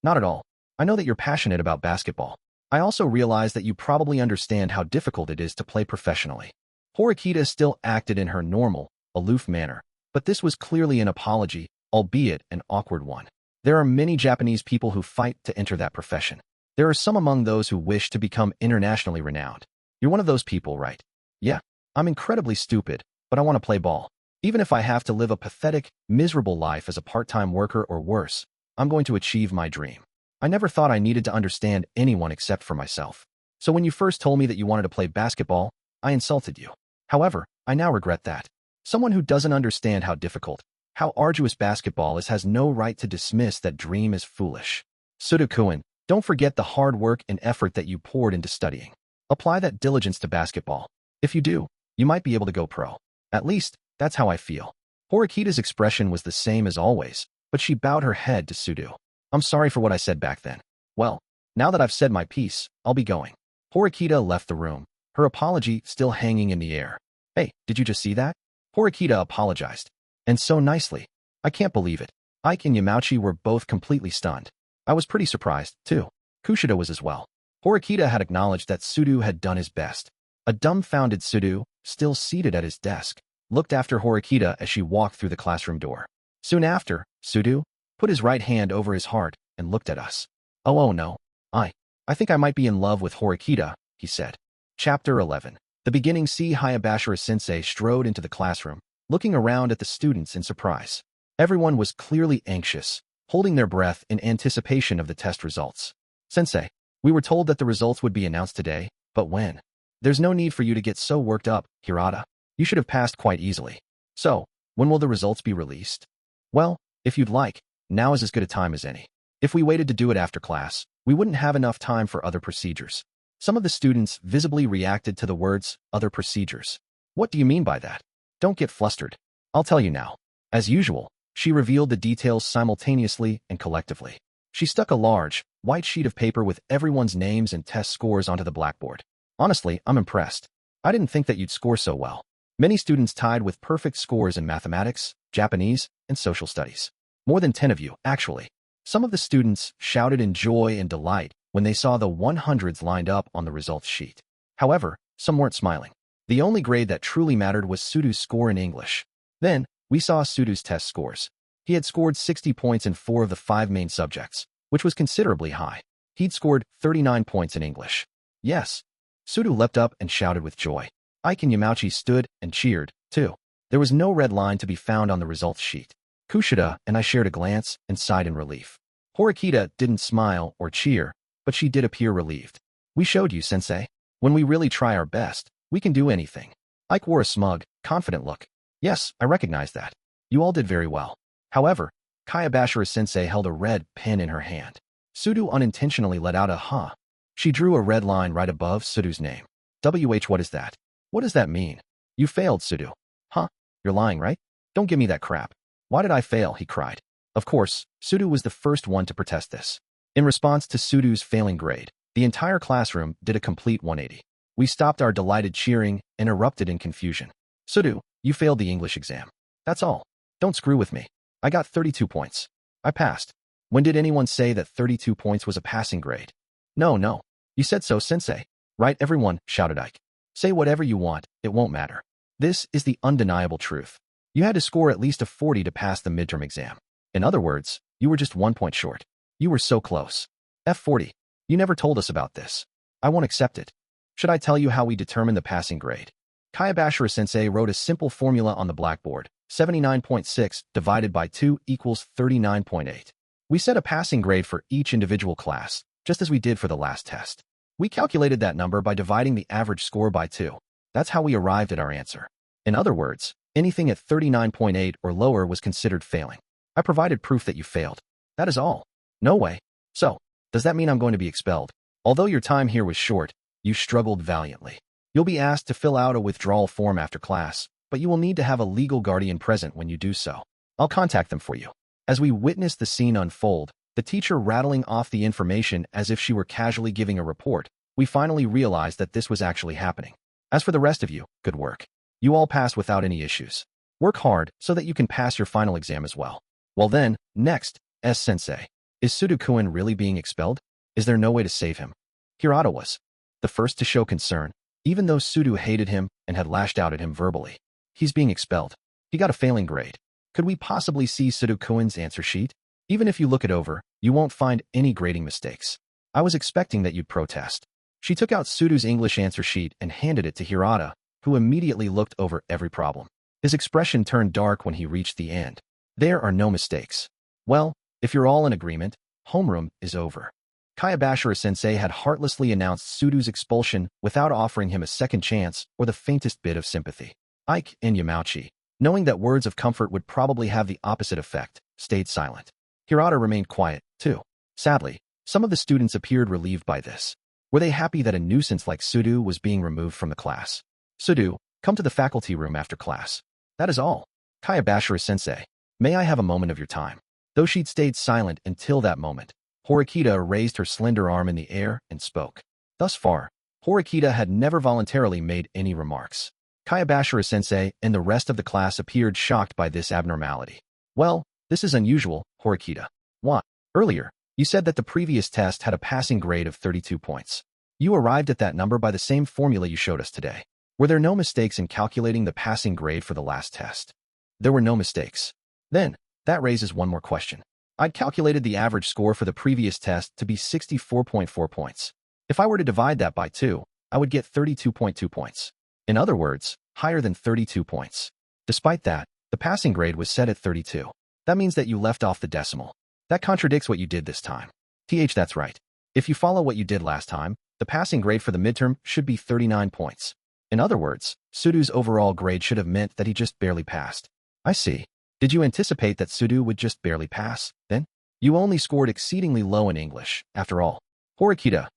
Not at all. I know that you're passionate about basketball. I also realize that you probably understand how difficult it is to play professionally. Horikita still acted in her normal, aloof manner, but this was clearly an apology, albeit an awkward one. There are many Japanese people who fight to enter that profession. There are some among those who wish to become internationally renowned. You're one of those people, right? Yeah, I'm incredibly stupid, but I want to play ball. Even if I have to live a pathetic, miserable life as a part-time worker or worse, I'm going to achieve my dream. I never thought I needed to understand anyone except for myself. So when you first told me that you wanted to play basketball, I insulted you. However, I now regret that. Someone who doesn't understand how difficult, how arduous basketball is has no right to dismiss that dream as foolish. Suzune, don't forget the hard work and effort that you poured into studying. Apply that diligence to basketball. If you do, you might be able to go pro. At least, that's how I feel. Horikita's expression was the same as always, but she bowed her head to Suzune. I'm sorry for what I said back then. Well, now that I've said my piece, I'll be going. Horikita left the room, her apology still hanging in the air. Hey, did you just see that? Horikita apologized. And so nicely. I can't believe it. Ike and Yamauchi were both completely stunned. I was pretty surprised, too. Kushida was as well. Horikita had acknowledged that Suzune had done his best. A dumbfounded Suzune, still seated at his desk, looked after Horikita as she walked through the classroom door. Soon after, Suzune put his right hand over his heart and looked at us. Oh no. I think I might be in love with Horikita, he said. Chapter 11. The beginning. Hayabashira-sensei strode into the classroom, looking around at the students in surprise. Everyone was clearly anxious, holding their breath in anticipation of the test results. Sensei, we were told that the results would be announced today, but when? There's no need for you to get so worked up, Hirata. You should have passed quite easily. So, when will the results be released? Well, if you'd like, now is as good a time as any. If we waited to do it after class, we wouldn't have enough time for other procedures. Some of the students visibly reacted to the words, other procedures. What do you mean by that? Don't get flustered. I'll tell you now. As usual, she revealed the details simultaneously and collectively. She stuck a large, white sheet of paper with everyone's names and test scores onto the blackboard. Honestly, I'm impressed. I didn't think that you'd score so well. Many students tied with perfect scores in mathematics, Japanese, and social studies. More than 10 of you, actually. Some of the students shouted in joy and delight when they saw the 100s lined up on the results sheet. However, some weren't smiling. The only grade that truly mattered was Sudu's score in English. Then, we saw Sudu's test scores. He had scored 60 points in 4 of the 5 main subjects, which was considerably high. He'd scored 39 points in English. Yes. Suzune leapt up and shouted with joy. Ike and Yamauchi stood and cheered, too. There was no red line to be found on the results sheet. Kushida and I shared a glance and sighed in relief. Horikita didn't smile or cheer, but she did appear relieved. We showed you, Sensei. When we really try our best, we can do anything. Ike wore a smug, confident look. Yes, I recognize that. You all did very well. However, Hayabashira-sensei held a red pen in her hand. Suzune unintentionally let out a huh. She drew a red line right above Sudu's name. What is that? What does that mean? You failed, Suzune. Huh? You're lying, right? Don't give me that crap. Why did I fail? He cried. Of course, Suzune was the first one to protest this. In response to Sudu's failing grade, the entire classroom did a complete 180. We stopped our delighted cheering and erupted in confusion. Suzune, you failed the English exam. That's all. Don't screw with me. I got 32 points. I passed. When did anyone say that 32 points was a passing grade? No. You said so, Sensei. Right, everyone, shouted Ike. Say whatever you want, it won't matter. This is the undeniable truth. You had to score at least a 40 to pass the midterm exam. In other words, you were just 1 point short. You were so close. F40. You never told us about this. I won't accept it. Should I tell you how we determine the passing grade? Hayabashira-sensei wrote a simple formula on the blackboard. 79.6 divided by 2 equals 39.8. We set a passing grade for each individual class, just as we did for the last test. We calculated that number by dividing the average score by 2. That's how we arrived at our answer. In other words, anything at 39.8 or lower was considered failing. I provided proof that you failed. That is all. No way. So, does that mean I'm going to be expelled? Although your time here was short, you struggled valiantly. You'll be asked to fill out a withdrawal form after class, but you will need to have a legal guardian present when you do so. I'll contact them for you. As we witnessed the scene unfold, the teacher rattling off the information as if she were casually giving a report, we finally realized that this was actually happening. As for the rest of you, good work. You all passed without any issues. Work hard so that you can pass your final exam as well. Well then, next, S-sensei. Is Sudo-kun really being expelled? Is there no way to save him? Hirata was the first to show concern, even though Sudo hated him and had lashed out at him verbally. He's being expelled. He got a failing grade. Could we possibly see Sudo-kun's answer sheet? Even if you look it over, you won't find any grading mistakes. I was expecting that you'd protest. She took out Sudo's English answer sheet and handed it to Hirata, who immediately looked over every problem. His expression turned dark when he reached the end. There are no mistakes. Well, if you're all in agreement, homeroom is over. Kayabashira-sensei had heartlessly announced Sudo's expulsion without offering him a second chance or the faintest bit of sympathy. Ike and Yamauchi, knowing that words of comfort would probably have the opposite effect, stayed silent. Hirata remained quiet, too. Sadly, some of the students appeared relieved by this. Were they happy that a nuisance like Sudo was being removed from the class? Sudo, come to the faculty room after class. That is all. Kayabashira-sensei, may I have a moment of your time? Though she'd stayed silent until that moment, Horikita raised her slender arm in the air and spoke. Thus far, Horikita had never voluntarily made any remarks. Kayabashira-sensei and the rest of the class appeared shocked by this abnormality. Well, this is unusual, Horikita. What? Earlier, you said that the previous test had a passing grade of 32 points. You arrived at that number by the same formula you showed us today. Were there no mistakes in calculating the passing grade for the last test? There were no mistakes. Then, that raises one more question. I'd calculated the average score for the previous test to be 64.4 points. If I were to divide that by 2, I would get 32.2 points. In other words, higher than 32 points. Despite that, the passing grade was set at 32. That means that you left off the decimal. That contradicts what you did this time. That's right. If you follow what you did last time, the passing grade for the midterm should be 39 points. In other words, Sudo's overall grade should have meant that he just barely passed. I see. Did you anticipate that Sudo would just barely pass, then? You only scored exceedingly low in English, after all. Horikita,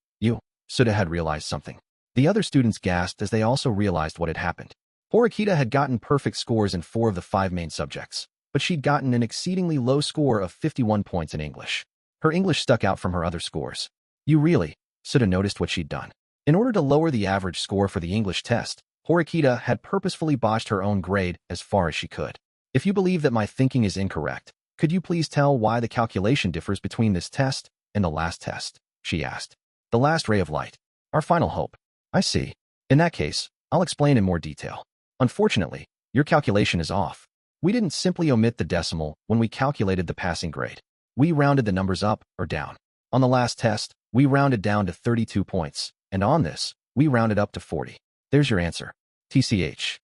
Sudo had realized something. The other students gasped as they also realized what had happened. Horikita had gotten perfect scores in 4 of the 5 main subjects, but she'd gotten an exceedingly low score of 51 points in English. Her English stuck out from her other scores. Sudo noticed what she'd done. In order to lower the average score for the English test, Horikita had purposefully botched her own grade as far as she could. If you believe that my thinking is incorrect, could you please tell why the calculation differs between this test and the last test? She asked. The last ray of light. Our final hope. I see. In that case, I'll explain in more detail. Unfortunately, your calculation is off. We didn't simply omit the decimal when we calculated the passing grade. We rounded the numbers up or down. On the last test, we rounded down to 32 points, and on this, we rounded up to 40. There's your answer. TCH.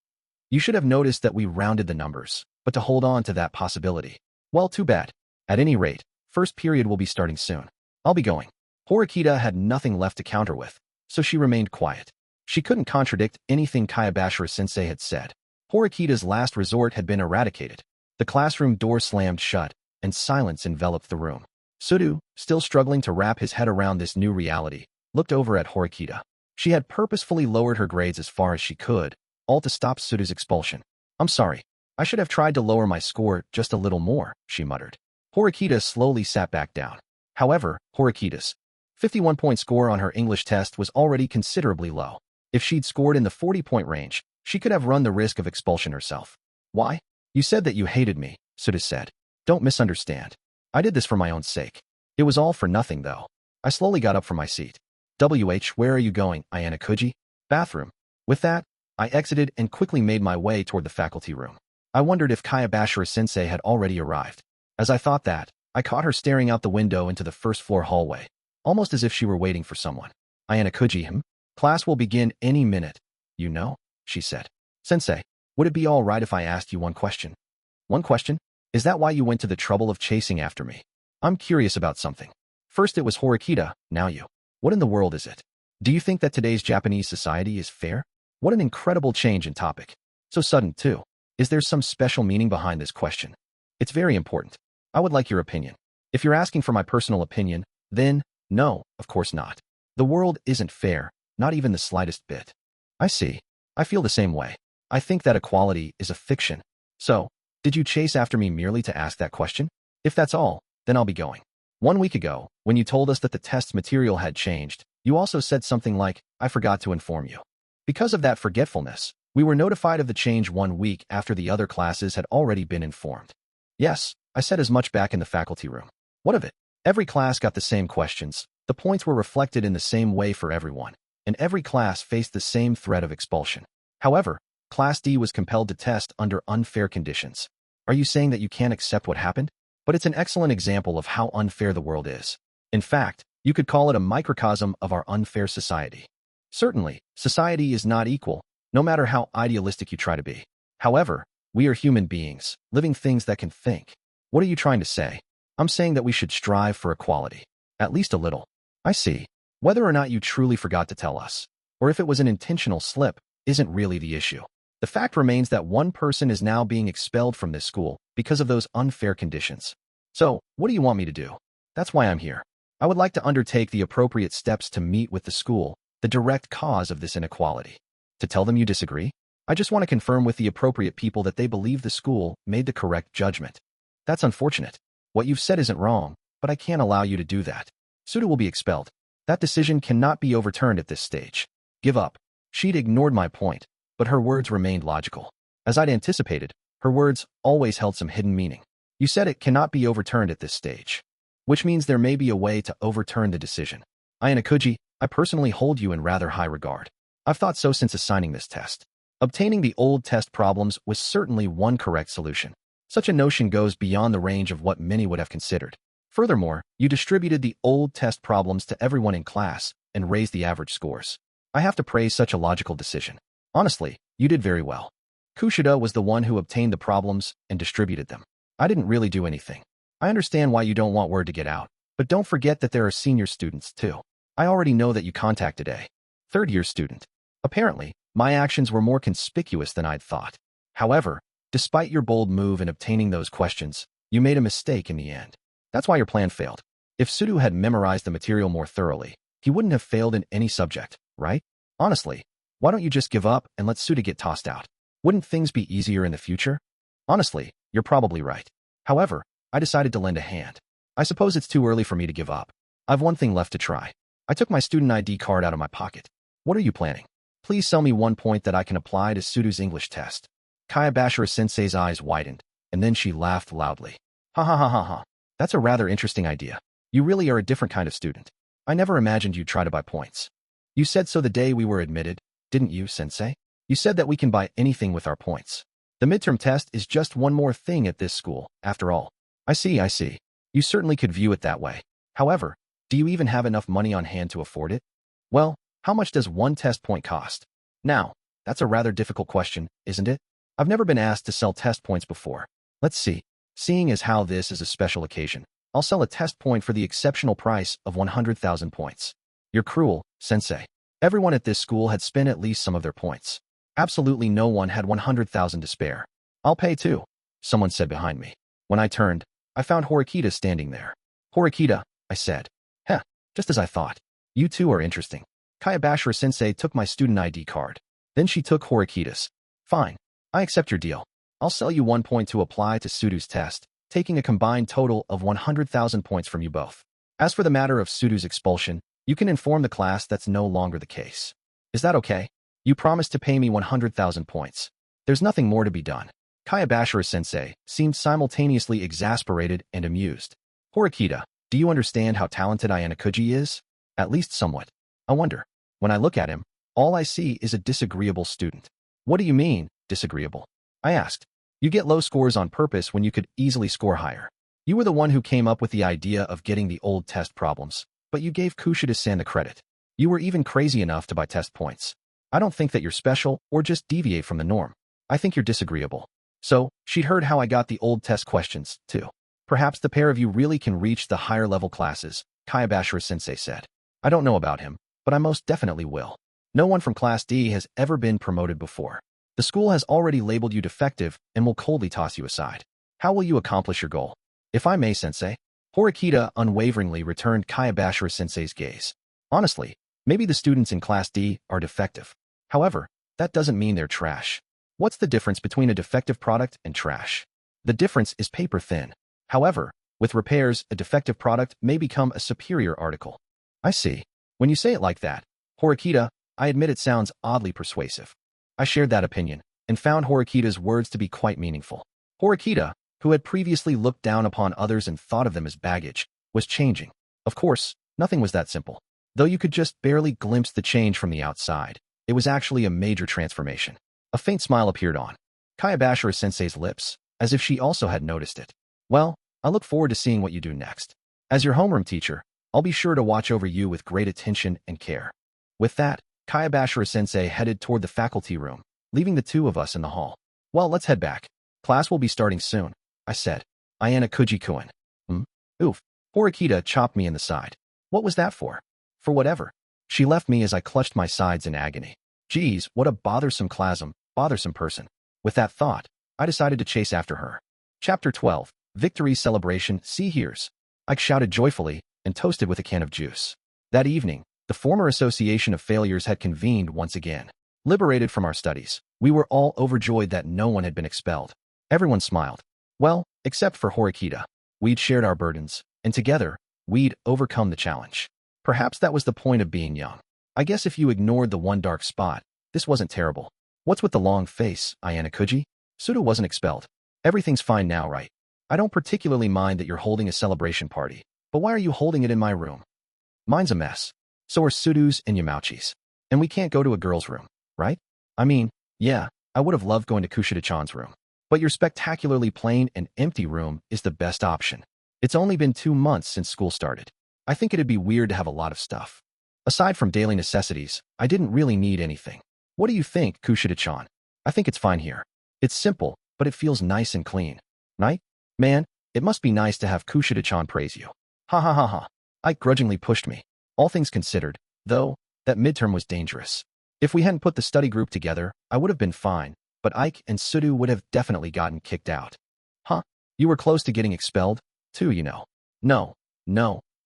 You should have noticed that we rounded the numbers, but to hold on to that possibility. Well, too bad. At any rate, first period will be starting soon. I'll be going. Horikita had nothing left to counter with, so she remained quiet. She couldn't contradict anything Kayabashira-sensei had said. Horikita's last resort had been eradicated. The classroom door slammed shut, and silence enveloped the room. Sudo, still struggling to wrap his head around this new reality, looked over at Horikita. She had purposefully lowered her grades as far as she could, all to stop Sudo's expulsion. I'm sorry. I should have tried to lower my score just a little more, she muttered. Horikita slowly sat back down. However, Horikita's 51-point score on her English test was already considerably low. If she'd scored in the 40-point range, she could have run the risk of expulsion herself. Why? You said that you hated me, Sudo said. Don't misunderstand. I did this for my own sake. It was all for nothing, though. I slowly got up from my seat. Where are you going, Ayanokouji? Bathroom. With that, I exited and quickly made my way toward the faculty room. I wondered if Kayabashira-sensei had already arrived. As I thought that, I caught her staring out the window into the first-floor hallway, almost as if she were waiting for someone. Ayanokouji, Class will begin any minute. You know, she said. Sensei, would it be all right if I asked you one question? One question? Is that why you went to the trouble of chasing after me? I'm curious about something. First it was Horikita, now you. What in the world is it? Do you think that today's Japanese society is fair? What an incredible change in topic. So sudden, too. Is there some special meaning behind this question? It's very important. I would like your opinion. If you're asking for my personal opinion, then no, of course not. The world isn't fair, not even the slightest bit. I see. I feel the same way. I think that equality is a fiction. So, did you chase after me merely to ask that question? If that's all, then I'll be going. 1 week ago, when you told us that the test's material had changed, you also said something like, I forgot to inform you. Because of that forgetfulness, we were notified of the change 1 week after the other classes had already been informed. Yes, I said as much back in the faculty room. What of it? Every class got the same questions, the points were reflected in the same way for everyone, and every class faced the same threat of expulsion. However, Class D was compelled to test under unfair conditions. Are you saying that you can't accept what happened? But it's an excellent example of how unfair the world is. In fact, you could call it a microcosm of our unfair society. Certainly, society is not equal, no matter how idealistic you try to be. However, we are human beings, living things that can think. What are you trying to say? I'm saying that we should strive for equality. At least a little. I see. Whether or not you truly forgot to tell us, or if it was an intentional slip, isn't really the issue. The fact remains that one person is now being expelled from this school because of those unfair conditions. So, what do you want me to do? That's why I'm here. I would like to undertake the appropriate steps to meet with the school, the direct cause of this inequality. To tell them you disagree? I just want to confirm with the appropriate people that they believe the school made the correct judgment. That's unfortunate. What you've said isn't wrong, but I can't allow you to do that. Suda will be expelled. That decision cannot be overturned at this stage. Give up. She'd ignored my point, but her words remained logical. As I'd anticipated, her words always held some hidden meaning. You said it cannot be overturned at this stage, which means there may be a way to overturn the decision. Ayanokouji, I personally hold you in rather high regard. I've thought so since assigning this test. Obtaining the old test problems was certainly one correct solution. Such a notion goes beyond the range of what many would have considered. Furthermore, you distributed the old test problems to everyone in class and raised the average scores. I have to praise such a logical decision. Honestly, you did very well. Kushida was the one who obtained the problems and distributed them. I didn't really do anything. I understand why you don't want word to get out, but don't forget that there are senior students too. I already know that you contacted a third-year student. Apparently, my actions were more conspicuous than I'd thought. However, despite your bold move in obtaining those questions, you made a mistake in the end. That's why your plan failed. If Sudu had memorized the material more thoroughly, he wouldn't have failed in any subject, right? Honestly, why don't you just give up and let Suda get tossed out? Wouldn't things be easier in the future? Honestly, you're probably right. However, I decided to lend a hand. I suppose it's too early for me to give up. I've one thing left to try. I took my student ID card out of my pocket. What are you planning? Please sell me 1 point that I can apply to Sudu's English test. Kayabashira-sensei's eyes widened, and then she laughed loudly. Ha ha ha ha ha. That's a rather interesting idea. You really are a different kind of student. I never imagined you'd try to buy points. You said so the day we were admitted, didn't you, sensei? You said that we can buy anything with our points. The midterm test is just one more thing at this school, after all. I see. You certainly could view it that way. However, do you even have enough money on hand to afford it? Well, how much does one test point cost? Now, that's a rather difficult question, isn't it? I've never been asked to sell test points before. Let's see. Seeing as how this is a special occasion, I'll sell a test point for the exceptional price of 100,000 points. You're cruel, sensei. Everyone at this school had spent at least some of their points. Absolutely no one had 100,000 to spare. I'll pay too, someone said behind me. When I turned, I found Horikita standing there. Horikita, I said. Heh, just as I thought. You two are interesting. Kayabashira-sensei took my student ID card. Then she took Horikita's. Fine, I accept your deal. I'll sell you 1 point to apply to Sudu's test, taking a combined total of 100,000 points from you both. As for the matter of Sudu's expulsion, you can inform the class that's no longer the case. Is that okay? You promised to pay me 100,000 points. There's nothing more to be done. Kayabashira-sensei seemed simultaneously exasperated and amused. Horikita, do you understand how talented Ayanokouji is? At least somewhat. I wonder. When I look at him, all I see is a disagreeable student. What do you mean, disagreeable? I asked. You get low scores on purpose when you could easily score higher. You were the one who came up with the idea of getting the old test problems, but you gave Kushida-san the credit. You were even crazy enough to buy test points. I don't think that you're special or just deviate from the norm. I think you're disagreeable. So, she'd heard how I got the old test questions, too. Perhaps the pair of you really can reach the higher level classes, Kayabashira-sensei said. I don't know about him, but I most definitely will. No one from Class D has ever been promoted before. The school has already labeled you defective and will coldly toss you aside. How will you accomplish your goal? If I may, sensei. Horikita unwaveringly returned Kayabashira-sensei's gaze. Honestly, maybe the students in Class D are defective. However, that doesn't mean they're trash. What's the difference between a defective product and trash? The difference is paper thin. However, with repairs, a defective product may become a superior article. I see. When you say it like that, Horikita, I admit it sounds oddly persuasive. I shared that opinion, and found Horikita's words to be quite meaningful. Horikita, who had previously looked down upon others and thought of them as baggage, was changing. Of course, nothing was that simple. Though you could just barely glimpse the change from the outside, it was actually a major transformation. A faint smile appeared on Kayabashira-sensei's lips, as if she also had noticed it. Well, I look forward to seeing what you do next. As your homeroom teacher, I'll be sure to watch over you with great attention and care. With that, Kayabashira-sensei headed toward the faculty room, leaving the two of us in the hall. Well, let's head back. Class will be starting soon, I said. Ayanokouji-kun. Oof. Horikita chopped me in the side. What was that for? For whatever. She left me as I clutched my sides in agony. Geez, what a bothersome person. With that thought, I decided to chase after her. Chapter 12. Victory Celebration. See here's. I shouted joyfully and toasted with a can of juice. That evening, the former Association of Failures had convened once again. Liberated from our studies, we were all overjoyed that no one had been expelled. Everyone smiled. Well, except for Horikita. We'd shared our burdens, and together, we'd overcome the challenge. Perhaps that was the point of being young. I guess if you ignored the one dark spot, this wasn't terrible. What's with the long face, Ayanokouji? Sudo wasn't expelled. Everything's fine now, right? I don't particularly mind that you're holding a celebration party, but why are you holding it in my room? Mine's a mess. So are Sudo's and Yamauchi's. And we can't go to a girl's room, right? I mean, yeah, I would have loved going to Kushida-chan's room. But your spectacularly plain and empty room is the best option. It's only been 2 months since school started. I think it'd be weird to have a lot of stuff. Aside from daily necessities, I didn't really need anything. What do you think, Kushida-chan? I think it's fine here. It's simple, but it feels nice and clean. Right? Man, it must be nice to have Kushida-chan praise you. Ha ha ha ha. Ike grudgingly pushed me. All things considered, though, that midterm was dangerous. If we hadn't put the study group together, I would have been fine, but Ike and Sudo would have definitely gotten kicked out. Huh? You were close to getting expelled, too, you know. No.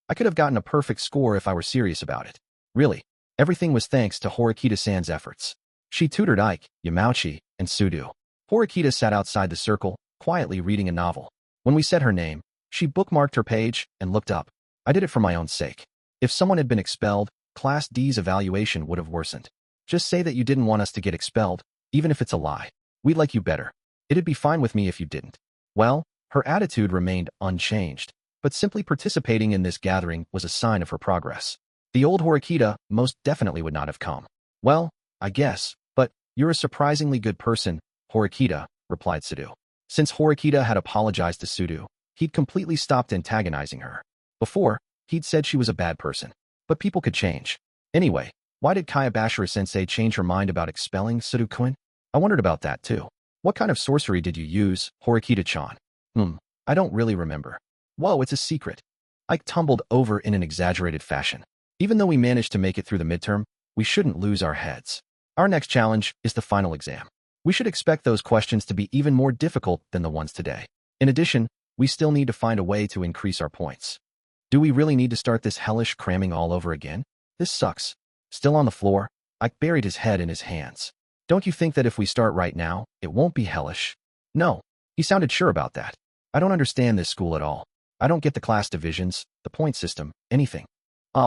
I could have gotten a perfect score if I were serious about it. Really, everything was thanks to Horikita-san's efforts. She tutored Ike, Yamauchi, and Sudo. Horikita sat outside the circle, quietly reading a novel. When we said her name, she bookmarked her page and looked up. I did it for my own sake. If someone had been expelled, Class D's evaluation would have worsened. Just say that you didn't want us to get expelled, even if it's a lie. We'd like you better. It'd be fine with me if you didn't. Well, her attitude remained unchanged, but simply participating in this gathering was a sign of her progress. The old Horikita most definitely would not have come. Well, I guess, but you're a surprisingly good person, Horikita, replied Sudo. Since Horikita had apologized to Sudo, he'd completely stopped antagonizing her. Before, he'd said she was a bad person. But people could change. Anyway, why did Kayabashira-sensei change her mind about expelling Sudo-kun? I wondered about that too. What kind of sorcery did you use, Horikita-chan? I don't really remember. Whoa, it's a secret. Ike tumbled over in an exaggerated fashion. Even though we managed to make it through the midterm, we shouldn't lose our heads. Our next challenge is the final exam. We should expect those questions to be even more difficult than the ones today. In addition, we still need to find a way to increase our points. Do we really need to start this hellish cramming all over again? This sucks. Still on the floor, Ike buried his head in his hands. Don't you think that if we start right now, it won't be hellish? No. He sounded sure about that. I don't understand this school at all. I don't get the class divisions, the point system, anything.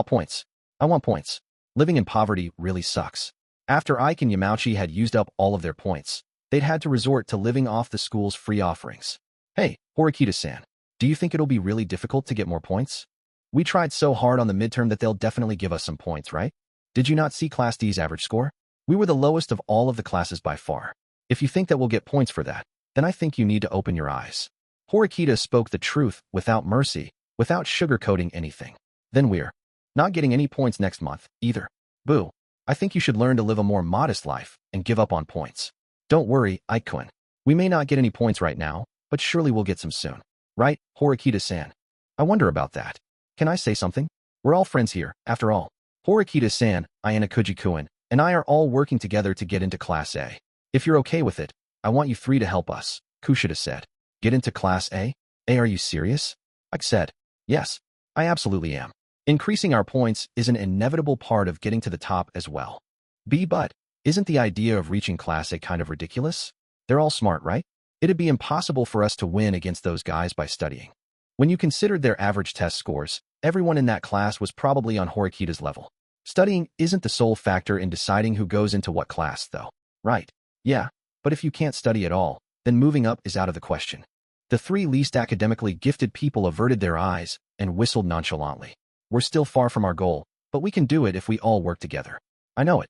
Points. I want points. Living in poverty really sucks. After Ike and Yamauchi had used up all of their points, they'd had to resort to living off the school's free offerings. Hey, Horikita-san, do you think it'll be really difficult to get more points? We tried so hard on the midterm that they'll definitely give us some points, right? Did you not see Class D's average score? We were the lowest of all of the classes by far. If you think that we'll get points for that, then I think you need to open your eyes. Horikita spoke the truth without mercy, without sugarcoating anything. Then we're not getting any points next month, either. Boo. I think you should learn to live a more modest life and give up on points. Don't worry, Ike-kun. We may not get any points right now, but surely we'll get some soon. Right, Horikita-san? I wonder about that. Can I say something? We're all friends here, after all. Horikita-san, Ayanokouji-kun, and I are all working together to get into Class A. If you're okay with it, I want you 3 to help us, Kushida said. Get into Class A? A, are you serious? I said, yes, I absolutely am. Increasing our points is an inevitable part of getting to the top as well. B, but isn't the idea of reaching class A kind of ridiculous? They're all smart, right? It'd be impossible for us to win against those guys by studying. When you considered their average test scores, everyone in that class was probably on Horikita's level. Studying isn't the sole factor in deciding who goes into what class, though. Right. Yeah, but if you can't study at all, then moving up is out of the question. The three least academically gifted people averted their eyes and whistled nonchalantly. We're still far from our goal, but we can do it if we all work together. I know it.